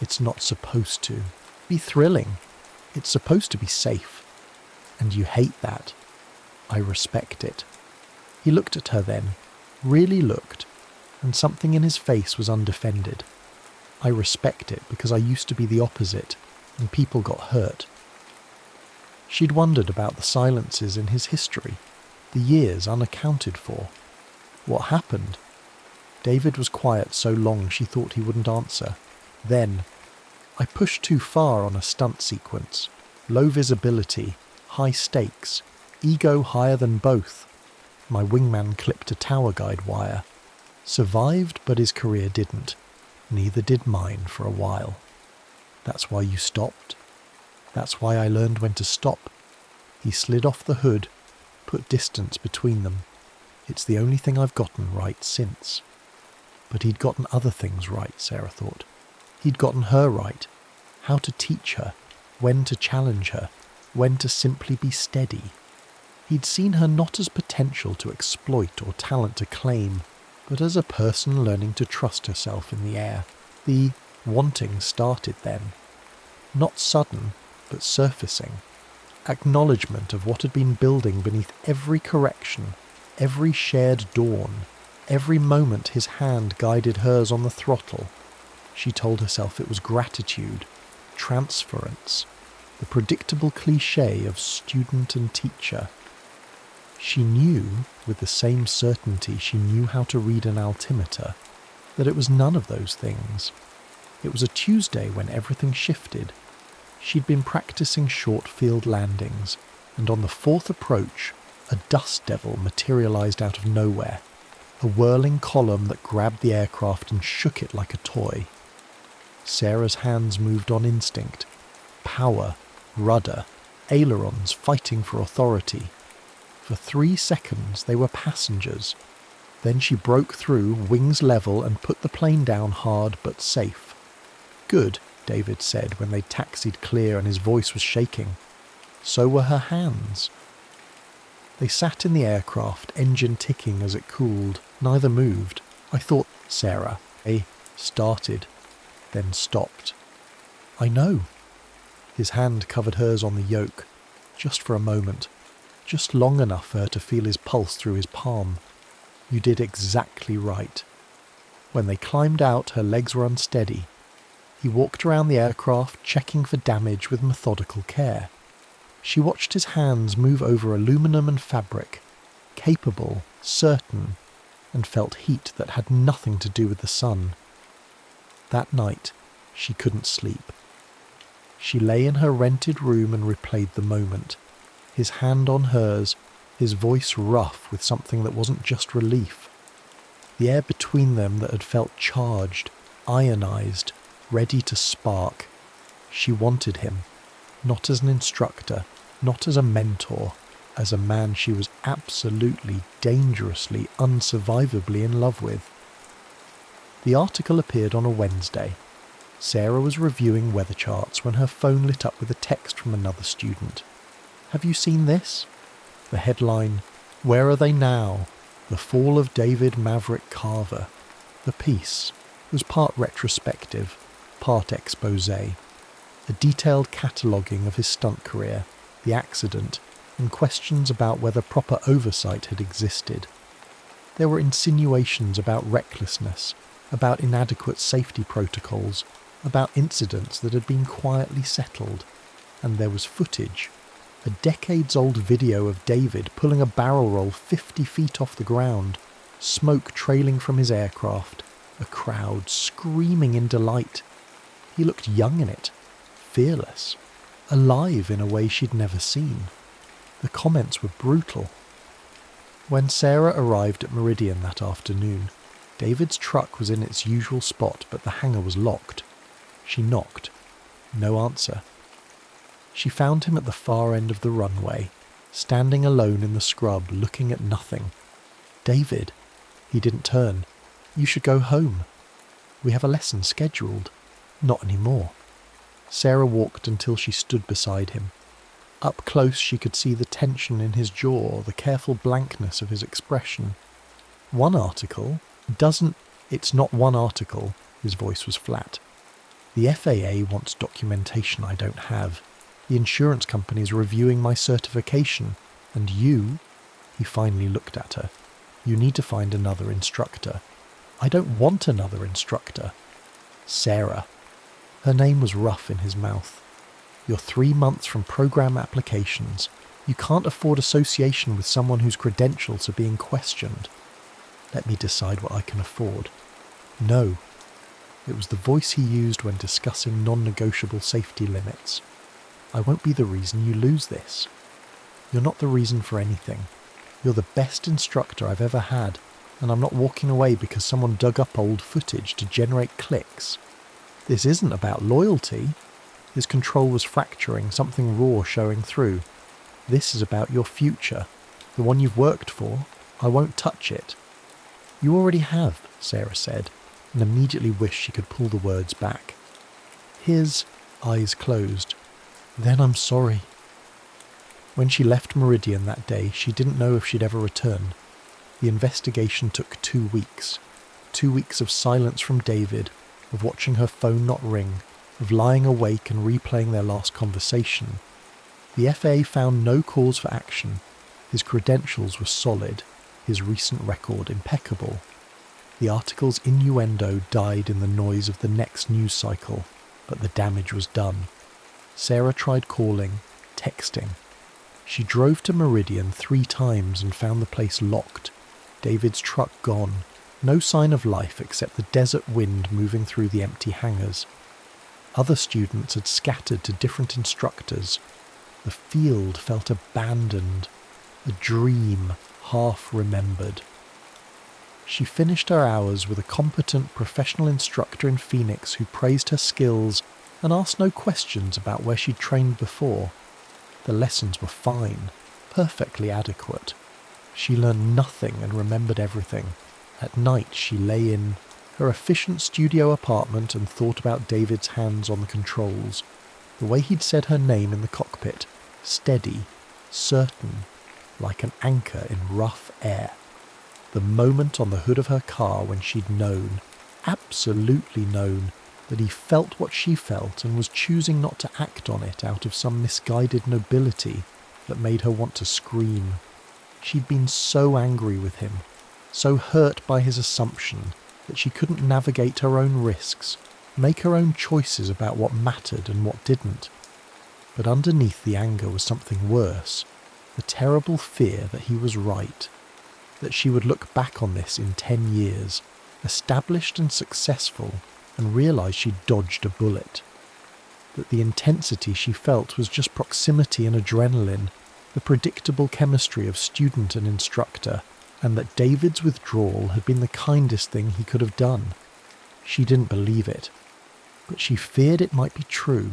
It's not supposed to be thrilling. It's supposed to be safe. And you hate that. I respect it. He looked at her then, really looked, and something in his face was undefended. I respect it because I used to be the opposite, and people got hurt. She'd wondered about the silences in his history, the years unaccounted for. What happened? David was quiet so long she thought he wouldn't answer. Then, I pushed too far on a stunt sequence. Low visibility, high stakes, ego higher than both. My wingman clipped a tower guide wire. Survived, but his career didn't. Neither did mine for a while. That's why you stopped. That's why I learned when to stop. He slid off the hood, put distance between them. It's the only thing I've gotten right since. But he'd gotten other things right, Sarah thought. He'd gotten her right. How to teach her, when to challenge her, when to simply be steady. He'd seen her not as potential to exploit or talent to claim, but as a person learning to trust herself in the air. The wanting started then. Not sudden, but surfacing. Acknowledgement of what had been building beneath every correction, every shared dawn, every moment his hand guided hers on the throttle. She told herself it was gratitude, transference, the predictable cliché of student and teacher. She knew, with the same certainty she knew how to read an altimeter, that it was none of those things. It was a Tuesday when everything shifted. She'd been practicing short field landings, and on the fourth approach, a dust devil materialized out of nowhere, a whirling column that grabbed the aircraft and shook it like a toy. Sarah's hands moved on instinct. Power, rudder, ailerons fighting for authority. For 3 seconds they were passengers. Then she broke through, wings level, and put the plane down hard but safe. Good, David said when they taxied clear and his voice was shaking. So were her hands. They sat in the aircraft, engine ticking as it cooled. Neither moved. I thought, Sarah, started, then stopped. I know. His hand covered hers on the yoke, just for a moment, just long enough for her to feel his pulse through his palm. You did exactly right. When they climbed out, her legs were unsteady. He walked around the aircraft, checking for damage with methodical care. She watched his hands move over aluminum and fabric, capable, certain, and felt heat that had nothing to do with the sun. That night, she couldn't sleep. She lay in her rented room and replayed the moment. His hand on hers, his voice rough with something that wasn't just relief. The air between them that had felt charged, ionized, ready to spark. She wanted him, not as an instructor, not as a mentor, as a man she was absolutely, dangerously, unsurvivably in love with. The article appeared on a Wednesday. Sarah was reviewing weather charts when her phone lit up with a text from another student. "Have you seen this?" The headline, "Where Are They Now? The Fall of David Maverick Carver." The piece was part retrospective, part exposé. A detailed cataloguing of his stunt career, the accident, and questions about whether proper oversight had existed. There were insinuations about recklessness, about inadequate safety protocols, about incidents that had been quietly settled, and there was footage, a decades-old video of David pulling a barrel roll 50 feet off the ground, smoke trailing from his aircraft, a crowd screaming in delight. He looked young in it, fearless, alive in a way she'd never seen. The comments were brutal. When Sarah arrived at Meridian that afternoon, David's truck was in its usual spot, but the hangar was locked. She knocked. No answer. She found him at the far end of the runway, standing alone in the scrub, looking at nothing. "David." He didn't turn. "You should go home. We have a lesson scheduled." "Not anymore." Sarah walked until she stood beside him. Up close she could see the tension in his jaw, the careful blankness of his expression. "One article doesn't... It's not one article." His voice was flat. "The FAA wants documentation I don't have. The insurance company's reviewing my certification. And you..." He finally looked at her. "You need to find another instructor." "I don't want another instructor." "Sarah." Her name was rough in his mouth. "You're 3 months from program applications. You can't afford association with someone whose credentials are being questioned." "Let me decide what I can afford." "No." It was the voice he used when discussing non-negotiable safety limits. "I won't be the reason you lose this. You're not the reason for anything. You're the best instructor I've ever had, and I'm not walking away because someone dug up old footage to generate clicks. This isn't about loyalty." His control was fracturing, something raw showing through. "This is about your future, the one you've worked for. I won't touch it." "You already have," Sarah said, and immediately wished she could pull the words back. His eyes closed. "Then I'm sorry." When she left Meridian that day, she didn't know if she'd ever return. The investigation took 2 weeks. 2 weeks of silence from David, of watching her phone not ring, of lying awake and replaying their last conversation. The FAA found no cause for action. His credentials were solid, his recent record impeccable. The article's innuendo died in the noise of the next news cycle, but the damage was done. Sarah tried calling, texting. She drove to Meridian 3 times and found the place locked. David's truck gone. No sign of life except the desert wind moving through the empty hangars. Other students had scattered to different instructors. The field felt abandoned, a dream half remembered. She finished her hours with a competent professional instructor in Phoenix who praised her skills and asked no questions about where she'd trained before. The lessons were fine, perfectly adequate. She learned nothing and remembered everything. At night she lay in her efficient studio apartment and thought about David's hands on the controls, the way he'd said her name in the cockpit, steady, certain, like an anchor in rough air. The moment on the hood of her car when she'd known, absolutely known, that he felt what she felt and was choosing not to act on it out of some misguided nobility that made her want to scream. She'd been so angry with him, so hurt by his assumption that she couldn't navigate her own risks, make her own choices about what mattered and what didn't. But underneath the anger was something worse, the terrible fear that he was right, that she would look back on this in 10 years, established and successful, and realise she'd dodged a bullet. That the intensity she felt was just proximity and adrenaline, the predictable chemistry of student and instructor, and that David's withdrawal had been the kindest thing he could have done. She didn't believe it, but she feared it might be true.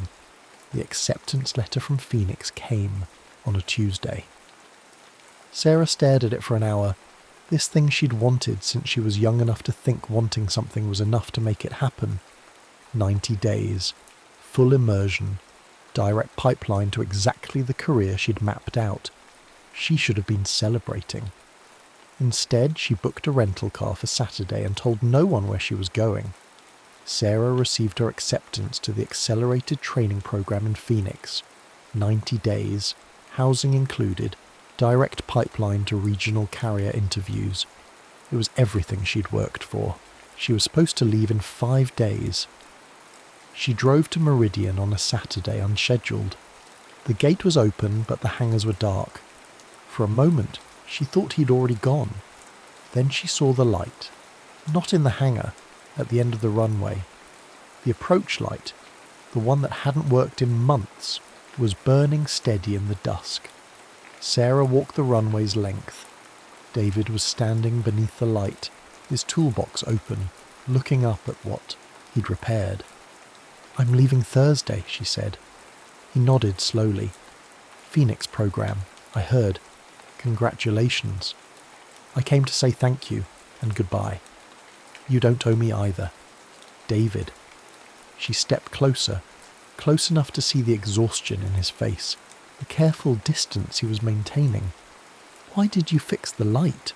The acceptance letter from Phoenix came on a Tuesday. Sarah stared at it for an hour, this thing she'd wanted since she was young enough to think wanting something was enough to make it happen. 90 days, full immersion, direct pipeline to exactly the career she'd mapped out. She should have been celebrating. Instead, she booked a rental car for Saturday and told no one where she was going. Sarah received her acceptance to the accelerated training program in Phoenix. 90 days, housing included, direct pipeline to regional carrier interviews. It was everything she'd worked for. She was supposed to leave in 5 days. She drove to Meridian on a Saturday unscheduled. The gate was open, but the hangars were dark. For a moment, she thought he'd already gone. Then she saw the light. Not in the hangar, at the end of the runway. The approach light, the one that hadn't worked in months, was burning steady in the dusk. Sarah walked the runway's length. David was standing beneath the light, his toolbox open, looking up at what he'd repaired. "I'm leaving Thursday," she said. He nodded slowly. "Phoenix program, I heard. Congratulations. I came to say thank you and goodbye. You don't owe me either. David." She stepped closer, close enough to see the exhaustion in his face, the careful distance he was maintaining. "Why did you fix the light?"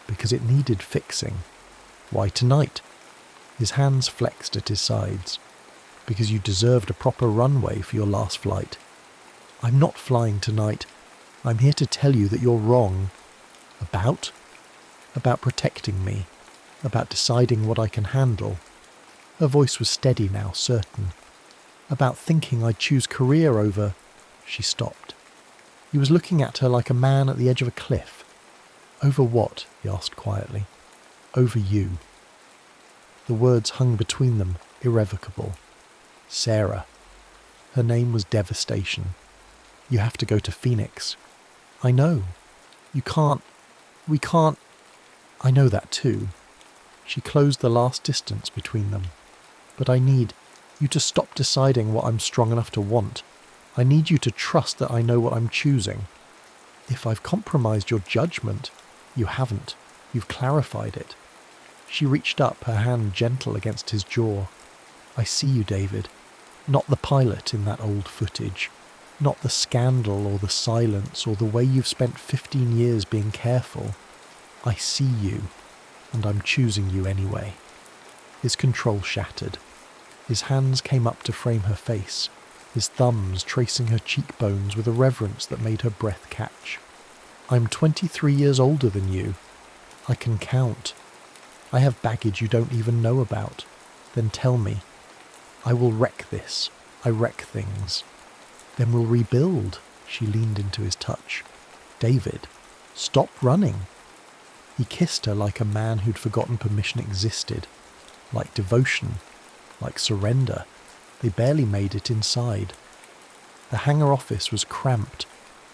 "Because it needed fixing." "Why tonight?" His hands flexed at his sides. "Because you deserved a proper runway for your last flight." "I'm not flying tonight. I'm here to tell you that you're wrong." "About?" "About protecting me. About deciding what I can handle." Her voice was steady now, certain. "About thinking I'd choose career over—" She stopped. He was looking at her like a man at the edge of a cliff. "Over what?" he asked quietly. "Over you." The words hung between them, irrevocable. Sarah. Her name was devastation. "You have to go to Phoenix." "I know. You can't. We can't." "I know that too." She closed the last distance between them. "But I need you to stop deciding what I'm strong enough to want. I need you to trust that I know what I'm choosing. If I've compromised your judgment—" "You haven't. You've clarified it." She reached up, her hand gentle against his jaw. "I see you, David. Not the pilot in that old footage. Not the scandal or the silence or the way you've spent 15 years being careful. I see you, and I'm choosing you anyway." His control shattered. His hands came up to frame her face, his thumbs tracing her cheekbones with a reverence that made her breath catch. "I'm 23 years older than you. I can count. I have baggage you don't even know about. Then tell me. I will wreck this. I wreck things. Then we'll rebuild." She leaned into his touch. "David, stop running." He kissed her like a man who'd forgotten permission existed. Like devotion. Like surrender. They barely made it inside. The hangar office was cramped,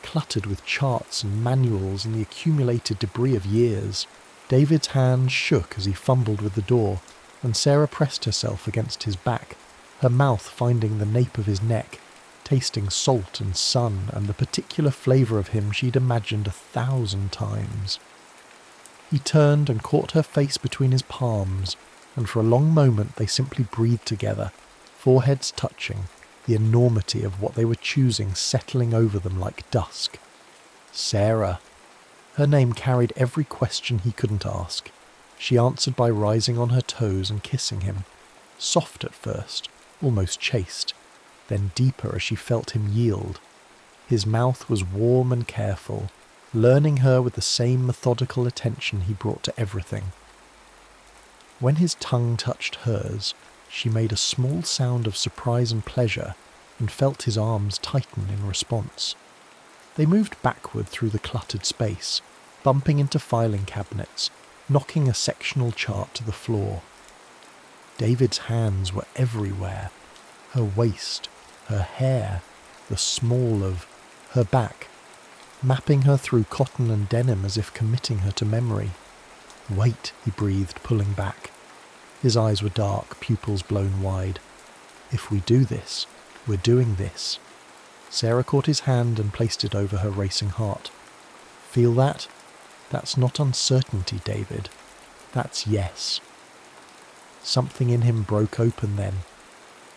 cluttered with charts and manuals and the accumulated debris of years. David's hand shook as he fumbled with the door, and Sarah pressed herself against his back, her mouth finding the nape of his neck, tasting salt and sun and the particular flavour of him she'd imagined 1,000 times. He turned and caught her face between his palms, and for a long moment they simply breathed together, foreheads touching, the enormity of what they were choosing settling over them like dusk. "Sarah," Her name carried every question he couldn't ask. She answered by rising on her toes and kissing him, soft at first, almost chaste, then deeper as she felt him yield. His mouth was warm and careful, learning her with the same methodical attention he brought to everything. When his tongue touched hers, she made a small sound of surprise and pleasure and felt his arms tighten in response. They moved backward through the cluttered space, bumping into filing cabinets, knocking a sectional chart to the floor. David's hands were everywhere. Her waist, her hair, the small of her back, mapping her through cotton and denim as if committing her to memory. "Wait," he breathed, pulling back. His eyes were dark, pupils blown wide. "If we do this, we're doing this." Sarah caught his hand and placed it over her racing heart. "Feel that? That's not uncertainty, David. That's yes." Something in him broke open then.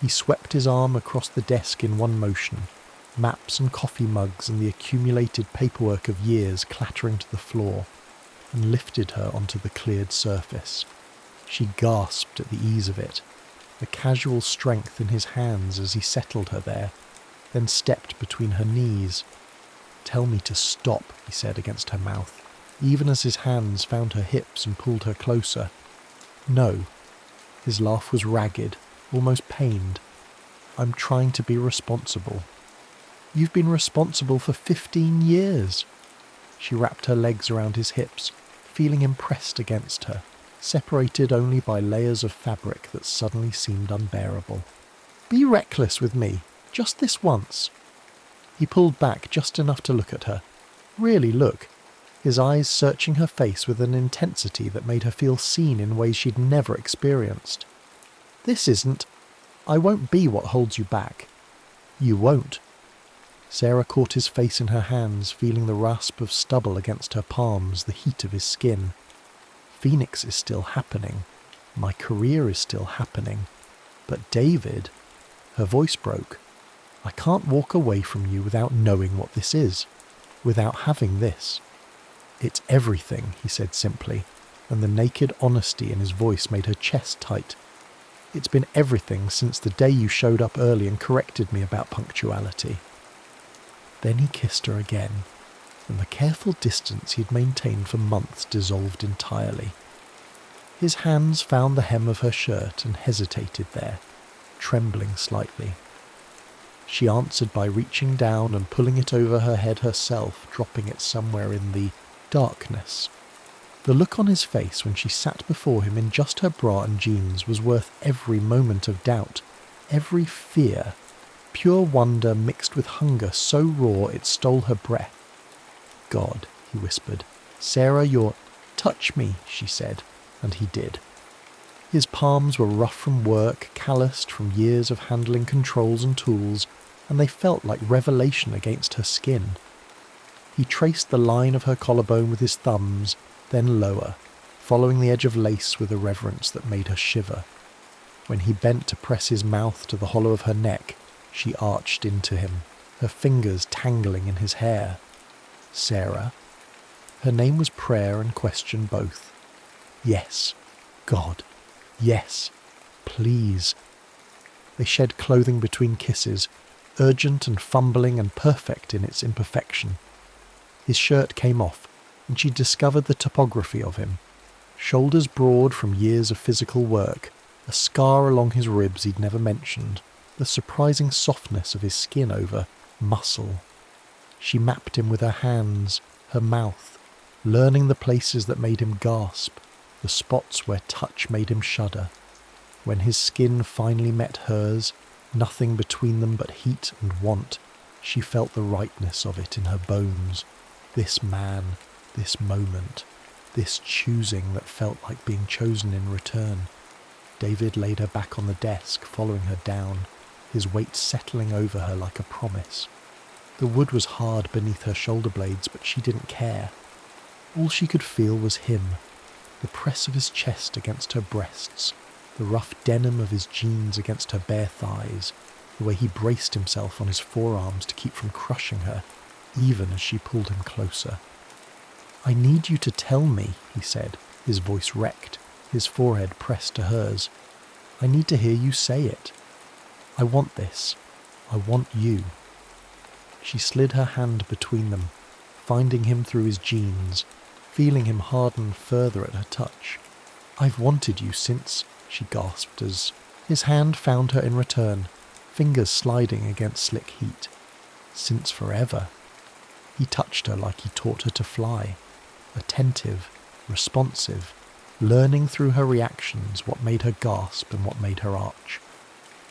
He swept his arm across the desk in one motion, maps and coffee mugs and the accumulated paperwork of years clattering to the floor, and lifted her onto the cleared surface. She gasped at the ease of it, the casual strength in his hands as he settled her there, then stepped between her knees. "Tell me to stop," he said against her mouth, even as his hands found her hips and pulled her closer. "No." His laugh was ragged, almost pained. "I'm trying to be responsible." "You've been responsible for 15 years. She wrapped her legs around his hips, feeling him pressed against her, separated only by layers of fabric that suddenly seemed unbearable. "Be reckless with me, just this once." He pulled back just enough to look at her. Really look, his eyes searching her face with an intensity that made her feel seen in ways she'd never experienced. "This isn't... I won't be what holds you back." "You won't." Sarah caught his face in her hands, feeling the rasp of stubble against her palms, the heat of his skin. "Phoenix is still happening. My career is still happening. But David..." Her voice broke. "I can't walk away from you without knowing what this is, without having this." "It's everything," he said simply, and the naked honesty in his voice made her chest tight. "It's been everything since the day you showed up early and corrected me about punctuality." Then he kissed her again, and the careful distance he'd maintained for months dissolved entirely. His hands found the hem of her shirt and hesitated there, trembling slightly. She answered by reaching down and pulling it over her head herself, dropping it somewhere in the darkness. The look on his face when she sat before him in just her bra and jeans was worth every moment of doubt, every fear, pure wonder mixed with hunger so raw it stole her breath. "God," he whispered. "Sarah, you're..." "Touch me," she said, and he did. His palms were rough from work, calloused from years of handling controls and tools, and they felt like revelation against her skin. He traced the line of her collarbone with his thumbs, then lower, following the edge of lace with a reverence that made her shiver. When he bent to press his mouth to the hollow of her neck, she arched into him, her fingers tangling in his hair. "Sarah?" Her name was prayer and question both. "Yes. God. Yes. Please." They shed clothing between kisses, urgent and fumbling and perfect in its imperfection. His shirt came off, and she discovered the topography of him. Shoulders broad from years of physical work, a scar along his ribs he'd never mentioned, the surprising softness of his skin over muscle. She mapped him with her hands, her mouth, learning the places that made him gasp, the spots where touch made him shudder. When his skin finally met hers, nothing between them but heat and want, she felt the rightness of it in her bones. This man, this moment, this choosing that felt like being chosen in return. David laid her back on the desk, following her down, his weight settling over her like a promise. The wood was hard beneath her shoulder blades, but she didn't care. All she could feel was him, the press of his chest against her breasts, the rough denim of his jeans against her bare thighs, the way he braced himself on his forearms to keep from crushing her, even as she pulled him closer. I need you to tell me, he said, his voice wrecked, his forehead pressed to hers. I need to hear you say it. I want this. I want you. She slid her hand between them, finding him through his jeans, feeling him harden further at her touch. I've wanted you since, she gasped as his hand found her in return, fingers sliding against slick heat. Since forever. He touched her like he taught her to fly, attentive, responsive, learning through her reactions what made her gasp and what made her arch.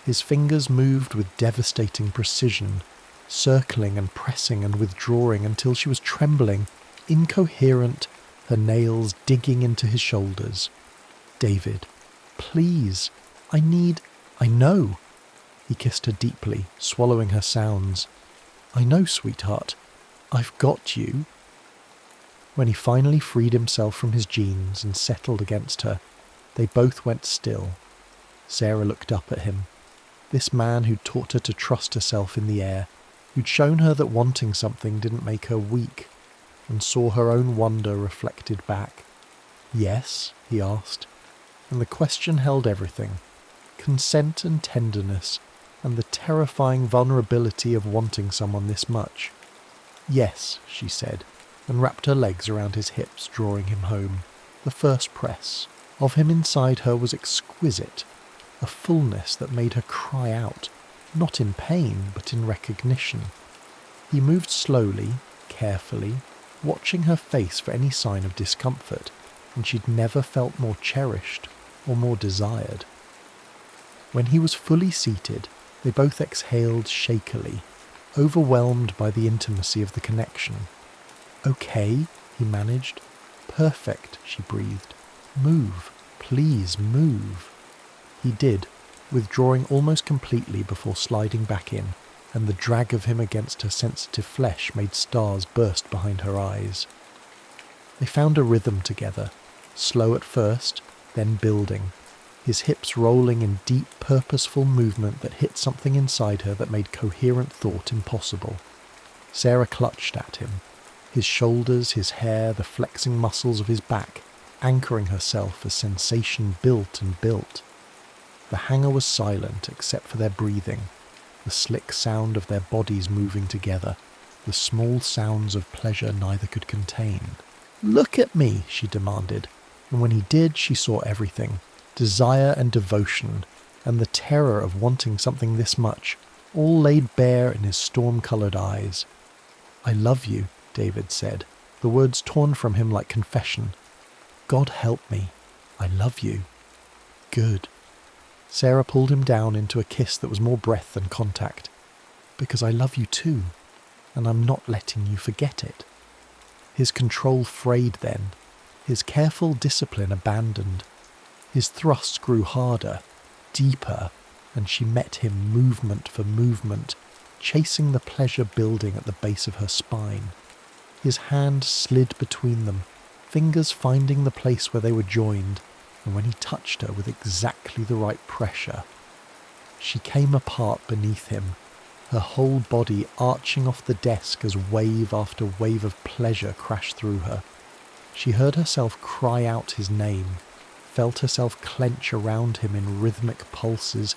His fingers moved with devastating precision, circling and pressing and withdrawing until she was trembling, incoherent, her nails digging into his shoulders. David, please, I know. He kissed her deeply, swallowing her sounds. I know, sweetheart. I've got you. When he finally freed himself from his jeans and settled against her, they both went still. Sarah looked up at him. This man who'd taught her to trust herself in the air, who'd shown her that wanting something didn't make her weak, and saw her own wonder reflected back. Yes, he asked, and the question held everything. Consent and tenderness, and the terrifying vulnerability of wanting someone this much. Yes, she said, and wrapped her legs around his hips, drawing him home. The first press of him inside her was exquisite, a fullness that made her cry out, not in pain, but in recognition. He moved slowly, carefully, watching her face for any sign of discomfort, and she'd never felt more cherished or more desired. When he was fully seated, they both exhaled shakily, overwhelmed by the intimacy of the connection. Okay, he managed. Perfect, she breathed. Move, please move. He did, withdrawing almost completely before sliding back in, and the drag of him against her sensitive flesh made stars burst behind her eyes. They found a rhythm together, slow at first, then building, his hips rolling in deep, purposeful movement that hit something inside her that made coherent thought impossible. Sarah clutched at him, his shoulders, his hair, the flexing muscles of his back, anchoring herself as sensation built and built. The hangar was silent except for their breathing, the slick sound of their bodies moving together, the small sounds of pleasure neither could contain. Look at me, she demanded, and when he did, she saw everything. Desire and devotion, and the terror of wanting something this much, all laid bare in his storm-coloured eyes. I love you, David said, the words torn from him like confession. God help me, I love you. Good. Sarah pulled him down into a kiss that was more breath than contact. Because I love you too, and I'm not letting you forget it. His control frayed then, his careful discipline abandoned. His thrusts grew harder, deeper, and she met him movement for movement, chasing the pleasure building at the base of her spine. His hand slid between them, fingers finding the place where they were joined, and when he touched her with exactly the right pressure, she came apart beneath him, her whole body arching off the desk as wave after wave of pleasure crashed through her. She heard herself cry out his name, felt herself clench around him in rhythmic pulses,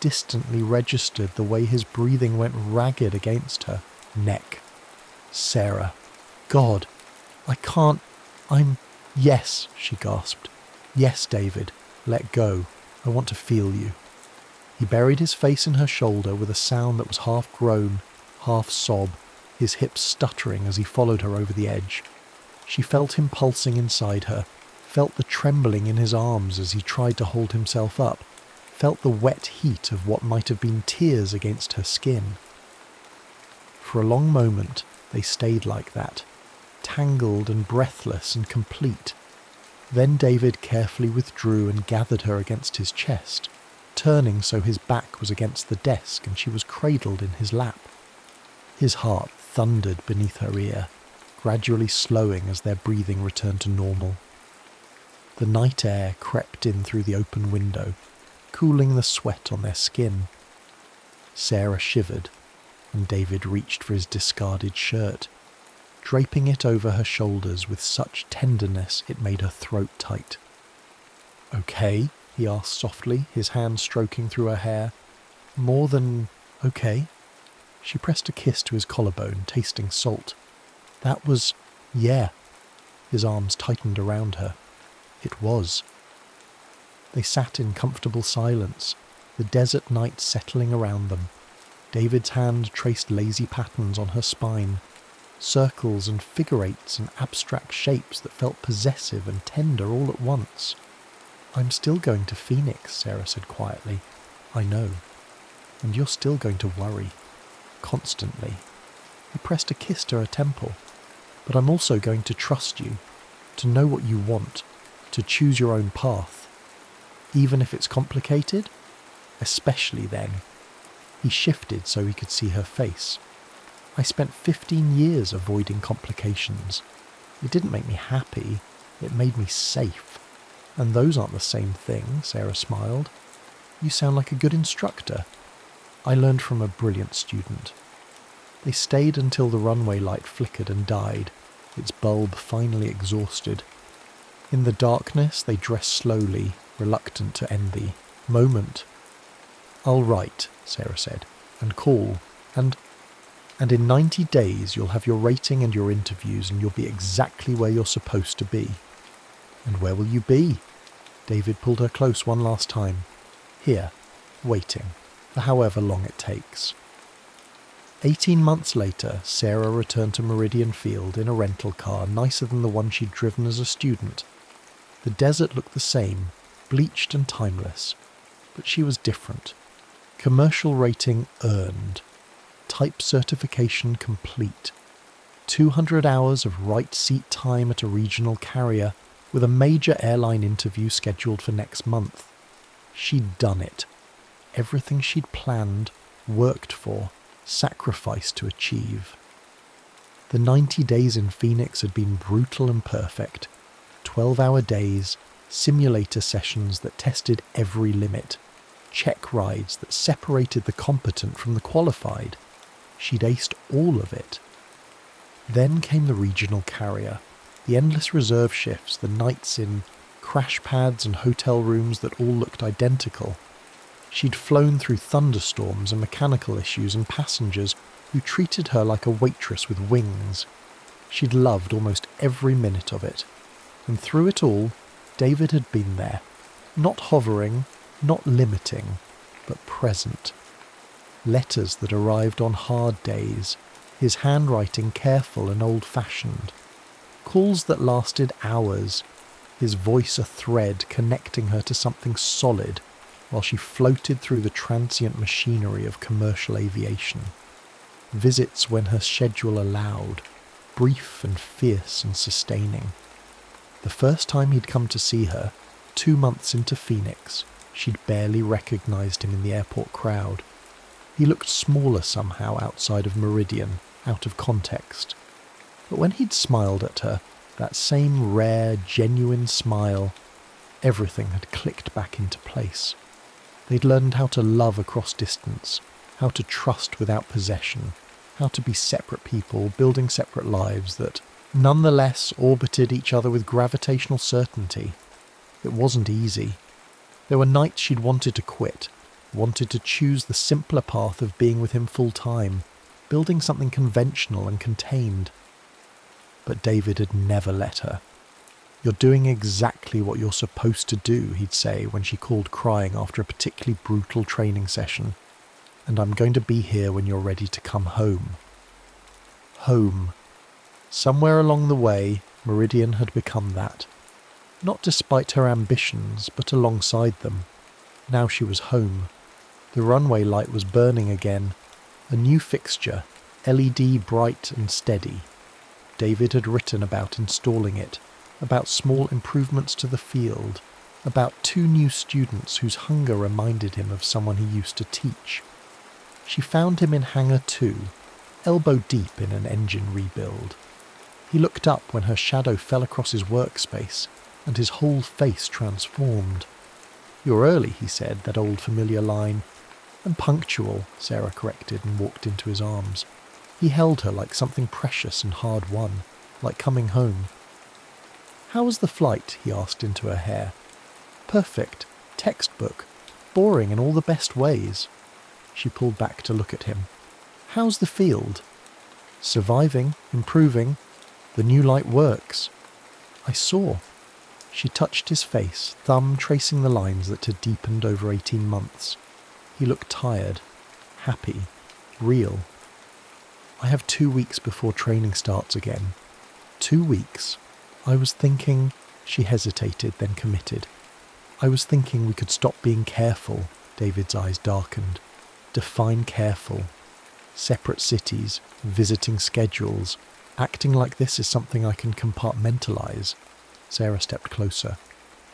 distantly registered the way his breathing went ragged against her neck. Sarah. God. I can't. Yes, she gasped. Yes, David. Let go. I want to feel you. He buried his face in her shoulder with a sound that was half groan, half sob, his hips stuttering as he followed her over the edge. She felt him pulsing inside her, felt the trembling in his arms as he tried to hold himself up, felt the wet heat of what might have been tears against her skin. For a long moment they stayed like that, tangled and breathless and complete. Then David carefully withdrew and gathered her against his chest, turning so his back was against the desk and she was cradled in his lap. His heart thundered beneath her ear, gradually slowing as their breathing returned to normal. The night air crept in through the open window, cooling the sweat on their skin. Sarah shivered, and David reached for his discarded shirt, draping it over her shoulders with such tenderness it made her throat tight. "Okay?" he asked softly, his hand stroking through her hair. "More than okay?" She pressed a kiss to his collarbone, tasting salt. "That was... yeah." His arms tightened around her. It was. They sat in comfortable silence, the desert night settling around them. David's hand traced lazy patterns on her spine, circles and figure eights and abstract shapes that felt possessive and tender all at once. "I'm still going to Phoenix," Sarah said quietly. "I know. And you're still going to worry. Constantly." He pressed a kiss to her temple. "But I'm also going to trust you, to know what you want, to choose your own path. Even if it's complicated? Especially then." He shifted so he could see her face. "I spent 15 years avoiding complications. It didn't make me happy, it made me safe. And those aren't the same thing," Sarah smiled. "You sound like a good instructor." "I learned from a brilliant student." They stayed until the runway light flickered and died, its bulb finally exhausted. In the darkness they dressed slowly, reluctant to end the moment. "I'll write," Sarah said, "and call, and in 90 days you'll have your rating and your interviews and you'll be exactly where you're supposed to be." "And where will you be?" David pulled her close one last time. "Here, waiting, for however long it takes." 18 months later, Sarah returned to Meridian Field in a rental car nicer than the one she'd driven as a student. The desert looked the same, bleached and timeless, but she was different. Commercial rating earned. Type certification complete. 200 hours of right seat time at a regional carrier, with a major airline interview scheduled for next month. She'd done it. Everything she'd planned, worked for, sacrificed to achieve. The 90 days in Phoenix had been brutal and perfect. 12-hour days, simulator sessions that tested every limit, check rides that separated the competent from the qualified. She'd aced all of it. Then came the regional carrier, the endless reserve shifts, the nights in crash pads and hotel rooms that all looked identical. She'd flown through thunderstorms and mechanical issues and passengers who treated her like a waitress with wings. She'd loved almost every minute of it. And through it all, David had been there, not hovering, not limiting, but present. Letters that arrived on hard days, his handwriting careful and old-fashioned. Calls that lasted hours, his voice a thread connecting her to something solid while she floated through the transient machinery of commercial aviation. Visits when her schedule allowed, brief and fierce and sustaining. The first time he'd come to see her, 2 months into Phoenix, she'd barely recognized him in the airport crowd. He looked smaller somehow outside of Meridian, out of context. But when he'd smiled at her, that same rare, genuine smile, everything had clicked back into place. They'd learned how to love across distance, how to trust without possession, how to be separate people building separate lives that nonetheless orbited each other with gravitational certainty. It wasn't easy. There were nights she'd wanted to quit, wanted to choose the simpler path of being with him full time, building something conventional and contained. But David had never let her. "You're doing exactly what you're supposed to do," he'd say when she called crying after a particularly brutal training session. "And I'm going to be here when you're ready to come home." Home. Somewhere along the way, Meridian had become that. Not despite her ambitions, but alongside them. Now she was home. The runway light was burning again. A new fixture, LED bright and steady. David had written about installing it, about small improvements to the field, about 2 new students whose hunger reminded him of someone he used to teach. She found him in Hangar 2, elbow deep in an engine rebuild. He looked up when her shadow fell across his workspace, and his whole face transformed. "You're early," he said, that old familiar line. "And punctual," Sarah corrected and walked into his arms. He held her like something precious and hard-won, like coming home. "How was the flight?" he asked into her hair. "Perfect. Textbook. Boring in all the best ways." She pulled back to look at him. "How's the field?" "Surviving, improving. The new light works." "I saw." She touched his face, thumb tracing the lines that had deepened over 18 months. He looked tired, happy, real. "I have 2 weeks before training starts again." 2 weeks? I was thinking... She hesitated, then committed. "I was thinking we could stop being careful." David's eyes darkened. "Define careful. Separate cities, visiting schedules. Acting like this is something I can compartmentalize." Sarah stepped closer.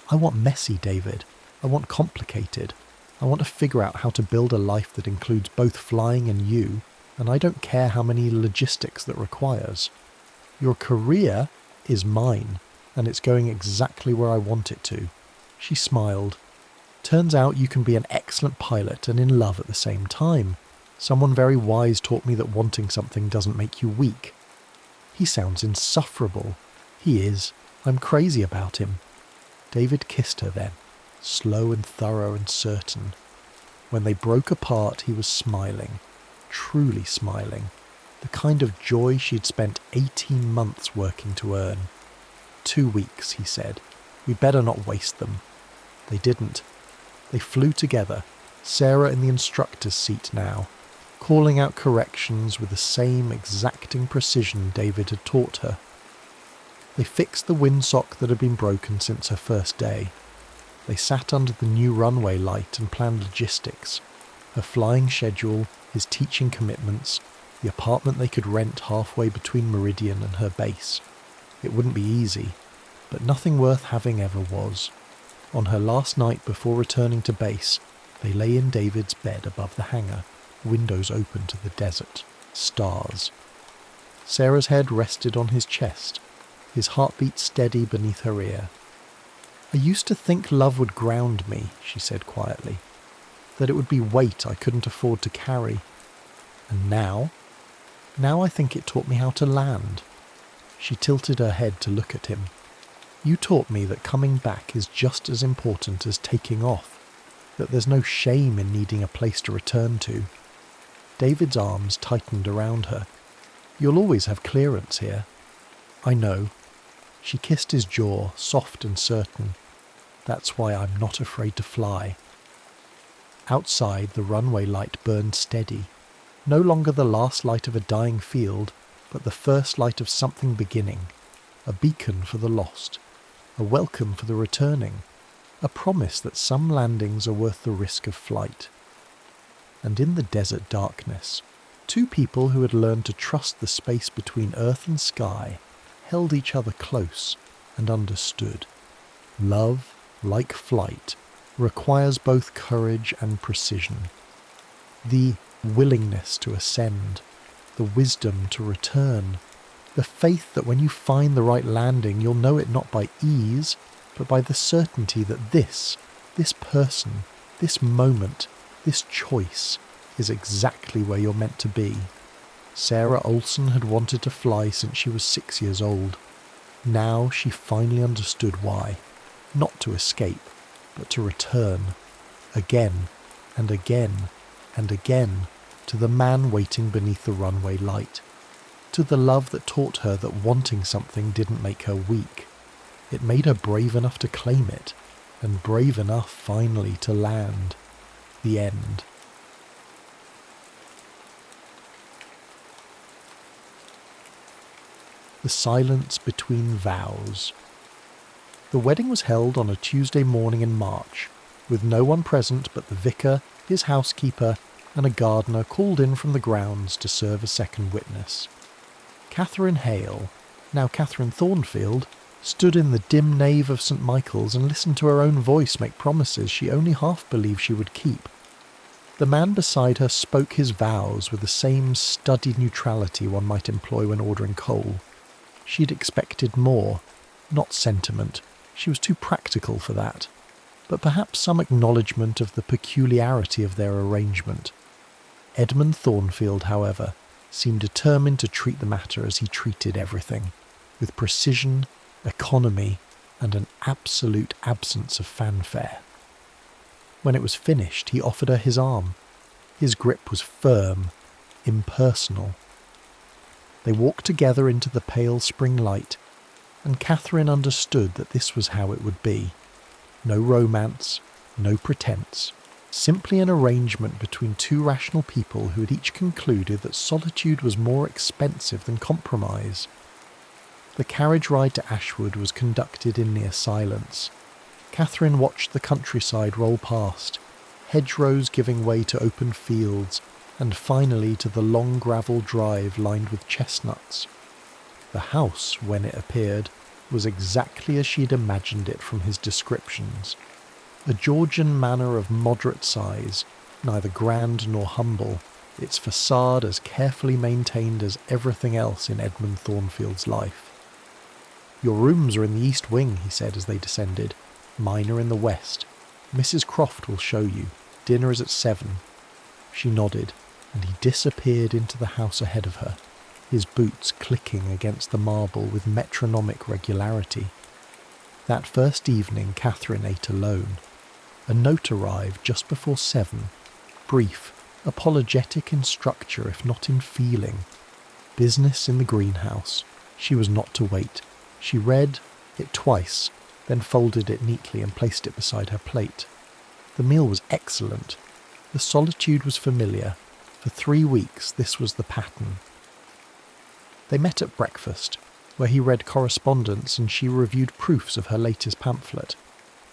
"I want messy, David. I want complicated. I want to figure out how to build a life that includes both flying and you, and I don't care how many logistics that requires. Your career is mine, and it's going exactly where I want it to." She smiled. "Turns out you can be an excellent pilot and in love at the same time. Someone very wise taught me that wanting something doesn't make you weak." "He sounds insufferable." "He is. I'm crazy about him." David kissed her then, slow and thorough and certain. When they broke apart, he was smiling, truly smiling, the kind of joy she'd spent 18 months working to earn. 2 weeks, he said. "We better not waste them." They didn't. They flew together, Sarah in the instructor's seat now, calling out corrections with the same exacting precision David had taught her. They fixed the windsock that had been broken since her first day. They sat under the new runway light and planned logistics, her flying schedule, his teaching commitments, the apartment they could rent halfway between Meridian and her base. It wouldn't be easy, but nothing worth having ever was. On her last night before returning to base, they lay in David's bed above the hangar, windows open to the desert, stars. Sarah's head rested on his chest, his heartbeat steady beneath her ear. "I used to think love would ground me," she said quietly, "that it would be weight I couldn't afford to carry. And now I think it taught me how to land." She tilted her head to look at him. "You taught me that coming back is just as important as taking off, that there's no shame in needing a place to return to." David's arms tightened around her. "You'll always have clearance here." "I know." She kissed his jaw, soft and certain. "That's why I'm not afraid to fly." Outside, the runway light burned steady. No longer the last light of a dying field, but the first light of something beginning. A beacon for the lost. A welcome for the returning. A promise that some landings are worth the risk of flight. And in the desert darkness, two people who had learned to trust the space between earth and sky held each other close and understood. Love, like flight, requires both courage and precision. The willingness to ascend, the wisdom to return, the faith that when you find the right landing you'll know it not by ease, but by the certainty that this person, this moment, this choice is exactly where you're meant to be. Sarah Olsen had wanted to fly since she was 6 years old. Now she finally understood why. Not to escape, but to return. Again, and again, and again, to the man waiting beneath the runway light. To the love that taught her that wanting something didn't make her weak. It made her brave enough to claim it, and brave enough finally to land. The end. The silence between vows. The wedding was held on a Tuesday morning in March, with no one present but the vicar, his housekeeper, and a gardener called in from the grounds to serve a second witness. Catherine Hale, now Catherine Thornfield, stood in the dim nave of St. Michael's and listened to her own voice make promises she only half believed she would keep. The man beside her spoke his vows with the same studied neutrality one might employ when ordering coal. She'd expected more, not sentiment, she was too practical for that, but perhaps some acknowledgement of the peculiarity of their arrangement. Edmund Thornfield, however, seemed determined to treat the matter as he treated everything, with precision, economy, and an absolute absence of fanfare. When it was finished, he offered her his arm. His grip was firm, impersonal. They walked together into the pale spring light, and Catherine understood that this was how it would be. No romance, no pretense, simply an arrangement between two rational people who had each concluded that solitude was more expensive than compromise. The carriage ride to Ashwood was conducted in near silence. Catherine watched the countryside roll past, hedgerows giving way to open fields, and finally to the long gravel drive lined with chestnuts. The house, when it appeared, was exactly as she had imagined it from his descriptions. A Georgian manor of moderate size, neither grand nor humble, its facade as carefully maintained as everything else in Edmund Thornfield's life. "Your rooms are in the east wing," he said as they descended. "Mine are in the west. Mrs. Croft will show you. Dinner is at 7. She nodded, and he disappeared into the house ahead of her, his boots clicking against the marble with metronomic regularity. That first evening Catherine ate alone. A note arrived just before 7, brief, apologetic in structure if not in feeling. Business in the greenhouse. She was not to wait. She read it twice, then folded it neatly and placed it beside her plate. The meal was excellent. The solitude was familiar. For 3 weeks this was the pattern. They met at breakfast, where he read correspondence and she reviewed proofs of her latest pamphlet,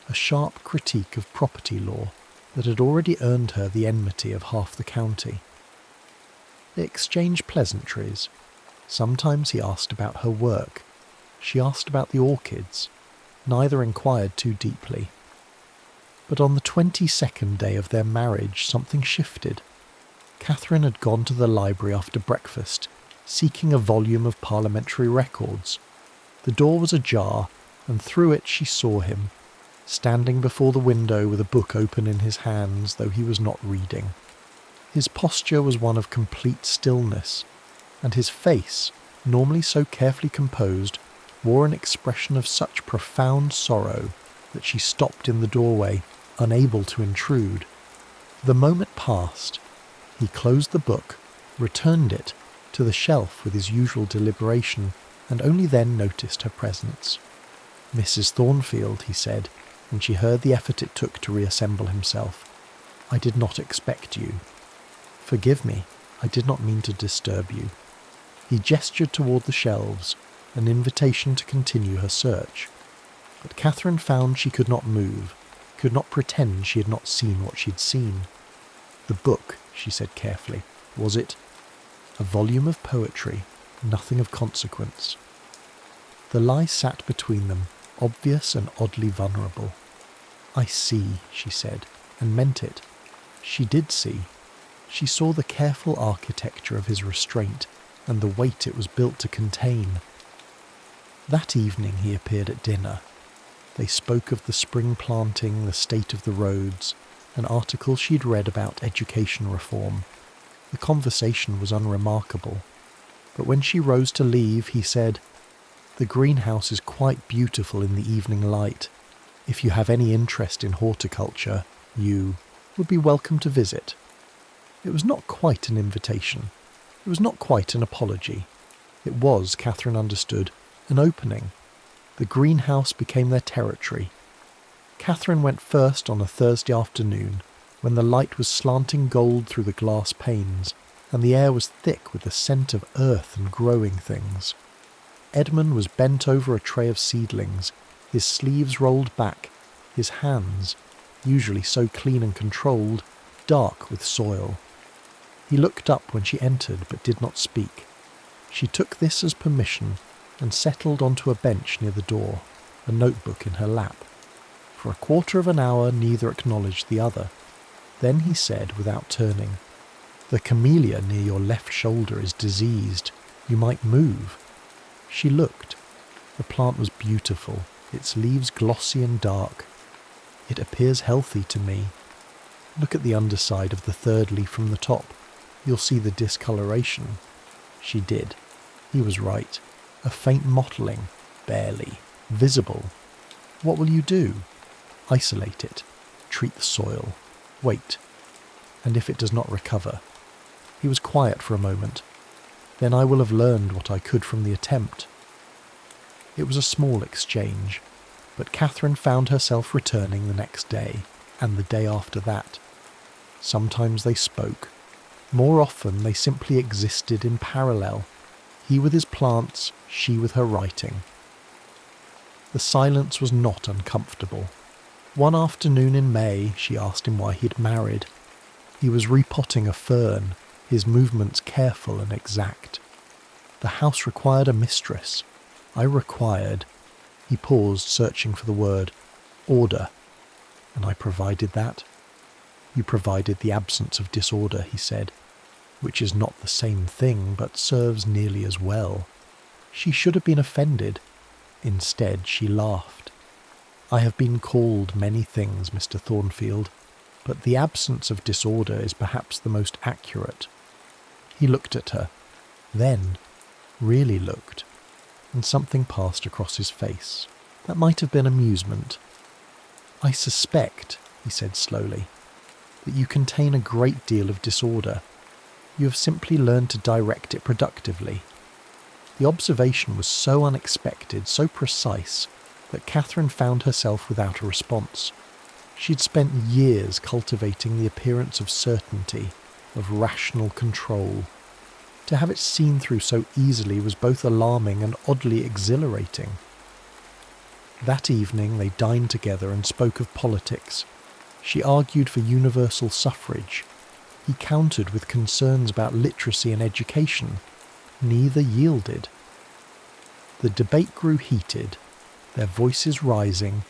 a sharp critique of property law that had already earned her the enmity of half the county. They exchanged pleasantries. Sometimes he asked about her work. She asked about the orchids. Neither inquired too deeply. But on the 22nd day of their marriage something shifted. Catherine had gone to the library after breakfast, seeking a volume of parliamentary records. The door was ajar, and through it she saw him, standing before the window with a book open in his hands, though he was not reading. His posture was one of complete stillness, and his face, normally so carefully composed, wore an expression of such profound sorrow that she stopped in the doorway, unable to intrude. The moment passed. He closed the book, returned it to the shelf with his usual deliberation, and only then noticed her presence. "Mrs. Thornfield," he said, when she heard the effort it took to reassemble himself, "I did not expect you. Forgive me, I did not mean to disturb you." He gestured toward the shelves, an invitation to continue her search. But Catherine found she could not move, could not pretend she had not seen what she had seen. "The book," she said carefully. "Was it?" "A volume of poetry, nothing of consequence." The lie sat between them, obvious and oddly vulnerable. "I see," she said, and meant it. She did see. She saw the careful architecture of his restraint and the weight it was built to contain. That evening he appeared at dinner. They spoke of the spring planting, the state of the roads, an article she'd read about education reform. The conversation was unremarkable, but when she rose to leave, he said, "The greenhouse is quite beautiful in the evening light. If you have any interest in horticulture, you would be welcome to visit." It was not quite an invitation. It was not quite an apology. It was, Catherine understood, an opening. The greenhouse became their territory. Catherine went first on a Thursday afternoon, when the light was slanting gold through the glass panes, and the air was thick with the scent of earth and growing things. Edmund was bent over a tray of seedlings, his sleeves rolled back, his hands, usually so clean and controlled, dark with soil. He looked up when she entered, but did not speak. She took this as permission and settled onto a bench near the door, a notebook in her lap. For a quarter of an hour neither acknowledged the other. Then he said, without turning, "The camellia near your left shoulder is diseased. You might move." She looked. The plant was beautiful, its leaves glossy and dark. "It appears healthy to me. Look at the underside of the third leaf from the top. You'll see the discoloration." She did. He was right. A faint mottling, barely, visible. What will you do? Isolate it. Treat the soil. Wait. And if it does not recover? He was quiet for a moment. Then I will have learned what I could from the attempt. It was a small exchange, but Catherine found herself returning the next day, and the day after that. Sometimes they spoke. More often they simply existed in parallel, he with his plants, she with her writing. The silence was not uncomfortable. One afternoon in May, she asked him why he'd married. He was repotting a fern, his movements careful and exact. The house required a mistress. I required, he paused, searching for the word, order. And I provided that. You provided the absence of disorder, he said, which is not the same thing, but serves nearly as well. She should have been offended. Instead, she laughed. I have been called many things, Mr. Thornfield, but the absence of disorder is perhaps the most accurate. He looked at her, then really looked, and something passed across his face. That might have been amusement. I suspect, he said slowly, that you contain a great deal of disorder. You have simply learned to direct it productively. The observation was so unexpected, so precise, that Catherine found herself without a response. She'd spent years cultivating the appearance of certainty, of rational control. To have it seen through so easily was both alarming and oddly exhilarating. That evening they dined together and spoke of politics. She argued for universal suffrage. He countered with concerns about literacy and education. Neither yielded. The debate grew heated, their voices rising,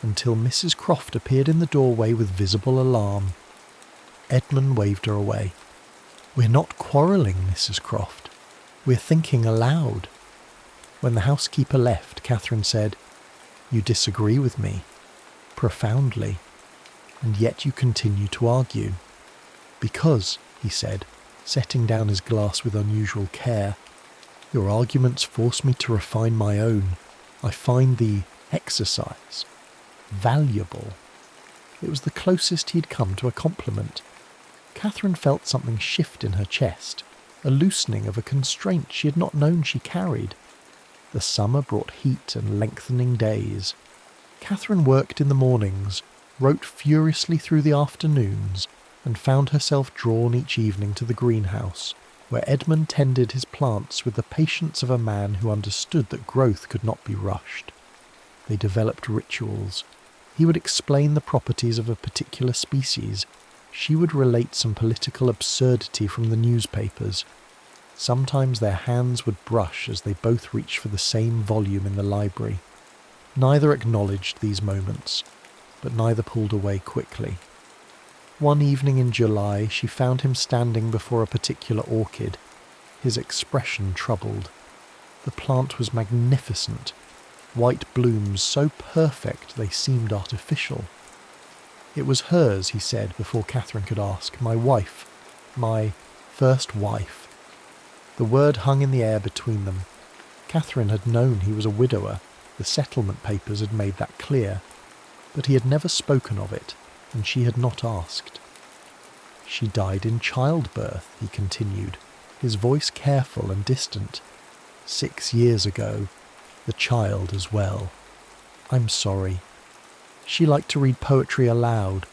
until Mrs. Croft appeared in the doorway with visible alarm. Edmund waved her away. "We're not quarrelling, Mrs. Croft. We're thinking aloud." When the housekeeper left, Catherine said, "You disagree with me, profoundly, and yet you continue to argue." "Because," he said, setting down his glass with unusual care, "your arguments force me to refine my own. I find the exercise valuable." It was the closest he'd come to a compliment. Catherine felt something shift in her chest, a loosening of a constraint she had not known she carried. The summer brought heat and lengthening days. Catherine worked in the mornings, wrote furiously through the afternoons, and found herself drawn each evening to the greenhouse, where Edmund tended his plants with the patience of a man who understood that growth could not be rushed. They developed rituals. He would explain the properties of a particular species. She would relate some political absurdity from the newspapers. Sometimes their hands would brush as they both reached for the same volume in the library. Neither acknowledged these moments, but neither pulled away quickly. One evening in July, she found him standing before a particular orchid, his expression troubled. The plant was magnificent, white blooms so perfect they seemed artificial. It was hers, he said, before Catherine could ask. My wife. My first wife. The word hung in the air between them. Catherine had known he was a widower. The settlement papers had made that clear. But he had never spoken of it, and she had not asked. She died in childbirth, he continued, his voice careful and distant. 6 years ago. The child as well. I'm sorry. She liked to read poetry aloud,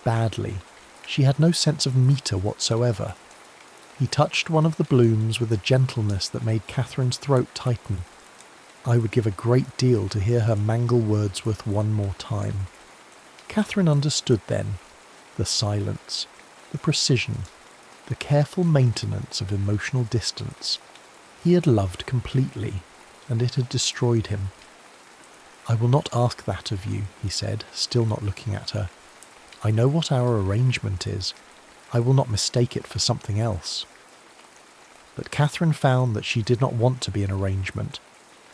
badly. She had no sense of metre whatsoever. He touched one of the blooms with a gentleness that made Catherine's throat tighten. I would give a great deal to hear her mangle Wordsworth one more time. Catherine understood then. The silence, the precision, the careful maintenance of emotional distance. He had loved completely, and it had destroyed him. I will not ask that of you, he said, still not looking at her. I know what our arrangement is. I will not mistake it for something else. But Catherine found that she did not want to be an arrangement.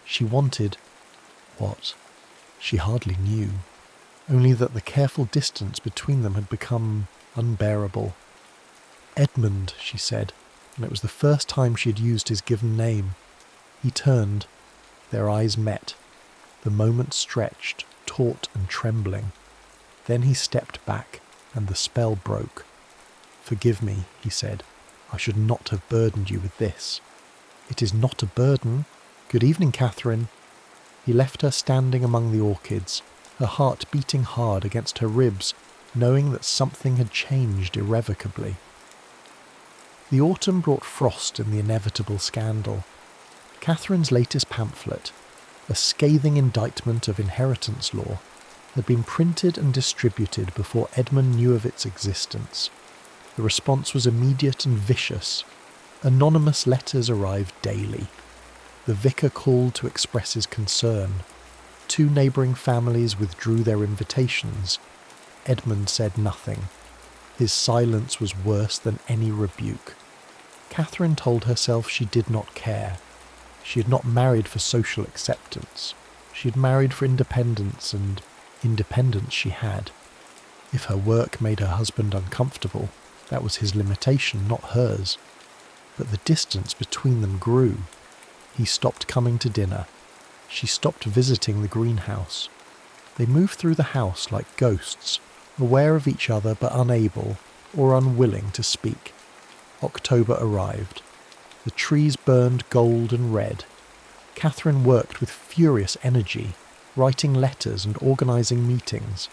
She wanted... what? She hardly knew. Only that the careful distance between them had become unbearable. Edmund, she said, and it was the first time she had used his given name. He turned. Their eyes met. The moment stretched, taut and trembling. Then he stepped back, and the spell broke. "Forgive me," he said. "I should not have burdened you with this." "It is not a burden. Good evening, Catherine." He left her standing among the orchids, her heart beating hard against her ribs, knowing that something had changed irrevocably. The autumn brought frost in the inevitable scandal. Catherine's latest pamphlet, a scathing indictment of inheritance law, had been printed and distributed before Edmund knew of its existence. The response was immediate and vicious. Anonymous letters arrived daily. The vicar called to express his concern. 2 neighbouring families withdrew their invitations. Edmund said nothing. His silence was worse than any rebuke. Catherine told herself she did not care. She had not married for social acceptance. She had married for independence, and independence she had. If her work made her husband uncomfortable, that was his limitation, not hers. But the distance between them grew. He stopped coming to dinner. She stopped visiting the greenhouse. They moved through the house like ghosts, aware of each other but unable or unwilling to speak. October arrived. The trees burned gold and red. Catherine worked with furious energy, writing letters and organising meetings.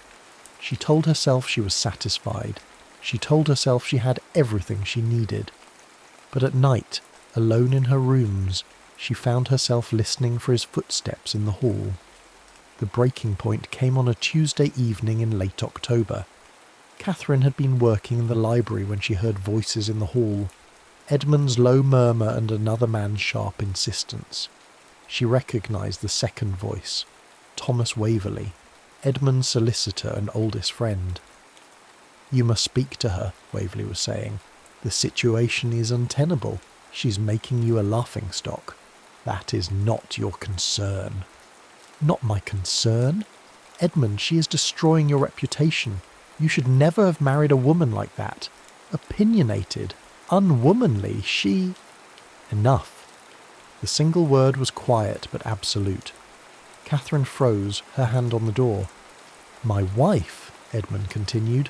She told herself she was satisfied. She told herself she had everything she needed. But at night, alone in her rooms, she found herself listening for his footsteps in the hall. The breaking point came on a Tuesday evening in late October. Catherine had been working in the library when she heard voices in the hall, Edmund's low murmur and another man's sharp insistence. She recognised the second voice, Thomas Waverley, Edmund's solicitor and oldest friend. "You must speak to her," Waverley was saying. "The situation is untenable. She's making you a laughingstock. That is not your concern." "Not my concern? Edmund, she is destroying your reputation. You should never have married a woman like that. Opinionated, unwomanly, she—" Enough. The single word was quiet but absolute. Catherine froze, her hand on the door. "My wife," Edmund continued,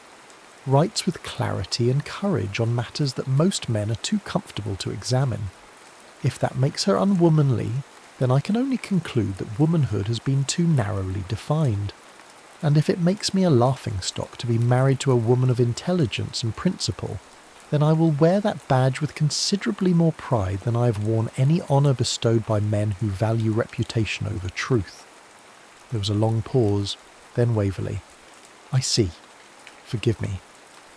"writes with clarity and courage on matters that most men are too comfortable to examine. If that makes her unwomanly, then I can only conclude that womanhood has been too narrowly defined. And if it makes me a laughingstock to be married to a woman of intelligence and principle, then I will wear that badge with considerably more pride than I have worn any honour bestowed by men who value reputation over truth." There was a long pause, then Waverley. "I see. Forgive me.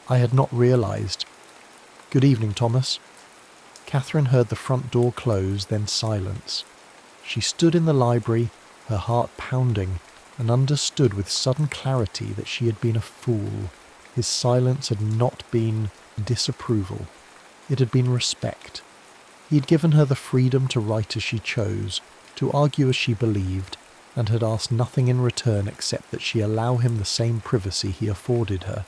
I had not realised. Good evening, Thomas." Catherine heard the front door close, then silence. She stood in the library, her heart pounding, and understood with sudden clarity that she had been a fool. His silence had not been disapproval. It had been respect. He had given her the freedom to write as she chose, to argue as she believed, and had asked nothing in return except that she allow him the same privacy he afforded her.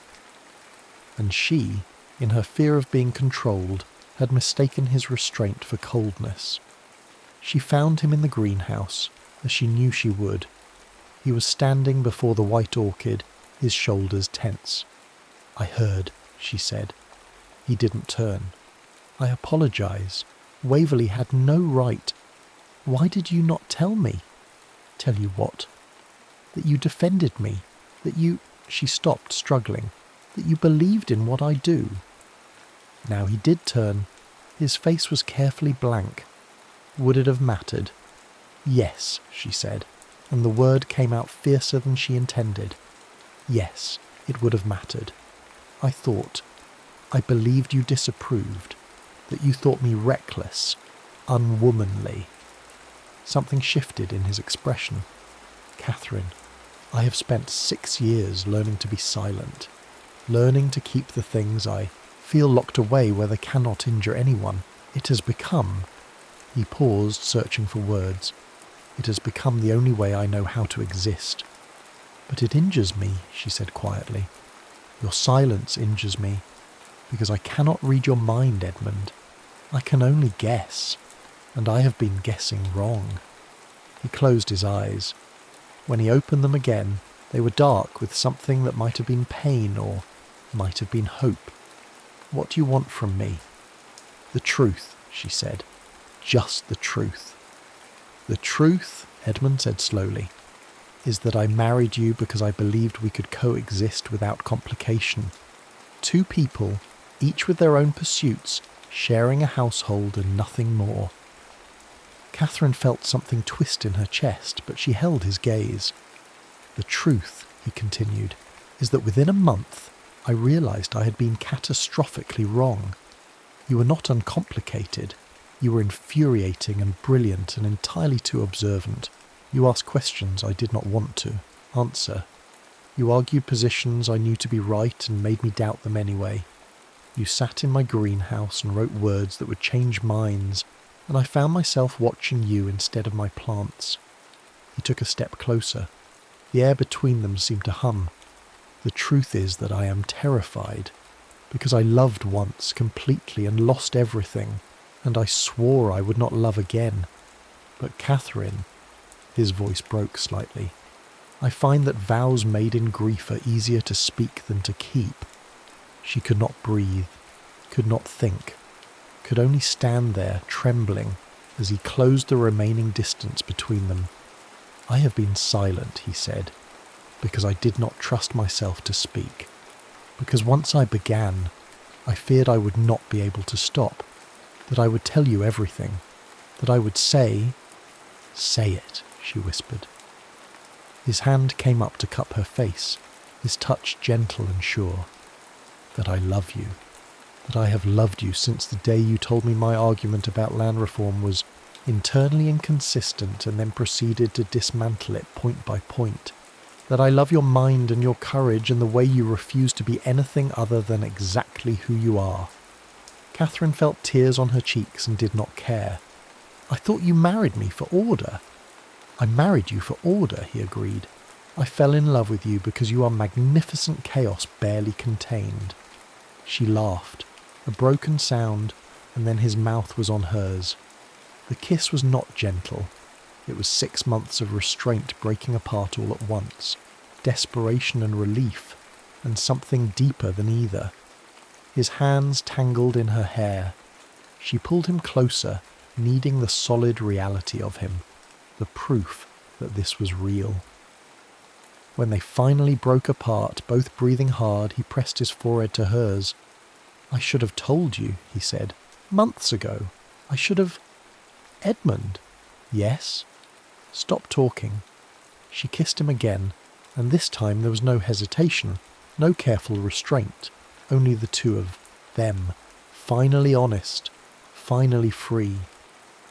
And she, in her fear of being controlled, had mistaken his restraint for coldness. She found him in the greenhouse, as she knew she would. He was standing before the white orchid, his shoulders tense. "I heard," she said. He didn't turn. "I apologise. Waverley had no right. Why did you not tell me?" "Tell you what?" "That you defended me. That you—" She stopped, struggling. "That you believed in what I do." Now he did turn. His face was carefully blank. Would it have mattered? "Yes," she said, and the word came out fiercer than she intended. "Yes, it would have mattered. I believed you disapproved, that you thought me reckless, unwomanly." Something shifted in his expression. "Catherine, I have spent 6 years learning to be silent, learning to keep the things I feel locked away where they cannot injure anyone. It has become—" He paused, searching for words. "It has become the only way I know how to exist." "But it injures me," she said quietly. "Your silence injures me, because I cannot read your mind, Edmund. I can only guess, and I have been guessing wrong. He closed his eyes. When he opened them again, they were dark with something that might have been pain or might have been hope. What do you want from me? The truth, she said. Just the truth. The truth, Edmund said slowly, is that I married you because I believed we could coexist without complication. Two people, each with their own pursuits, sharing a household and nothing more. Catherine felt something twist in her chest, but she held his gaze. The truth, he continued, is that within a month I realised I had been catastrophically wrong. You were not uncomplicated. You were infuriating and brilliant and entirely too observant. You asked questions I did not want to answer. You argued positions I knew to be right and made me doubt them anyway. You sat in my greenhouse and wrote words that would change minds, and I found myself watching you instead of my plants. He took a step closer. The air between them seemed to hum. The truth is that I am terrified, because I loved once completely and lost everything, and I swore I would not love again. But Catherine, his voice broke slightly, I find that vows made in grief are easier to speak than to keep. She could not breathe, could not think, could only stand there, trembling, as he closed the remaining distance between them. I have been silent, he said, because I did not trust myself to speak. Because once I began, I feared I would not be able to stop, that I would tell you everything, that I would say it, she whispered. His hand came up to cup her face, his touch gentle and sure. That I love you, that I have loved you since the day you told me my argument about land reform was internally inconsistent and then proceeded to dismantle it point by point. That I love your mind and your courage and the way you refuse to be anything other than exactly who you are. Catherine felt tears on her cheeks and did not care. I thought you married me for order. I married you for order, he agreed. I fell in love with you because you are magnificent chaos barely contained. She laughed, a broken sound, and then his mouth was on hers. The kiss was not gentle. It was 6 months of restraint breaking apart all at once, desperation and relief, and something deeper than either. His hands tangled in her hair. She pulled him closer, needing the solid reality of him, the proof that this was real. When they finally broke apart, both breathing hard, he pressed his forehead to hers. I should have told you, he said, months ago. I should have... Edmund. Yes? Stop talking. She kissed him again, and this time there was no hesitation, no careful restraint, only the two of them, finally honest, finally free.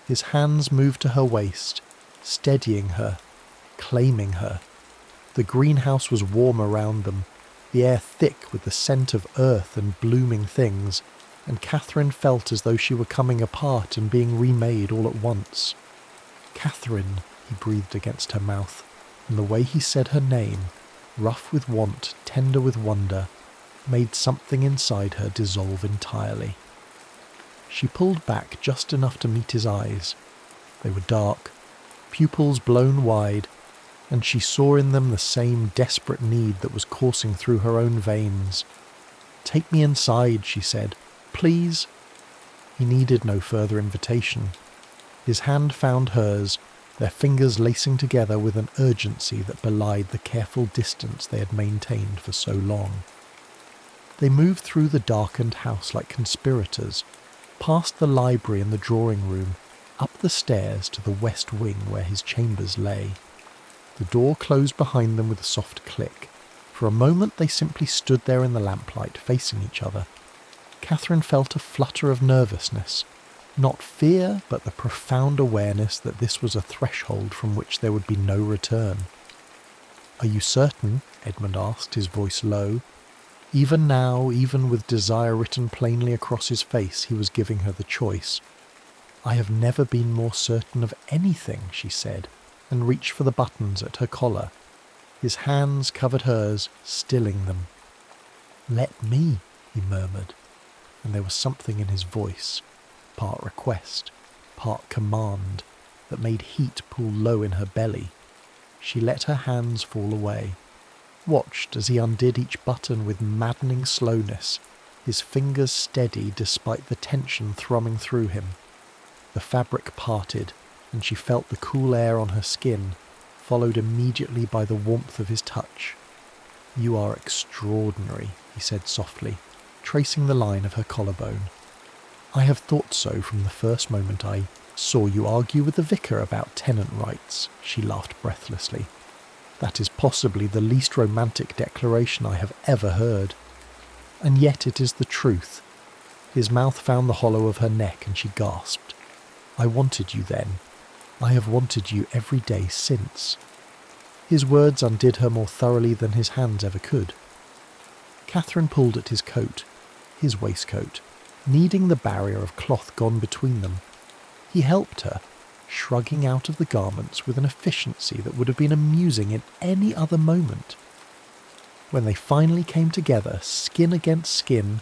His hands moved to her waist, steadying her, claiming her. The greenhouse was warm around them, the air thick with the scent of earth and blooming things, and Catherine felt as though she were coming apart and being remade all at once. Catherine, he breathed against her mouth, and the way he said her name, rough with want, tender with wonder, made something inside her dissolve entirely. She pulled back just enough to meet his eyes. They were dark, pupils blown wide, and she saw in them the same desperate need that was coursing through her own veins. Take me inside, she said. Please. He needed no further invitation. His hand found hers, their fingers lacing together with an urgency that belied the careful distance they had maintained for so long. They moved through the darkened house like conspirators, past the library and the drawing room, up the stairs to the west wing where his chambers lay. The door closed behind them with a soft click. For a moment they simply stood there in the lamplight, facing each other. Catherine felt a flutter of nervousness. Not fear, but the profound awareness that this was a threshold from which there would be no return. "Are you certain?" Edmund asked, his voice low. Even now, even with desire written plainly across his face, he was giving her the choice. "I have never been more certain of anything," she said, and reached for the buttons at her collar. His hands covered hers, stilling them. "Let me," he murmured, and there was something in his voice, part request, part command, that made heat pool low in her belly. She let her hands fall away, watched as he undid each button with maddening slowness, his fingers steady despite the tension thrumming through him. The fabric parted, and she felt the cool air on her skin, followed immediately by the warmth of his touch. "You are extraordinary," he said softly, tracing the line of her collarbone. "I have thought so from the first moment I saw you argue with the vicar about tenant rights," she laughed breathlessly. "That is possibly the least romantic declaration I have ever heard. And yet it is the truth." His mouth found the hollow of her neck and she gasped. "I wanted you then. I have wanted you every day since." His words undid her more thoroughly than his hands ever could. Catherine pulled at his coat, his waistcoat, needing the barrier of cloth gone between them. He helped her, shrugging out of the garments with an efficiency that would have been amusing in any other moment. When they finally came together, skin against skin,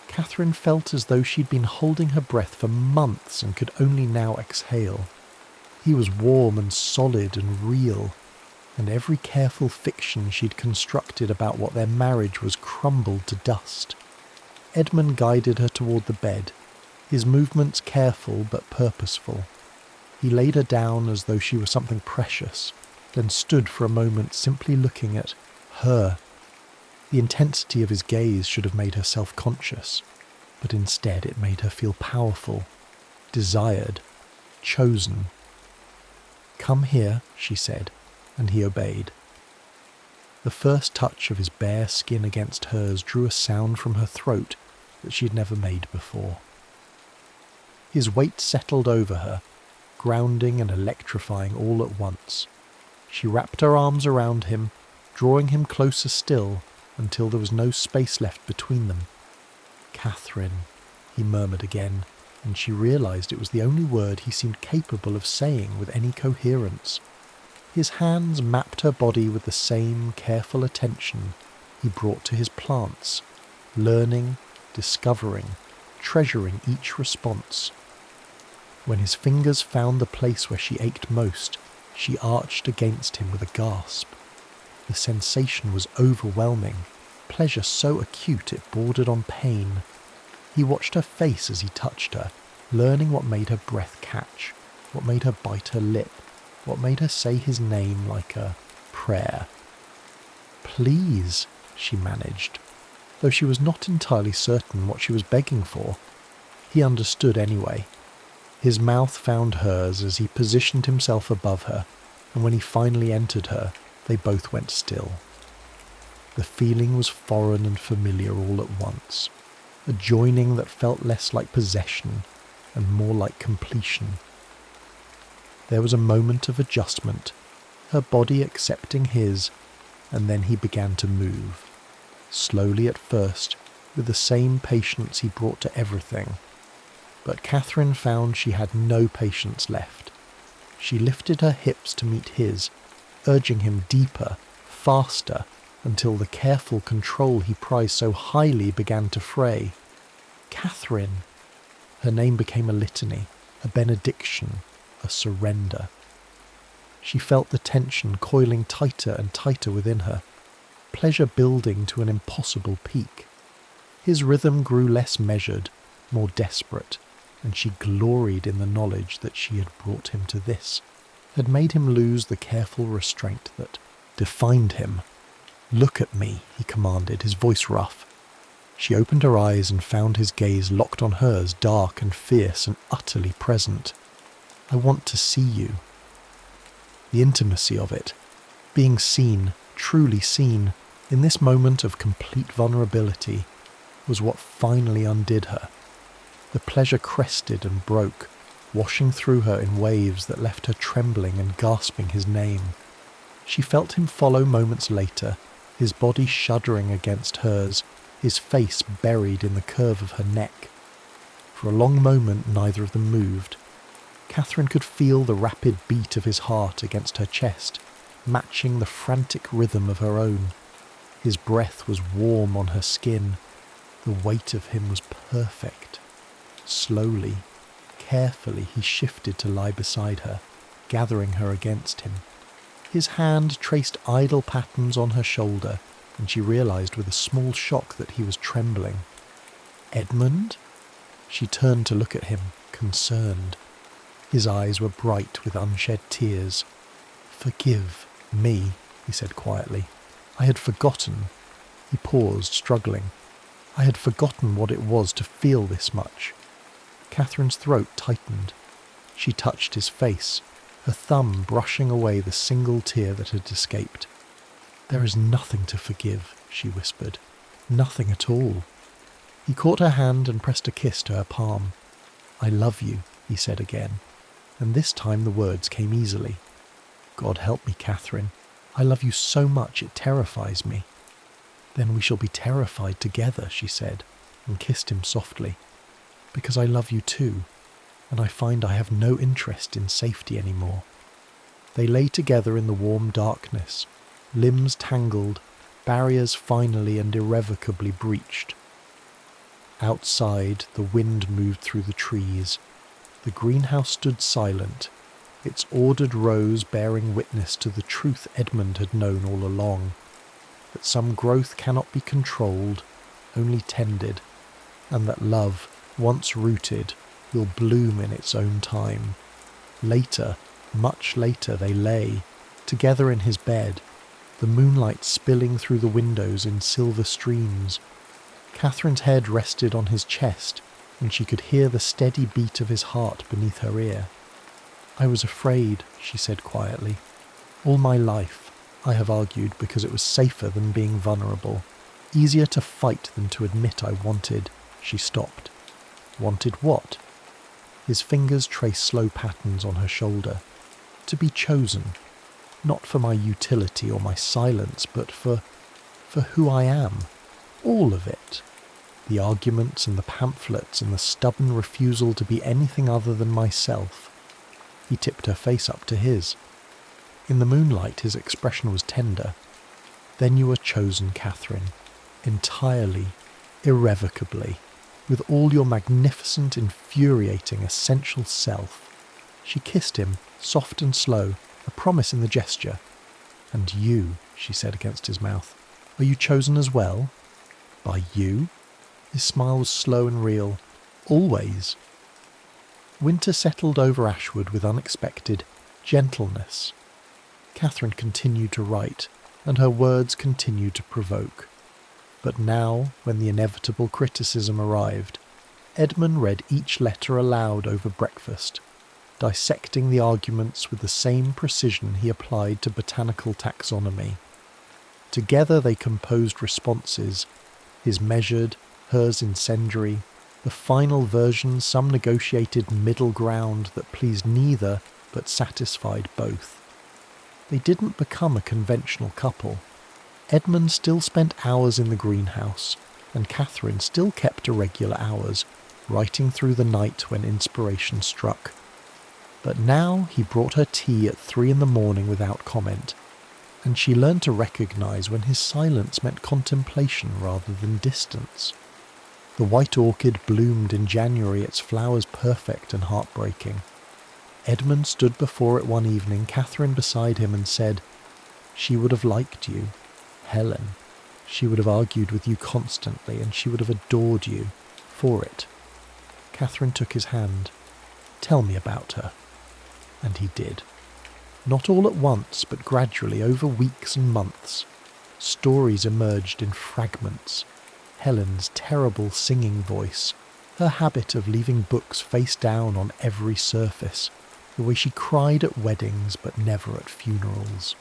Catherine felt as though she'd been holding her breath for months and could only now exhale. He was warm and solid and real, and every careful fiction she'd constructed about what their marriage was crumbled to dust. Edmund guided her toward the bed, his movements careful but purposeful. He laid her down as though she were something precious, then stood for a moment simply looking at her. The intensity of his gaze should have made her self-conscious, but instead it made her feel powerful, desired, chosen. "Come here," she said, and he obeyed. The first touch of his bare skin against hers drew a sound from her throat that she had never made before. His weight settled over her, grounding and electrifying all at once. She wrapped her arms around him, drawing him closer still until there was no space left between them. "Catherine," he murmured again, and she realized it was the only word he seemed capable of saying with any coherence. His hands mapped her body with the same careful attention he brought to his plants, learning, discovering, treasuring each response. When his fingers found the place where she ached most, she arched against him with a gasp. The sensation was overwhelming, pleasure so acute it bordered on pain. He watched her face as he touched her, learning what made her breath catch, what made her bite her lip, what made her say his name like a prayer. "Please," she managed, though she was not entirely certain what she was begging for. He understood anyway. His mouth found hers as he positioned himself above her, and when he finally entered her, they both went still. The feeling was foreign and familiar all at once, a joining that felt less like possession and more like completion. There was a moment of adjustment, her body accepting his, and then he began to move, slowly at first, with the same patience he brought to everything. But Catherine found she had no patience left. She lifted her hips to meet his, urging him deeper, faster, until the careful control he prized so highly began to fray. "Catherine!" Her name became a litany, a benediction, a surrender. She felt the tension coiling tighter and tighter within her, pleasure building to an impossible peak. His rhythm grew less measured, more desperate, and she gloried in the knowledge that she had brought him to this, had made him lose the careful restraint that defined him. "Look at me," he commanded, his voice rough. She opened her eyes and found his gaze locked on hers, dark and fierce and utterly present. "I want to see you." The intimacy of it, being seen, truly seen, in this moment of complete vulnerability, was what finally undid her. The pleasure crested and broke, washing through her in waves that left her trembling and gasping his name. She felt him follow moments later, his body shuddering against hers, his face buried in the curve of her neck. For a long moment neither of them moved. Catherine could feel the rapid beat of his heart against her chest, matching the frantic rhythm of her own. His breath was warm on her skin. The weight of him was perfect. Slowly, Carefully he shifted to lie beside her, gathering her against him. His hand traced idle patterns on her shoulder, and she realised with a small shock that he was trembling. "Edmund?" She turned to look at him, concerned. His eyes were bright with unshed tears. "Forgive me," he said quietly. "I had forgotten." He paused, struggling. "I had forgotten what it was to feel this much." Catherine's throat tightened. She touched his face, her thumb brushing away the single tear that had escaped. "There is nothing to forgive," she whispered. "Nothing at all." He caught her hand and pressed a kiss to her palm. "I love you," he said again, and this time the words came easily. "God help me, Catherine. I love you so much it terrifies me." "Then we shall be terrified together," she said, and kissed him softly. "Because I love you too, and I find I have no interest in safety anymore." They lay together in the warm darkness, limbs tangled, barriers finally and irrevocably breached. Outside, the wind moved through the trees. The greenhouse stood silent, its ordered rows bearing witness to the truth Edmund had known all along, that some growth cannot be controlled, only tended, and that love, once rooted, will bloom in its own time. Later, much later, they lay, together in his bed, the moonlight spilling through the windows in silver streams. Catherine's head rested on his chest, and she could hear the steady beat of his heart beneath her ear. "I was afraid," she said quietly. "All my life, I have argued because it was safer than being vulnerable, easier to fight than to admit I wanted." She stopped. "Wanted what?" His fingers traced slow patterns on her shoulder. "To be chosen. Not for my utility or my silence, but for who I am. All of it. The arguments and the pamphlets and the stubborn refusal to be anything other than myself." He tipped her face up to his. In the moonlight his expression was tender. "Then you were chosen, Catherine. Entirely, irrevocably, with all your magnificent, infuriating, essential self." She kissed him, soft and slow, a promise in the gesture. "And you," she said against his mouth, "are you chosen as well?" "By you?" His smile was slow and real. "Always." Winter settled over Ashwood with unexpected gentleness. Catherine continued to write, and her words continued to provoke. But now, when the inevitable criticism arrived, Edmund read each letter aloud over breakfast, dissecting the arguments with the same precision he applied to botanical taxonomy. Together they composed responses, his measured, hers incendiary, the final version some negotiated middle ground that pleased neither but satisfied both. They didn't become a conventional couple. Edmund still spent hours in the greenhouse, and Catherine still kept irregular hours, writing through the night when inspiration struck. But now he brought her tea at 3 a.m. without comment, and she learned to recognise when his silence meant contemplation rather than distance. The white orchid bloomed in January, its flowers perfect and heartbreaking. Edmund stood before it one evening, Catherine beside him, and said, "She would have liked you, Helen. She would have argued with you constantly, and she would have adored you for it." Catherine took his hand. "Tell me about her." And he did. Not all at once, but gradually, over weeks and months. Stories emerged in fragments. Helen's terrible singing voice, her habit of leaving books face down on every surface, the way she cried at weddings but never at funerals.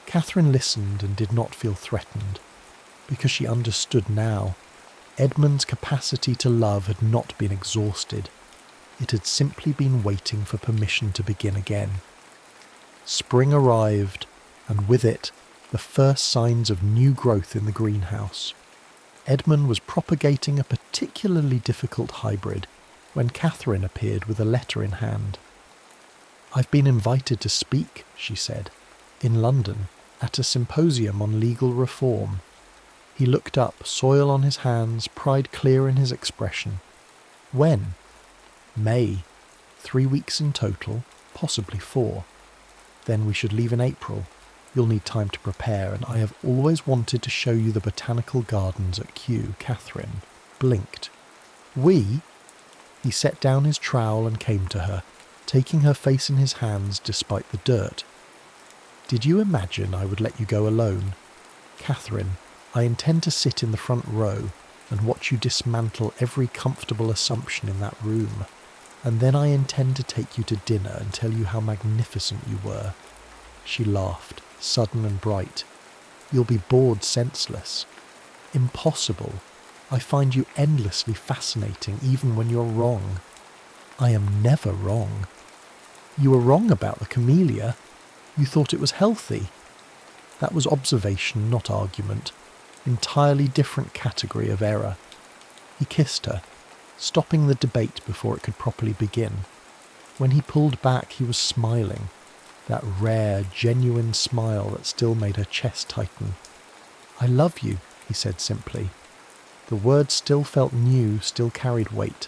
Catherine listened and did not feel threatened, because she understood now. Edmund's capacity to love had not been exhausted. It had simply been waiting for permission to begin again. Spring arrived, and with it, the first signs of new growth in the greenhouse. Edmund was propagating a particularly difficult hybrid when Catherine appeared with a letter in hand. "I've been invited to speak," she said, "in London, at a symposium on legal reform." He looked up, soil on his hands, pride clear in his expression. "When?" May. 3 weeks in total, possibly 4. Then we should leave in April. You'll need time to prepare, and I have always wanted to show you the botanical gardens at Kew. Catherine blinked. We? He set down his trowel and came to her, taking her face in his hands despite the dirt. Did you imagine I would let you go alone? Catherine, I intend to sit in the front row and watch you dismantle every comfortable assumption in that room. And then I intend to take you to dinner and tell you how magnificent you were. She laughed, sudden and bright. You'll be bored senseless. Impossible. I find you endlessly fascinating even when you're wrong. I am never wrong. You were wrong about the camellia. You thought it was healthy. That was observation, not argument. Entirely different category of error. He kissed her, stopping the debate before it could properly begin. When he pulled back, he was smiling, that rare, genuine smile that still made her chest tighten. I love you, he said simply. The words still felt new, still carried weight,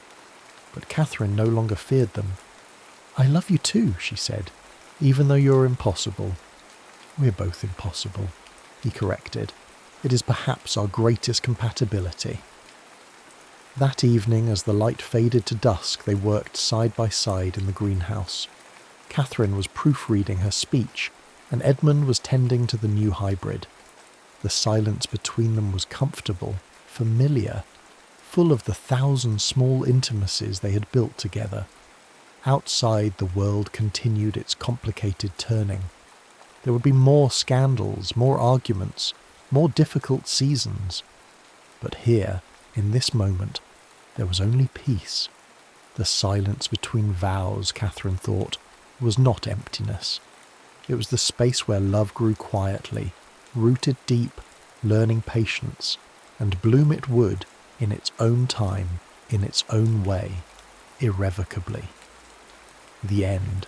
but Catherine no longer feared them. I love you too, she said, even though you're impossible. We're both impossible, he corrected. It is perhaps our greatest compatibility. That evening, as the light faded to dusk, they worked side by side in the greenhouse. Catherine was proofreading her speech, and Edmund was tending to the new hybrid. The silence between them was comfortable, familiar, full of the 1,000 small intimacies they had built together. Outside, the world continued its complicated turning. There would be more scandals, more arguments, more difficult seasons. But here, in this moment, there was only peace. The silence between vows, Catherine thought, was not emptiness. It was the space where love grew quietly, rooted deep, learning patience, and bloom it would, in its own time, in its own way, irrevocably. The end.